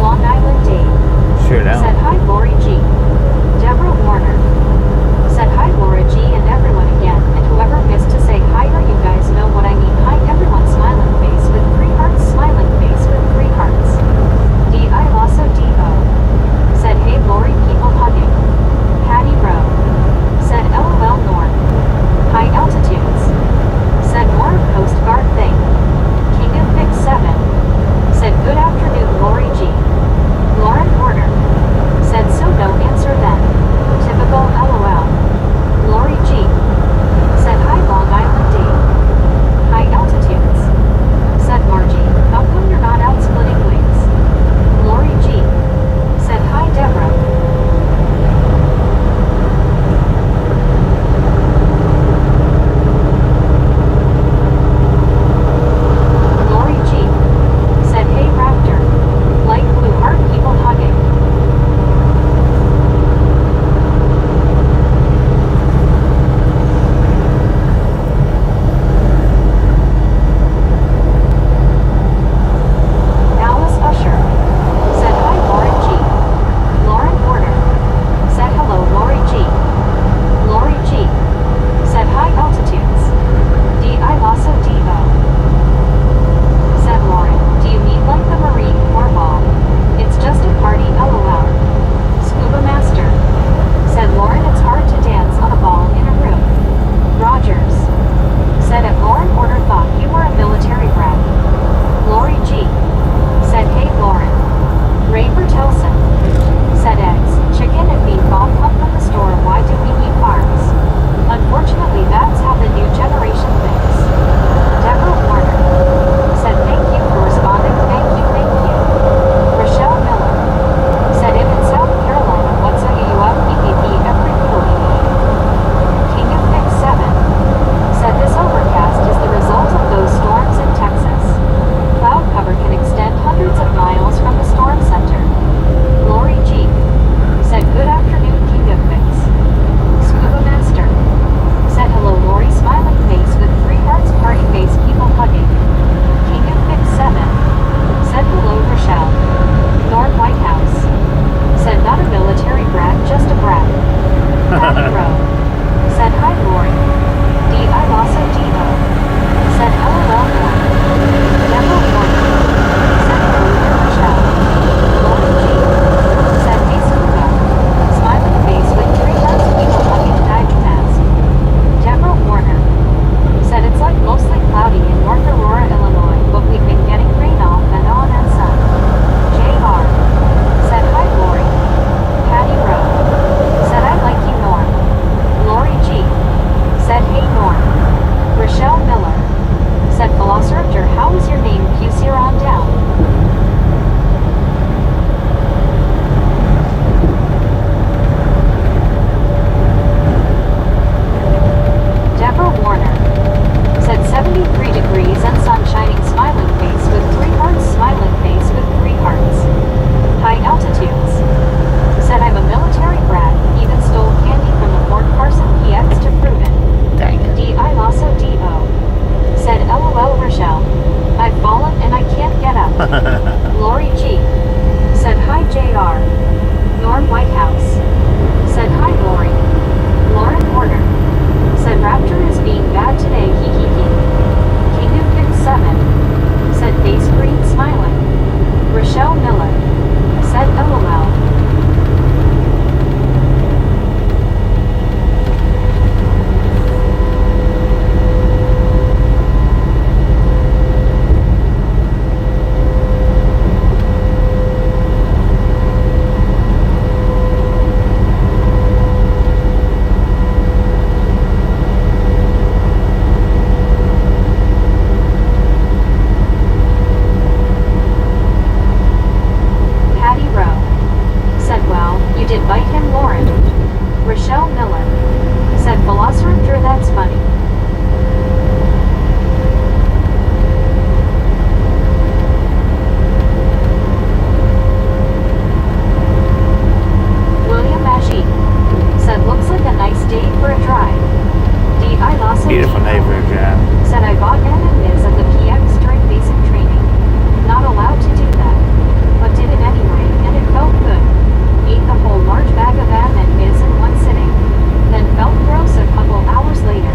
Long Island Dave. Sure don't. Said hi, Lori G. Deborah Warner. Said hi, Laura G. and everyone again, and whoever missed to say hi or you guys know what I mean. Hi everyone, smiling face with 3 hearts, smiling face with 3 hearts. D.I. Lasso D.O. Said hey Lori, people hugging. Patty Rowe. Said LOL Norm. High altitudes. Said more Coast Guard thing. King of Pick 7. Said good afternoon, Lori G. Lauren Porter. Said so no answer then. Typical LOL. Lori G. Said hi, Long Island Dave. High altitudes. Rochelle Miller. Said Velociraptor, that's funny. William Magee. Said looks like a nice day for a drive. D.I. Lawson. Beautiful neighborhood drive. Said I bought Ann and Miz at the PX during basic training. Not allowed to do that. But did it anyway, and it felt good. Ate the whole large bag of Ann and Miz in one sitting. Then felt gross a couple hours later.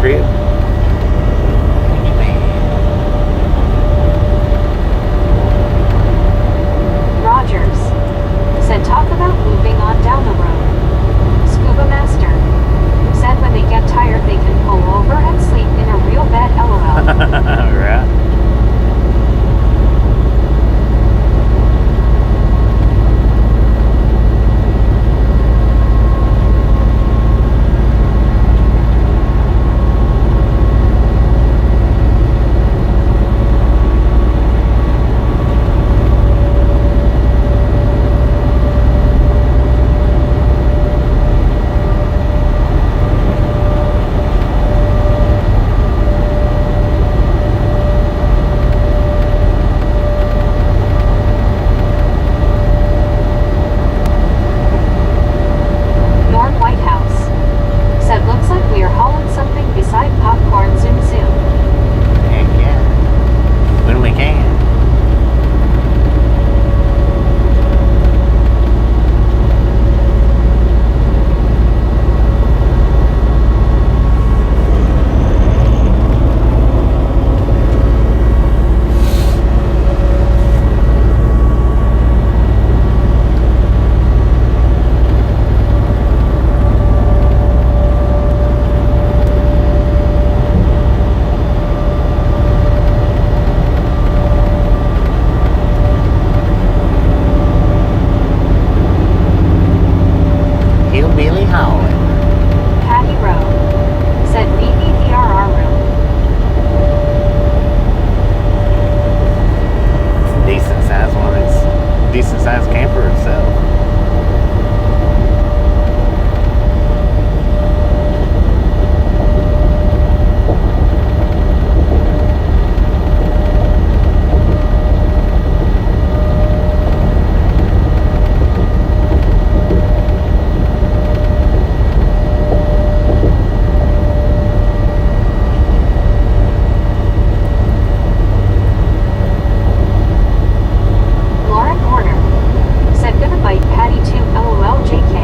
crib. Rogers said talk about moving on down the road. Scuba Master said when they get tired they can pull over and sleep in a real bed, lol. Right. Norm Whitehouse said looks like we are hauling something beside popcorn, zoom zoom. Heck yeah. When we can. Hillbilly hauling. Patty Rowe said we need the RR room. It's a decent sized one. It's a decent sized camper itself. Lauren Horner said gonna bite Patty 2 lol JK.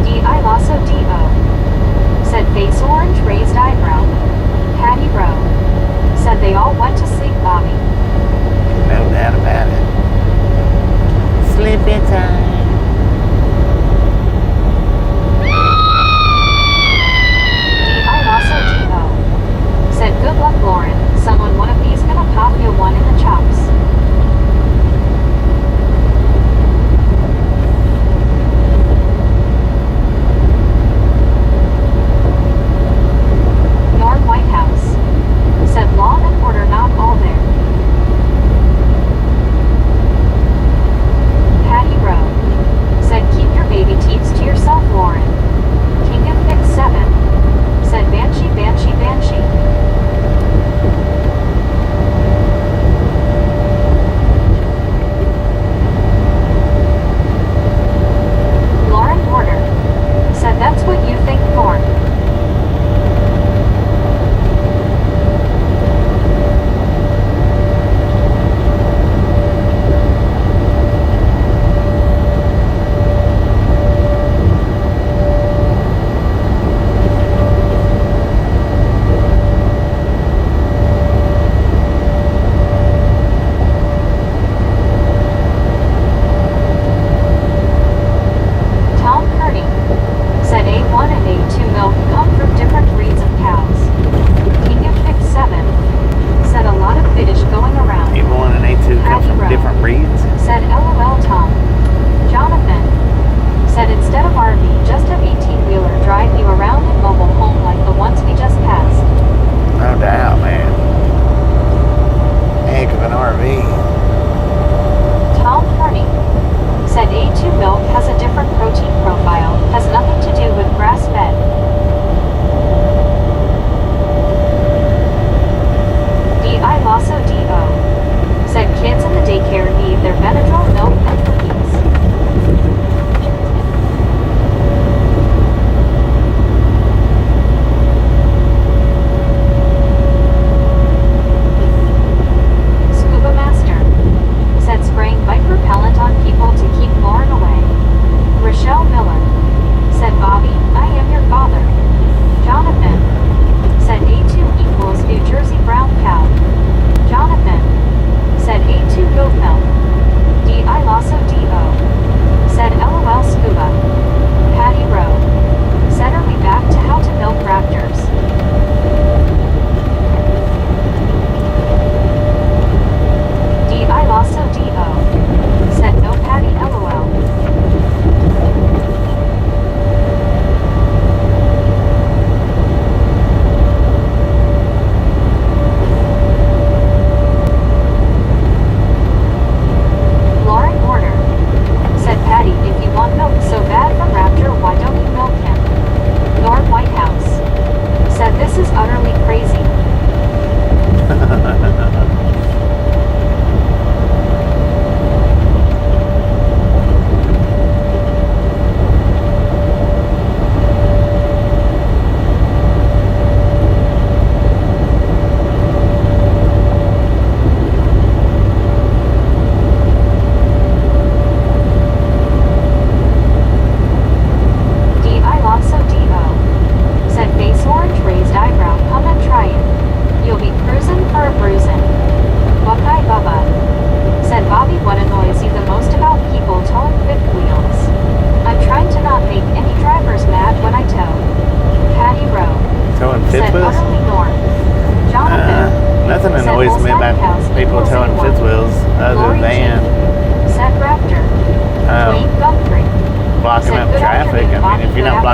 D.I. Lasso D.O. said face orange raised eyebrow. Patty Rowe said they all went to sleep, Bobby. No doubt about it. Sleepy time. D.I. Lasso D.O. said good luck, Lauren. Someone one of these gonna pop you one in the chops. Norm Whitehouse said law and order not all there. Patty Rowe said keep your baby teats to yourself, Lauren. King of Fix 7 said Banshee, Banshee, Banshee. Lauren Porter said that's what you think, Norm. Tom Kearney said A1 and A2 milk come from different breeds of cows. King of Fix 7 said a lot of finish going around. A1 and A2 come from different breeds. Said LOL Tom. Jonathan said instead of RV, just have 18-wheeler drive you around in mobile home like the ones we just passed. No doubt, man. Heck of an RV. Tom Kearney said A2 milk has a different protein profile, has nothing to do with grass-fed. D.I. Lasso D.O. said kids in the daycare need their Benadryl, no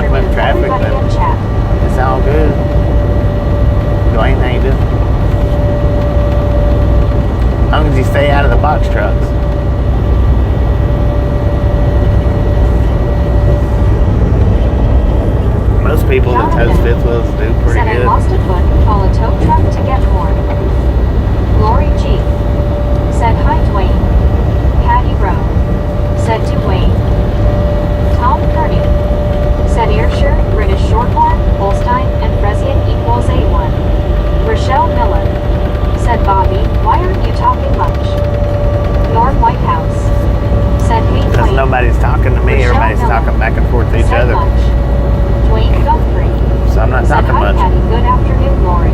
blocking up traffic, everybody then in chat. it's all good. Dwayne, how you doing? As long as you stay out of the box trucks. Most people that tows fifth wheels do pretty Said I good. lost a foot, call a tow truck to get more. Lori G. Said hi Dwayne. Patty Rowe. Said Dwayne. Tom Kearney. Said Ayrshire, British Shorthorn, Holstein, and Fresian equals A1. Rochelle Miller. Said Bobby, why aren't you talking much? Norm Whitehouse. Said hey Because Dwayne. nobody's talking to me, Rochelle everybody's Miller. talking back and forth to each Said other. much. Dwayne Guthrie. So I'm not Said talking hi much. Patty, good afternoon Lori.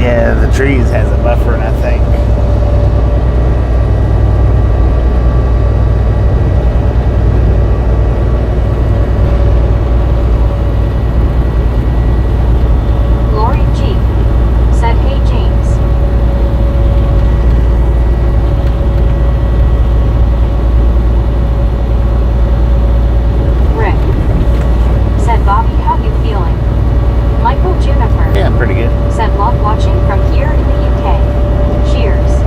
Yeah, the trees has a buffer, I think. Lori G. said, "Hey James." Rick said, "Bobby, how you feeling?" Michael Juniper Yeah, pretty good. said, "Love watching from here in the UK. Cheers."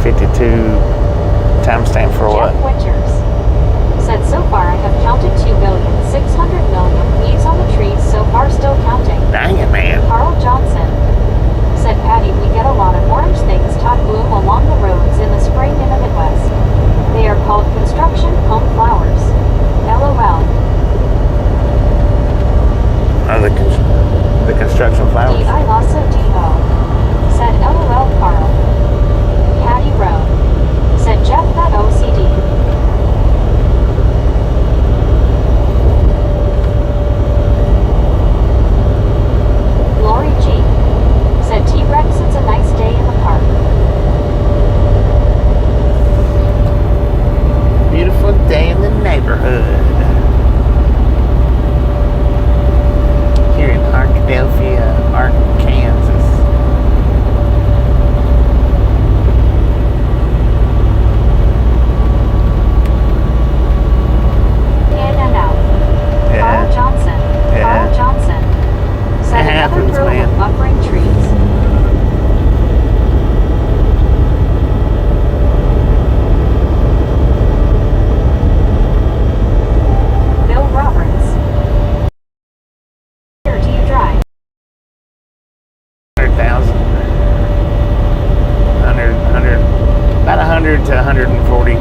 52 timestamp for Jeff what? Winters said, so far I have counted 2,600,000,000 leaves on the trees, so far still counting. Dang it, man. Carl Johnson said, Patty, we get a lot of orange things tot bloom along the roads in the spring in the Midwest. They are called construction home flowers. LOL. Oh, the construction flowers. D.I. Lasso D.O. said, LOL Carl. Patty Rowe said, Jeff that OCD. Lori G. said, T-Rex, it's a nice day in the park. Beautiful day in the neighborhood. Here in Arkadelphia, Arkansas. In and out. Yeah. Carl Johnson. Yeah. Carl Johnson said, It another happens, girl man. with buffering trees. Bill Roberts. Where do you drive? 100,000. 100, about 100 to 140.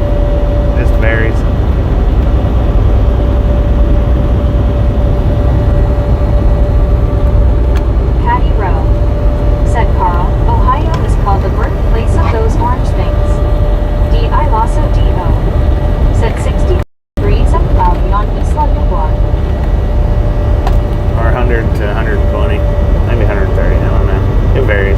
Just varies. Patty Rowe said, Carl, Ohio is called the birthplace of those orange things. D.I. Lasso D.O. said 60 degrees and cloudy on Isla Nublar. Or 100 to 120. Maybe 130. I don't know. It varies.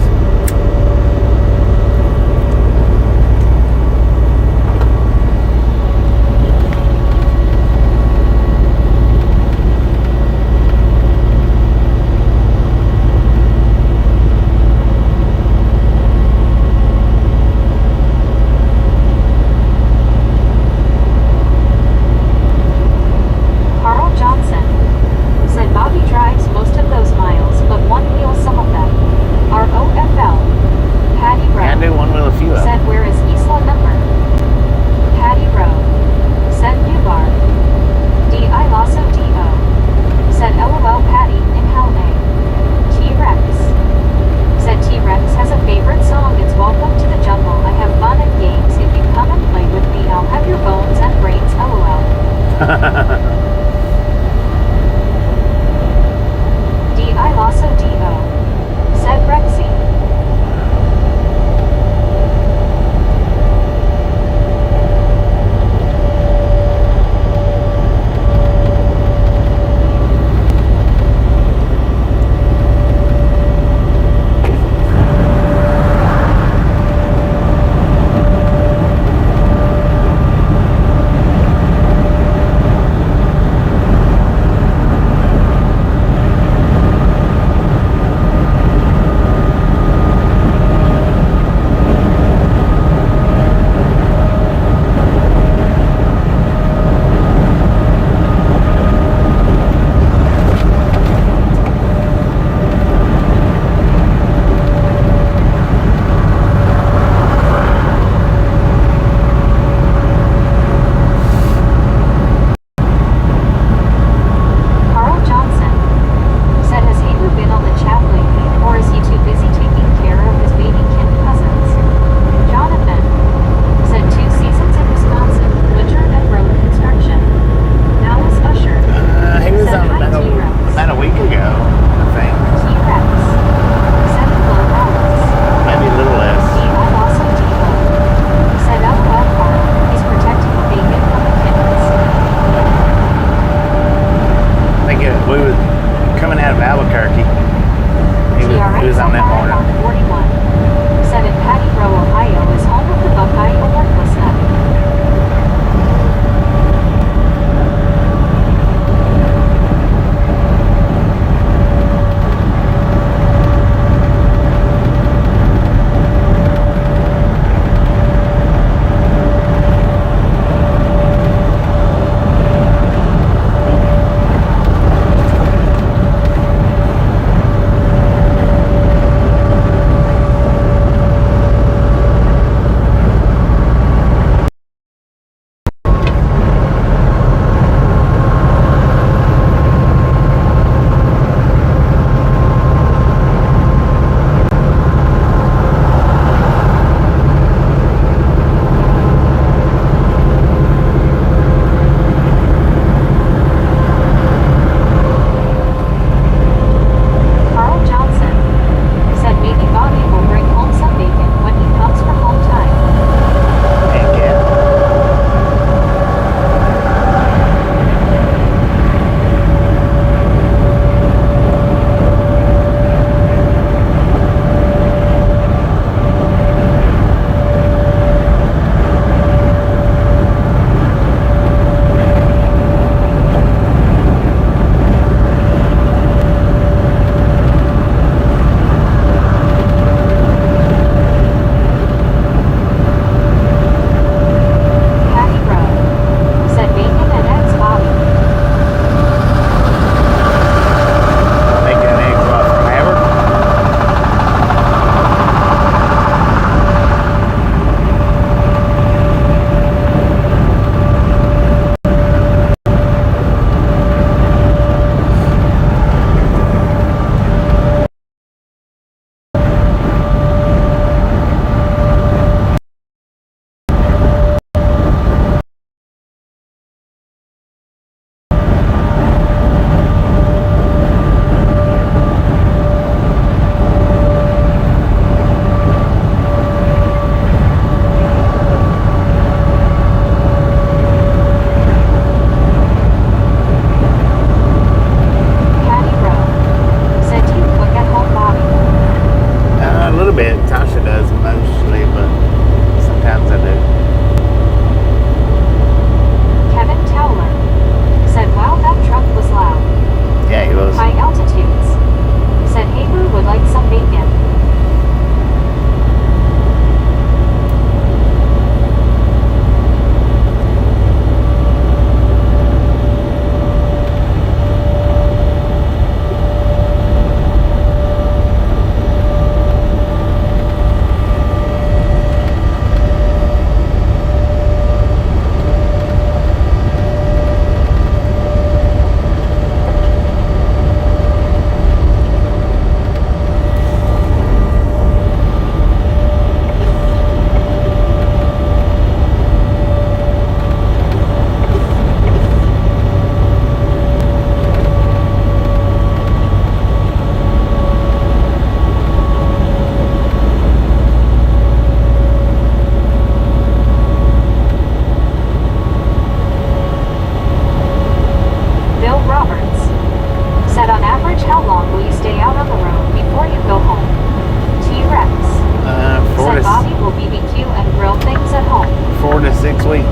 6 weeks.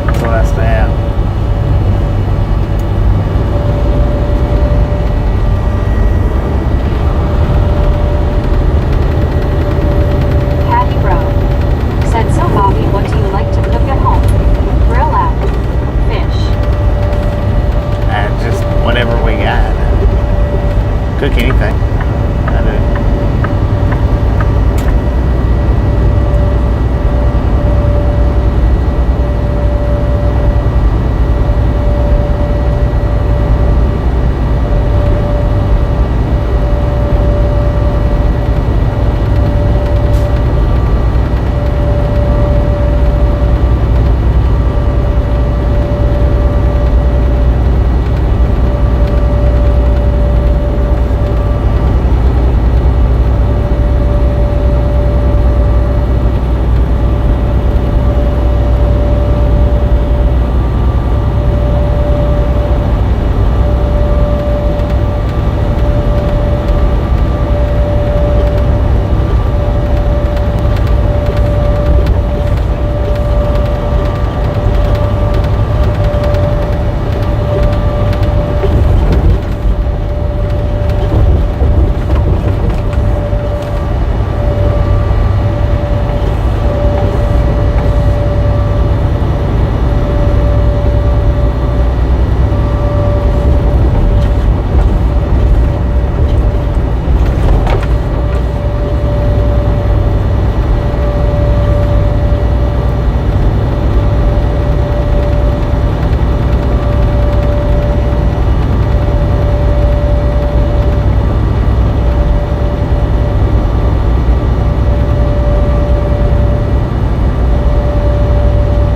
That's what I stay out. Patty Rowe said, so Bobby, what do you like to cook at home? Grill out. Fish. Just whatever we got. Cook anything. I do.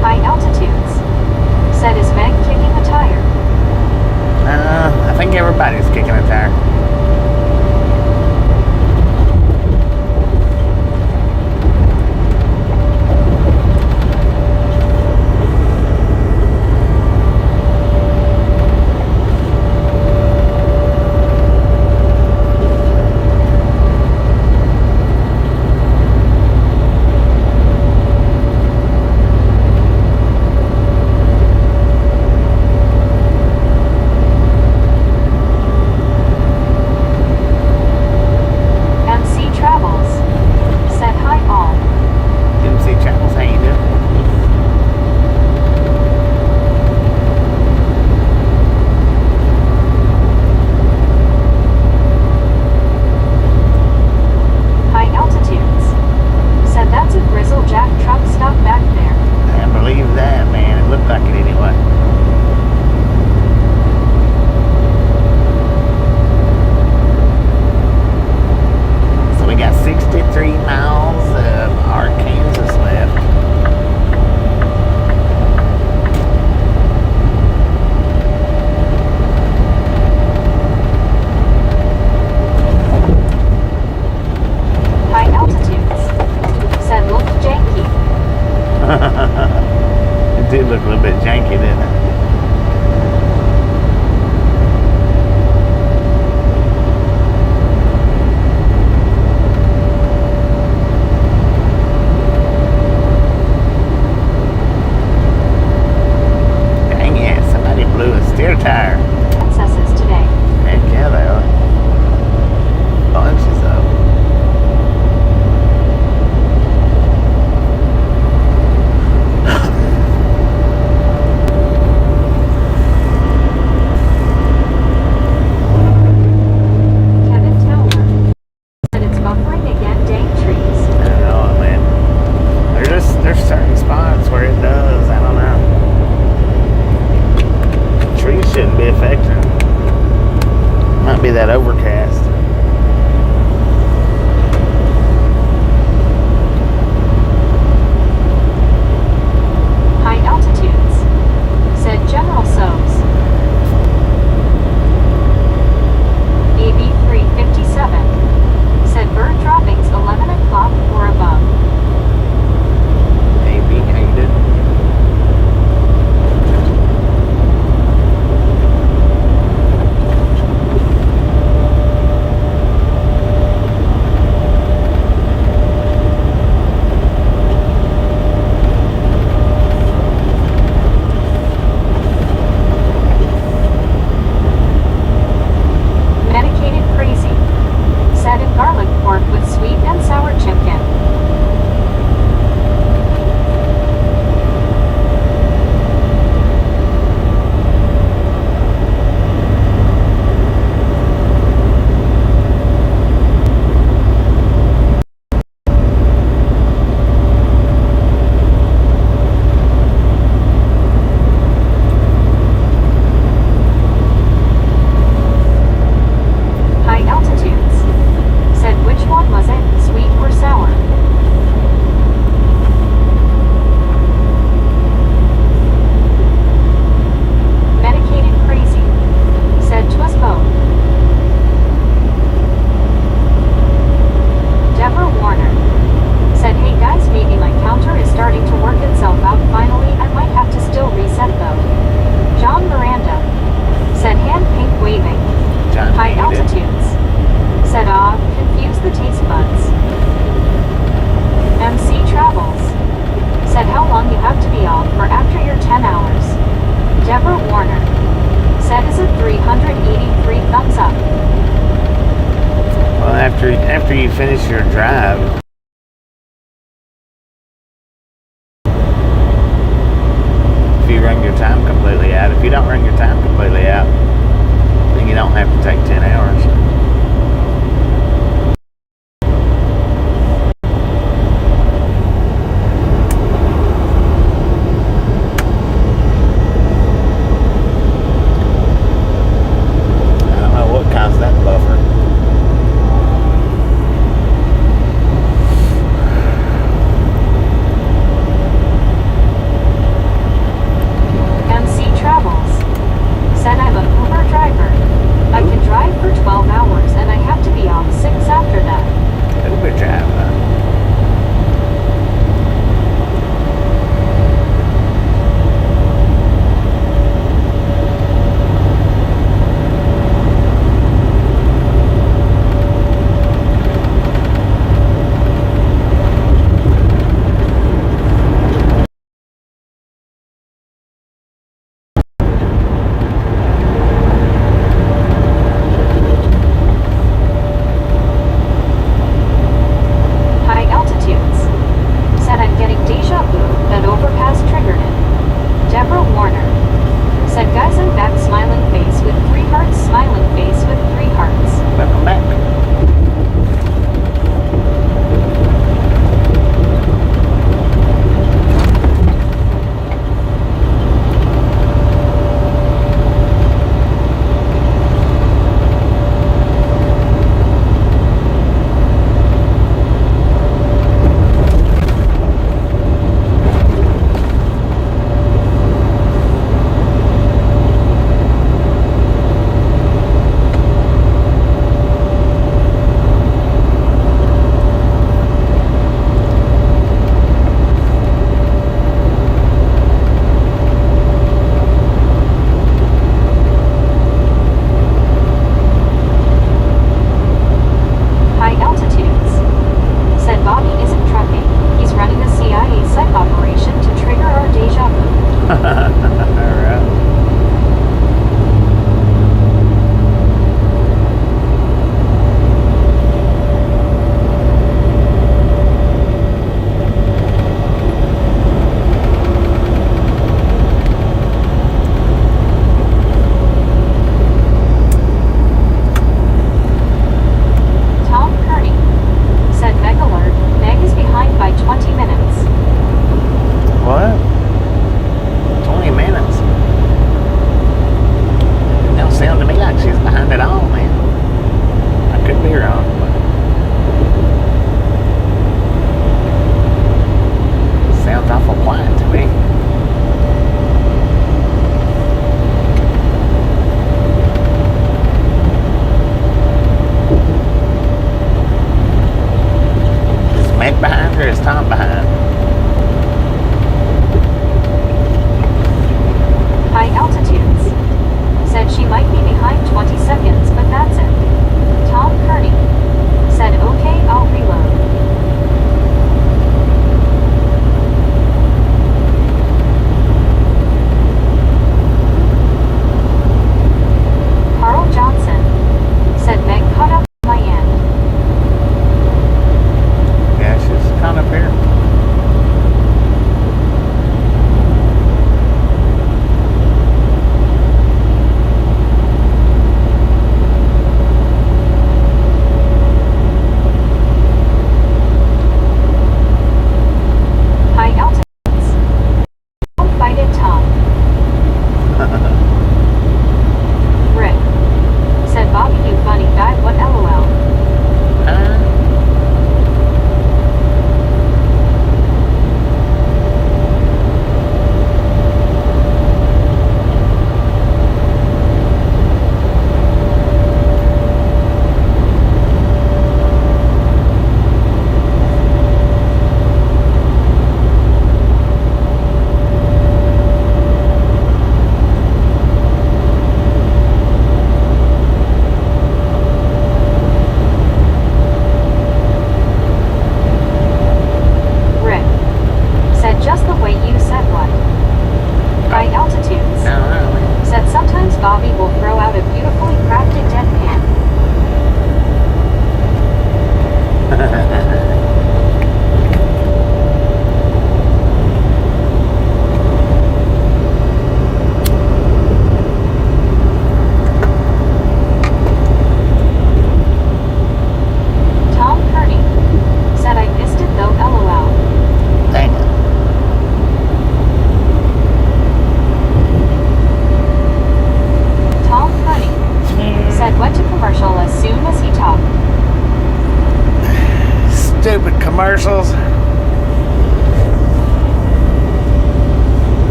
High altitudes said, is Meg kicking a tire? I think everybody's kicking a tire. MC Travels said, hi all. MC Channels, how you doing? High altitudes said, that's a Grizzle Jack truck stop back there. I believe that, man. It looked like it anyway. So we got 63 miles of Arkansas left. High altitudes said, look janky. It did look a little bit janky, didn't it? Dang it, somebody blew a steer tire. Princesses today. Heck yeah, they are. Bunches of them. finish your drive, if you run your time completely out. If you don't run your time completely out, then you don't have to take 10 hours. I don't know what caused that buffer. MC Travels.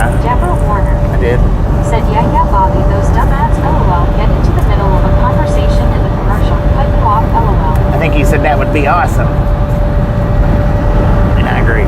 Yeah, Deborah Warner I did. said, yeah, Bobby, those dumb ads, LOL, get into the middle of a conversation in the commercial, cut you off, LOL. I think he said that would be awesome. And I agree.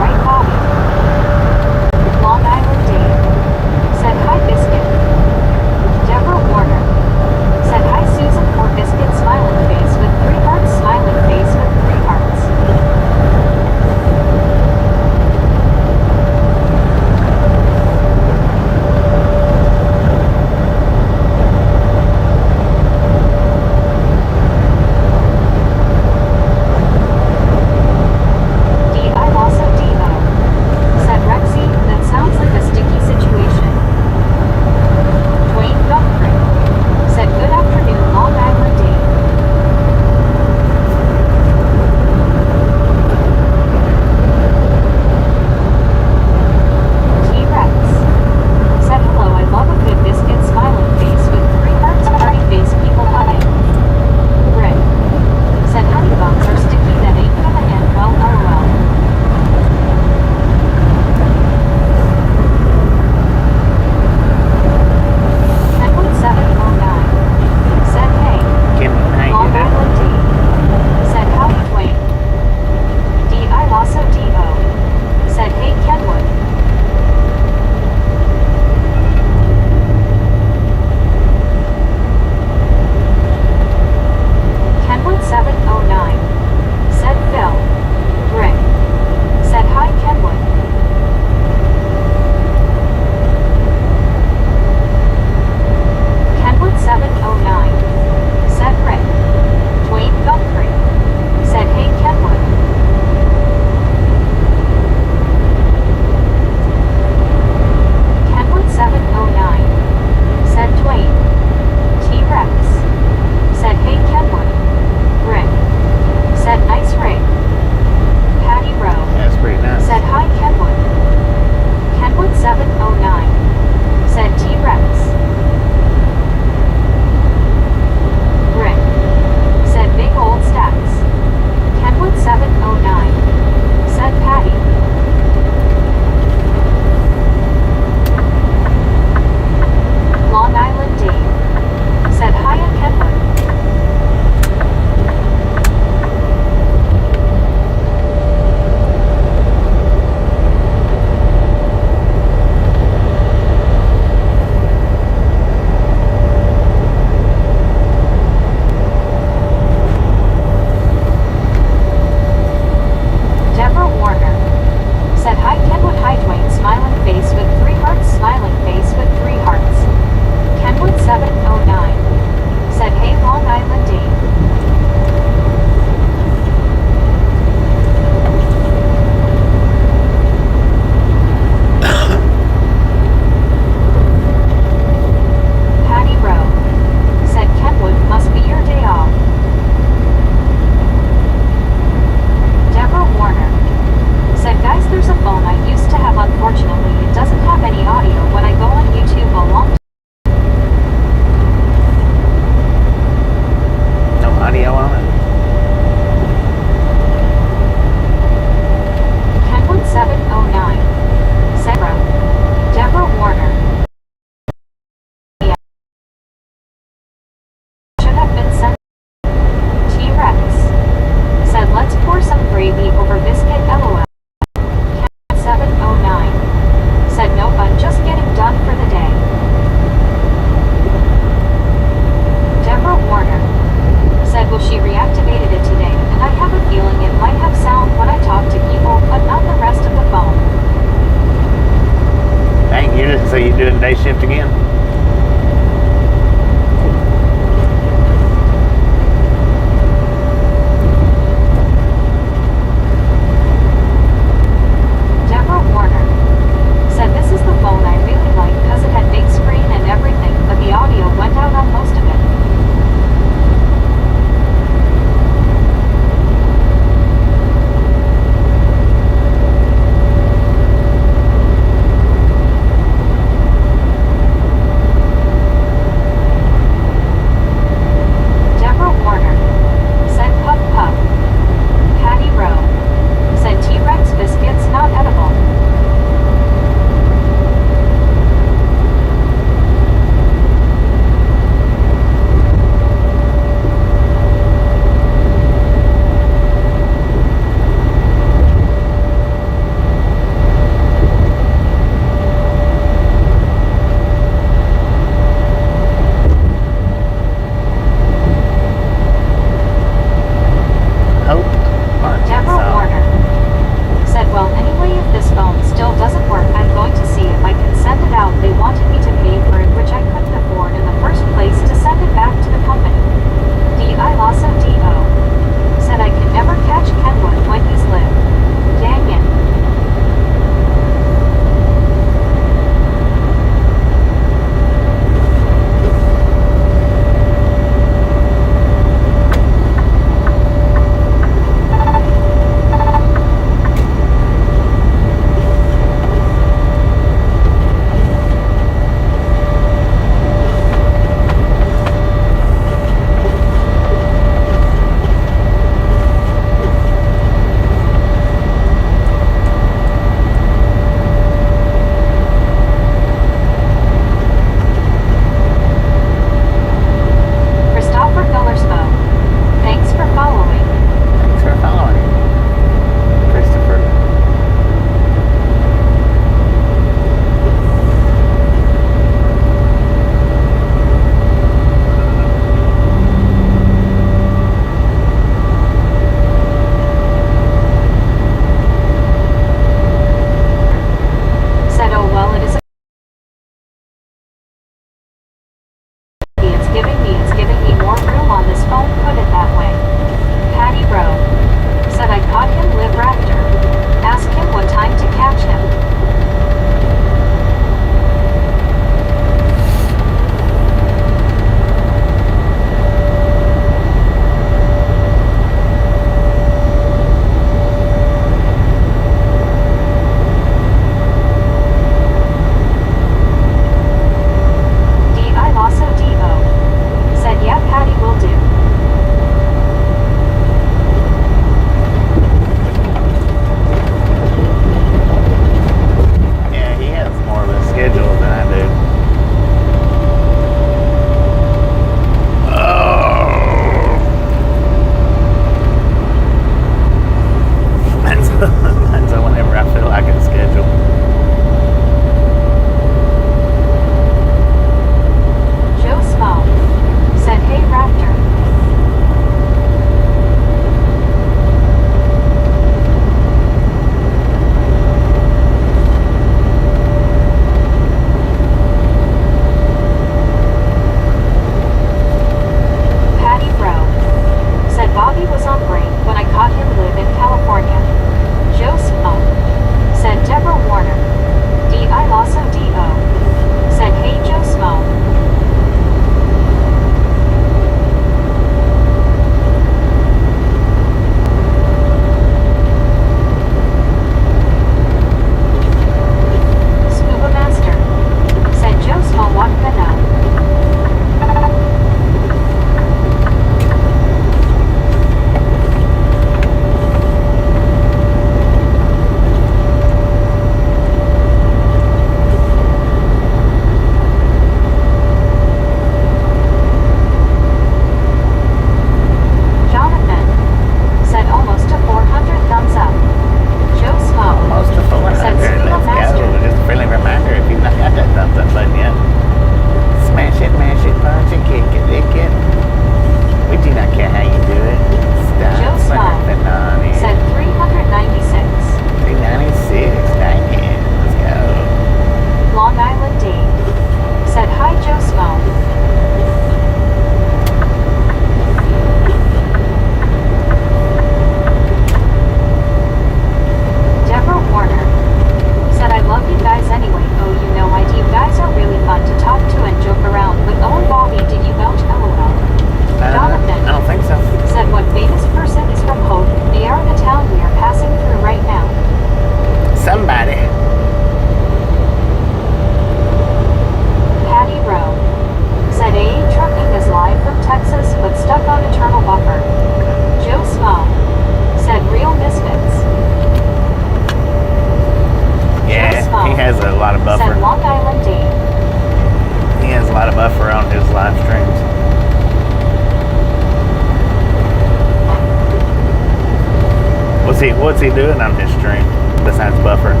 What's he doing on his stream besides buffering?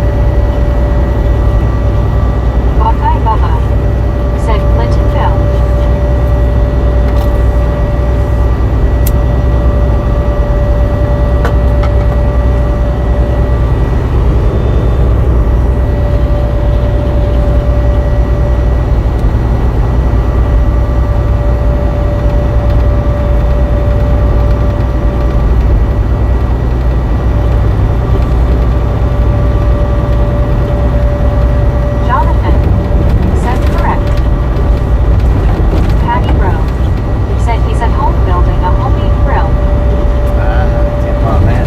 Buckeye Bubba, said Clinton Bill. Jonathan, said correct. Patty Rowe, said he's at home building a homemade grill. Tip on that.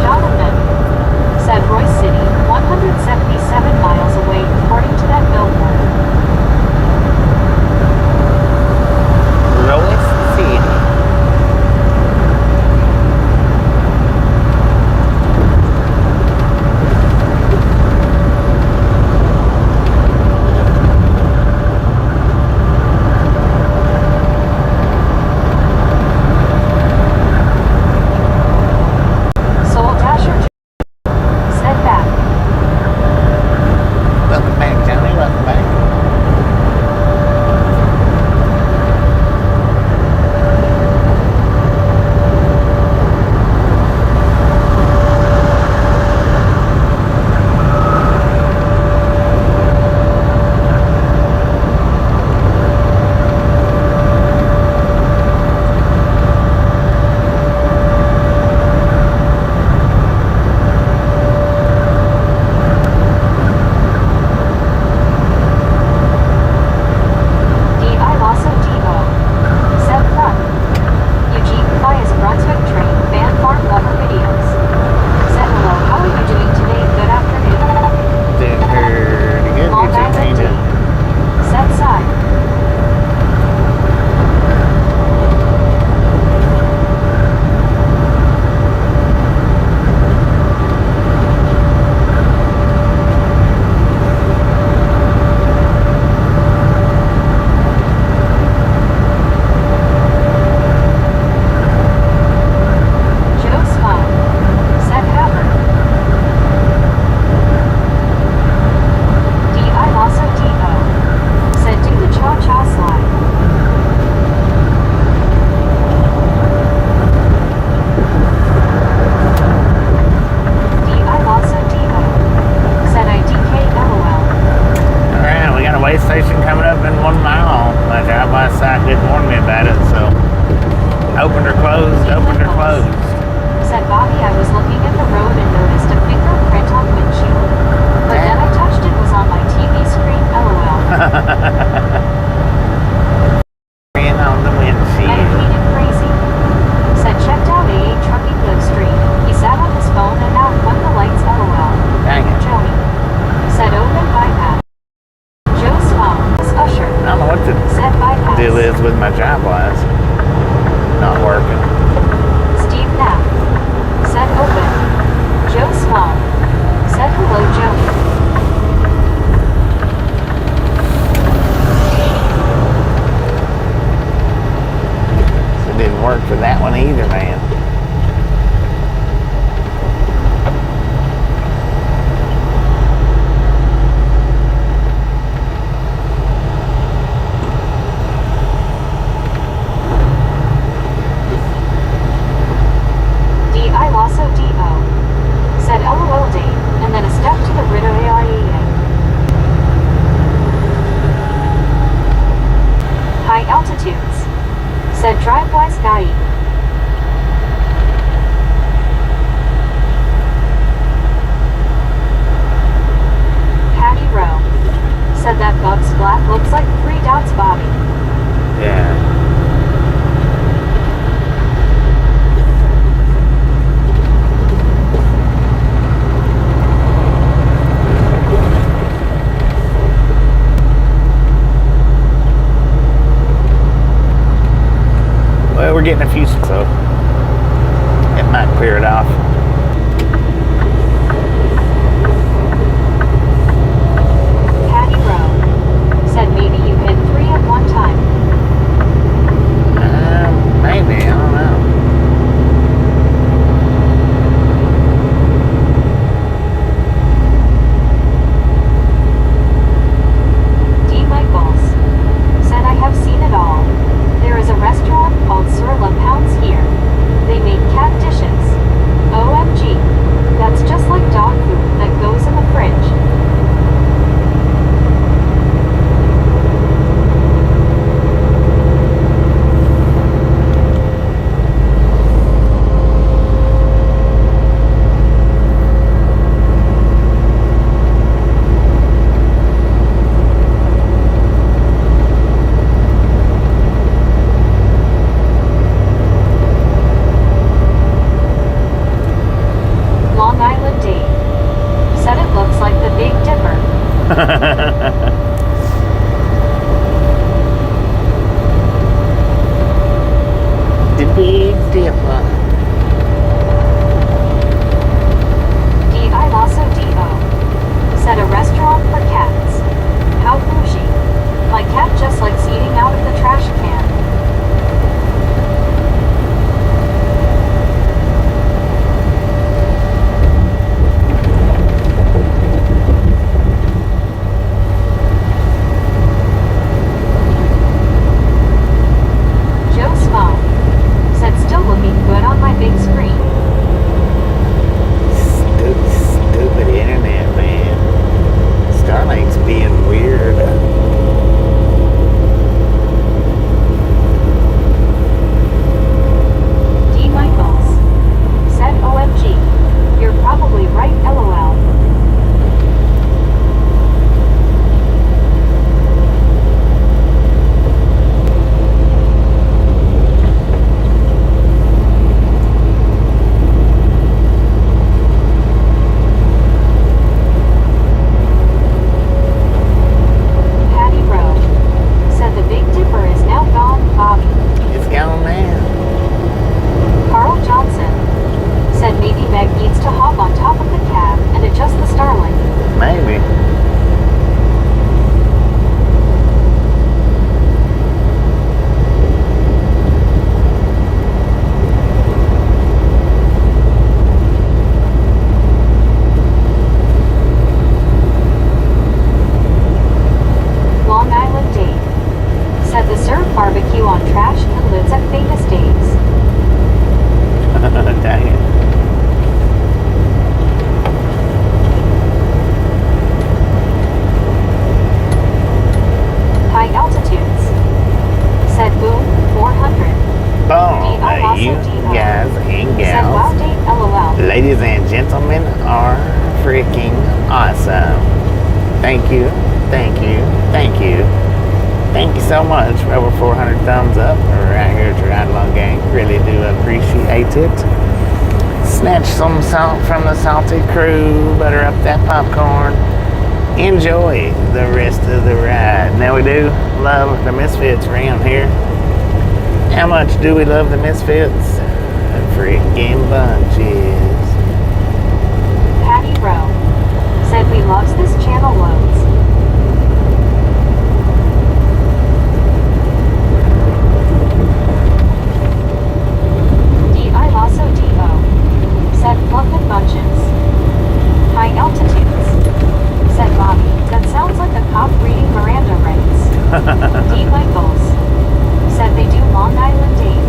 Jonathan, said Royce City, 177 miles away according to that billboard. Royce City. Soul Dasher said that. Welcome back, Johnny. Welcome back. D.I. Lasso D.O. said front. Eugene Bias Brunswick Train Fan Farm Lover Videos. Said hello, how are you doing today? Good afternoon. Doing pretty good. Long You Island D. too, Said side. Joe Smile. Said Howard. D.I. Lasso D.O. said do the cha-cha slide. D.I. Lasso D.O. said IDK LOL. All right, we got a way station coming up in 1 mile. My drive-by site didn't warn me about it, so opened or closed, opened or closed. Said Bobby, I was looking at the road and noticed a fingerprint on windshield. But then I touched it was on my TV screen, LOL. Being on the windshield. Medicated crazy. Said checked out AA trucking live stream. He sat on his phone and out when the lights, LOL. Dang it. Joni. Said open bypass. Joe Small. Usher. I don't know what the Said bypass. deal is with my drive-bys. Not working. Steve Knapp. Said open. Joe Small. Said hello, Joni. So it didn't work for that one either, man. Drive wise guy. Patty Rowe said that Bug's black looks like 3 dots, Bobby. Yeah. Well, we're getting a few, so it might clear it off. Patty Rowe said maybe you hit 3 at one time. Maybe, I don't know. D. Michaels said I have seen it all. There is a restaurant called Sur La Pounce here. They make cat dishes. OMG. That's just like dog food that goes in the fridge. Long Island Dave said it looks like the Big Dipper. The Big Dipper. D.I. Lasso D.O. said a restaurant for cats. How bougie. My cat just likes eating out of the trash can. Joe Smo said still looking good on my big screen. Stupid internet, man. Starlink's being weird. D. Michaels said OMG. You're probably right, LOL. Patty Rowe said the Big Dipper is now gone, Bobby. It's gone now. Carl Johnson said maybe Meg needs to hop on top of the cab and adjust the Starlink. Maybe. Long Island Dave said the serve barbecue on trash can lives at famous days. Dang it. High altitudes said boom 400. Boom, D.I. Lasso you D.O. guys and said wow gals. date LOL. Ladies and gentlemen are freaking awesome. Thank you, thank you, thank you. Thank you so much for over 400 thumbs up right here at the Ride Along Gang. Really do appreciate it. Snatch some salt from the salty crew, butter up that popcorn. Enjoy the rest of the ride. Now we do love the Misfits around here. How much do we love the Misfits? Freaking bunches. Patty Rowe said we loves this channel loads. D.I. Lasso D.O. said fluffin' bunches. High altitudes said Bobby. That sounds like a cop reading Miranda rights. D. Michaels said they do Long Island Dave.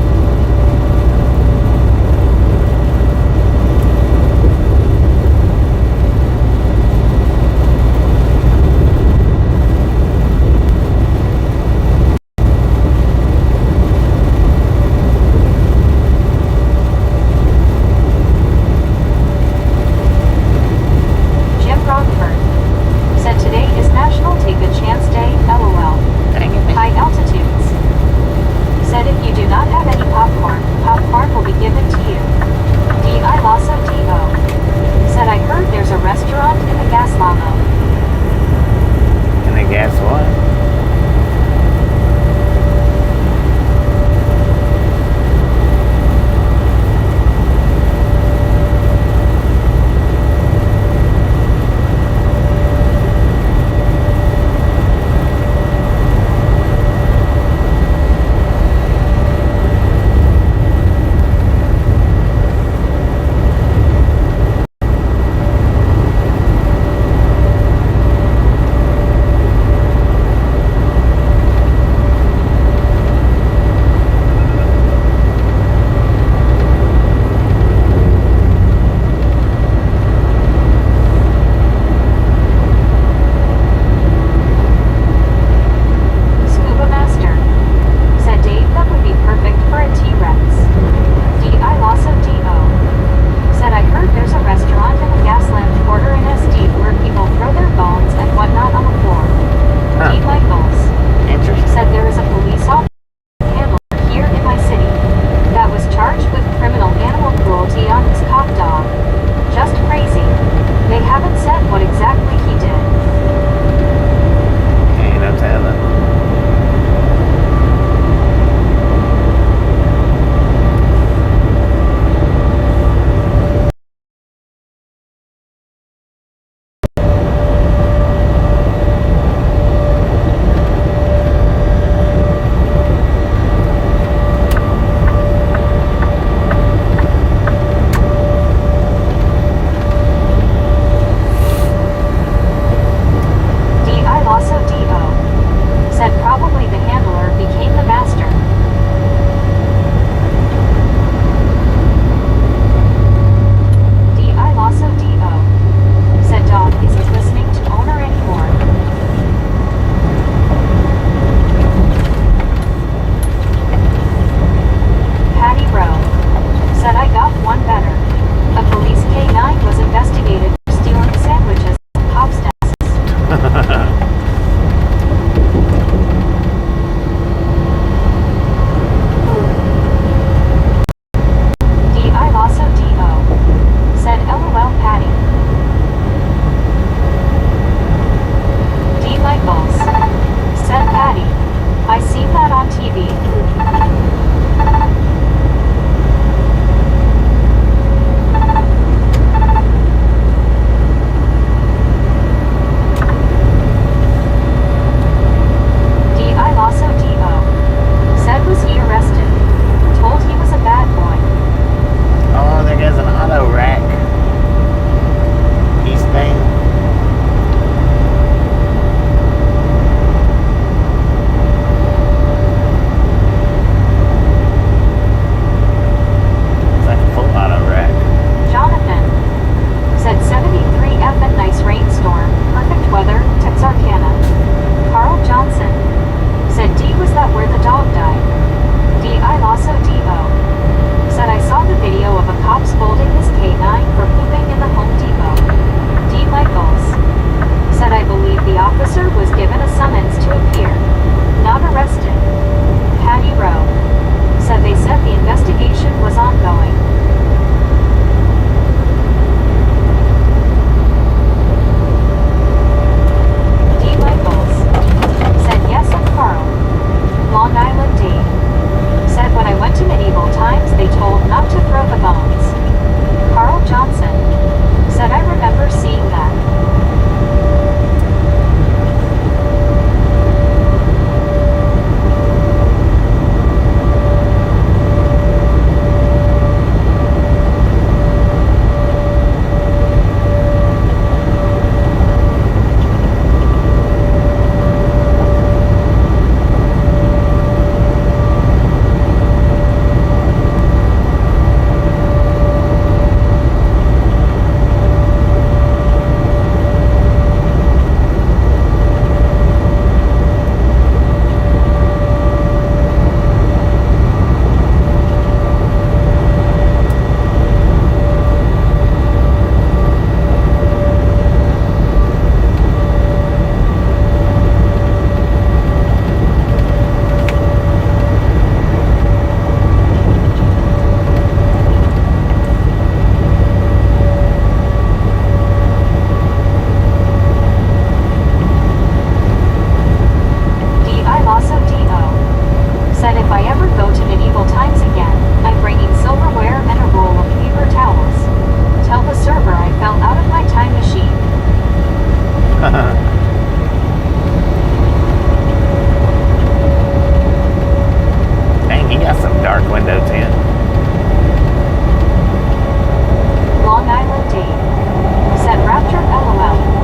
TV. D.I. Lasso D.O. said was he arrested. Told he was a bad boy. Oh, there goes an auto rack. East Bay. It's like a full auto rack. Jonathan said 73F and nice rainstorm, perfect weather, Texarkana. Carl Johnson said D was that where the dog died. D.I. Lasso D.O. said I saw the video of a cop scolding his K9 for pooping in the Home Depot. D. Michaels said I believe the officer was given a summons to appear, not arrested. Patty Rowe said they said the investigation was ongoing. D. Michaels said yes and Carl. Long Island D. said when I went to medieval times they told not to throw the bones. Carl Johnson said I remember seeing that. D.I. Lasso D.O. said if I ever go to medieval times again, I'm bringing silverware and a roll of paper towels. Tell the server I fell out of my time machine. Dang, you got some dark window tint. Long Island D. said Raptor LOL.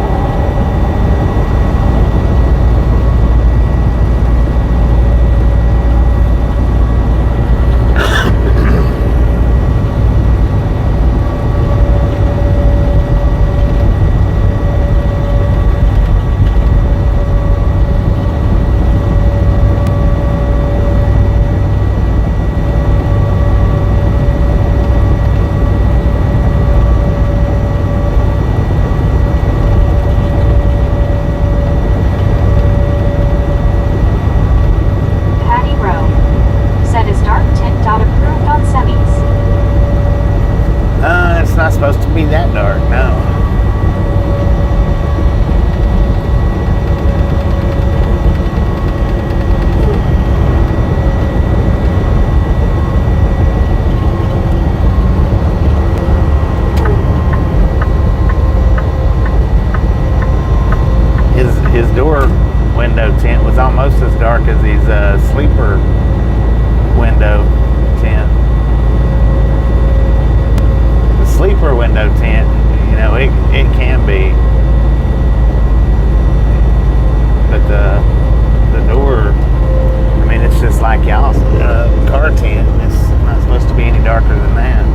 Patty Rowe said is dark tint dot approved on semis. It's not supposed to be that dark, no. His door window tint was almost as dark as his sleeper window tint. The sleeper window tint, you know, it can be, but the door, I mean, it's just like y'all's car tint. It's not supposed to be any darker than that.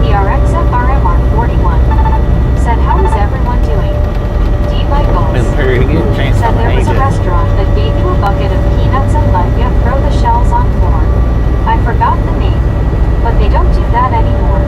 TRXFRMR41 said how is everyone doing? D. Michaels Been very good. Changed said some there was a ages. restaurant that gave you a bucket of peanuts and let you throw the shells on floor. I forgot the name, but they don't do that anymore.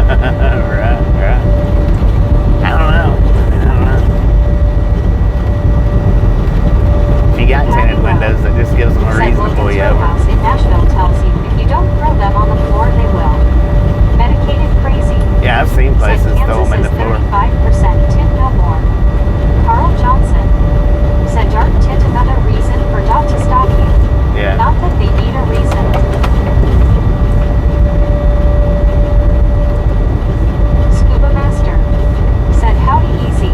right. I don't know. If you got tinted windows, that just gives them a Said reason to pull Logan's you over. Roadhouse in Nashville tells you if you don't throw them on the floor, they will. Medicated crazy. Yeah, I've seen places Said throw them in Kansas the is floor. 35% tint no more. Carl Johnson said dark tint another reason for Dot to stop you. Yeah. Not that they need a reason. Scuba Master said howdy easy.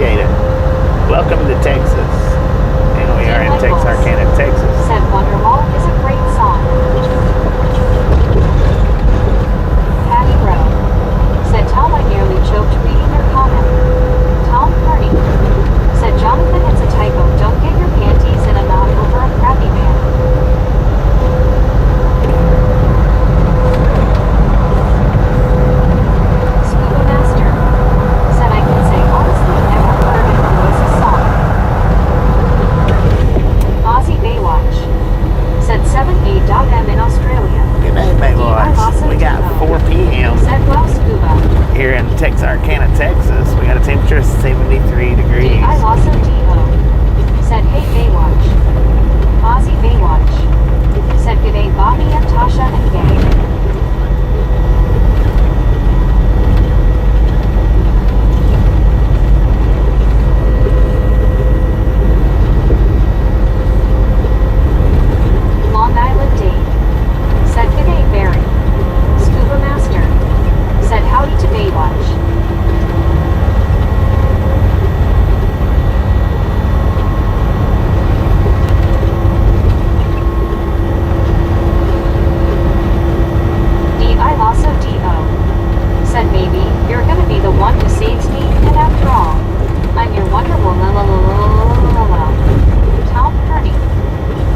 appreciate it. Welcome to Texas. And we are in Texarkana, Texas. Said Wonderwall is a great song. Patty Rowe. Said Tom, I nearly choked reading your comment. Tom Kearney. Said Jonathan, it's a typo. Don't get your panties in a knot over a crappy man. Scuba Master. Said I can say honestly never heard it was a song. Aussie Baywatch. Said 78.m in Australia. Good day, Baywatch. We got 4 p.m. Said well Scuba. here in Texarkana, Texas. We got a temperature of 73 degrees. I also D.O. Said hey Baywatch. Aussie Baywatch. Said good day Bobby and Tasha and gang. Long Island Dave. Said good day Barry. Scuba Master. Said howdy to Baywatch. I also D.O. Said maybe you're gonna be the one who saves me, and after all, I'm your Wonder Woman. Tom Kearney.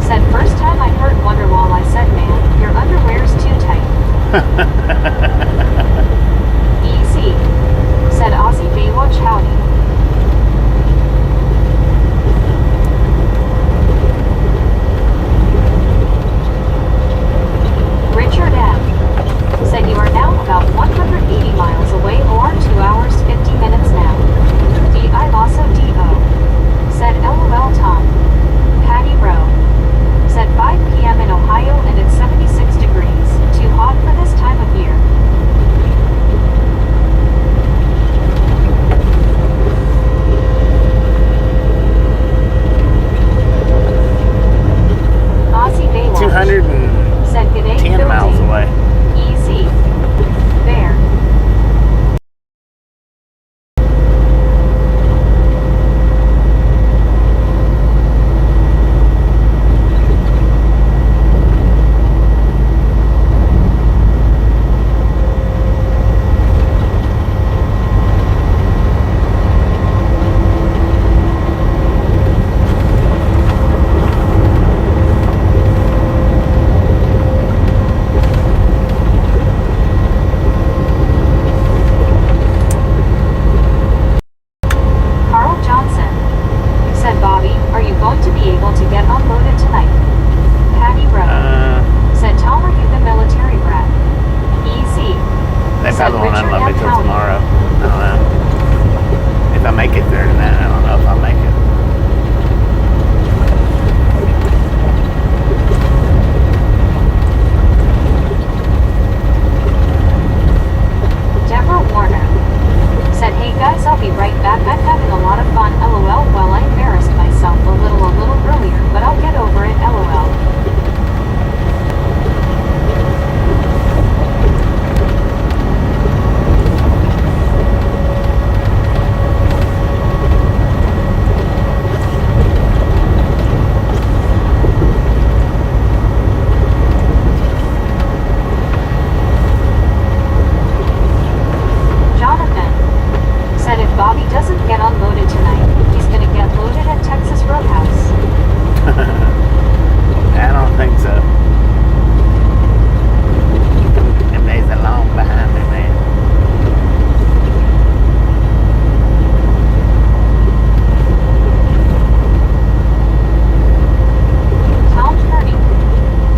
Said first time I heard Wonderwall I said man, your underwear's too tight. Easy. Said Aussie Baywatch howdy. Richard M. Said you are now about 180 miles away or 2 hours 50 minutes now. I also D.O. Said LOL Tom. Patty Rowe. Said 5 p.m. in Ohio and it's 76 degrees. Too hot for this time of year. Aussie Baywatch. 210 Said good day miles building. away. Easy. There. Carl Johnson. Said Bobby, are you going to be able to get unloaded tonight? Patty Rowe. Said Tom, are you the military brat? Easy. They Said probably won't Richard unload me M. till Howdy. tomorrow. I don't know. If I make it there tonight, I don't know if I'll make it. Deborah Warner. Said hey guys, I'll be right back. I'm having a lot of fun. LOL. Well, I embarrassed myself a little earlier, but I'll get over it. LOL. Jonathan. Said if Bobby doesn't get unloaded tonight, he's gonna get loaded at Texas Roadhouse. I don't think so. Them days are long behind me, man. Tom Kearney.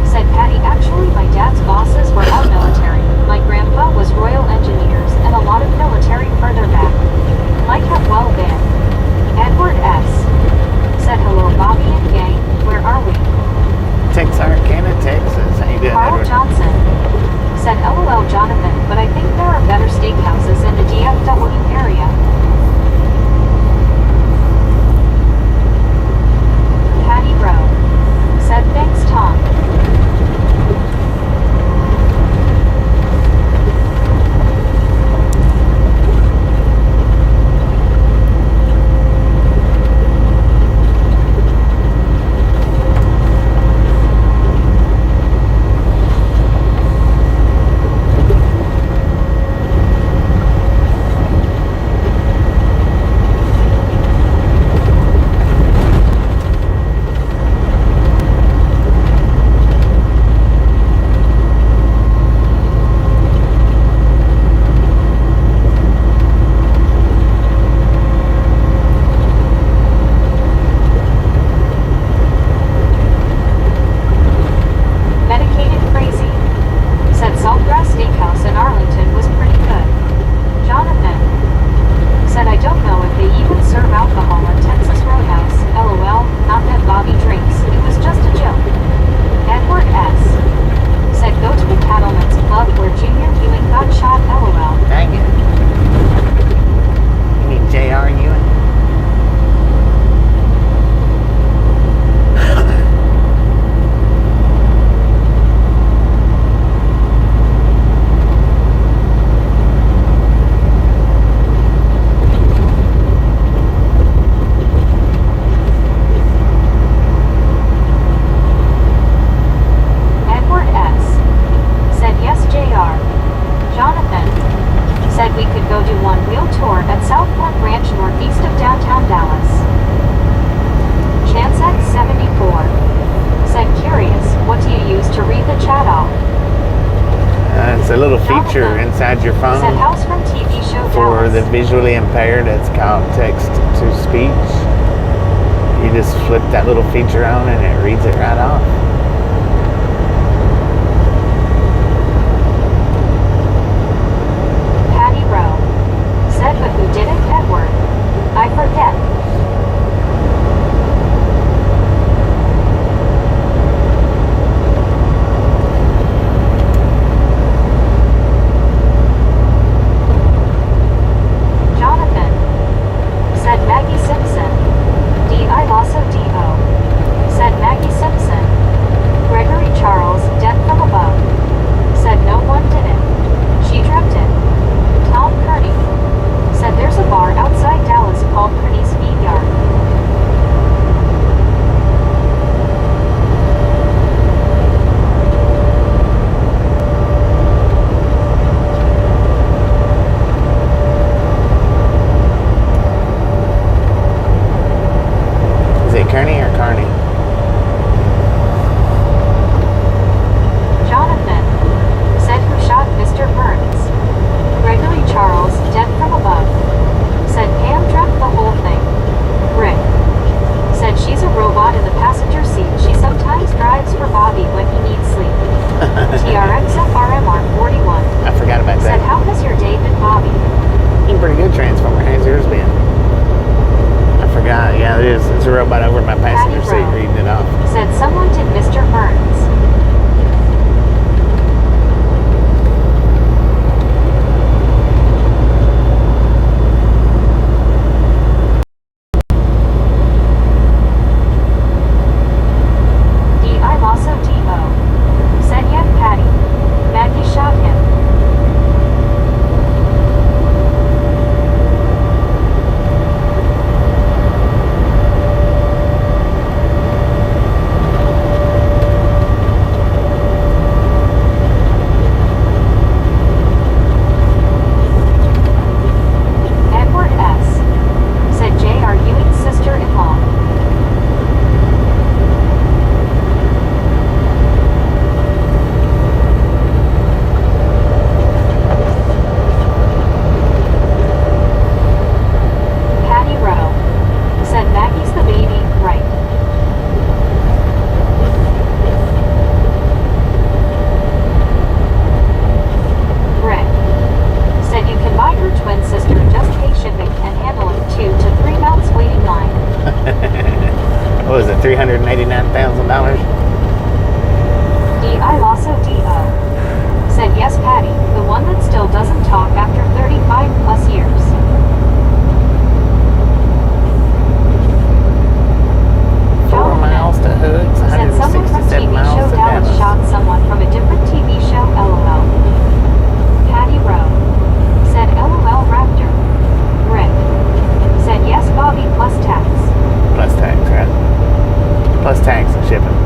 Said Patty, actually my dad's bosses were all military. My grandpa was Royal Engineers and a lot of military further back. Might have well been. your Said phone. house from TV show For the Dallas. visually impaired, it's called text to speech. You just flip that little feature on and it reads it right off. Patty Rowe. Said, but who did it, Edward? I forget. Jonathan. Said Maggie Simpson. D.I. Lasso D.O. Said Maggie Simpson. Gregory Charles, death from above. Said no one did it. She dreamt it. Tom Kearney. Said there's a bar outside Dallas called Kearney's Meat Yard. Is it Kearney or Carney? Jonathan. Said who shot Mr. Burns. Gregory Charles, death from above. Said Pam dreamt the whole thing. Rick. Said she's a robot in the passenger seat. She sometimes drives for Bobby when he needs sleep. TRXFRMR 41. I forgot about Said that. how has your day been, Bobby? Been pretty good, Transformer. How's yours been? I forgot. Yeah, it is. It's a robot over my passenger Patty seat Rowe. reading it off. Said someone did Mr. Burns. D.I. Lasso D.O. Said yet Patty. Maggie shot him. Edward S. Said J.R. Ewing's sister-in-law. Patty Rowe. Said Maggie's the baby, right. Rick. Said you can buy her twin sister, just pay shipping and handling 2 to 3 months waiting line. What was it? $389,000? D.I. Lasso D.O. Said yes, Patty, the one that still doesn't talk after 35 plus years. Four miles to Hoods, Said someone from 167 TV miles show to Dallas Dallas. shot someone from a different TV show, LOL. Patty Rowe. Said LOL Raptor. Rick. Said yes, Bobby plus tax. Plus tax, right? Plus tax and shipping.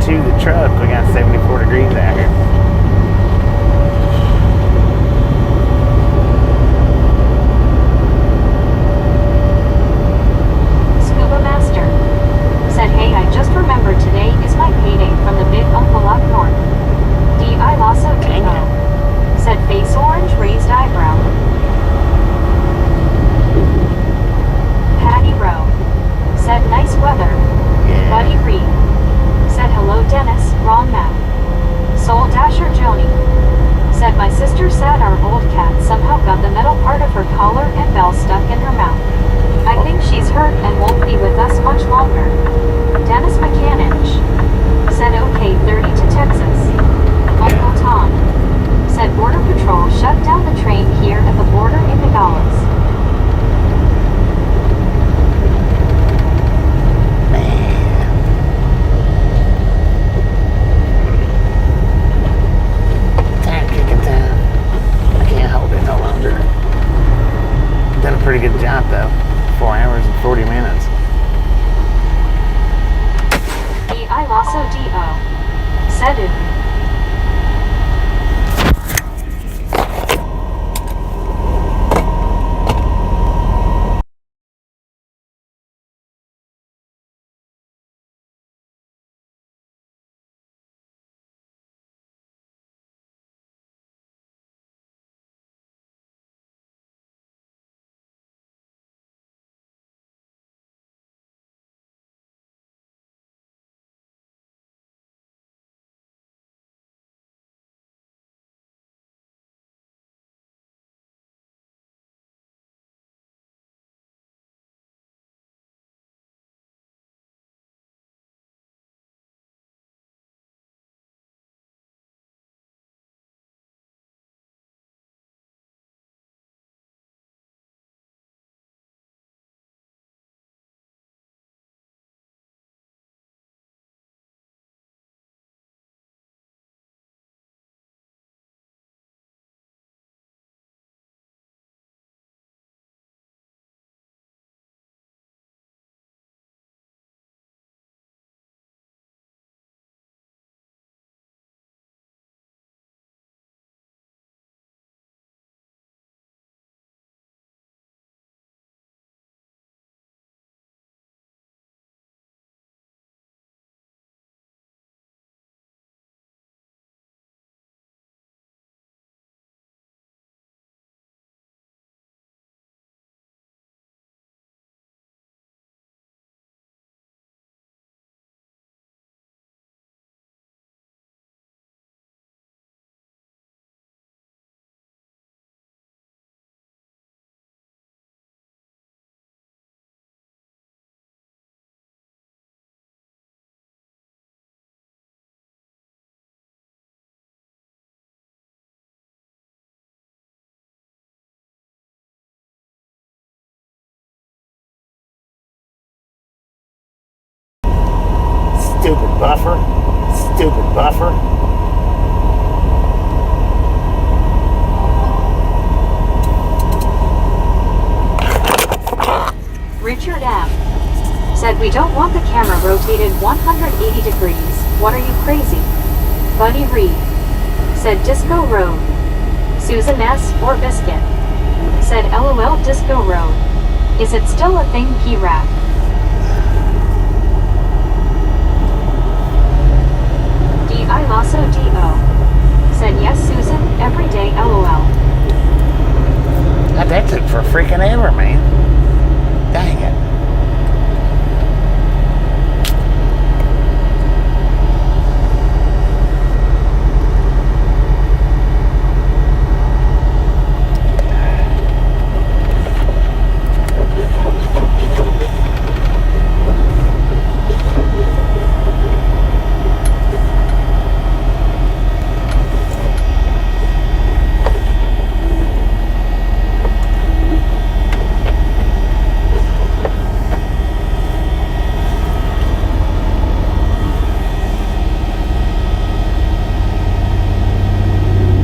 chew the truck. We got 74 degrees out here. Scuba Master said, hey, I just remembered today is my payday from the big uncle up north. D.I. Lasso Depot said, face orange, raised eyebrow. Patty Rowe said, nice weather. Yeah. Buddy Reed said, hello Dennis, wrong map. Soul Dasher Joni said, my sister said our old cat somehow got the metal part of her collar and bell stuck in her mouth. I think she's hurt and won't be with us much longer. Dennis McCanninch said, okay, 30 to Texas. Uncle Tom said, Border Patrol shut down the train here at the border in Nogales. Pretty good job though. 4 hours and 40 minutes. D.I. Lasso D.O. said it. Stupid buffer. Stupid buffer. Richard M. said, we don't want the camera rotated 180 degrees. What are you, crazy? Buddy Reed said, Disco Road. Susan S. or Biscuit said, LOL Disco Road. Is it still a thing, P-Rap? D.I. Lasso D.O. said, yes, Susan, every day, LOL. That took for freaking ever, man. Dang it.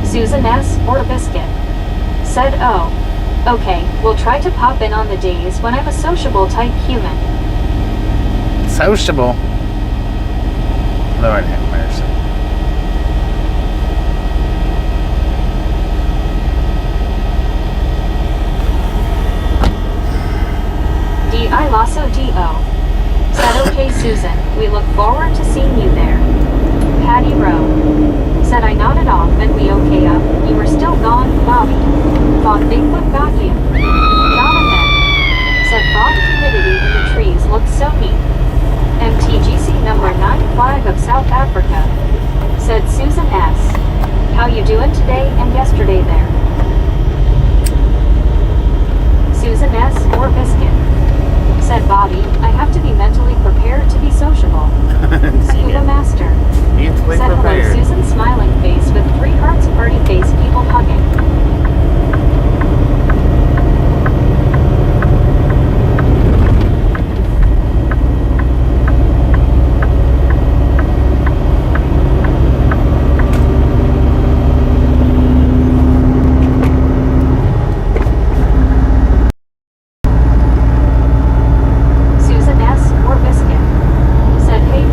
Susan S. or a Biscuit said, oh, okay, we'll try to pop in on the days when I'm a sociable type human. Sociable? Lord have mercy. D.I. Lasso D.O. Said, okay, Susan, we look forward to seeing you there. Patty Rowe. Said, I nodded off and we okay up. You were still gone, Bobby. Thought Bigfoot got you. Jonathan. Said, fog humidity in the trees looks so neat. MTGC number 9 flag of South Africa. Said Susan S. How you doing today and yesterday there? Susan S. or Biscuit. Said Bobby, I have to be mentally prepared to be sociable. Scuba Master. Mentally Said hello, prepared. Susan smiling face with 3 hearts party face people hugging. Susan S. or Biscuit. Said, hey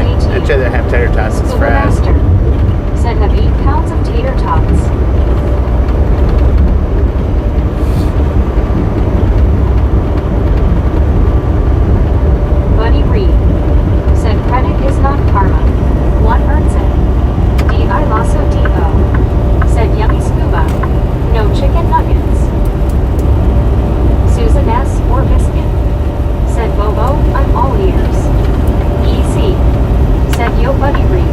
I'd rather have tater tots and Scuba fries. Master said have 8 pounds of tater tots. Buddy Reed said credit is not karma. One earns it. D.I. Lasso Devo said yummy scuba. No chicken nuggets. Susan S. or Biscuit said Bobo, I'm all ears. E.C. said yo Buddy Reed.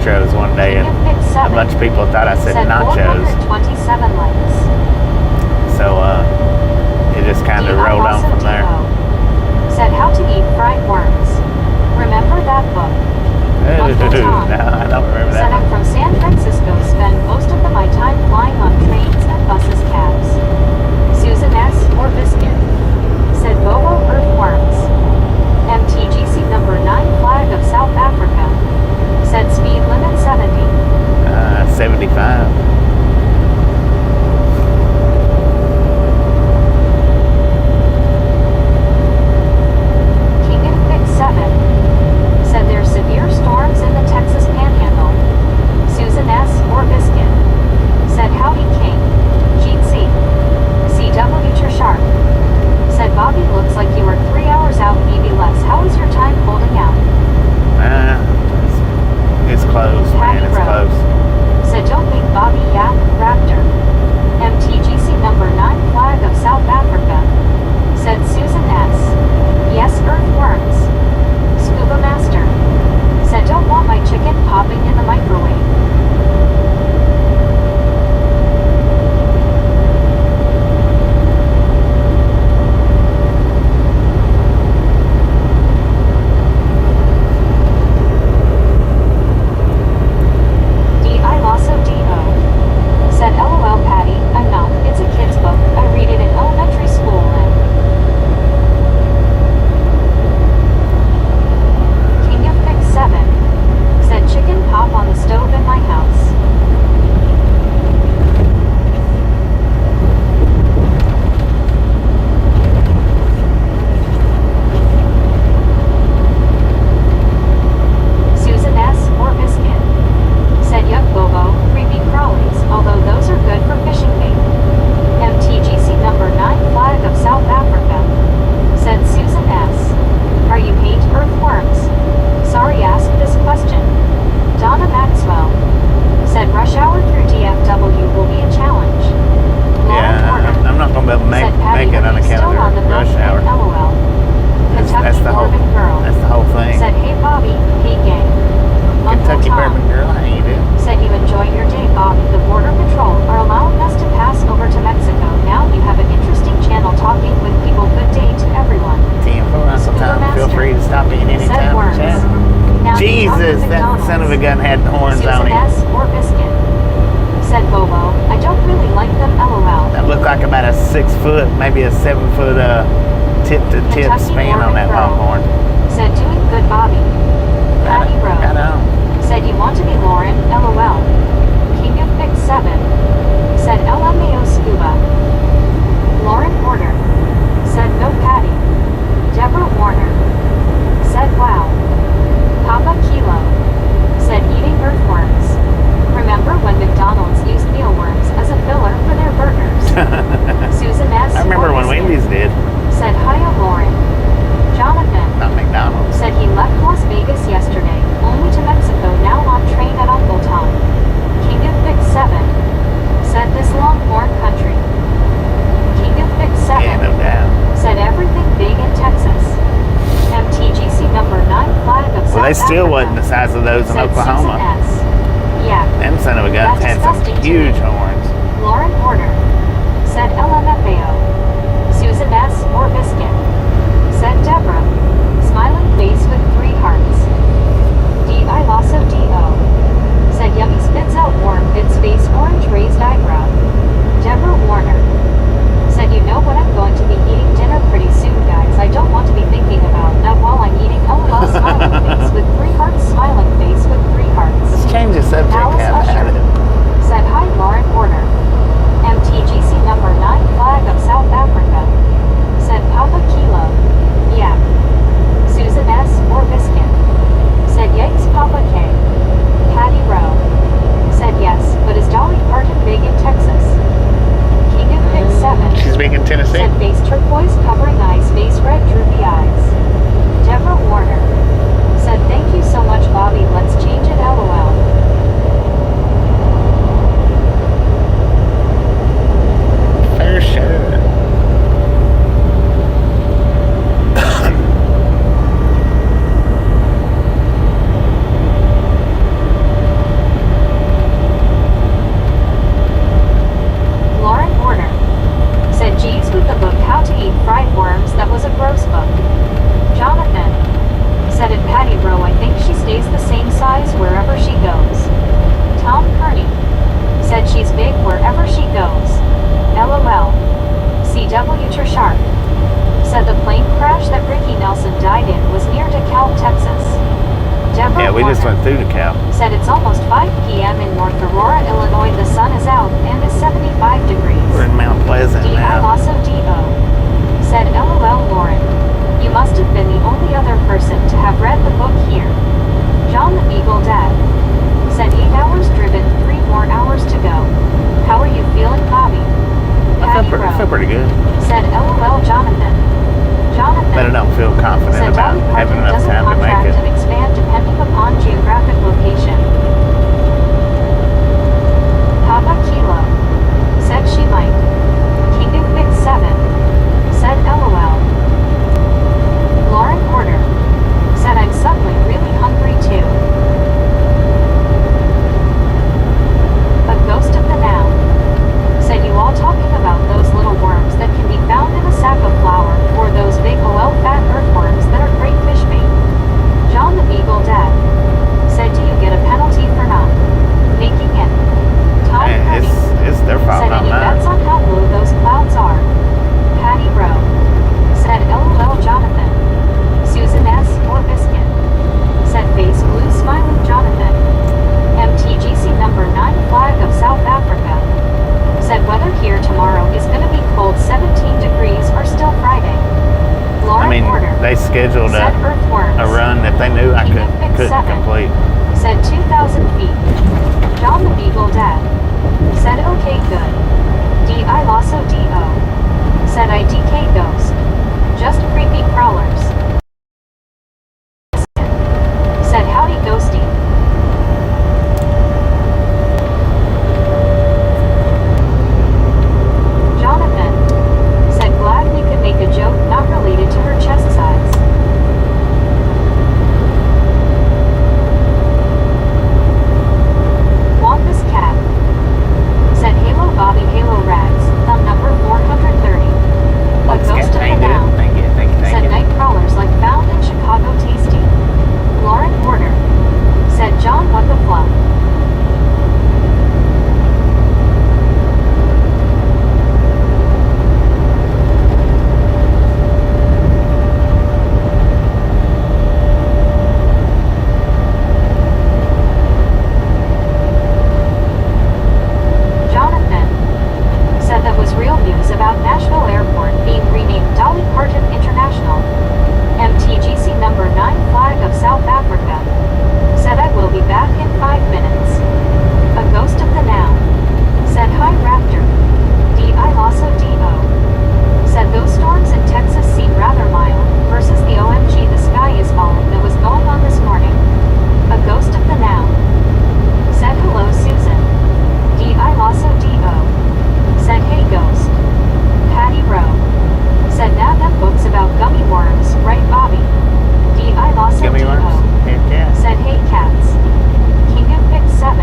nachos one day, and King of Pick a 7 bunch of people thought I said said nachos. 427 likes. So it just kind of rolled on from there. Said how to eat fried worms. Remember that book? Uncle Tom No, I don't remember said that I'm one. from San Francisco, spend most of my time flying on trains and buses, cabs. Susan S. or Biscuit said Bobo earthworms. MTGC number 9 flag of South Africa said speed limit 70. 75. King and Pick 7 said there's severe storms in the Texas Panhandle. Susan S. or Biscuit said howdy King. Gene C. CW Sharp said Bobby looks like you were 3 hours out, maybe less. How is your time holding out? It's close, man. It's close. Said don't think Bobby Yak Raptor. MTGC number 9 flag of South Africa said Susan S. Yes, earthworms. Scuba Master said don't want my chicken popping in the microwave. D.I. Lasso D.O. said LOL Patty, I'm not, it's a kid's book, I read it in elementary school and King of Pick 7 said chicken pop on the stove in my house. Susan S. or Biscuit said yuck Bobo, creepy crawlies, although those are good for fishing bait. MTGC number 9 flag of South Africa said Susan S. Are you hate earthworms? Sorry asked this question. Donna Maxwell said rush hour through DFW will be a challenge. Lauren Porter Yeah, I'm not going to be able to said Patty, make it are on you account still on the of rush milk hour. and LOL. That's Kentucky the whole. Bourbon Girl That's the whole thing. said hey Bobby, hey gang. Uncle Kentucky Tom Bourbon Girl, how you doing? said you enjoy your day, Bob. The Border Patrol are allowing us to pass over to Mexico. Now you have an interesting channel talking with people. Good day to everyone. TM4 Uncle Tom, feel free to stop in Said anytime worms. and chat. Now you talk to Jesus, that McDonald's. son of a gun had horns on Susan him. S. or Biscuit said Bobo, I don't really like them, LOL. That looked like about a 6 foot, maybe a 7 foot tip to tip Kentucky span on Bourbon that Girl longhorn. said doing good, Bobby. Patty Right Rowe on. said you want to be Lauren, LOL. King of Pick 7 said LMAO Scuba. Lauren Porter said no Patty. Deborah Warner said wow. Papa Kilo said eating earthworms. Remember when McDonald's used mealworms as a filler for their burgers? Susan S. I remember when Biscuit Wendy's did. said hiya Lauren. Jonathan Not McDonald's. said he left Las Vegas yesterday, only to Mexico, now on train at Uncle Tom. King of Pick 7 said this longhorn country. King of Pick 7 Yeah, no doubt. said everything big in Texas. MTGC number 9 flag of South Well, they still Africa wasn't the size of those in said Oklahoma. Susan S. Yeah. Them son of a guns That's had some disgusting to huge me. horns. Lauren Porter said LMFAO. Susan S. or Biscuit said Deborah. Smiling face with 3 hearts. D.I. Lasso D.O. said yummy spits out worm bits face orange raised eyebrow. Deborah Warner said you know what I'm going to be eating dinner pretty soon, guys. I don't want to be thinking about that while I'm eating LOL smiling face with 3 hearts, smiling face with 3 hearts. Let's change the subject. Alice How about Usher it? said hi Lauren Porter. MTGC number 9 flag of South Africa said Papa Kilo. Yeah. Susan S. or stays the same size wherever she goes. Tom Kearney said she's big wherever she goes. LOL. CW Sharp said the plane crash that Ricky Nelson died in was near DeKalb, Texas. Deborah Yeah, we just Warner went through DeKalb. said it's almost 5 p.m. in North Aurora, Illinois. The sun is out and is 75 degrees. We're in Mount Pleasant D.I. now. Lasso D.O. said LOL Lauren. You must have been the only other person to have read the book here. John the Beagle Dad said 8 hours driven, 3 more hours to go. How are you feeling, Bobby? I Patty feel Rowe pretty good. said LOL Jonathan. But I Jonathan don't feel confident said about Dolly having Parton enough doesn't time to make contract it. and expand depending upon geographic location. Papa Kilo said she might. King of Big 7 said LOL. Lauren Porter said I'm suddenly really hungry too. A ghost of the now said you all talking about those little worms that can be found in a sack of flour, or those big fat earthworms that are great fish bait. John the Beagle Dad said do you get a penalty for not making it? Tom Hey, Kearney it's their fault, said not any mine. bets on how blue those clouds are? Patty Rowe said LOL Jonathan. Susan S. or Biscuit said face blue smiling Jonathan. MTGC number 9 flag of South Africa said weather here tomorrow is gonna be cold, 17 degrees or still Friday. I Lauren mean, Porter they scheduled said earthworms. a run that they knew I couldn't complete. Said 2,000 feet. John the Beagle Dad said okay good. D.I. Lasso D.O. said IDK Ghost. Just creepy crawlers. Said howdy ghosty. Jonathan said glad we could make a joke not related to her chest size. Wampus Cat said Halo Bobby Halo Rags, thumb number 430. A ghost of the now Thank you. said night crawlers like found in Chicago tasty. Lauren Porter said John what the fluff. Jonathan said that was real news about Nashville Airport being renamed Dolly Parton International. MTGC number 9 flag of South Africa said I will be back in 5 minutes. A ghost of the now said hi Raptor. D.I. Lasso D.O. said those storms in Texas seem rather mild versus the OMG the sky is falling that was going on this morning. A ghost of the now said hello Susan. D.I. Lasso D.O. said hey ghost. Patty Rowe said now them books about gummy worms, right Bobby? D.I. Lasso Gummy D.O. worms? Heck yeah. said hey cats. King of Pick 7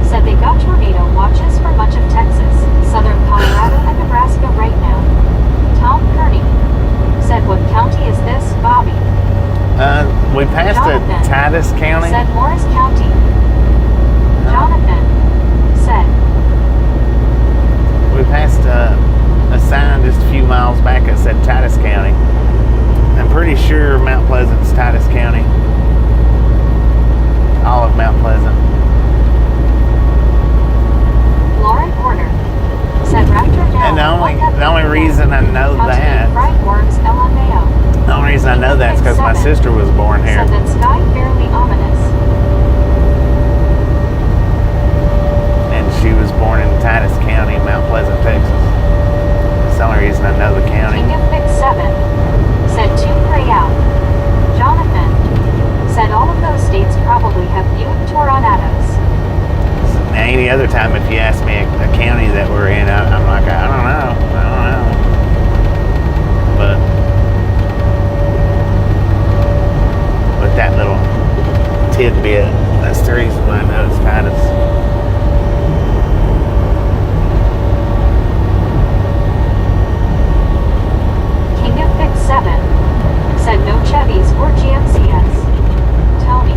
said they got tornado watches for much of Texas, southern Colorado and Nebraska right now. Tom Kearney said what county is this, Bobby? We passed Jonathan Titus County. said Morris County. Jonathan said We passed a sign just a few miles back that said Titus County. I'm pretty sure Mount Pleasant's Titus County. All of Mount Pleasant. Lauren Porter said Raptor now. And the only reason I know that, Fried worms LMAO. the only reason I know that's because my sister was born here. Said that sky fairly ominous. And she was born in Titus County, Mount Pleasant, Texas. That's the only reason I know the county. King of Pick 7 said to pray out. Jonathan said all of those states probably have Buick Toronados. Any other time, if you ask me a county that we're in, I'm like, I don't know. But with that little tidbit, that's the reason why I know it's Titus. King of Pick 7 said no Chevys or GMCs. Tony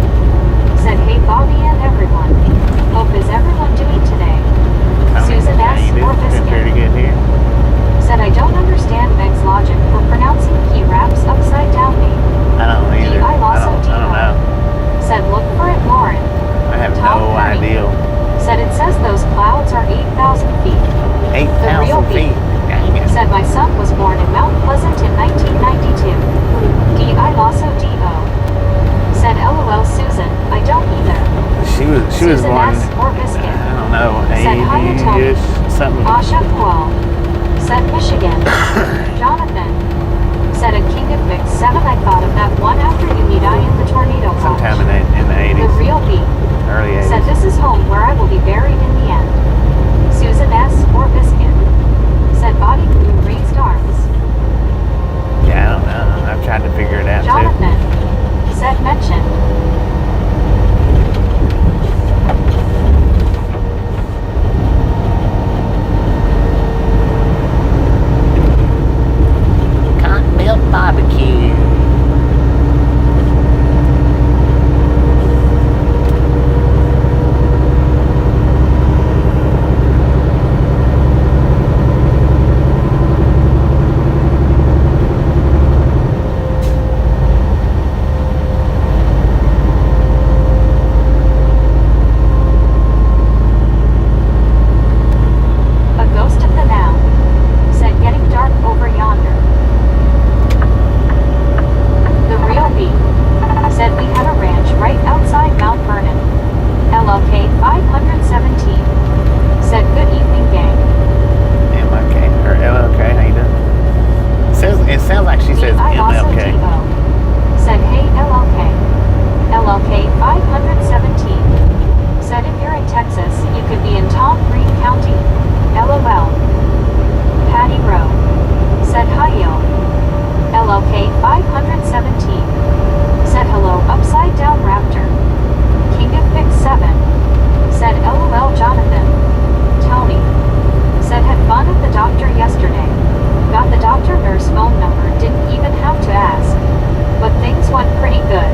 She was Susan born, S. or Biscuit. I don't know, Said hi to Tony. 80-ish, something. Asha Kual. Said Michigan. Jonathan. Said a King of Mix 7. I thought of that one after you meet I in the tornado watch. Sometime in the The 80s, real B. early 80s. Said this is home where I will be buried in the end. Susan S. or Biscuit. Said body glue raised arms. Yeah, I don't know. I've tried to figure it out too. Jonathan. Said mentioned. Cotton milk barbecue. A ghost of the now. Said getting dark over yonder. The real B. Said we had a ranch right outside Mount Vernon. LLK 517. Said good evening gang. MLK, or LLK, how you doing? It sounds like she says MLK. DILSO. Said hey LLK. LLK 517. Said if you're in Texas, you could be in Tom Green County. LOL. Patty Rowe. Said hi yo. LLK 517. Said hello upside down raptor. King of Fix 7. Said LOL Jonathan. Tony. Said had fun at the doctor yesterday. Got the doctor nurse phone number, didn't even have to ask. But things went pretty good.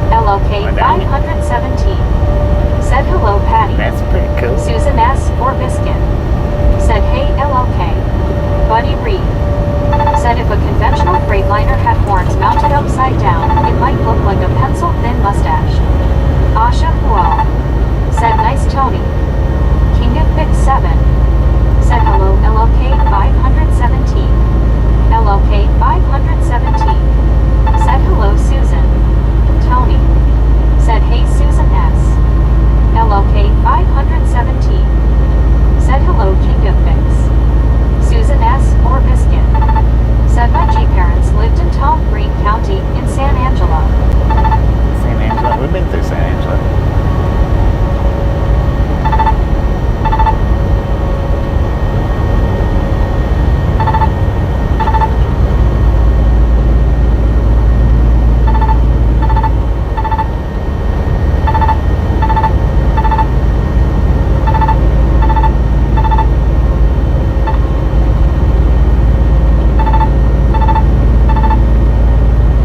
LLK 517. Said hello Patty. That's pretty cool. Susan S. or Biscuit. Said hey LLK. Buddy Reed. Said if a conventional Freightliner had horns mounted upside down, it might look like a pencil-thin mustache. Asha Hual. Said nice Tony. King of Fix 7. Said hello LLK 517. LLK 517. Said hello Susan. Tony. Said hey Susan S. LLK 517. Said hello King of Fix. Susan S. or Biscuit. Said my G-parents lived in Tom Green County in San Angelo. San Angelo, we've been through San Angelo.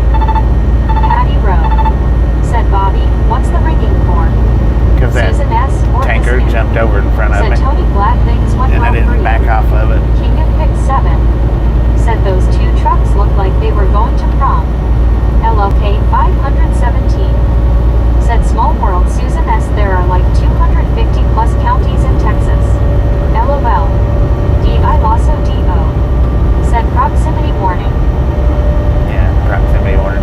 Patty Rowe. Said Bobby, what's the ringing for? Because that Susan S. or tanker Biscuit. jumped over in front of Said me, Tony glad things went and well I for didn't you. back off of it. King of Fix 7. Said those two trucks looked like they were going to prom. LLK 517. Said small world Susan S. There are like 250 plus counties in Texas. LOL. DI Lasso DO. Said proximity warning. Yeah, proximity warning.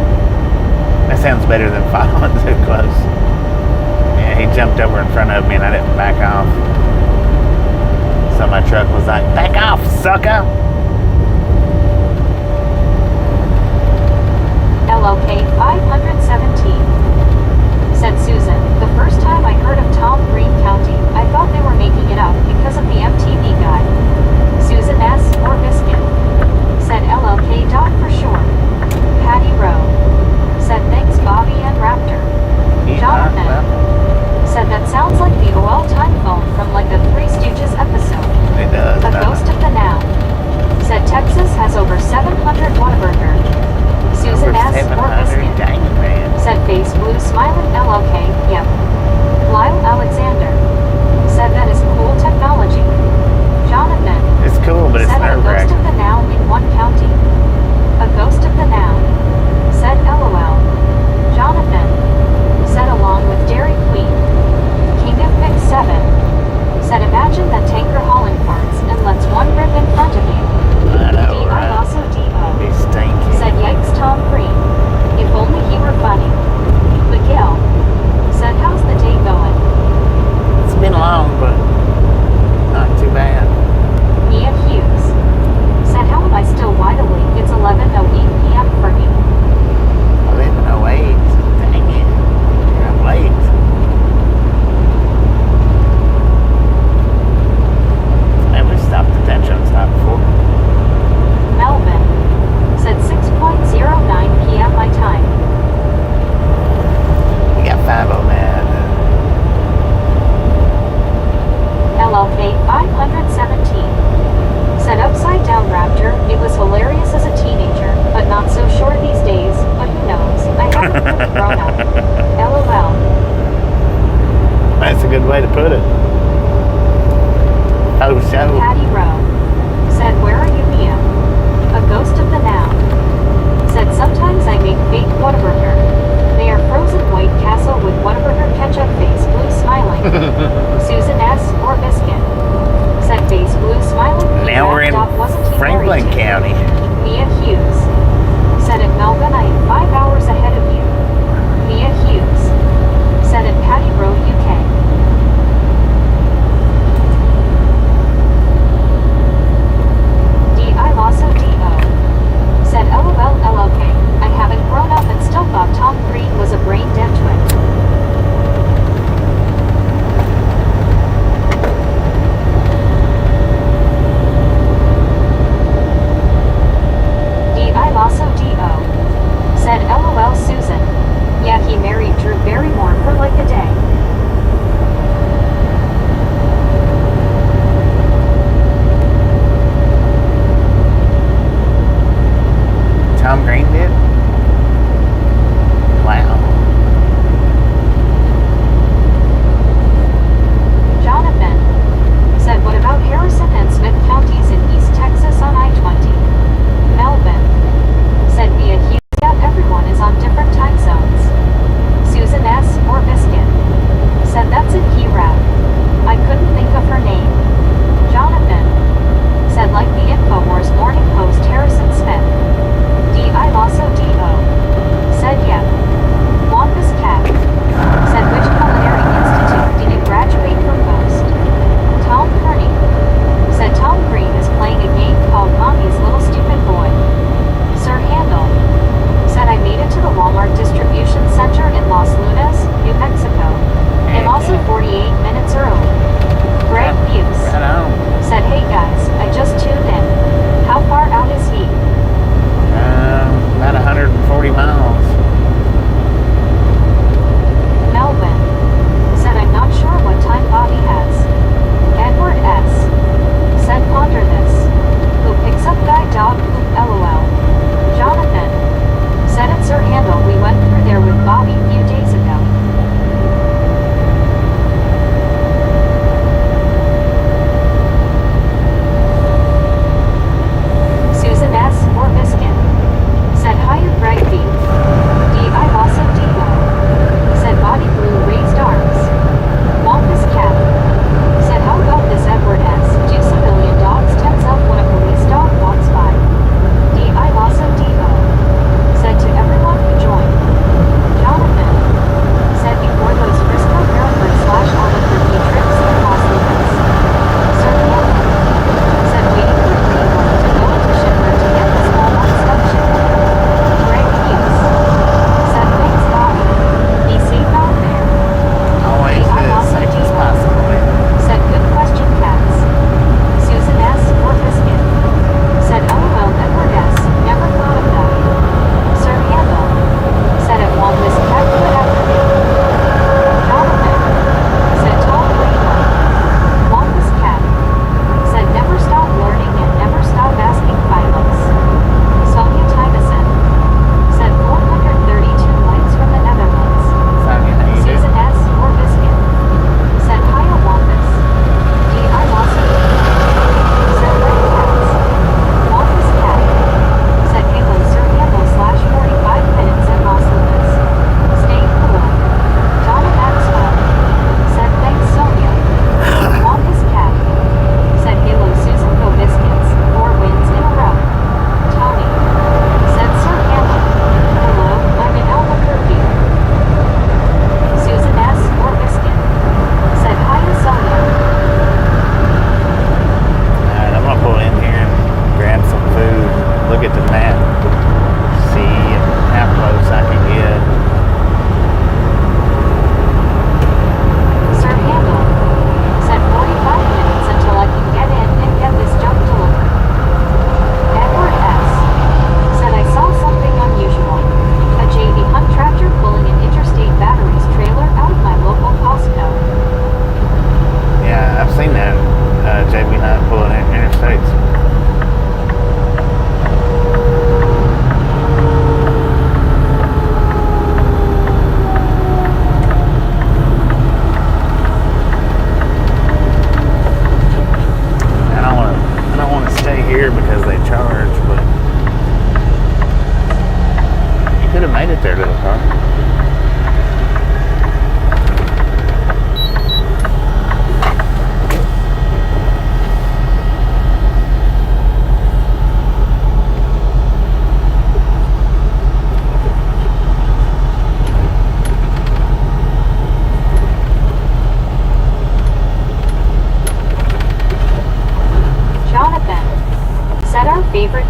That sounds better than following too close. Yeah, he jumped over in front of me and I didn't back off. So my truck was like, back off, sucker! LLK 517. Said Susan, the first time I heard of Tom Green County, I thought they were making it up because of the MTV guy. Susan S. or Biscuit. Said LLK Doc for sure. Patty Rowe. Said thanks Bobby and Raptor. Jonathan. Said that sounds like the OL time phone from like a Three Stooges episode. It does. A ghost of the now. Said Texas has over 700 Whataburger. Susan S. or Biscuit. Dang it, man. Said face blue smiling LLK, yep. Lyle Alexander. Said that is cool technology. Jonathan. It's cool, but it's Said a ghost nerve-wracking. of the now in one county. A ghost of the now. Said LOL. Jonathan. Said along with Dairy Queen. King of Fix 7. Said imagine that tanker hauling parts and lets one rip in front of you. I know, DI right? Lasso DO. Be stinky. Said yikes Tom Green. If only he were funny. Miguel. Said how's the day going? LOL. That's a good way to put it. Oh, so. Patty Rowe. Said, where are you, Mia? A ghost of the now. Said, sometimes I make fake Whataburger. They are frozen white castle with Whataburger ketchup face blue smiling. Susan S. or Biscuit. Said, face blue smiling. Now we're in Wasn't he Franklin married to? County. Mia Hughes. Said in Melbourne, I am 5 hours ahead of you. Mia Hughes. Said in Patty Road, UK. D.I. Lasso D.O. Said LOL LOK. I haven't grown up and still thought Tom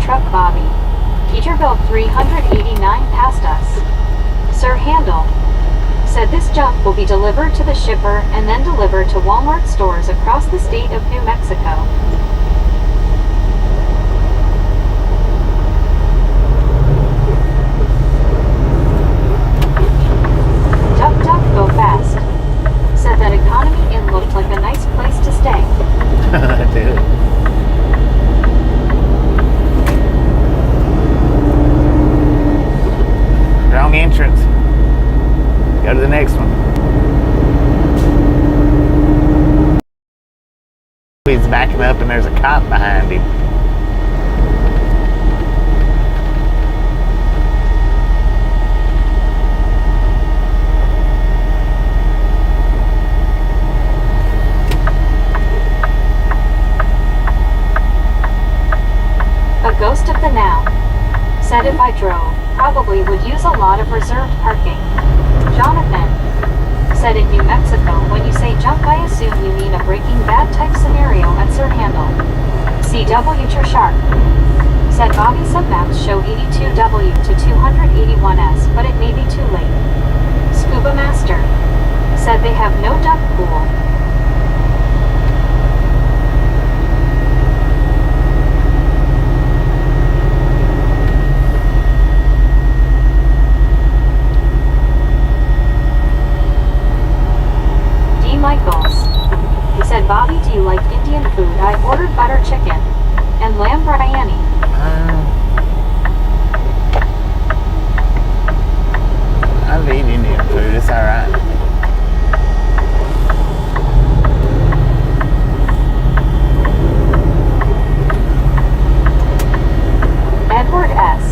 truck, Bobby. Peterbilt 389 passed us. Sir Handel said this junk will be delivered to the shipper and then delivered to Walmart stores across the state of New Mexico. Duck Duck Go Fast said that Economy Inn looked like a nice place to stay. Dude. Wrong entrance. Go to the next one. He's backing up and there's a cop behind him. A ghost of the now said if I drove, probably would use a lot of reserved parking. Jonathan said in New Mexico, when you say junk, I assume you mean a Breaking Bad type scenario at Sir Handel. CW Sharp said Bobby, some maps show 82W to 281S, but it may be too late. Scuba Master said they have no duck pool. Michaels said, Bobby, do you like Indian food? I ordered butter chicken and lamb biryani. I've eaten Indian food. It's alright. Edward S.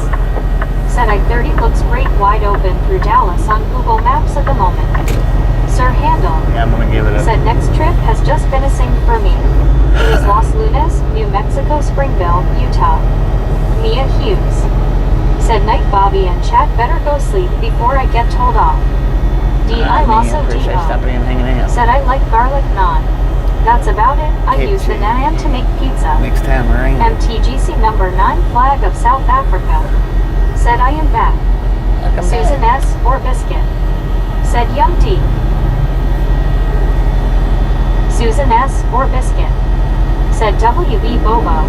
said I-30 looks great wide open through Dallas on Google Maps at the moment. Sir Handel Yeah, I'm gonna give it a... said next trip has just been a sing for me. It is Los Lunas, New Mexico, Springville, Utah. Mia Hughes said night, Bobby and Chad, better go sleep before I get told off. I also appreciate stopping and hanging out. said I like garlic naan. That's about it. I use the naan to make pizza. Next time around. MTGC number 9 flag of South Africa said I am back. Welcome Susan back. S. or Biscuit said Yum D. Susan S. or Biscuit said W.E. Bobo.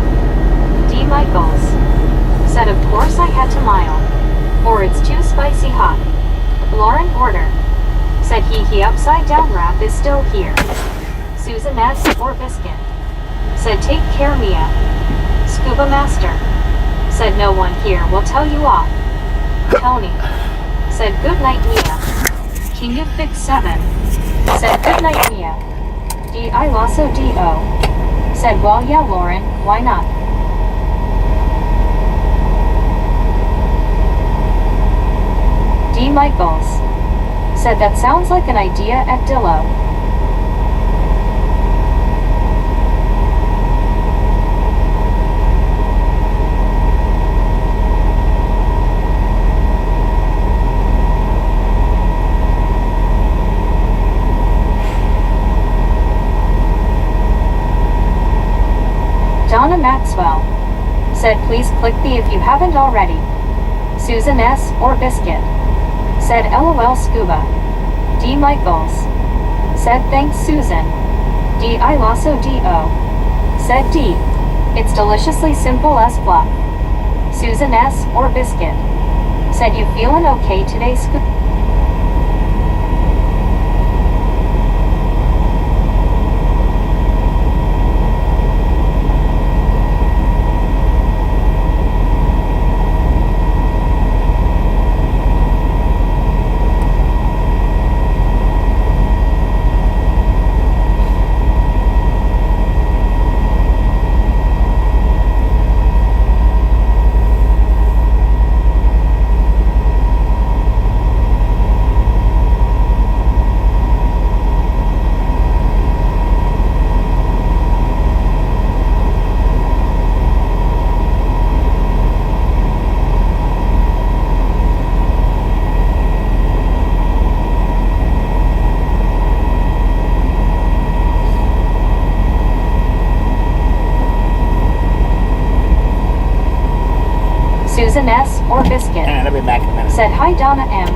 D. Michaels said of course I had to mile, or it's too spicy hot. Lauren Order said he upside down rap is still here. Susan S. or Biscuit said take care, Mia. Scuba Master said no one here will tell you off. Tony said good night, Mia. King of Fix 7 said good night, Mia. I Lasso D.O. said well yeah, Lauren, why not? D. Michaels said that sounds like an idea at Dillo. Donna Maxwell said please click the if you haven't already. Susan S. or Biscuit said LOL Scuba. D. Michaels said thanks Susan. D. I Lasso D.O. said D. It's deliciously simple as fluff. Susan S. or Biscuit said you feeling okay today, Scuba? or biscuit, Alright, I'll be back in a minute. said Hi Donna M.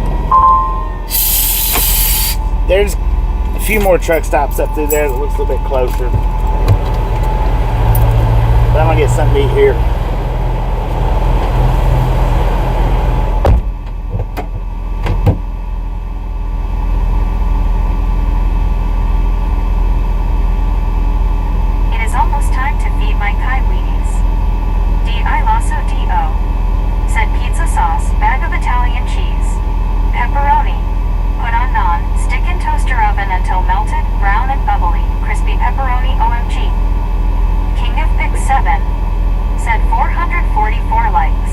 There's a few more truck stops up through there that looks a little bit closer. But I'm gonna get something to eat here. It is almost time to feed my Kaiweenies. D.I. Lasso D.O. said pizza sauce, bag of Italian cheese, pepperoni, put on naan, stick in toaster oven until melted, brown and bubbly, crispy pepperoni OMG. King of Pick 7 said 444 likes.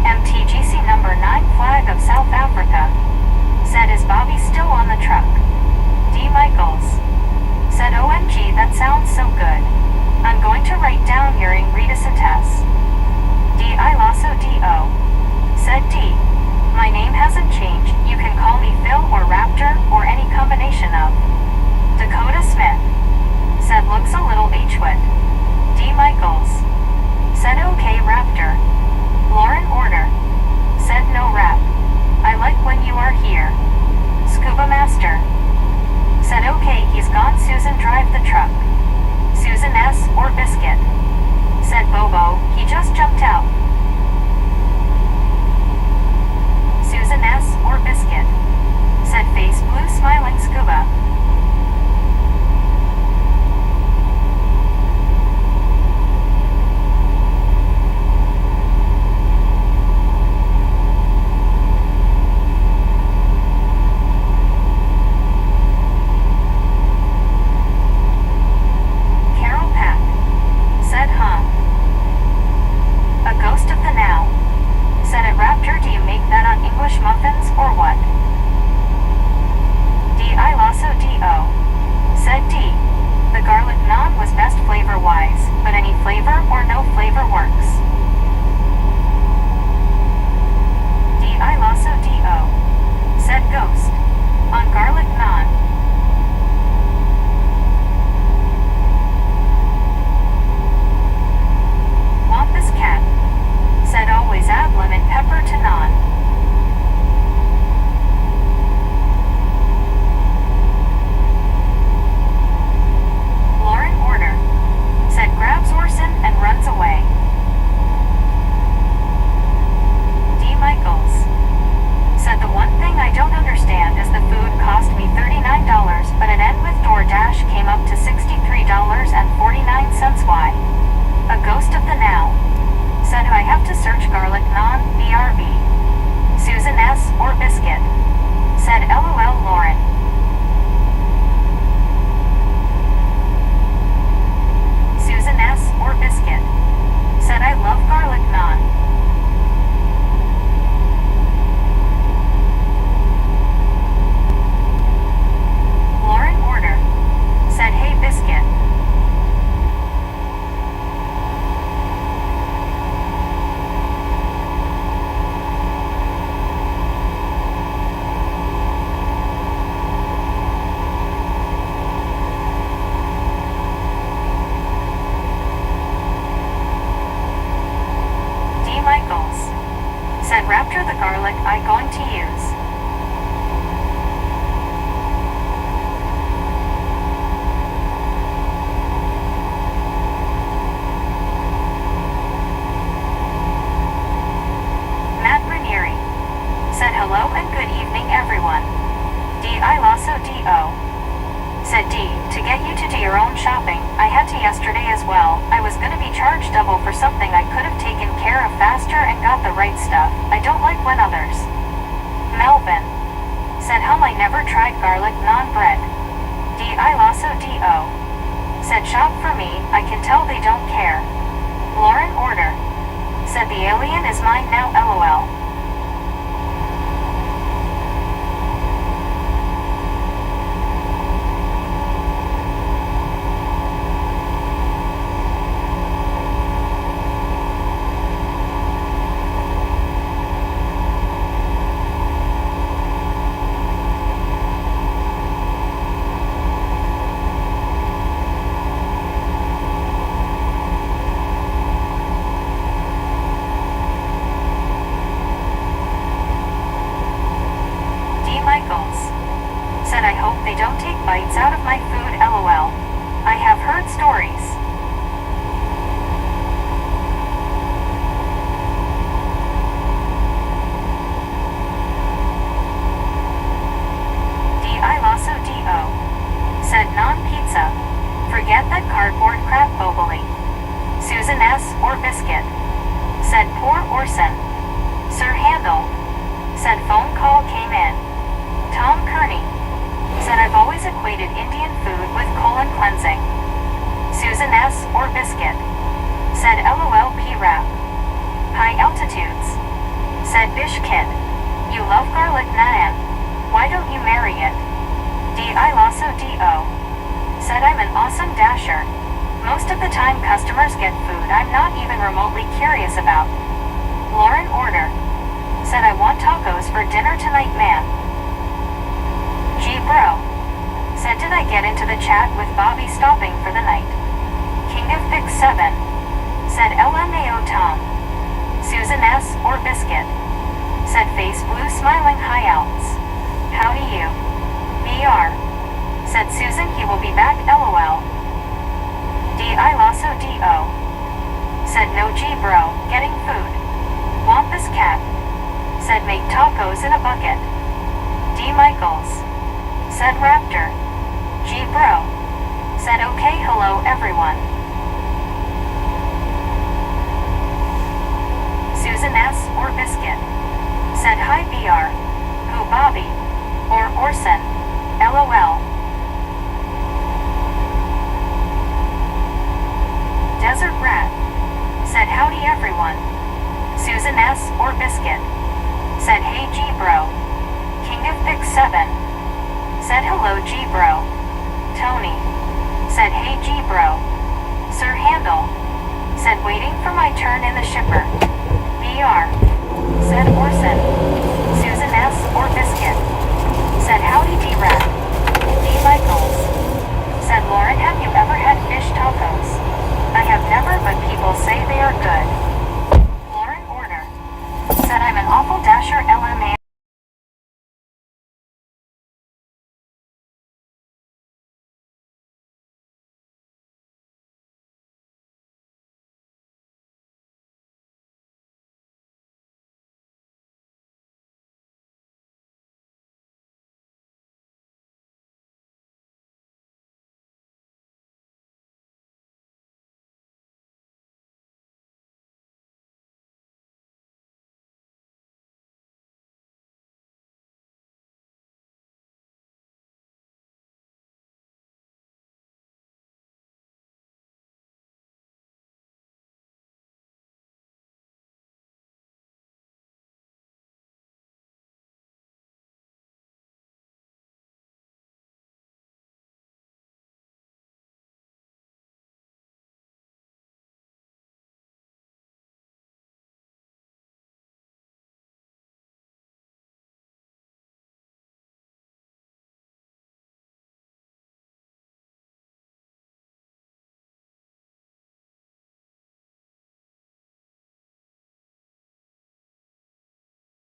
MTGC number 9 flag of South Africa said is Bobby still on the truck? D. Michaels said OMG that sounds so good. I'm going to write down your Ingridis attest. D.I. Lasso D.O. said D. My name hasn't changed, you can call me Phil or Raptor or any combination of. Dakota Smith said looks a little H-wit. D. Michaels said okay Raptor. Lauren Order said no rap. I like when you are here. Scuba Master said okay he's gone Susan drive the truck. Susan S. or Biscuit said Bobo, he just jumped out. Susan S. or Biscuit said face blue smiling Scuba. Carol Pack said huh. A ghost of the now said at Raptor, do you make that on English muffins or what? D.I. Lasso D.O. said D. The garlic naan was best flavor-wise, but any flavor or no flavor works. D.I. Lasso D.O. said ghost on garlic naan. Wampus Cat said always add lemon pepper to naan. Lauren Order said grabs Orson and runs away. D. Michaels said the one thing I don't understand is the food cost me $39, but an end with DoorDash came up to $63.49. Why? A ghost of the now said I have to search garlic naan, BRB. Susan S. or Biscuit said LOL Lauren. Susan S. or Biscuit said I love garlic naan. Lauren Order said hey Biscuit. D. Michaels said Raptor the garlic I going to use. Matt Ranieri said hello and good evening everyone. D.I. Lasso D.O. said D. To get you to do your own shopping, I had to yesterday as well. I was gonna be charged double for something I could have taken care of faster and got the right stuff. I don't like when others. Melvin said hum I never tried garlic naan bread. D.I. Lasso D.O. said shop for me, I can tell they don't care. Lauren Order said the alien is mine now LOL. They don't take bites out of my food, lol. I have heard stories. D-I-Lasso-D-O. Said non-pizza. Forget that cardboard crap bobally. Susan S. or biscuit. Said poor Orson. Sir Handel. Said phone call came in. Tom Kearney. Said I've always equated Indian food with colon cleansing. Susan S. or biscuit. Said LOL P-Rap. High altitudes. Said Bish Kid. You love garlic naan. Why don't you marry it? D-I-Lasso-D-O. Said I'm an awesome dasher. Most of the time customers get food I'm not even remotely curious about. Lauren Order. Said I want tacos for dinner tonight, man. G Bro. Said did I get into the chat with Bobby stopping for the night? King of Pick 7. Said LMAO Tom. Susan S. or biscuit. Said face blue smiling high outs. Howdy you. BR. Said Susan he will be back lol. D-I-Lasso-D-O. Said no G bro, getting food. Want this cat? Said make tacos in a bucket. D Michaels. Said Raptor. G bro. Said okay hello everyone. Susan S. or biscuit. Said hi BR. Who Bobby? Or Orson. LOL. Desert Rat. Said howdy everyone. Susan S. or biscuit. Said hey G bro. King of Pick 7. Said hello G bro. Tony. Said hey G bro. Sir Handel. Said waiting for my turn in the shipper. BR. Said Orson. Susan S. or biscuit. Said howdy D-Rat. D Michaels. Said Lauren have you ever had fish tacos? I have never but people say they are good. Lauren Order. Said I'm an awful dasher LMA.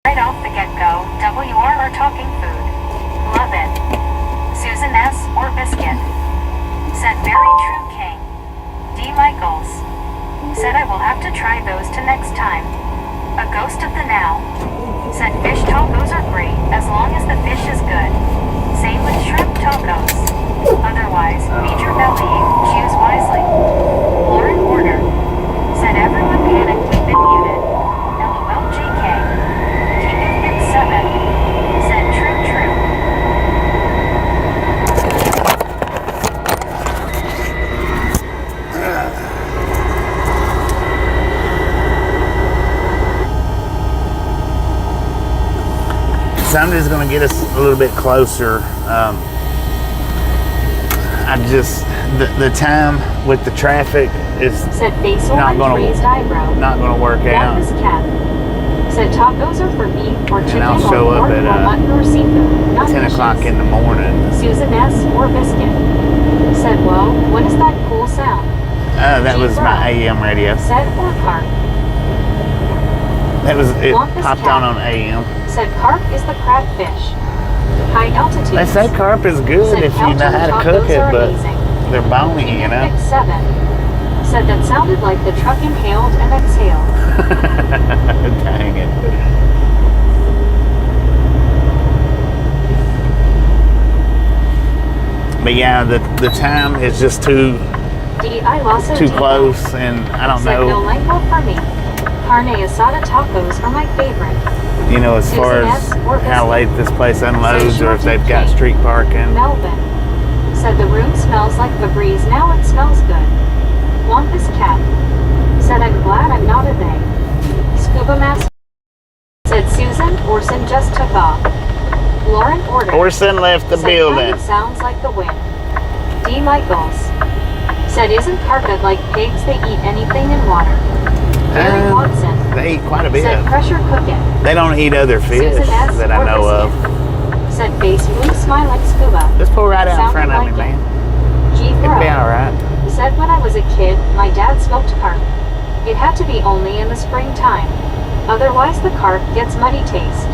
Right off the get-go, WR are talking food. Love it. Susan S. or biscuit. Said very true king. D. Michaels. Said I will have to try those to next time. A ghost of the now. Said fish tacos are great as long as the fish is good. Same with shrimp tacos. Otherwise, feed your belly, choose wisely. Lauren Order. Said everyone panic, we've been muted. LOL JK. King of Pick 7. Said true true. So I'm just going to get us a little bit closer. The time with the traffic is Said facial not and going raised eyebrow. to work Want out. this cat? Said tacos are for beef or chicken I'll or show up pork at, or mutton or seafood, not 10 o'clock fishes. in the morning. Susan S. or biscuit. Said whoa, what is that cool sound? That was my AM radio. Said or carp. It Want this popped cat? on AM. Said carp is the crab fish. High altitudes. They say carp is good Said if you know how to Calton cook tacos it, are but amazing. they're bony, you King know? of Vic 7 said that sounded like the truck inhaled and exhaled. Dang it. But yeah, the time is just too D.I. Lasso too D.O. close, and I don't said no know, lengua for me. Carne asada tacos are my favorite. you know, as far as how late this place unloads or if they've got street parking. Melvin said the room smells like Febreze. Now it smells good. Wampus Cat said I'm glad I'm not a they. Scuba Master said Susan Orson just took off. Lauren Order Orson left the said building. kind of sounds like the wind. D. Michaels said isn't carpet like pigs, they eat anything in water. Gary Watson They eat quite a bit. said pressure cooking. They don't eat other fish Susan S. that I know of. said face blue smiling scuba. Just pull right out in Sounded front of me, like it. man. G. It'll Bro be alright. said when I was a kid, my dad smoked carp. It had to be only in the springtime. Otherwise the carp gets muddy taste.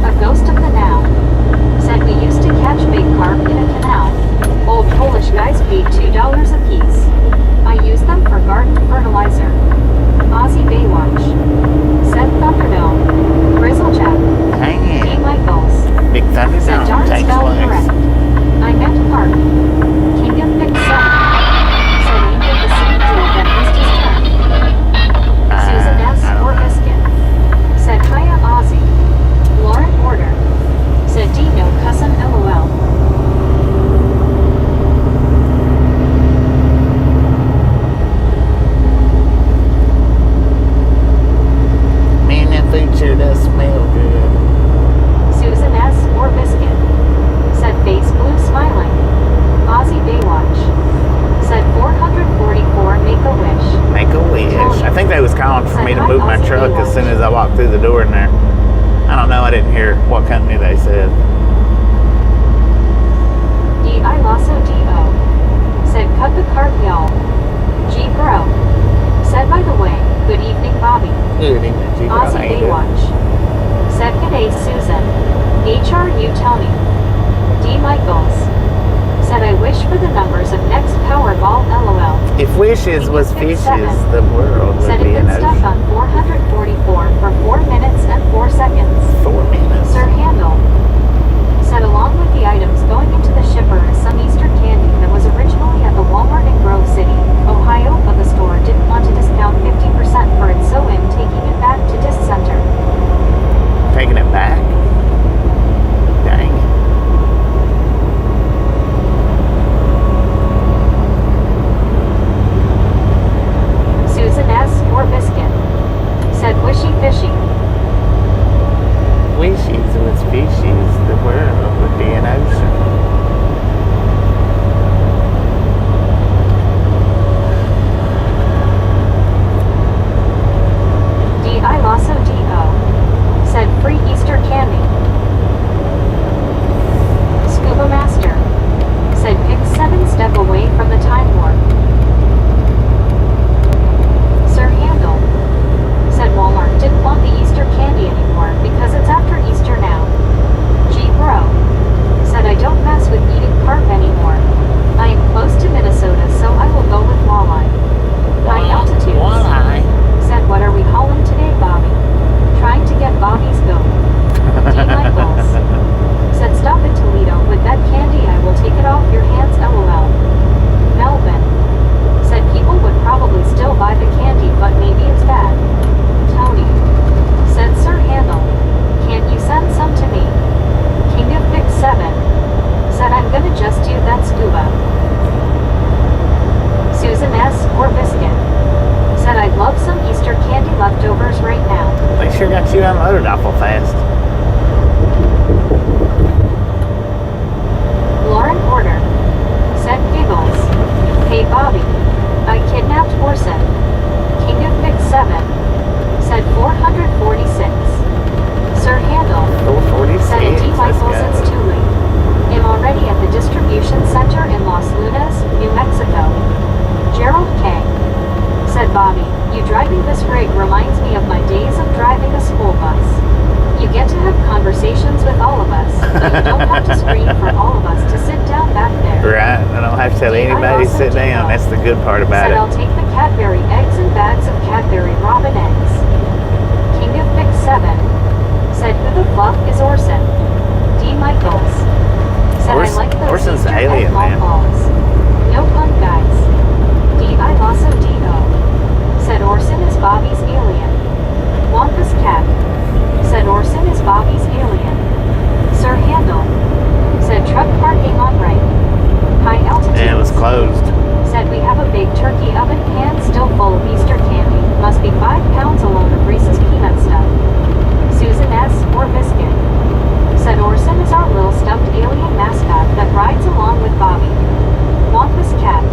A ghost of the now said we used to catch big carp in a canal. Old Polish guys paid $2 a piece. I use them for garden fertilizer. Aussie Baywatch said Thunderdome. Grizzlejack. Dang D. it. Michaels Big said Thunderdome darn takes spelled correct. place. I meant carp. King of Vic 7 said he did the same dude that missed his turn. Susan S. I don't or know. Biscuit said hiya Aussie. Lauren Order said Dino cussin' LOL. Man, that food sure does smell good. Susan S. or Biscuit said face blue smiling. Aussie Baywatch said 444 make a wish. Make a wish. I think they was calling for me to move my truck as soon as I walked through the door in there. I don't know, I didn't hear what company they said. D.I. Lasso D.O. said cut the carp y'all. G. Bro said by the way, good evening Bobby. Good evening, G. Aussie Baywatch said good day Susan. HRU Tony. D. Michaels said I wish for the numbers of next Powerball LOL. If wishes was fishes, the world would Said be it an been stuck ocean. on 444 for 4 minutes and 4 seconds. 4 minutes. Sir Handel said along with the items going into the shipper is some Easter candy that was originally at the Walmart in Grove City, Ohio, but the store didn't want to discount 50% for it, so I'm taking it back to Disc Center. Taking it back? Dang it. Susan S. or Biscuit said wishy fishy. Wishes was fishes, the world would be an ocean. D.I. Lasso D.O. said free Easter candy. Scuba Master said pick 7 step away from the time warp. Sir Handel said Walmart didn't want the Easter candy anymore because it's after Easter now. G. Bro said I don't mess with eating carp anymore. I am close to Minnesota, so I will go with walleye. High altitudes Walleye. said what are we hauling today, Bobby? Trying to get Bobby's goat. D. Michaels said stop in Toledo with that candy, I will take it off your hands LOL. Melvin said people would probably still buy the candy, but maybe it's bad. Tony said Sir Handel, can't you send some to me? King of Vic 7 said I'm gonna just do that scuba. Susan S. or Biscuit said I'd love some Easter candy leftovers right now. They sure got you unloaded awful fast. Lauren Porter said giggles. Hey Bobby, I kidnapped Orson. King of Vic 7 said 446. Sir Handel 446. said D. Let's Michaels it's go. too late. I'm already at the distribution center in Los Lunas, New Mexico. Gerald K. said Bobby, you driving this rig reminds me of sit down. That's the good part about Said it. I'll take the Cadbury eggs and bags of Cadbury Robin eggs. King of Pick 7. Said who the fuck is Orson? D. Michaels. Said I like those Orson's Easter the alien, egg long man. balls. No pun, guys. D. I also D.O. Said Orson is Bobby's alien. Wampus Cat. Said Orson is Bobby's alien. Sir Handel. Said truck parking on right. High altitude. And it was closed. Said we have a big turkey oven pan still full of Easter candy. Must be 5 pounds alone of Reese's peanut stuff. Susan S. or Biscuit. Said Orson is our little stuffed alien mascot that rides along with Bobby. Wampus Cat.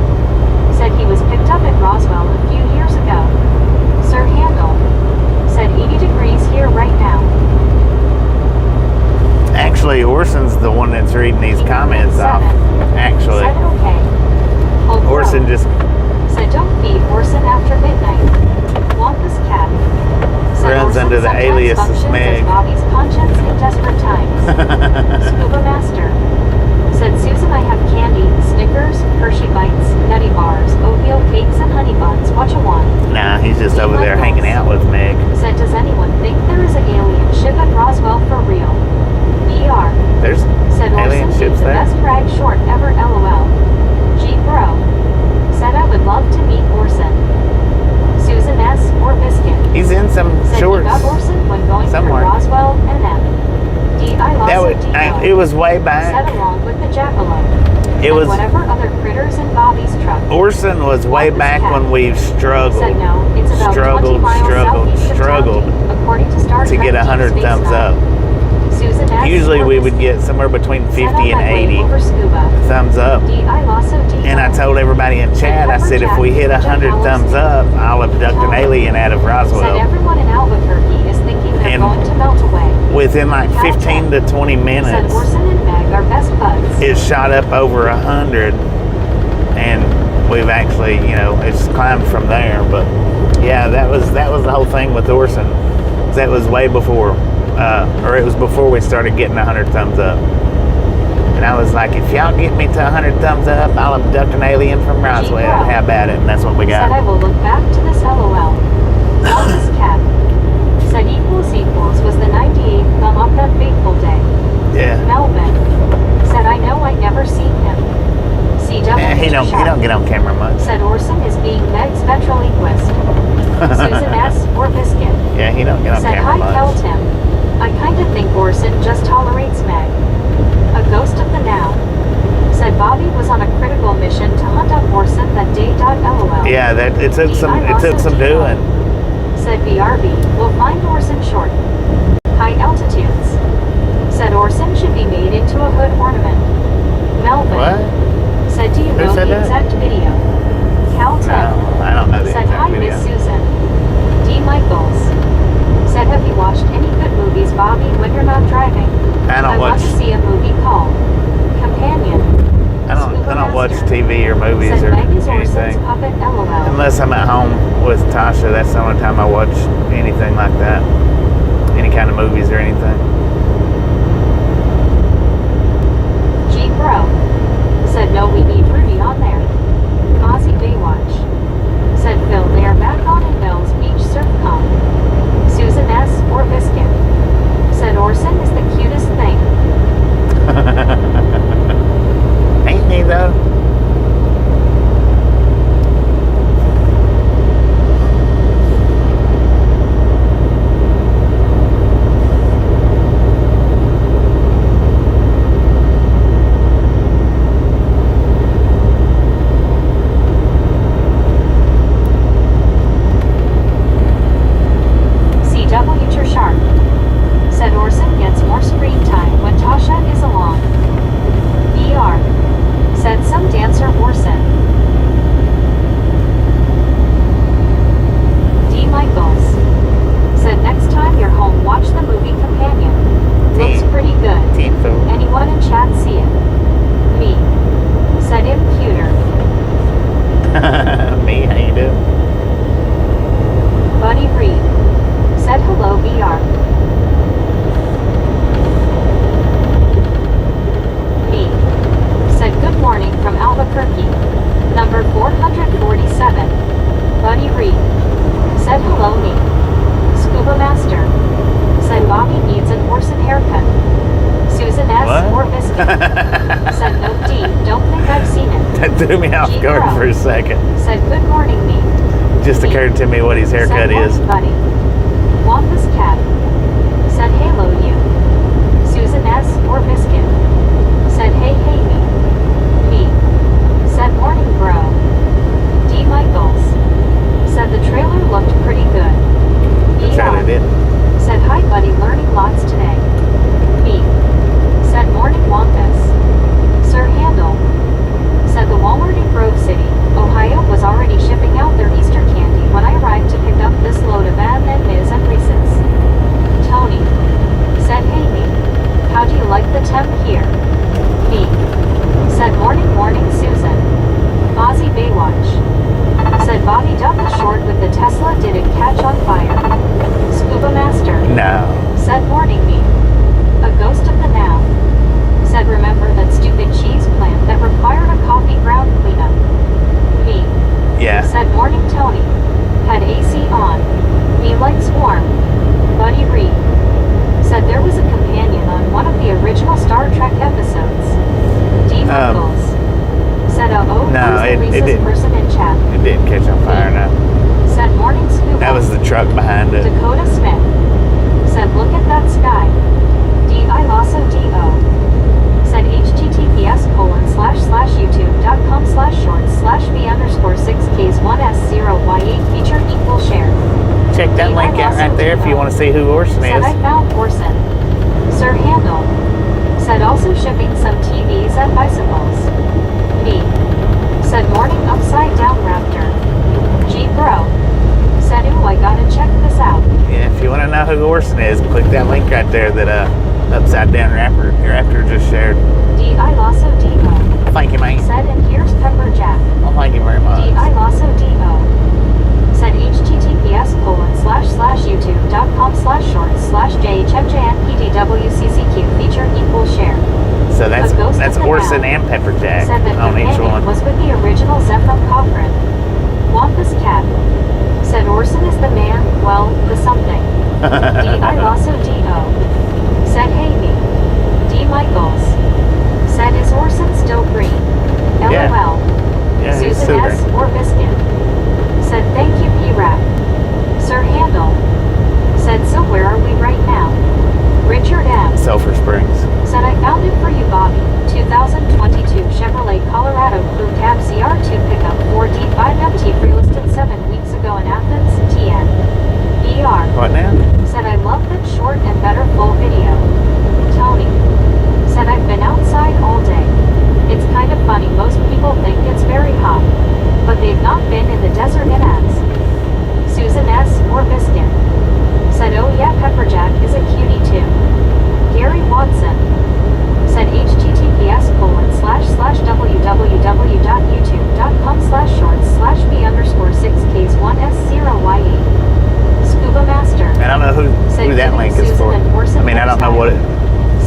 Said he was picked up at Roswell a few years ago. Sir Handel. Said 80 degrees here right now. Actually, Orson's the one that's reading these comments off. Actually, Said okay. Hulk Orson Road. just Said don't feed Orson after midnight. Wampus Cat. Said runs Orson under the sometimes alias of functions Smeg. as Bobby's conscience in desperate times. Scuba Master. Said Susan I have candy, Snickers, Hershey Bites, Nutty Bars, oatmeal cakes and honey buns. What you want? Nah, he's just over there hanging out with Meg. Said does anyone think there is an alien ship at Roswell for real? BR. There's Said alien Orson ships the there. best rag short ever LOL. G Bro. Said I would love to meet Orson. Susan S. or Biscuit. He's in some Said shorts. you got Orson when going somewhere. through Roswell and M. D. I lost That a would, D.O. it was way Said back. along with the jackalope. It and was whatever other critters in Bobby's truck. Orson was way back when we struggled. Said no, it's about 20 miles southeast of struggled Chongqing, according to Star to Trek get Deep 100 Space thumbs Nine. up. Susan S. Usually or we would Biscuit. get somewhere between 50 Said on and my way 80 over scuba. thumbs up. D. I also D. And I told everybody in chat, I said, if we hit 100 thumbs up, I'll abduct an alien out of Said Roswell. everyone in Albuquerque is thinking they're And going to melt away. Within like 15 to 20 Said minutes, Orson and Meg are best buds. it shot up over 100. And we've actually, it's climbed from there. But yeah, that was the whole thing with Orson. That was way before, or it was before we started getting 100 thumbs up. And I was like, if y'all get me to 100 thumbs up, I'll abduct an alien from Roswell. How about it? And that's what we Said I got. will look back to this LOL. Wampus Cat. Said equals was the 98th thumb up that fateful day. Yeah. Melvin. Said I know I never seen him. CW. Yeah, he don't get on camera much. Said Orson is being Meg's ventriloquist. Susan S. or Biscuit. Yeah, he don't get on Said camera hi much. Kelton. I kinda think Orson just tolerates Meg. A ghost of the now. Said Bobby was on a critical mission to hunt up Orson that day. LOL. Yeah, it took some doing. Said BRB will find Orson short. High altitudes. Said Orson should be made into a hood ornament. Melvin. What? Said do you Who know said the that? exact video? Cal 10. No, I don't know the Said hi exact video. Miss Susan. D. Michaels. Said have you watched any good movies, Bobby, when you're not driving? I don't want watch. to see a movie called Companion. I don't watch TV or movies Said or Meg is Orson's anything. puppet LOL. Unless I'm at home with Tasha, that's the only time I watch anything like that. Any kind of movies or anything. G Bro. Said no, we need Rudy on there. Ozzy Baywatch. Said Phil, they are back on in Bell's Beach Surf Con. Susan S. or Biscuit. Said Orson is the cutest thing. Ain't he though? CW Tur Sharp. Said Orson gets more screen time when Tasha is along. BR. Said some dancer Orson. D. Michaels. Said next time you're home, watch the movie Companion. Looks pretty good. Info. Anyone in chat see it? Me. Said imputer. Me, how you doing? Buddy Reed. Said hello BR. Me. Said good morning from Albuquerque. Number Threw me off Gee, guard bro. for a second. Said good morning me. Just occurred to me what his haircut Said morning, is. buddy. Wampus cat. Said halo you. Susan S. or Biscuit. Said hey me. Me. Said morning bro. D. Michaels. Said the trailer looked pretty good. The trailer did. Said hi buddy, learning lots today. Me. Said morning Wampus. Sir Handel. Said the Walmart in Grove City, Ohio was already shipping out their Easter candy when I arrived to pick up this load of M&Ms and Reese's. Tony. Said hey me. How do you like the temp here? Me. Said morning Susan. Ozzy Baywatch. Said Bobby Duck the short with the Tesla didn't catch on fire. Scuba Master. No. Said morning me. A ghost of the now. Said remember that stupid cheese plant that required a coffee ground cleanup. Me. Yeah. Said morning Tony. Had AC on. Me likes warm. Buddy Reed. Said there was a companion on one of the original Star Trek episodes. D. Michaels. Said no, who's the it Reese's didn't. person in chat? It didn't catch on fire, no. Said morning Scuba. That was the truck behind it. Dakota Smith. Said look at that sky. D.I. Lasso D.O. Said https://youtube.com/shorts/b_6ks1s0y8 feature equal share. Check that link out right there if you want to see who Orson Said I is. found Orson. Sir Handel. Said also shipping some TVs and bicycles. Me. Said morning upside down raptor. G bro. Said ooh I gotta check this out. Yeah, if you want to know who Orson is, click that link right there that Upside Down Raptor just shared. D.I. Lasso D.O. Thank you, man. Said and here's Pepper Jack. Well, thank you very much. D.I. Lasso D.O. Said https://youtube.com/shorts/jhmjnpdwccq feature equal share. So that's A ghost that's of the Orson now. and Pepper Jack Said that on each companion one. was with the original Zephram Cochrane. Wampus cat. Said Orson is the man, well, the something. D.I. Lasso D.O. Said hey me. D. Michaels. Said is Orson still green? LOL. Yeah. Yeah, he's Susan super. S. or Biscuit. Said thank you P-Rap. Sir Handel. Said so where are we right now? Richard M. Sulphur Springs. Said I found it for you Bobby. 2022 Chevrolet Colorado Crew Cab CR2 pickup 4D5FT free-listed 7 weeks ago in Athens, TN. BR. What now? Said I love that short and better full video. Tony. Said I've been outside all day. It's kind of funny most people think it's very hot. But they've not been in the desert in as. Susan S. or Biscuit. Said oh yeah Pepper Jack is a cutie too. Gary Watson. Said https://www.youtube.com/shorts/b_6ks1s0y8. Scuba Master. And I don't know who that link is for. I mean, I don't know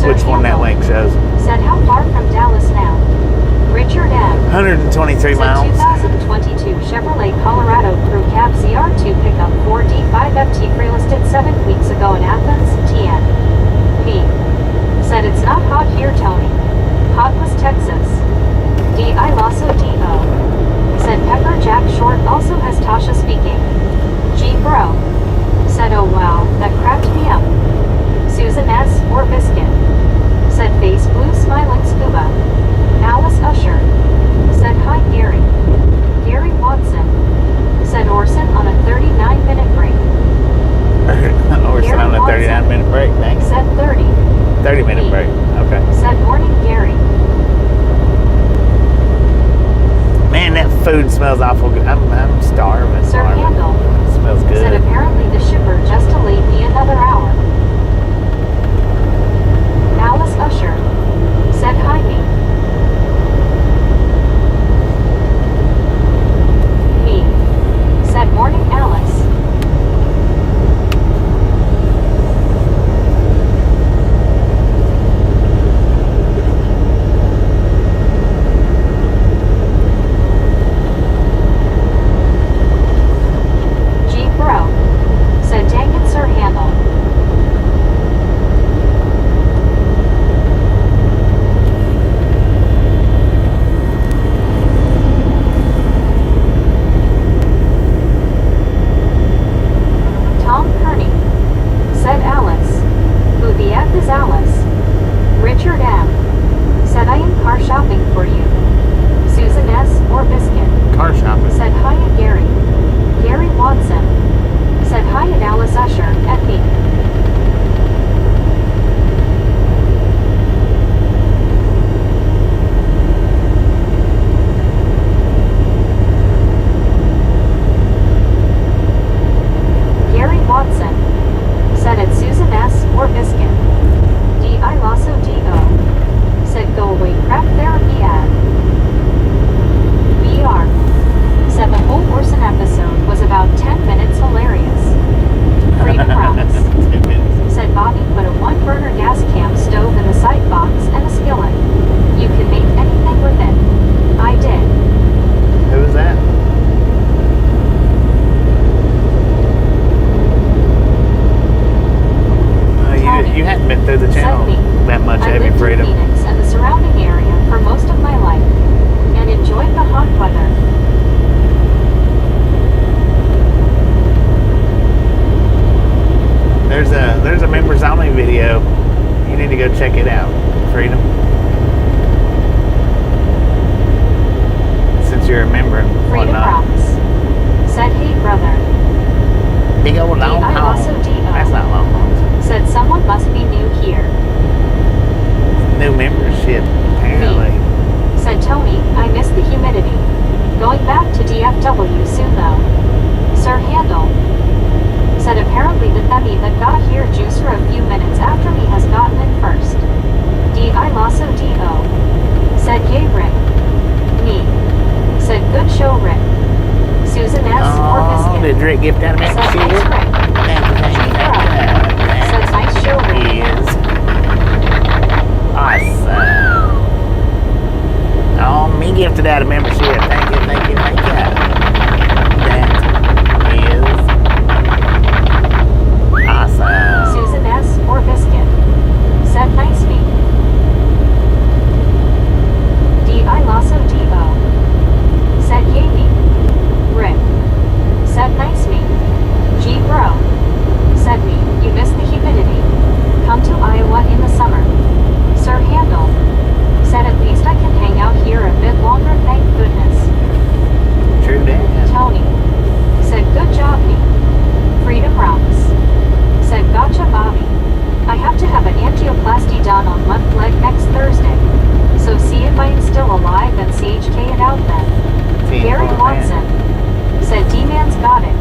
which one that link shows. Said how far from Dallas now? Richard M. 123 Said miles. 2022 Chevrolet Colorado Crew Cab CR2 pickup 4D5FT free-listed 7 weeks ago in Athens, TN. Me. Said it's not hot here Tony. Hot was Texas. D.I. Lasso D.O. Said Pepper Jack Short also has Tasha speaking. G bro. Said oh wow, that cracked me up. Susan S. or Biscuit. Said face blue smiling scuba. Alice Usher. Said hi Gary. Gary Watson. Said Orson on a 39-minute break. Orson on a 39-minute break. Thanks. Said 30. 30-minute break. Okay. Said morning Gary. Man, that food smells awful good. I'm starving. Sir Handel. It smells good. Said apparently the shipper just delayed me another hour. Alice Usher. Said hi me. Me. Said morning Alice. G bro. Said dang it Sir Handel. Richard M. said I am car shopping for you. Susan S. or Biscuit Car shopping. said hi at Gary. Gary Watson said hi at Alice Usher at me. Gary Watson said at Susan S. or Biscuit. D.I. Lasso D.O. said go away crap therapy ad. VR said the whole Orson episode was about 10 minutes hilarious. Freedom Rocks said Bobby put a one-burner gas camp stove in the side box and a skillet. You can make anything with it. I did. Who was that? You hadn't been through the channel that much, I have you, lived in Freedom? Phoenix and the surrounding area for most of my life and enjoyed the hot weather. There's a members only video. You need to go check it out, Freedom. Since you're a member and Freedom whatnot. Rocks said hey brother. Big old long I haul. also D.O. That's not long haul. Said someone must be new here. New membership, apparently. Said Tony, I miss the humidity. Going back to DFW soon though. Sir Handel said apparently the Themi that got here juice for a few minutes after me has gotten in first. D.I. Lasso D.O. said yay Rick. Me. Said good show Rick. Susan S. or Biscuit Did Rick gift out a said membership? nice Rick. Thank you. Said nice show Rick. Is awesome. Oh, me gifted out a membership. Thank you. That is awesome. Susan S. or Biscuit said nice me. D.I. Lasso D.O. said yay me. Rick said nice me. G. Bro said me, you miss the humidity. Come to Iowa in the summer. Sir Handel said at least I can hang out here a bit longer, thank goodness. True that. Tony said good job me. Freedom Rocks said gotcha Bobby. I have to have an angioplasty done on left leg next Thursday. So see if I am still alive and CHK it out then. See, Gary poor man. Watson said D-Man's got it.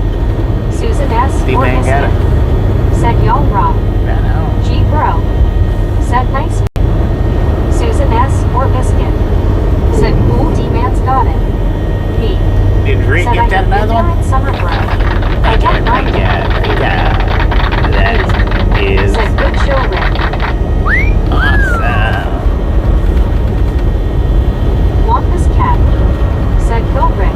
Susan S. or D-Man got it. Biscuit said y'all rock. I know. G. Bro said nice. Susan S. or Biscuit said cool D-Man's got it. Me Did Rick said I gift out have been another there one? in summer bro. I get mine. That is Said good show Rick. awesome. Wampus Cat said go Rick.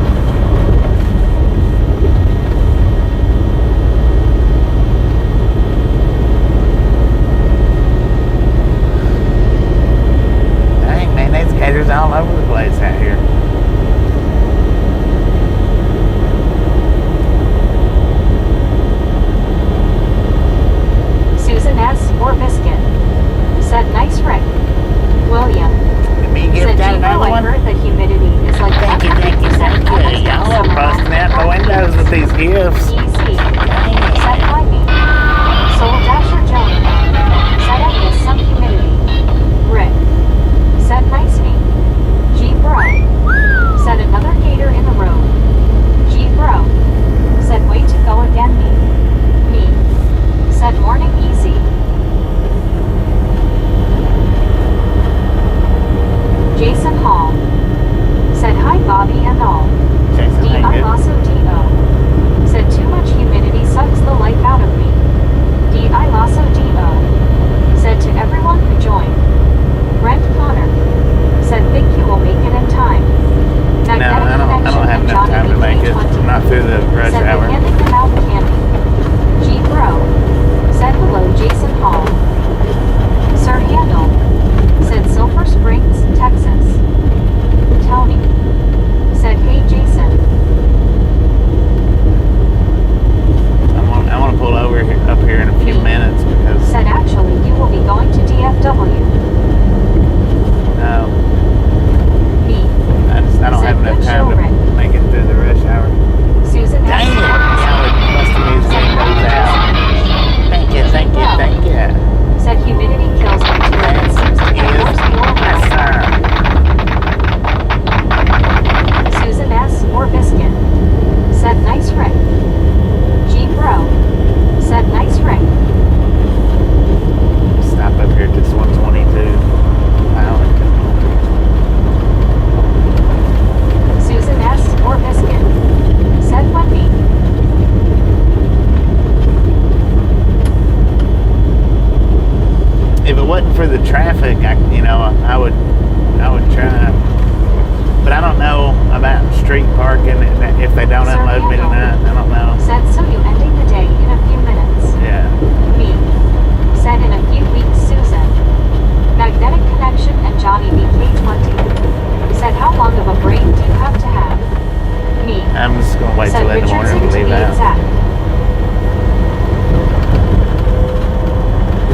if it wasn't for the traffic, I would try. But I don't know about street parking, if they don't Sir unload me Handel. tonight. I don't know. Said, so you ending the day in a few minutes. Yeah. Me. Said, in a few weeks, Susan. Magnetic Connection and Johnny BK20. Said, how long of a break do you have to have? Me. I'm just going to wait Said till in the morning Richardson to to leave be out. exact.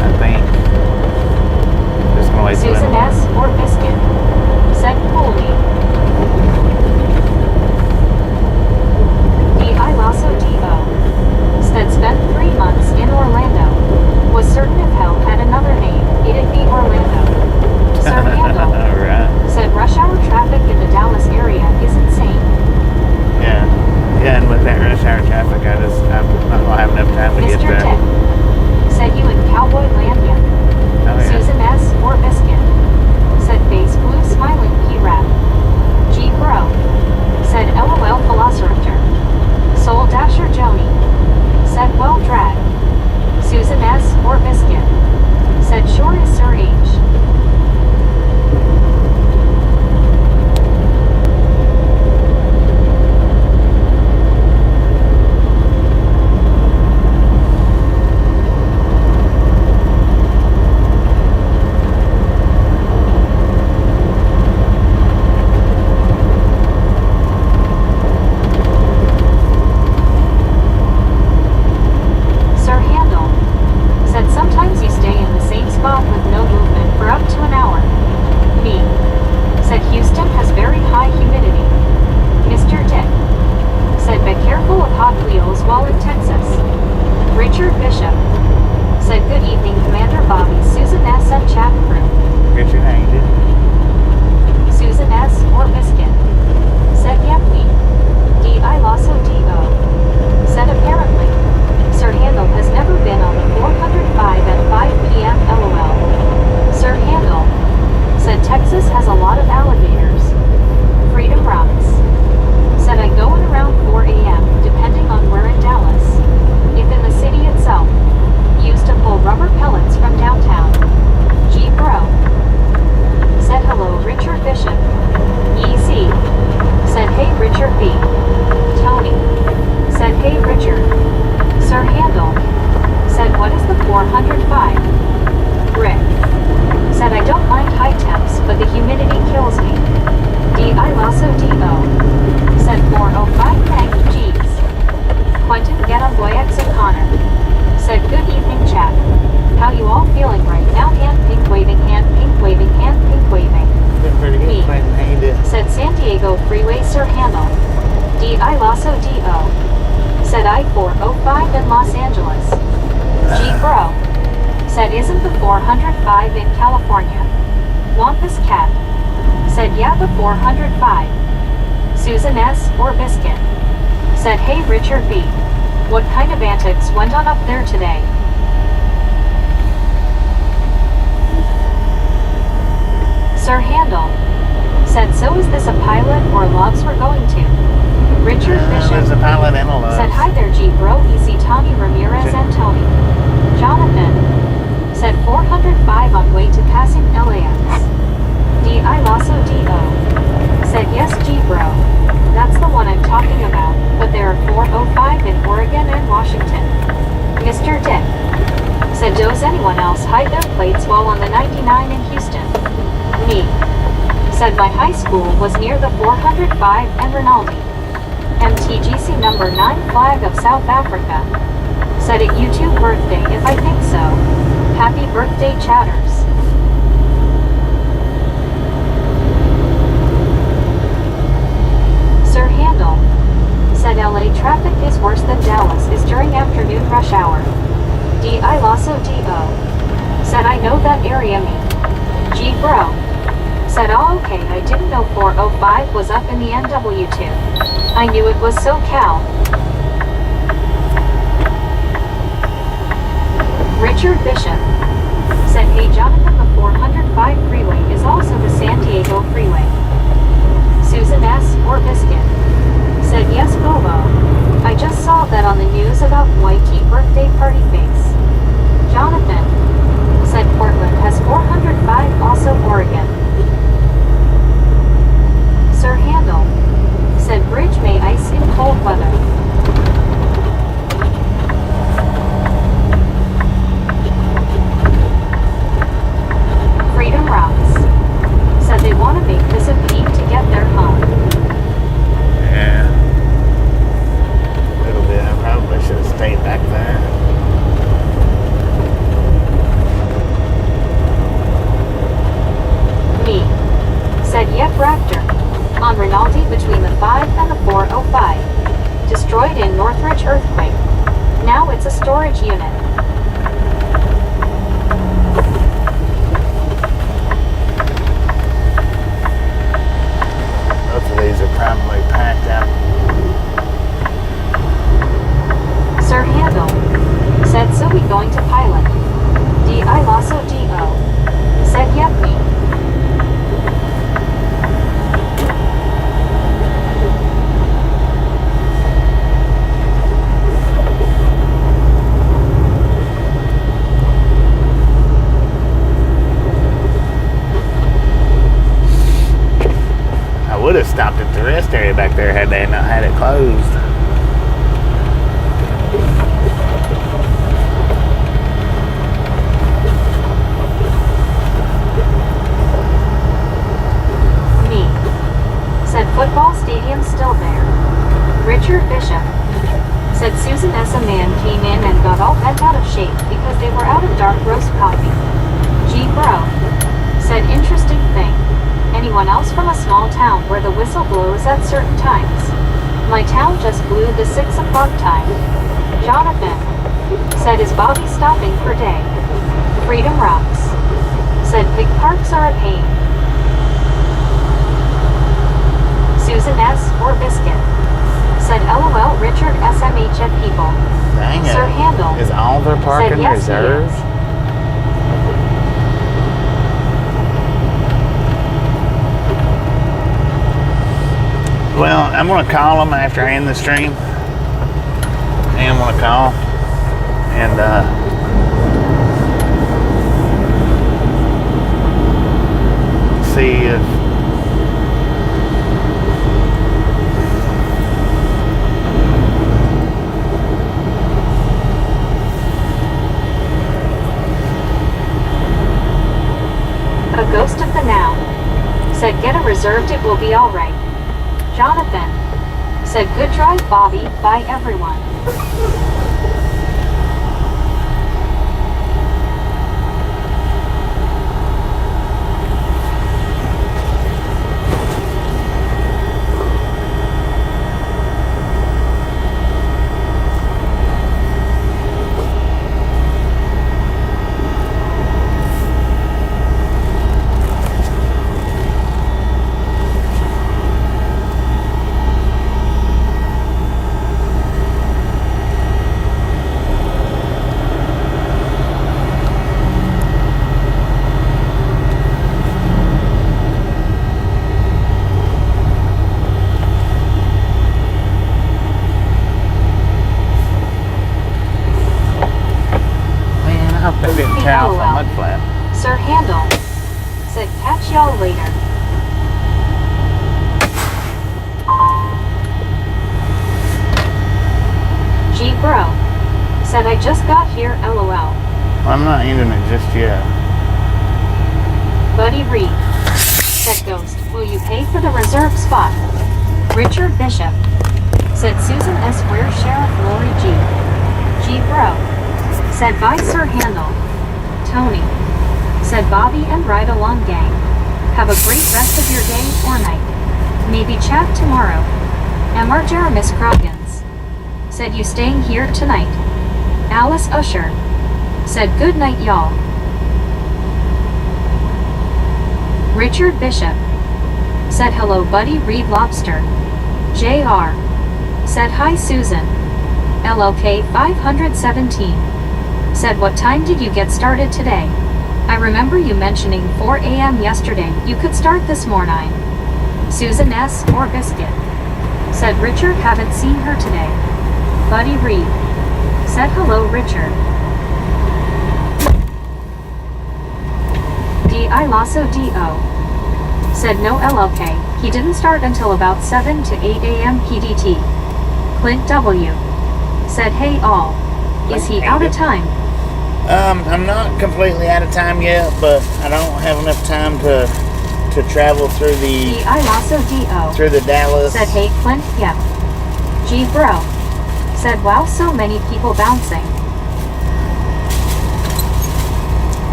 I think. Just going to wait till in the Susan morning. S. or Biscuit. Said, cool me. D.I. Lasso D.O. Said, spent 3 months in Orlando. Was certain if hell had another name, it'd be Orlando. Sir Handel. Alright. Said, rush hour traffic in the Dallas area is insane. Yeah. Yeah, and with that rush hour traffic, I'm not going to have enough time to get Mr. there. Dick. Said, you in Cowboy Land yet? Oh, yeah. Susan S. or Biscuit. Said, face blue smiling P-Rap. G. Bro. Said, LOL Velociraptor. Soul Dasher Joni. Said, well drag. Susan S. or Biscuit. Said, sure is Sir H. Sir Handel. Said, sometimes you stay in the same spot with no movement for up to an hour. Me. Said, Houston has very high humidity. Mr. Dick. Said, be careful of Hot Wheels while in Texas. Richard Bishop. Said, good evening, Commander Bobby, Susan S. and chat crew. Richard, how you doing? Susan S. or Biscuit. Said, yep, me. D.I. Lasso D.O. Said, apparently. Sir Handel has never been on the 405 at 5 p.m. LOL. Sir Handel. Said, Texas has a lot of alligators. Freedom Rocks. Said, I go in around 4 a.m., depending on where in Dallas. If in the city itself. Used to pull rubber pellets from downtown. G. Bro. Said, hello, Richard Bishop. EC. Said, hey, Richard B. Tony. Said, hey, Richard. Sir Handel. Said, what is the 405? Rick. Said, I don't mind high temps, but the humidity kills me. D.I. Lasso D.O. Said, 405 thank G's. Quentin Getaway X O'Connor. Said, good evening, chat. How you all feeling right now? Hand pink waving, hand pink waving, hand pink waving. Been pretty good, Me. Quentin. How you doing? Said, San Diego Freeway Sir Handel. D.I. Lasso D.O. Said, I-405 in Los Angeles. G. Bro. Said, isn't the 405 in California? Wampus Cat. Said, yeah, the 405. Susan S. or Biscuit. Said, hey, Richard B. What kind of antics went on up there today? Sir Handel. Said, so is this a pilot or loves we're going to? Richard Bishop. There's a pilot and a love. Said, hi there, G. Bro, easy Tommy Ramirez and Tony. Jonathan. Said, 405 on way to passing LAX. D.I. Lasso D.O. Said, yes, G. Bro. That's the one I'm talking about, but there are 405 in Oregon and Washington. Mr. Dick. Said, does anyone else hide their plates while on the 99 in Houston? Me. Said, my high school was near the 405 and Rinaldi. MTGC number 9 flag of South Africa. Said it YouTube birthday if I think so. Happy birthday, chatters. Sir Handel. Said LA traffic is worse than Dallas is during afternoon rush hour. D.I. Lasso D.O. Said I know that area me. G. Bro. Said, oh okay, I didn't know 405 was up in the NW2. I knew it was SoCal. Richard Bishop. Said, hey Jonathan, the 405 freeway is also the San Diego freeway. Susan S. or Biscuit. Said, yes Bobo. I just saw that on the news about YT birthday party face. Jonathan. Said, Portland Rinaldi between the 5 and the 405. Destroyed in Northridge earthquake. Now it's a storage unit. Both of these are probably packed out. Sir Handel. Said so we going to pilot. D.I. Lasso D.O. Said yep me. I would have stopped at the rest area back there had they not had it closed. Me. Said football stadium still there. Richard Bishop. Said Susan S. A man came in and got all bent out of shape because they were out of dark roast coffee. G. Bro. Said interesting thing. Anyone else from a small town where the whistle blows at certain times? My town just blew the 6 o'clock time. Jonathan. Said is Bobby stopping for day? Freedom rocks. Said big parks are a pain. Susan S. or Biscuit. Said LOL Richard SMHF people. Dang it. Sir Handel. Is all their parking Said yes, he reserved? is. Well, I'm going to call them after I end the stream. I'm going to call and see if A ghost of the now. Said get a reserved, it will be alright. Jonathan. Said good drive Bobby, bye everyone. they didn't tear off the mud flap. Sir Handel. Said catch y'all later. G Bro. Said I just got here LOL. I'm not ending it just yet. Buddy Reed. Said Ghost, will you pay for the reserved spot? Richard Bishop. Said Susan S. Where's Sheriff Lori G? G Bro. Said bye Sir Handel. Tony. Said Bobby and Ride Along gang. Have a great rest of your day or night. Maybe chat tomorrow. Mr. Jeremis Croggins. Said you staying here tonight? Alice Usher. Said good night y'all. Richard Bishop. Said hello Buddy Reed Lobster. JR. Said hi Susan. LLK 517. Said what time did you get started today? I remember you mentioning 4 a.m. yesterday. You could start this morning. Susan S. or Biscuit. Said Richard haven't seen her today. Buddy Reed. Said hello Richard. D.I. Lasso D.O. Said no LLK. He didn't start until about 7 to 8 a.m. PDT. Clint W. Said hey all. Is he out of time? I'm not completely out of time yet, but I don't have enough time to travel through the D.I. Lasso D.O. through the Dallas. Said hey Clint, yep. G Bro. Said wow so many people bouncing.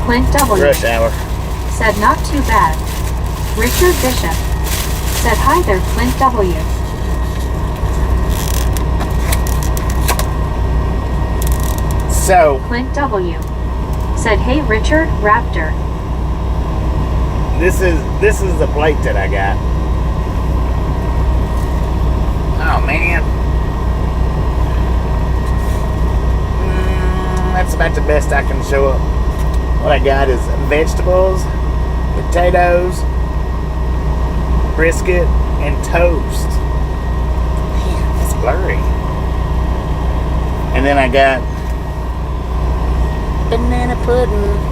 Clint W. Rush hour. Said not too bad. Richard Bishop. Said hi there, Clint W. So, Clint W. Said hey Richard, Raptor. this is the plate that I got. Oh man. That's about the best I can show up. What I got is vegetables, potatoes, brisket, and toast. Man, it's blurry. And then I got banana pudding.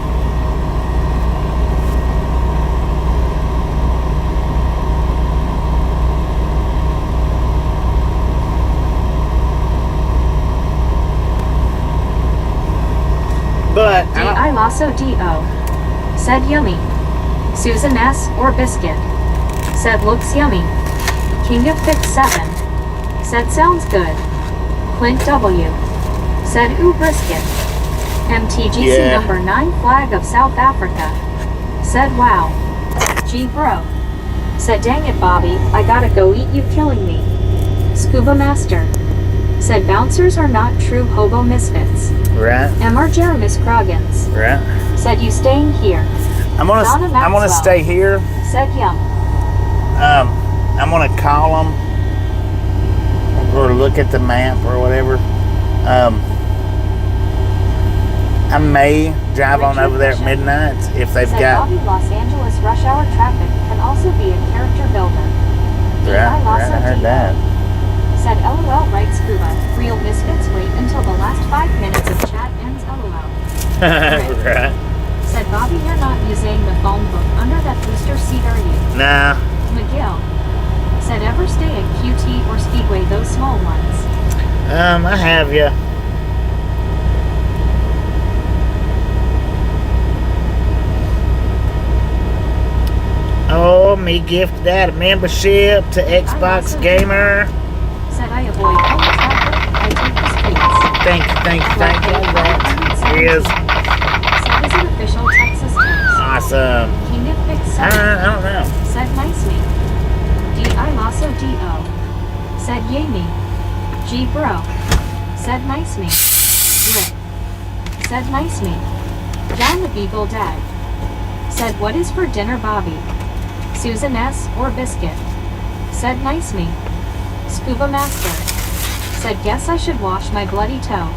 But I Lasso D.O. Said yummy. Susan S. or biscuit. Said looks yummy. King of Fix 7. Said sounds good. Clint W. Said ooh brisket. MTGC number 9 flag of South Africa. Said wow. G bro. Said dang it Bobby, I gotta go eat you killing me. Scuba Master. Said bouncers are not true hobo misfits. right, MR Jeremis Croggins. right. Said you staying here. I'm gonna stay here. Said yum. I'm gonna call them or look at the map or whatever. I may drive on over there at midnight if they've Said got. Bobby, Los Angeles rush hour traffic can also be a character builder. Right, I heard that. Said LOL right Scuba. Real misfits wait until the last 5 minutes of chat ends LOL. Right. Said Bobby you're not using the phone book under that booster seat are you? Nah. McGill. Said ever stay at QT or Speedway those small ones? I have ya. Oh, me gifted that a membership to Xbox Gamer. Said I avoid all traffic, I take the streets. Thank you. That is Said is it official Texas Times? awesome. King of Fix 7. I don't know. Said nice me. D.I. Lasso D.O. Said yay me. G bro. Said nice me. Rip. Said nice me. John the Beagle Dag. Said what is for dinner Bobby? Susan S. or biscuit. Said nice me. Scuba Master. Said guess I should wash my bloody toe.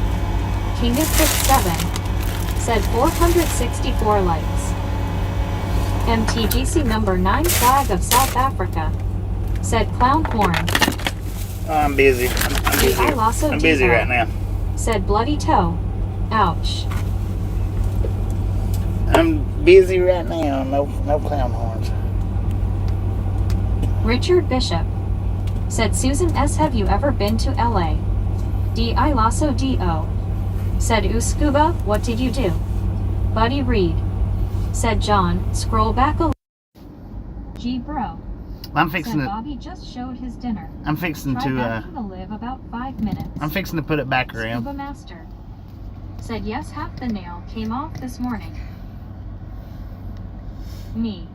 King of Fix 7. Said 464 likes. MTGC number 9 flag of South Africa. Said clown horn. Oh, I'm busy. I'm busy. I Lasso I'm busy D.O. right now. Said bloody toe. Ouch. I'm busy right now. No clown horns. Richard Bishop. Said Susan S. Have you ever been to LA? D.I. Lasso D.O. Said ooh Scuba, what did you do? Buddy Reed. Said John, scroll back a G bro. I'm fixing Said to. Bobby just showed his dinner. I'm fixing Try to. back to live about 5 minutes. I'm fixing to put it back around. Scuba Master. Said yes half the nail came off this morning. Me.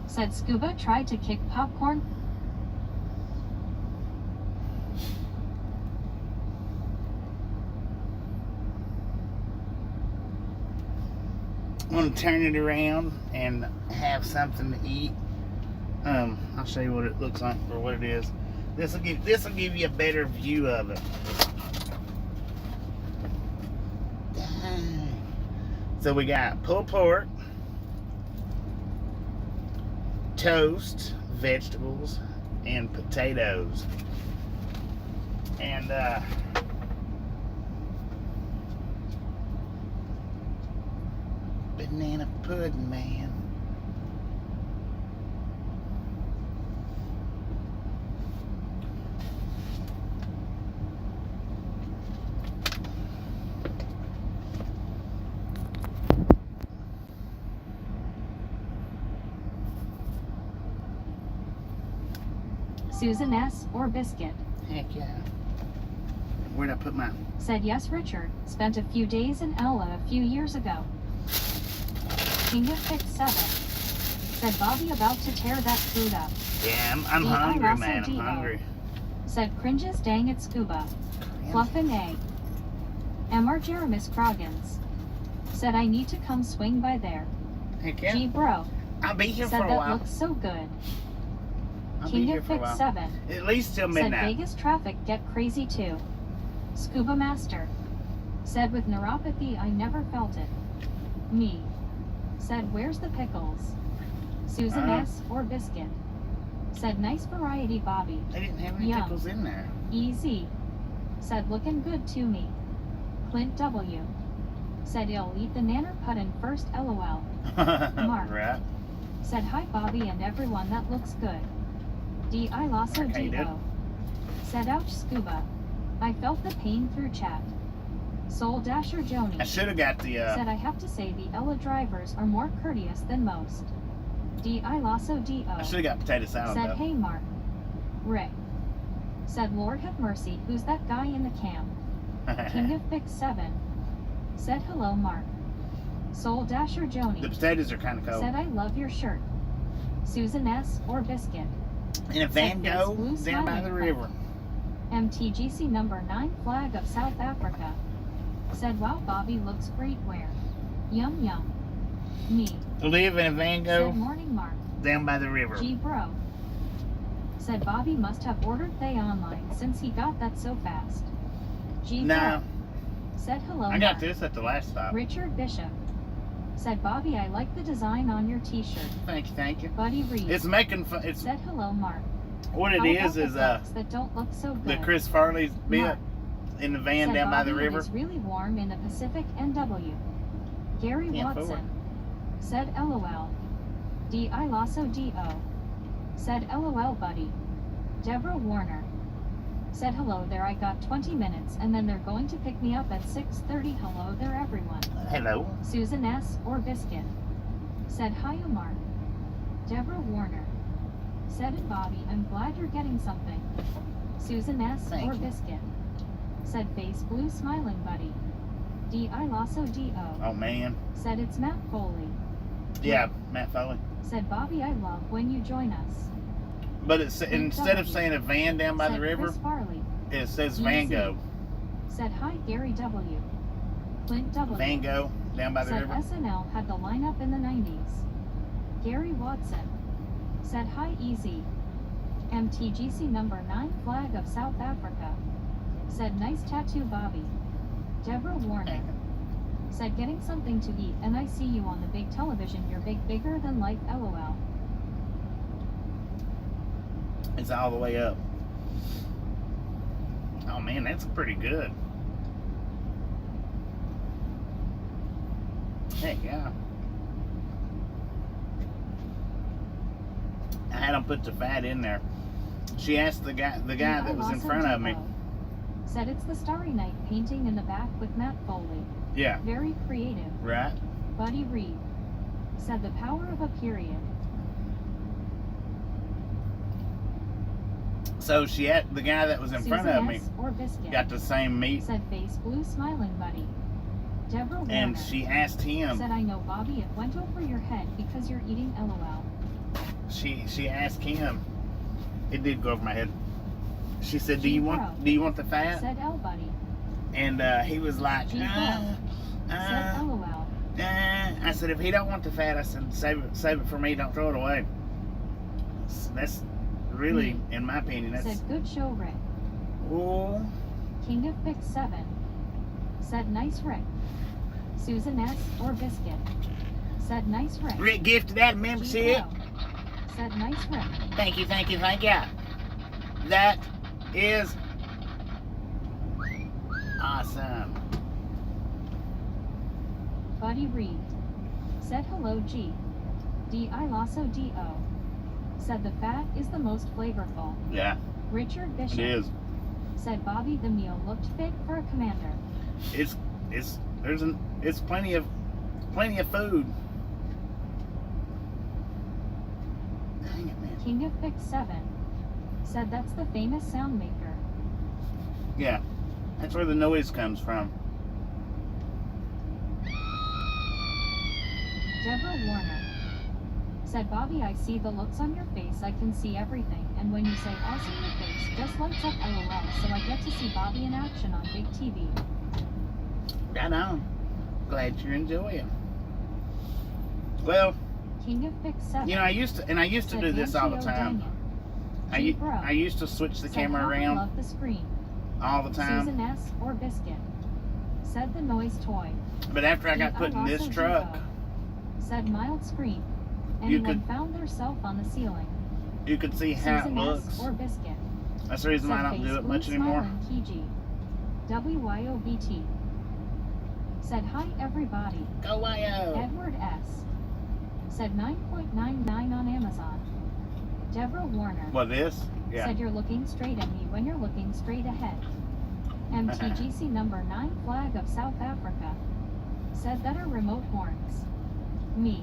Said Scuba tried to kick popcorn. I'm gonna turn it around and have something to eat. I'll show you what it looks like or what it is. This will give you a better view of it. Dang. So we got pulled pork, toast, vegetables, and potatoes. And banana pudding, man. Susan S. or biscuit. Heck yeah. Where'd I put mine? Said yes Richard, spent a few days in Ella a few years ago. King of Fix 7. said Bobby about to tear that food up. Yeah, I'm D. hungry, Ilasso man. I'm D.O. hungry. Said cringes dang it scuba. Fluffin' A. Mr. Jeremis Croggins. Said I need to come swing by there. Heck G yeah. bro. I'll be here Said for a that while. looks so good. I'll be King here of for a Fix while. 7. At least till Said midnight. Vegas traffic get crazy too. Scuba Master. Said with neuropathy I never felt it. Me. Said where's the pickles? Susan S. or biscuit. Said nice variety Bobby. They didn't have any Yum. pickles in there. Easy. Said looking good to me. Clint W. Said he'll eat the nanner puddin' first LOL. Mark. Right. Said hi Bobby and everyone that looks good. D. Ilasso Okay, dude. D.O. Said ouch scuba. I felt the pain through chat. Soul Dasher Joni. I should have got the, Said I have to say the Ella drivers are more courteous than most. D. Ilasso D.O. I should have got potato salad Said though. hey Mark. Ray. Said Lord have mercy who's that guy in the camp? King of Fix 7. Said hello Mark. Soul Dasher The Joni. potatoes are kind of cold. Said I love your shirt. Susan S. or biscuit. In a Van said face Gogh blue down by smiling the face. river. MTGC number 9 flag of South Africa. Said wow Bobby looks great where? Yum yum. Me. Live in a Van Gogh Said morning Mark. down by the river. G bro. Said Bobby must have ordered they online since he got that so fast. G bro. No, Said hello I got Mark. this at the last stop. Richard Bishop. Said Bobby I like the design on your t-shirt. Thank you, thank you. Buddy Reed. It's making fun. It's Said hello Mark. what it How about is the is folks that don't look so good. the Chris Farley's bit Mark. in the van Said down by the Bobby, river. It is really warm in the Pacific NW. Gary Yeah, Watson. forward. Said LOL. D. Ilasso D.O. Said LOL buddy. Deborah Warner. Said hello there I got 20 minutes and then they're going to pick me up at 6:30. Hello there everyone. Hello. Susan S. or Biscuit. Said hi Omar. Deborah Warner. Said it Bobby I'm glad you're getting something. Susan S. Thank or you. Biscuit. Said face blue smiling buddy. D. Ilasso D.O. Oh man. Said it's Matt Foley. Yeah, Matt Foley. Said Bobby I love when you join us. But it's instead of saying a van down by Said the river, Chris Farley. it says Van Gogh. Said hi Gary W. Clint W. Van Gogh down by the Said river. SNL had the lineup in the 90s. Gary Watson. Said hi Easy. MTGC number 9 flag of South Africa. Said nice tattoo Bobby. Deborah Warner. Said getting something to eat and I see you on the big television. You're bigger than life LOL. It's all the way up. Oh man, that's pretty good. Heck yeah. I had them put the fat in there. She asked the guy that was in front of me. Said it's the Starry Night painting in the back with Matt Foley. Yeah, Very creative. right. Buddy Reed. Said the power of a period. So she had the guy that was in front of me S. or Biscuit. got the same meat, Said face blue smiling buddy. Deborah Warner. and she asked him. Said I know Bobby it went over your head because you're eating LOL. She asked him. It did go over my head. She said, "Do you G-Bro. want the fat?" Said L buddy. And he was like, G-Bro. Said LOL. I said, if he don't want the fat, I said, save it for me. Don't throw it away. That's really, in my opinion, that's. Said good show Rick. Oh, King of Fix 7. Said nice Rick. Susan S. or Biscuit. Said nice Rick. Rick gifted that membership. G-Bro. Said nice Rick. Thank you, thank you, thank you. That is awesome. Buddy Reed. Said hello G. D. Ilasso D.O. Said the fat is the most flavorful. Yeah, Richard Bishop. it is. Said Bobby the meal looked fit for a commander. It's plenty of food. Dang it, man. King of Fix 7. Said that's the famous sound maker. Yeah, that's where the noise comes from. Deborah Warner. Said Bobby, I see the looks on your face, I can see everything, and when you say awesome, your face just lights up LOL, so I get to see Bobby in action on big TV. Right on. Glad you're enjoying. Well, King of Fix 7. you know, I used to do this all the time. I used to switch the camera around Love the screen. all the time. Susan S. or Biscuit. Said the noise toy. But after I got put in this truck, said mild scream. Anyone found theirself on the ceiling. you could see how Susan it S. looks. or Biscuit. That's the reason why I don't do it much anymore. Kiji. WYOBT. Said hi everybody. Go YO. Edward S. Said 9.99 on Amazon. Deborah Warner. What, this? Yeah. Said you're looking straight at me when you're looking straight ahead. MTGC number 9 flag of South Africa. Said that are remote horns. Me.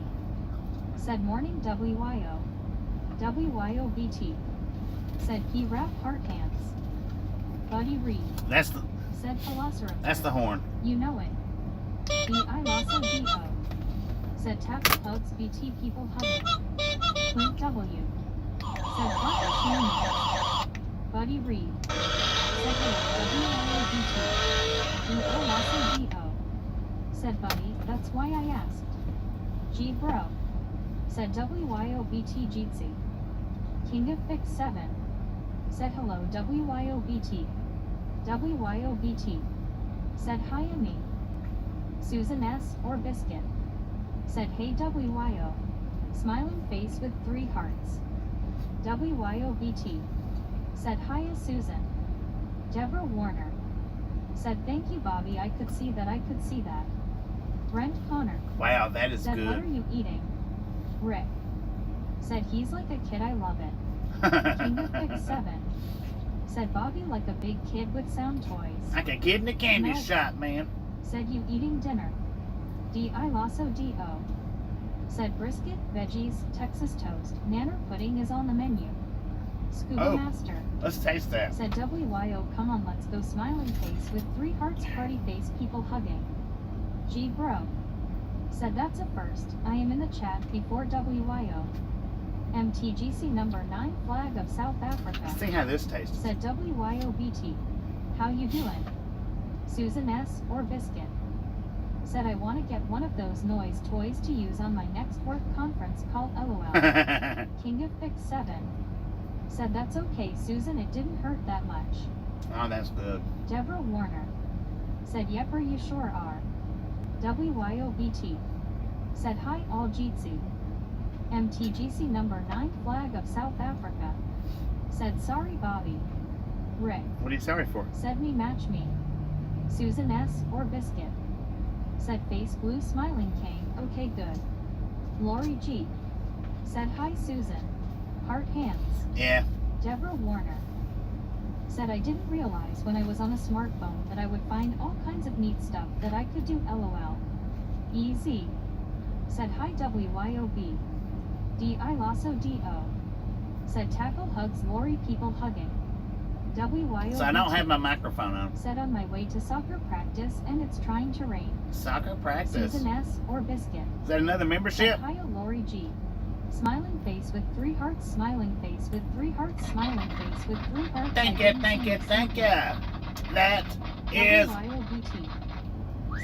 Said morning WYO. WYOBT. Said he rap heart hands. Buddy Reed. That's the Said philosopher. horn. You know it. B-I-L-O-D-O. Said tackle hugs BT people hugging. Clint W. Said hot cheering. Buddy Reed. Said hello, W-I-O-B-T. B-O-S-O-D-O. Said Buddy, that's why I asked. G Bro. Said W-Y-O-B-T Jeetsy. King of Fix 7. Said hello, W-Y-O-B-T. W-Y-O-B-T. Said hi Amy. Susan S. or Biscuit. Said hey WYO. Smiling face with 3 hearts. WYOBT. Said hiya Susan. Deborah Warner. Said thank you Bobby, I could see that, I could see that. Brent Connor. Wow, that is Said good. what are you eating? Rick. Said he's like a kid, I love it. King of Fix 7. Said Bobby like a big kid with sound toys. Like a kid in a candy Melvin. shop, man. Said you eating dinner. D-I-Lasso-D-O. Said brisket, veggies, Texas toast, nanner pudding is on the menu. Scuba Oh. Master. Let's taste that. Said WYO, come on let's go, smiling face with 3 hearts, party face, people hugging. G Bro. Said that's a first, I am in the chat before WYO. MTGC number 9 flag of South Africa. Let's see how this tastes. Said WYOBT. How you doing? Susan S. or Biscuit. Said I want to get one of those noise toys to use on my next work conference call LOL. King of Fix 7. Said that's okay Susan, it didn't hurt that much. Oh, that's good. Deborah Warner. Said yepper you sure are. WYOBT. Said hi all Jeetsy. MTGC number 9 flag of South Africa. Said sorry Bobby. Rick. What are you sorry for? Said me match me. Susan S. or Biscuit. Said face blue smiling king, okay good. Lori G. Said hi Susan. Heart hands. Yeah. Deborah Warner. Said I didn't realize when I was on a smartphone that I would find all kinds of neat stuff that I could do LOL. EZ. Said hi WYOB. D-I-Lasso-D-O. Said tackle hugs Lori people hugging. WYOB. So I don't have my microphone on. Said on my way to soccer practice and it's trying to rain. Soccer practice. Susan S. or Biscuit. Is that another membership? Said hi Lori G. Smiling face with 3 hearts, smiling face with 3 hearts, smiling face with 3 hearts. Thank you, thank you, thank you. That is WYOBT.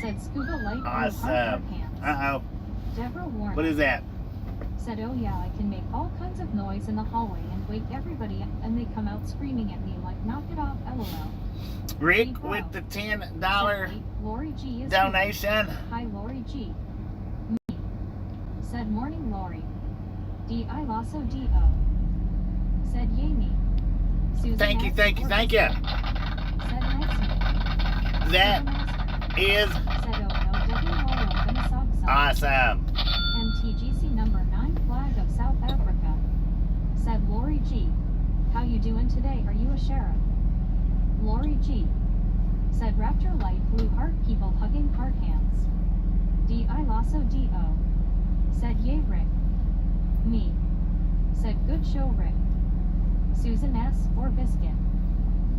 Said scuba light blue awesome. heart hands. Uh-oh. Deborah Warner. What is that? Said oh yeah, I can make all kinds of noise in the hallway and wake everybody up and they come out screaming at me like knock it off LOL. Rick with the $10 Said, Lori G is donation. here. Hi Lori G. Me. Said morning Lori. D-I-Lasso-D-O. Said yay me. Susan Thank you, S. thank you, or thank you. Said nice me. That is Said oh no WYO gonna sob some. awesome. MTGC number 9 flag of South Africa. Said Lori G. How you doing today? Are you a sheriff? Lori G. Said Raptor light blue heart people hugging heart hands. D-I-Lasso-D-O. Said yay Rick. Me. Said good show Rick. Susan S. or Biscuit.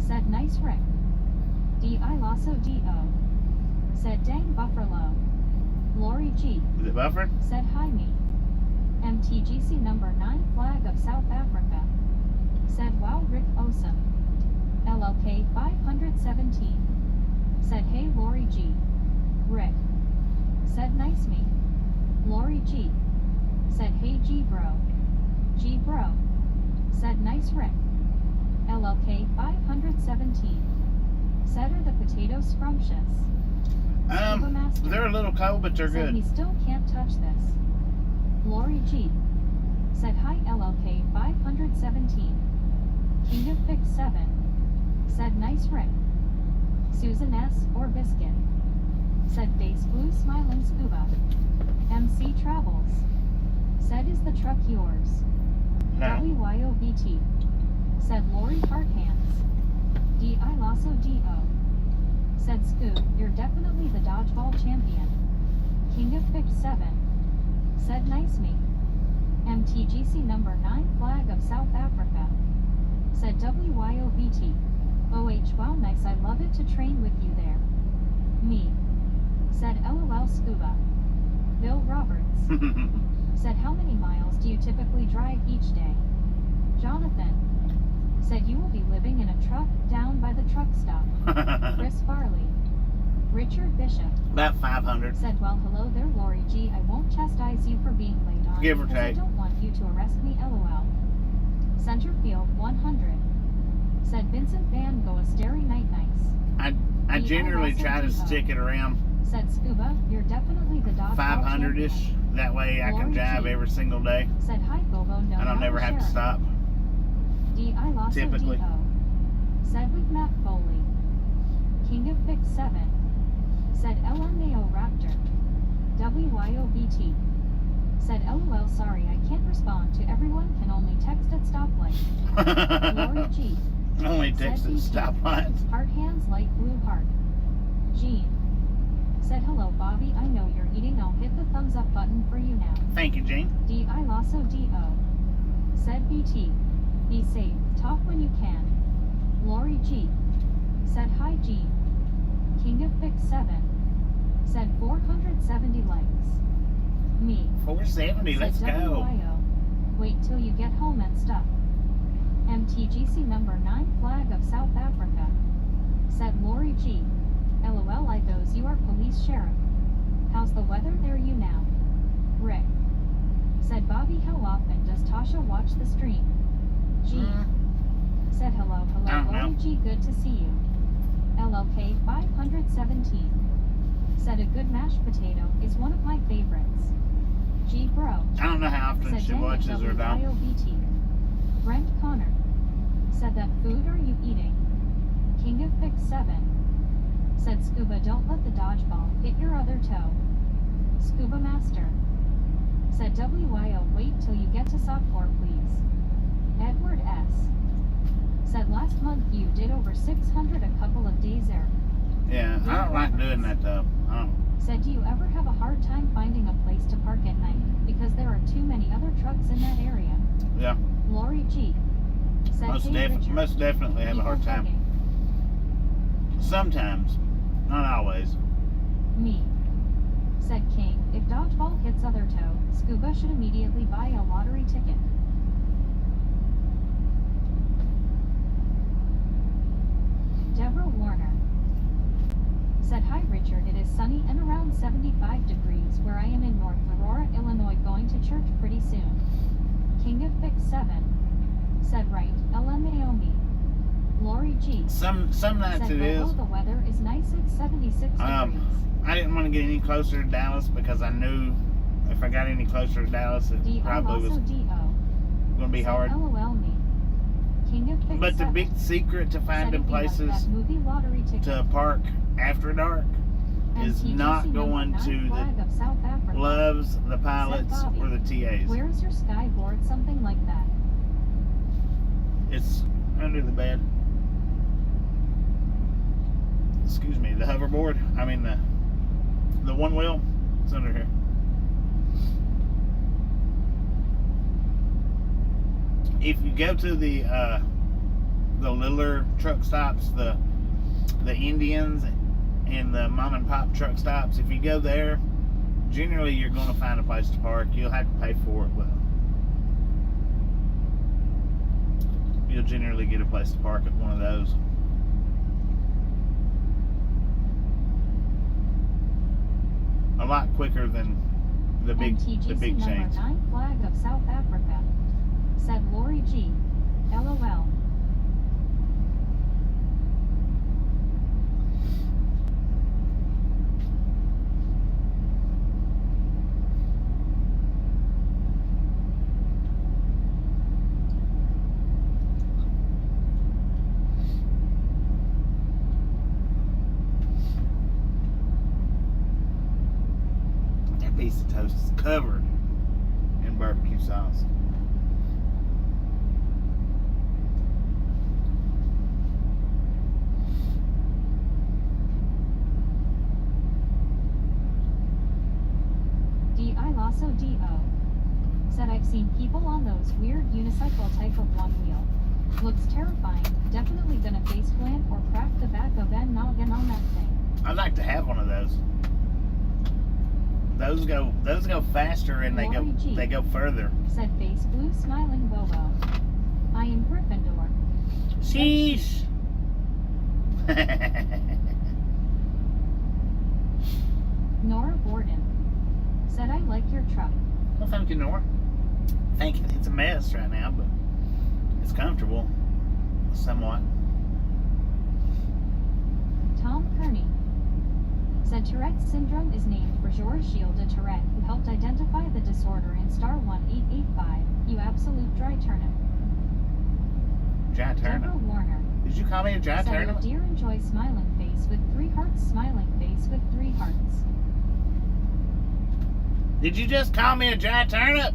Said nice Rick. D-I-Lasso-D-O. Said dang Bufferlo. Lori G. Is it buffering? Said hi me. MTGC number 9 flag of South Africa. Said wow Rick awesome. LLK 517. Said hey Lori G. Rick. Said nice me. Lori G. Said hey G bro. G bro. Said nice Rick. LLK 517. Said are the potatoes scrumptious? Scuba Master They're a little cold, but they're said good. he still can't touch this. Lori G. Said hi LLK 517. King of Fix 7. Said nice Rick. Susan S. or Biscuit. Said face blue smiling scuba. MC Travels. Said is the truck yours? No. WYOBT. Said Lori Heart Hands. D.I. Lasso D.O. Said Scoob, you're definitely the dodgeball champion. King of Fix 7. Said nice me. MTGC number 9 flag of South Africa. Said WYOBT. OH wow nice I love it to train with you there. Me. Said LOL Scuba. Bill Roberts. Said how many miles do you typically drive each day? Jonathan. Said you will be living in a truck down by the truck stop. Chris Farley. Richard Bishop. About 500. Said well hello there Lori G. I won't chastise you for being late on Give or because I take. don't want you to arrest me LOL. Centerfield 100. Said Vincent Van Gogh a starry night nice. I generally try to stick it around Said Scuba, you're definitely the dodgeball 500-ish. That way I can Lori drive G. every single day. Said hi Bobo no I don't never have to stop. D.I. Lasso Typically. D.O. Said with Matt Foley. King of Fix 7. Said LMAO Raptor. WYOBT. Said LOL sorry I can't respond to everyone can only text at stoplight. Lori G. Only text at stoplights. Heart hands light blue heart. Jean. Said hello Bobby I know you're eating I'll hit the thumbs up button for you now. Thank you, Gene. D.I. Lasso D.O. Said BT. Be safe, talk when you can. Lori G. Said hi G. King of Fix 7. Said 470 likes. Me. 470, Said let's go. WYO. Wait till you get home and stuff. MTGC number 9 flag of South Africa. Said Lori G. LOL I goes you are police sheriff. How's the weather there you now? Rick. Said Bobby how often does Tasha watch the stream? G. Said hello I don't Lori know. G good to see you. LLK 517. Said a good mashed potato is one of my favorites. G bro. I don't know how often Said she watches or don't. WYOBT. Brent Connor. Said that food are you eating? King of Fix 7. Said Scuba don't let the dodgeball hit your other toe. Scuba Master. Said WYO wait till you get to Sulphur please. Edward S. Said last month you did over 600 a couple of days there. Yeah, I don't like doing that though. I don't. Said do you ever have a hard time finding a place to park at night because there are too many other trucks in that area? Yeah, Lori G. Said hey Richard. most definitely have a hard Equal time. hugging. Sometimes, not always. Me. Said King, if dodgeball hits other toe, Scuba should immediately buy a lottery ticket. Deborah Warner. Said hi Richard it is sunny and around 75 degrees where I am in North Aurora, Illinois going to church pretty soon. King of Fix 7. Said right, LMAO me. Lori G. Some nights Said it is. Bobo, the weather is nice at 76 degrees. I didn't want to get any closer to Dallas because I knew if I got any closer to Dallas, it D.I. probably was Lasso D.O. going to be Said hard. LOL me. King of Fix But the 7. big secret to Said finding if you like places that movie lottery ticket. to park after dark is MTGC not number going 9 to flag the of South Africa. Loves, the pilots, Bobby. or the TAs. Where is your skyboard? Something like that. It's under the bed. Excuse me, the hoverboard. I mean the one wheel. It's under here. If you go to the littler truck stops, the Indians and the mom and pop truck stops, if you go there, Generally, you're going to find a place to park. You'll have to pay for it, but you'll generally get a place to park at one of those. A lot quicker than the big MTGC chains. number 9 flag of South Africa. Said Lori G. LOL. That piece of toast is covered in barbecue sauce. D.I. Lasso D.O. Said I've seen people on those weird unicycle type of one wheel. Looks terrifying. Definitely gonna face plant or crack the back of an noggin on that thing. I'd like to have one of those. Those go faster and Lori G. they go further. Said face blue smiling Bobo. I am Gryffindor. Sheesh. Nora Borden. Said I like your truck. Well, thank you, Nora. Thank you. It's a mess right now, but it's comfortable, somewhat. Tom Kearney. Said Tourette's syndrome is named for Georges Gilles de Tourette, who helped identify the disorder in Star 1885. You absolute dry turnip. Dry turnip. Deborah Warner. Did you call me a dry Said turnip? oh dear enjoy smiling face with 3 hearts, smiling face with 3 hearts. Did you just call me a dry turnip?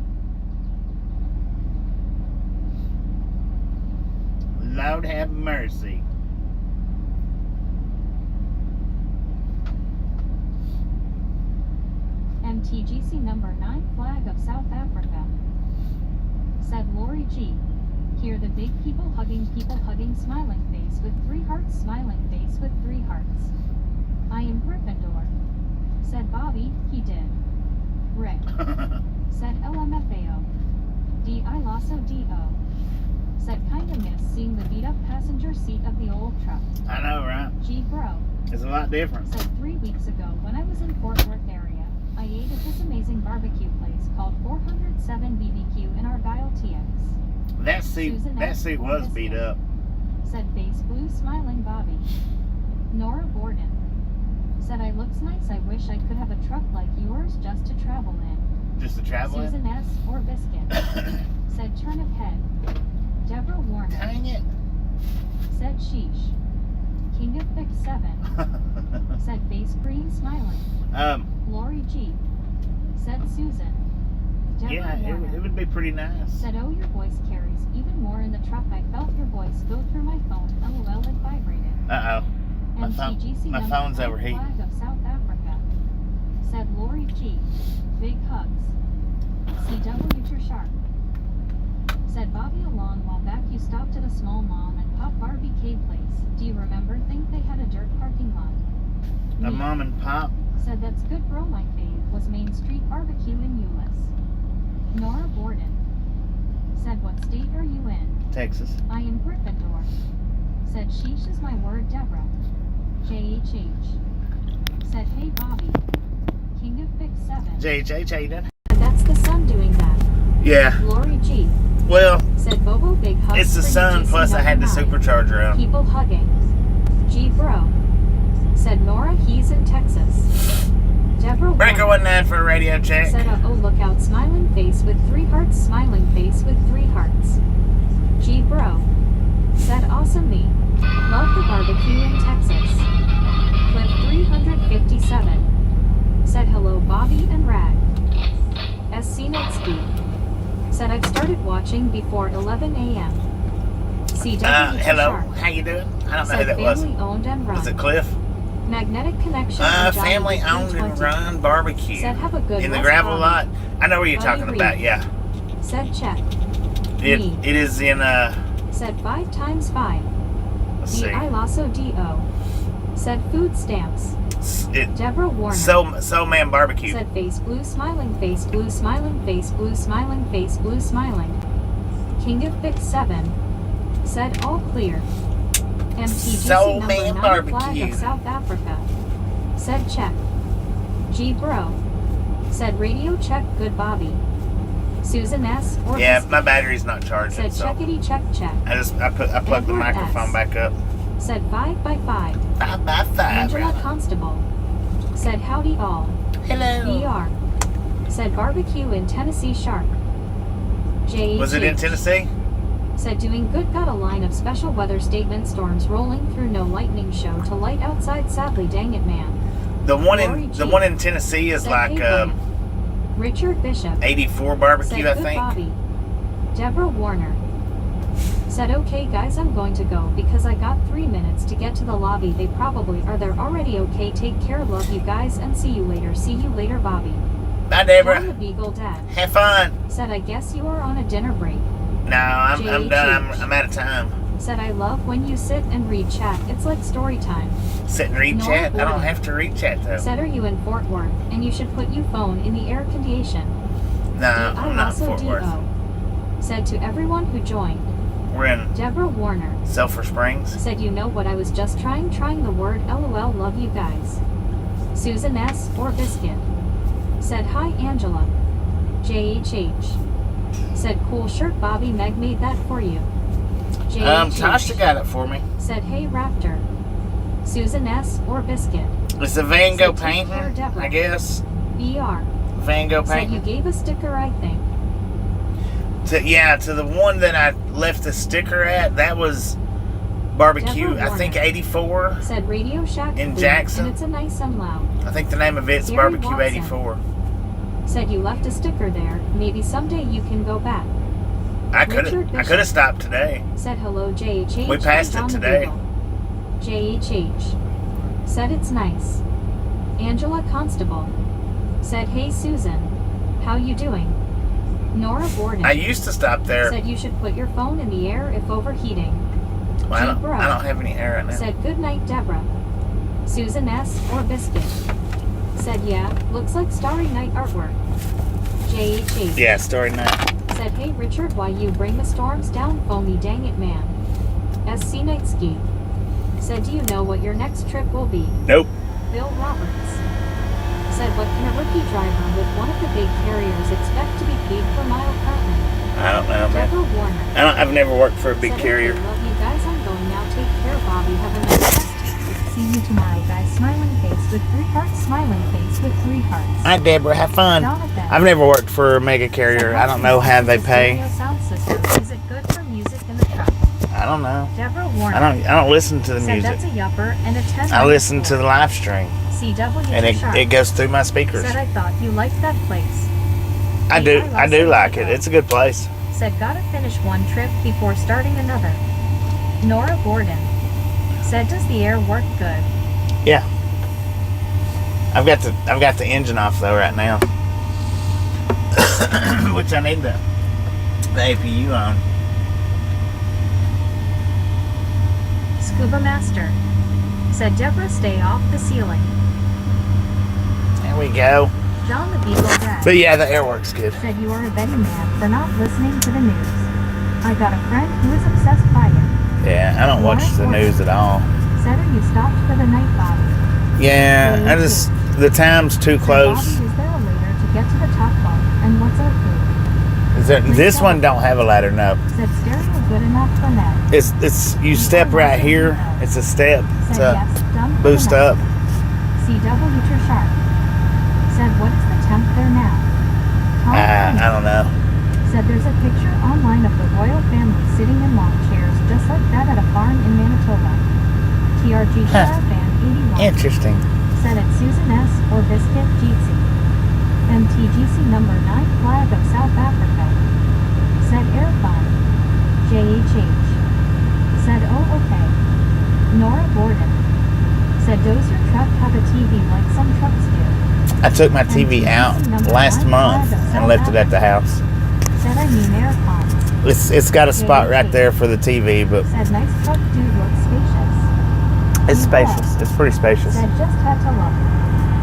Lord have mercy. MTGC number 9 flag of South Africa. Said Lori G. Hear the big people hugging smiling face with 3 hearts, smiling face with 3 hearts. I am Gryffindor. Said Bobby, he did. Rick. Said LMFAO. D.I. Lasso D.O. Said kinda miss seeing the beat up passenger seat of the old truck. I know, right? G bro. It's a lot different. Said 3 weeks ago when I was in Fort Worth area, I ate at this amazing barbecue place called 407 BBQ in Argyle TX. That seat was beat up. Said face blue smiling Bobby. Nora Borden. Said I looks nice, I wish I could have a truck like yours just to travel in. Just to travel in? Susan S. or Biscuit. Said turnip head. Deborah Warner. Dang it. Said sheesh. King of Thick 7. Said face green smiling. Lori G. Said Susan. Deborah Yeah, Warner. it would be pretty nice. Said oh your voice carries even more in the truck. I felt your voice go through my phone. LOL it vibrated. Uh-oh. MTGC My number phone's 5 overheating. flag of South Africa. Said Lori G. Big hugs. CW to Sharp. Said Bobby a long while back you stopped at a small mom and pop BBQ place. Do you remember? Think they had a dirt parking lot. A Me. mom and pop? Said that's good bro, my fave was Main Street Barbecue in Euless. Nora Borden. Said what state are you in? Texas. I am Gryffindor. Said sheesh is my word, Deborah. JHH. Said hey Bobby. King of Big 7. JHH, how you doing? That's the sun doing that. Yeah. Lori G. Well, Said Bobo big hugs. it's the for sun, UGC plus I had the number 9. supercharger on. People hugging. G bro. Said Nora he's in Texas. Deborah Breaker Warner. 19 for a radio check. Said oh look out smiling face with 3 hearts, smiling face with 3 hearts. G bro. Said awesome me. Love the barbecue in Texas. Clip 357. Said hello Bobby and Rag. SC Netsky. Said I've started watching before 11 a.m. CW Hello, Sharp. how you doing? I don't know who Said that was. family owned and run. Was it Cliff? Magnetic connection. and Johnny Family with owned and 320. run barbecue. Said have a good In the West gravel Bobby. lot. I know where you're Buddy talking Reed. about, yeah. Said check. It Me. it is in Said 5 times 5. let's see. D.I. Lasso D.O. Said food stamps. Deborah Warner. Soul Man Barbecue. Said face blue smiling, face blue smiling, face blue smiling, face blue smiling. King of Big 7. Said all clear. MTGC Soul number Man 9 Barbecue. flag of South Africa. Said check. G bro. Said radio check, good Bobby. Susan S. Or Yeah, Biscuit. my battery's not charging. Said So checkity check check. I plugged the Edward microphone S. back up. Said 5x5. 5x5. Angela Constable. Said howdy all. Hello. ER. Said barbecue in Tennessee Shark. JH. Was it in Tennessee? Said doing good, got a line of special weather statement, storms rolling through, no lightning show to light outside, sadly dang it man. The one Lori in G. the one in Tennessee is Said, like hey, Brian. Richard Bishop. 84 barbecue, Said I good think. Bobby. Deborah Warner. Said okay guys, I'm going to go because I got 3 minutes to get to the lobby. They probably are there already. Okay, take care, love you guys and see you later. See you later, Bobby. Bye, John the Deborah. Beagle Dad. Have fun. Said I guess you are on a dinner break. No, I'm done. JH. I'm out of time. Said I love when you sit and read chat. It's like story time. Sit and read No, chat. I don't boy. have to read chat though. Said are you in Fort Worth and you should put your phone in the air condition. No, I'm not in Fort Worth. D-O. Said to everyone who joined. We're in Deborah Warner. Sulphur Springs. Said you know what I was just trying the word LOL, love you guys. Susan S. or Biscuit. Said hi Angela. JHH. Said cool shirt Bobby, Meg made that for you. JHH. Tasha got it for me. Said hey Raptor. Susan S. or Biscuit. It's a Van Gogh Said, take care, painting, Deborah. I guess. BR. Van Gogh Said you painting. gave a sticker, I think. To the one that I left the sticker at, that was barbecue. Deborah I think Warner. 84. Said Radio Shack In Food, Jackson? and it's a nice and loud. I think the name of it's Gary Barbecue Watson. 84. Said you left a sticker there. Maybe someday you can go back. I could Richard have Bishop. stopped today. Said hello JHH. We passed and it John the today. Beagle. JHH. Said it's nice. Angela Constable. Said hey Susan. How you doing? Nora Gordon. I used to stop there. Said you should put your phone in the air if overheating. Well, I Bro. don't have any hair right now. Said good night Deborah. Susan S. or Biscuit. Said yeah, looks like Starry Night artwork. JHH. Yeah, story night. Said hey Richard, why you bring the storms down, foamy dang it man. SC Nightski. Said do you know what your next trip will be? Nope. Bill Roberts. Said what can a rookie driver with one of the big carriers expect to be paid per mile currently? I don't know, man. Deborah Warner. I've never worked for a big Said, carrier. okay, love you guys, I'm going now. Take care, Bobby. Have a nice rest. See you tomorrow, guys. Smiling face with 3 hearts. Smiling face with 3 hearts. Hi, Deborah. Have fun. Jonathan. I've never worked for a mega carrier. I don't know how they pay. Stereo sound system. Is it good for music in the truck? I don't know. Deborah Warner. I don't listen to the Said music. that's a yupper and a 10. I listen to the live stream, CW and Sharp. it goes through my speakers. Said I thought you liked that place. I do like it. It's a good place. Said gotta finish one trip before starting another. Nora Gordon. Said does the air work good? Yeah. I've got the engine off though right now, which I need the APU on. Scuba Master. Said Deborah stay off the ceiling. There we go. John the Beagle Dad. But yeah, the air works good. Said you are a betting man for not listening to the news. I got a friend who is obsessed by it. Yeah, I don't watch the news at all. Said are you stopped for the night, Bobby? Yeah, the time's too close. Bobby, is there a ladder to get to the top bunk? And what's our food? This one don't have a ladder, no. Said stereo good enough for Ned. It's you step right here. It's a step Said to yes, done for boost the night. up. CW to Sharp. Said what is the temp there now? Tom Hanks. I don't know. Said there's a picture online of the royal family sitting in lawn chairs just like that at a farm in Manitoba. TRG Star Fan 81. Interesting. Said at Susan S. or Biscuit GC. MTGC number 9 flag of South Africa. Said air fine. JHH. Said oh okay. Nora Gordon. Said does your truck have a TV like some trucks do? I took my TV out last month and left it at the house. Said I mean air cons. It's got a spot right there for the TV, but Said nice truck dude looks spacious. It's spacious. It's pretty spacious. Said just had to look.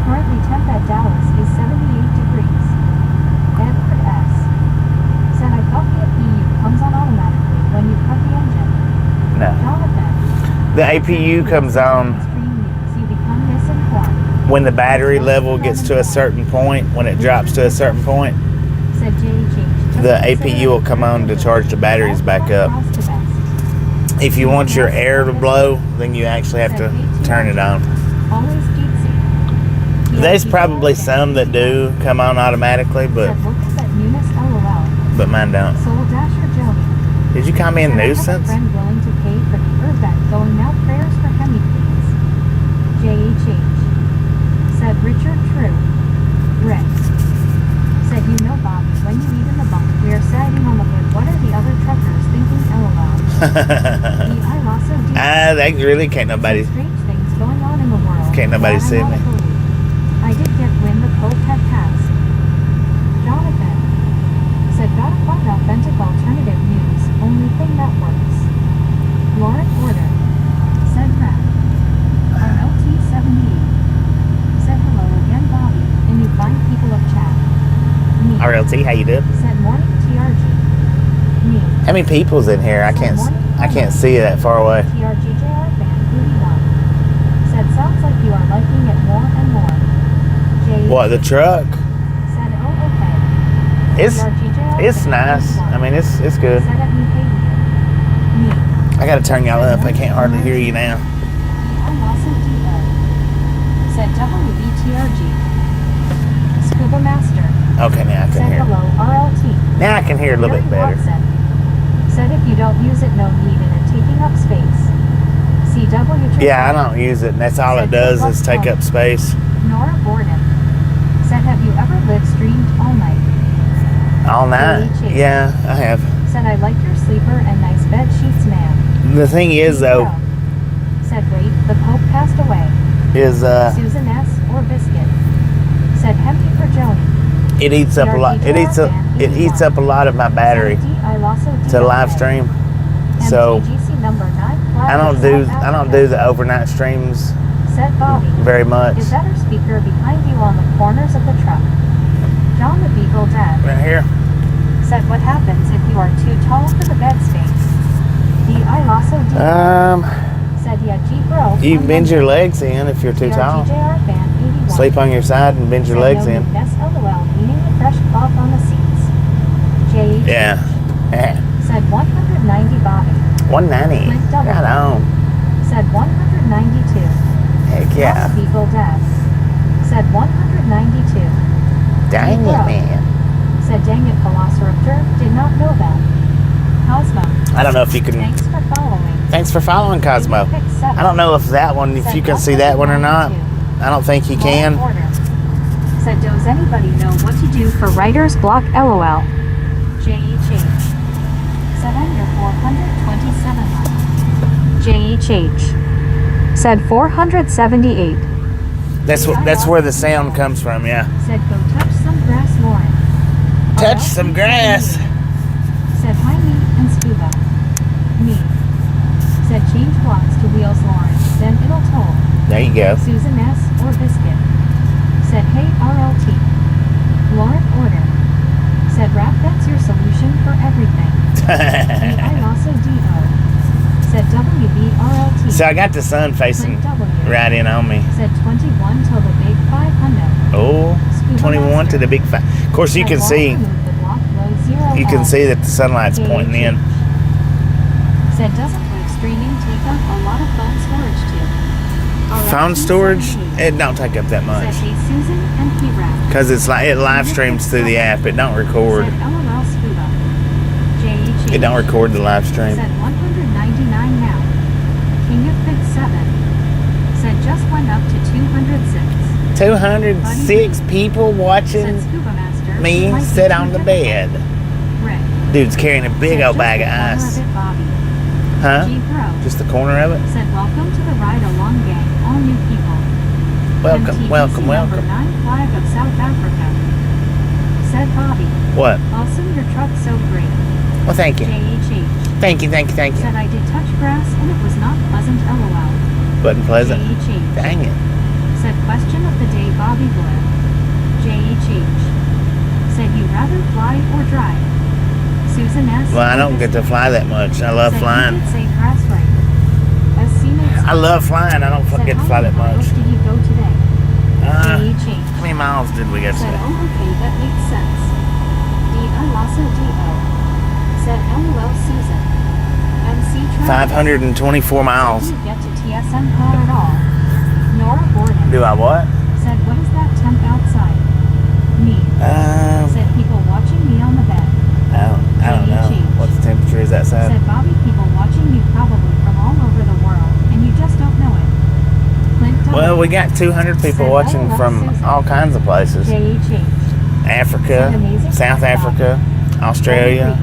Currently temp at Dallas is 78 degrees. Edward S. Said I thought the APU comes on automatically when you cut the engine. No. Jonathan. The APU comes on Extreme news. You become misinformed. when the battery level gets to a certain point, when it drops to a certain point, Said JHH. the APU will come on to charge the batteries back up. If you want your air to blow, then you actually have to turn it on. Always Jeetsy. There's probably some that do come on automatically, but Said looks at Eunice LOL. mine don't. Soul Dasher Joni. Did you call me a Said I have nuisance? a friend willing to pay for the event going out. Prayers for Hemi, please. JHH. Said Richard True. Rick. Said you know Bobby, when you eat in the bunk, we are sagging on the hood. What are the other truckers thinking? LOL. I also do. That really can't nobody. Strange things going on in the world. Can't nobody that I see not me. believe. I did get wind the Pope had passed. Jonathan. Said gotta find authentic alternative news. Only thing that works. Lauren Order. Said Rat. RLT78. Said hello again, Bobby. And you fine people of chat. Me. RLT, how you doing? Said morning TRG. Me. How many people's in here? I can't see it that far away. TRGJR fan 31. Said sounds like you are liking it more and more. J. What, the truck? Said oh okay. It's nice. I mean, it's good. Said at me pay you. Me. I gotta turn y'all up. I can't hardly hear you now. I'm also DO. Said WBTRG. Scuba Master. Okay, now I can Said hear. hello RLT. Now I can hear a little bit Gary better. Watson. Said if you don't use it, no need in it taking up space. CW. Yeah, I don't use it, and that's all it does is take up space. Nora Gordon. Said have you ever live streamed all night? All night? Chase. Yeah, I have. Said I like your sleeper and nice bed sheets, man. The thing is, though, Said wait, the Pope passed away. is Susan S. or Biscuit. Said Hempy for Joni. it eats up a lot. It eats up a lot of my battery to live stream. So MTGC number 9 I don't do the overnight streams Said Bobby. very much. Is that her speaker behind you on the corners of the truck? John the Beagle Dad. Right here. Said what happens if you are too tall for the bed space? D.I. Lasso D. Said yeah, G bro. You bend your legs in if you're too tall. TRGJR fan 81. Sleep on your side and bend your legs in. SLOL, meaning the fresh cloth on the seats. J. Yeah. Said 190 Bobby. 190. Clint W. Right on. Said 192. Heck yeah. Lost Beagle Dad. Said 192. Dang it, Bro. man. Said dang it, Velociraptor. Did not know that. Cosmo. I don't know if you can. Thanks for following. Thanks for following, Cosmo. Pick 7. I don't know if that one, if Said you can see that one or not. I don't think you can. Order. Said does anybody know what to do for writer's block? LOL. JHH. Said under 427 JHH. Said 478. That's where the sound comes from, yeah. Said go touch some grass, Lauren. Touch some grass. Said hi me and scuba. Me. Said change blocks to wheels, Lauren. Then it'll toll. There you go. Susan S. or Biscuit. Said hey RLT. Lauren Order. Said rap that's your solution for everything. I also DO. Said WBRLT. So I got the sun facing right in on me. Said 21 till the big 500. Oh, 21 to the big 5. Of course, you can see. You can see that the sunlight's pointing in. Said doesn't live streaming take up a lot of phone storage too. Phone storage, it don't take up that much. Said hey Susan and P-Rap. Because it's like it live streams through the app. It don't record. Said LOL Scuba. JH. It don't record the live stream. Said 199 now. King of Fit 7. Said just went up to 206. 206 people watching Said Scuba Master. me might be sit too on the difficult. bed. Rick. Dude's carrying a big Said old just bag of the corner ice. it, Bobby. Huh? G Pro. Just the corner of it? Said welcome to the ride along gang. All new people. Welcome, MTBC welcome, number welcome. 9 flag of South Africa. Said Bobby. What? Awesome, your truck's so great. Well, thank you. JHH. Thank you, thank you, thank you. Said I did touch grass and it was not pleasant. LOL. Wasn't pleasant. J.H.H. Dang it. Said question of the day, Bobby Blue. J.H.H. Said you rather fly or drive? Susan S. Well, I don't get to fly that much. I love said flying. You did say grass right. As Seaman I love flying. I don't said, get to how fly many that much. miles did you go today? J.H.H. How many miles did we go Said, today? oh, okay, that makes sense. D.I. D.O. Said, LOL, Susan. MC Travis. 524 miles. Said, you get to TSM car at all? Nora Gordon. Do I what? Said, what is that temp outside? Me. Said, people watching me on the bed. I don't know. What the temperature is outside? Said, Bobby, people watching you probably from all over the world, and you just don't know it. Clint W. Well, we got 200 people Said, watching LOL, from Susan. all kinds of places. J.H.H. Africa, Said, amazing South job. Africa, Australia.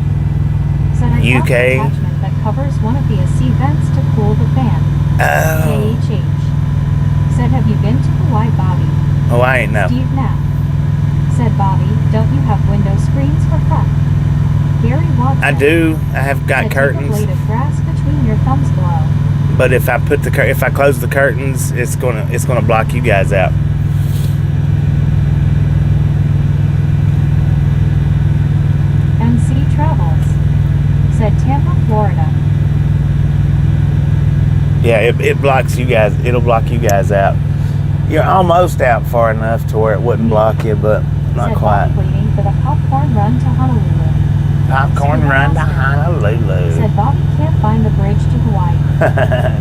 Said, I UK. got an attachment that covers one of the AC vents to cool the fan. Oh, J.H.H. Said, have you been to Hawaii, Bobby? oh, I ain't know. Steve Knapp. Said, Bobby, don't you have window screens for fun? Gary Watson. I do. I have got said, curtains, keep a blade of grass between your thumbs below. but if I close the curtains, it's gonna block you guys out. MC Travels. Said, Tampa, Florida. Yeah, it blocks you guys. It'll block you guys out. You're almost out far enough to where it wouldn't block you, but not said, quite. Bobby waiting for the popcorn run to Honolulu. Popcorn run to Honolulu. Said, Bobby can't find the bridge to Hawaii.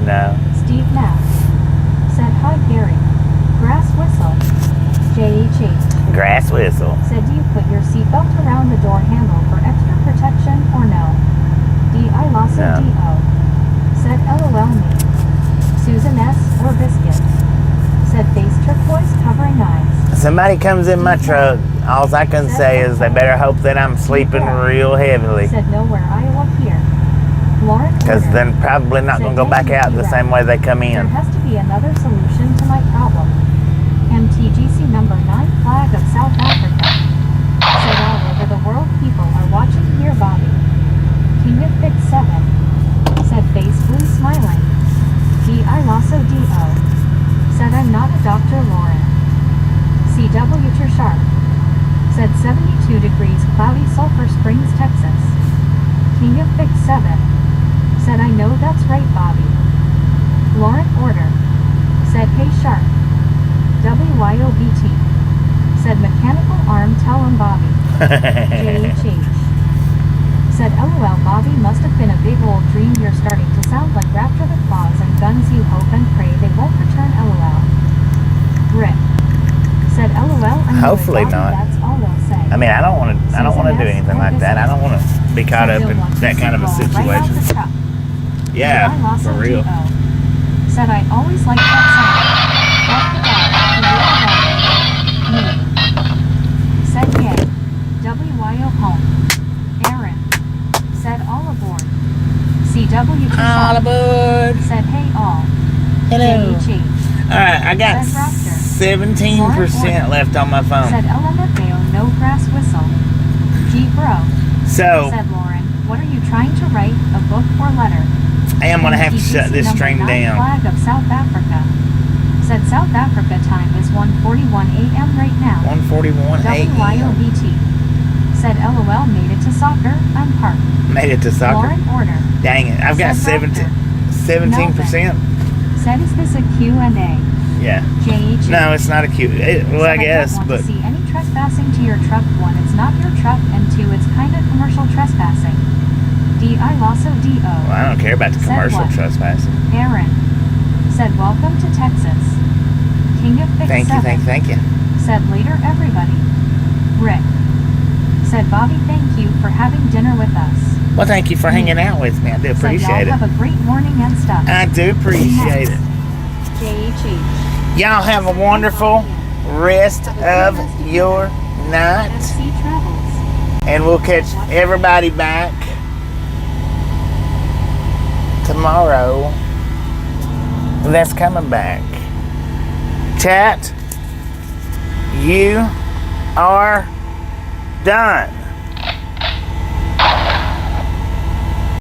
No. Steve Knapp. Said, hi, Gary. Grass whistle. J.H.H. Grass whistle. Said, do you put your seatbelt around the door handle for extra protection or no? D.I. Lawson No. D.O. Said, LOL me. Susan S. or Biscuit. Said, face turquoise covering eyes. Somebody comes in my truck. All I can say is they better hope that I'm sleeping real heavily, Said, nowhere, Iowa here. Lauren because Porter. then probably not gonna go back out the same way they come There in. has to be another solution to my problem. MTGC number 9 flag of South Africa. Said, all over the world people are watching here, Bobby. King of Fix 7. Said, face blue smiling. D.I. Lasso D.O. Said, I'm not a doctor, Lauren. C.W. Sharp. Said, 72 degrees cloudy, Sulphur Springs, Texas. King of Fix 7. Said, I know that's right, Bobby. Lauren Order. Said, hey, Sharp. WYOBT. Said, mechanical arm, tell him, Bobby. J.H.H. Said, LOL, Bobby, must have been a big old dream. You're starting to sound like Raptor the Claws and guns. You hope and pray they won't return, LOL. Rick. Said, LOL, I knew it, Hopefully Bobby, not. that's all they'll say. I mean, I don't want to do anything like that. I don't want to be caught up in that kind of a situation. Yeah, for real. Said, I always liked that song. Left the dog, the little dog. Me. Said, yay. WYO home. Aaron. Said, all aboard. CW to All aboard. Said, hey all. Hello. J.H. All right, I got Said Raptor. 17% left on my phone. Said LMFAO, no grass whistle. G bro. So Said Lauren, what are you trying to write? A book or letter? I am gonna have to shut this stream down. Flag of South Africa. Said South Africa time is 1:41 a.m. right now. 1:41 a.m. WYOBT. Said LOL, made it to soccer. I'm parked. Made it to soccer. Lauren Order. Dang it! I've got Said 17%. Said, is this a Q&A? Yeah. J.H. No, it's not a cute. Well, I Said, guess, don't want but to see any trespassing to your truck. 1, it's not your truck, and 2, it's kind of commercial trespassing. D.I. Lasso D.O. well, I don't care about the Said commercial what? trespassing. Aaron. Said, welcome to Texas. King of Fix Thank you, 7. thank you. Said, later everybody. Rick. Said, Bobby, thank you for having dinner with us. Well, thank you for hanging out with me. I do Said, appreciate y'all it. have a great morning and stuff. I do appreciate it. J.H. Y'all have a wonderful rest of your night, FC Travels. and we'll catch everybody back tomorrow. That's coming back. Chat, you are done.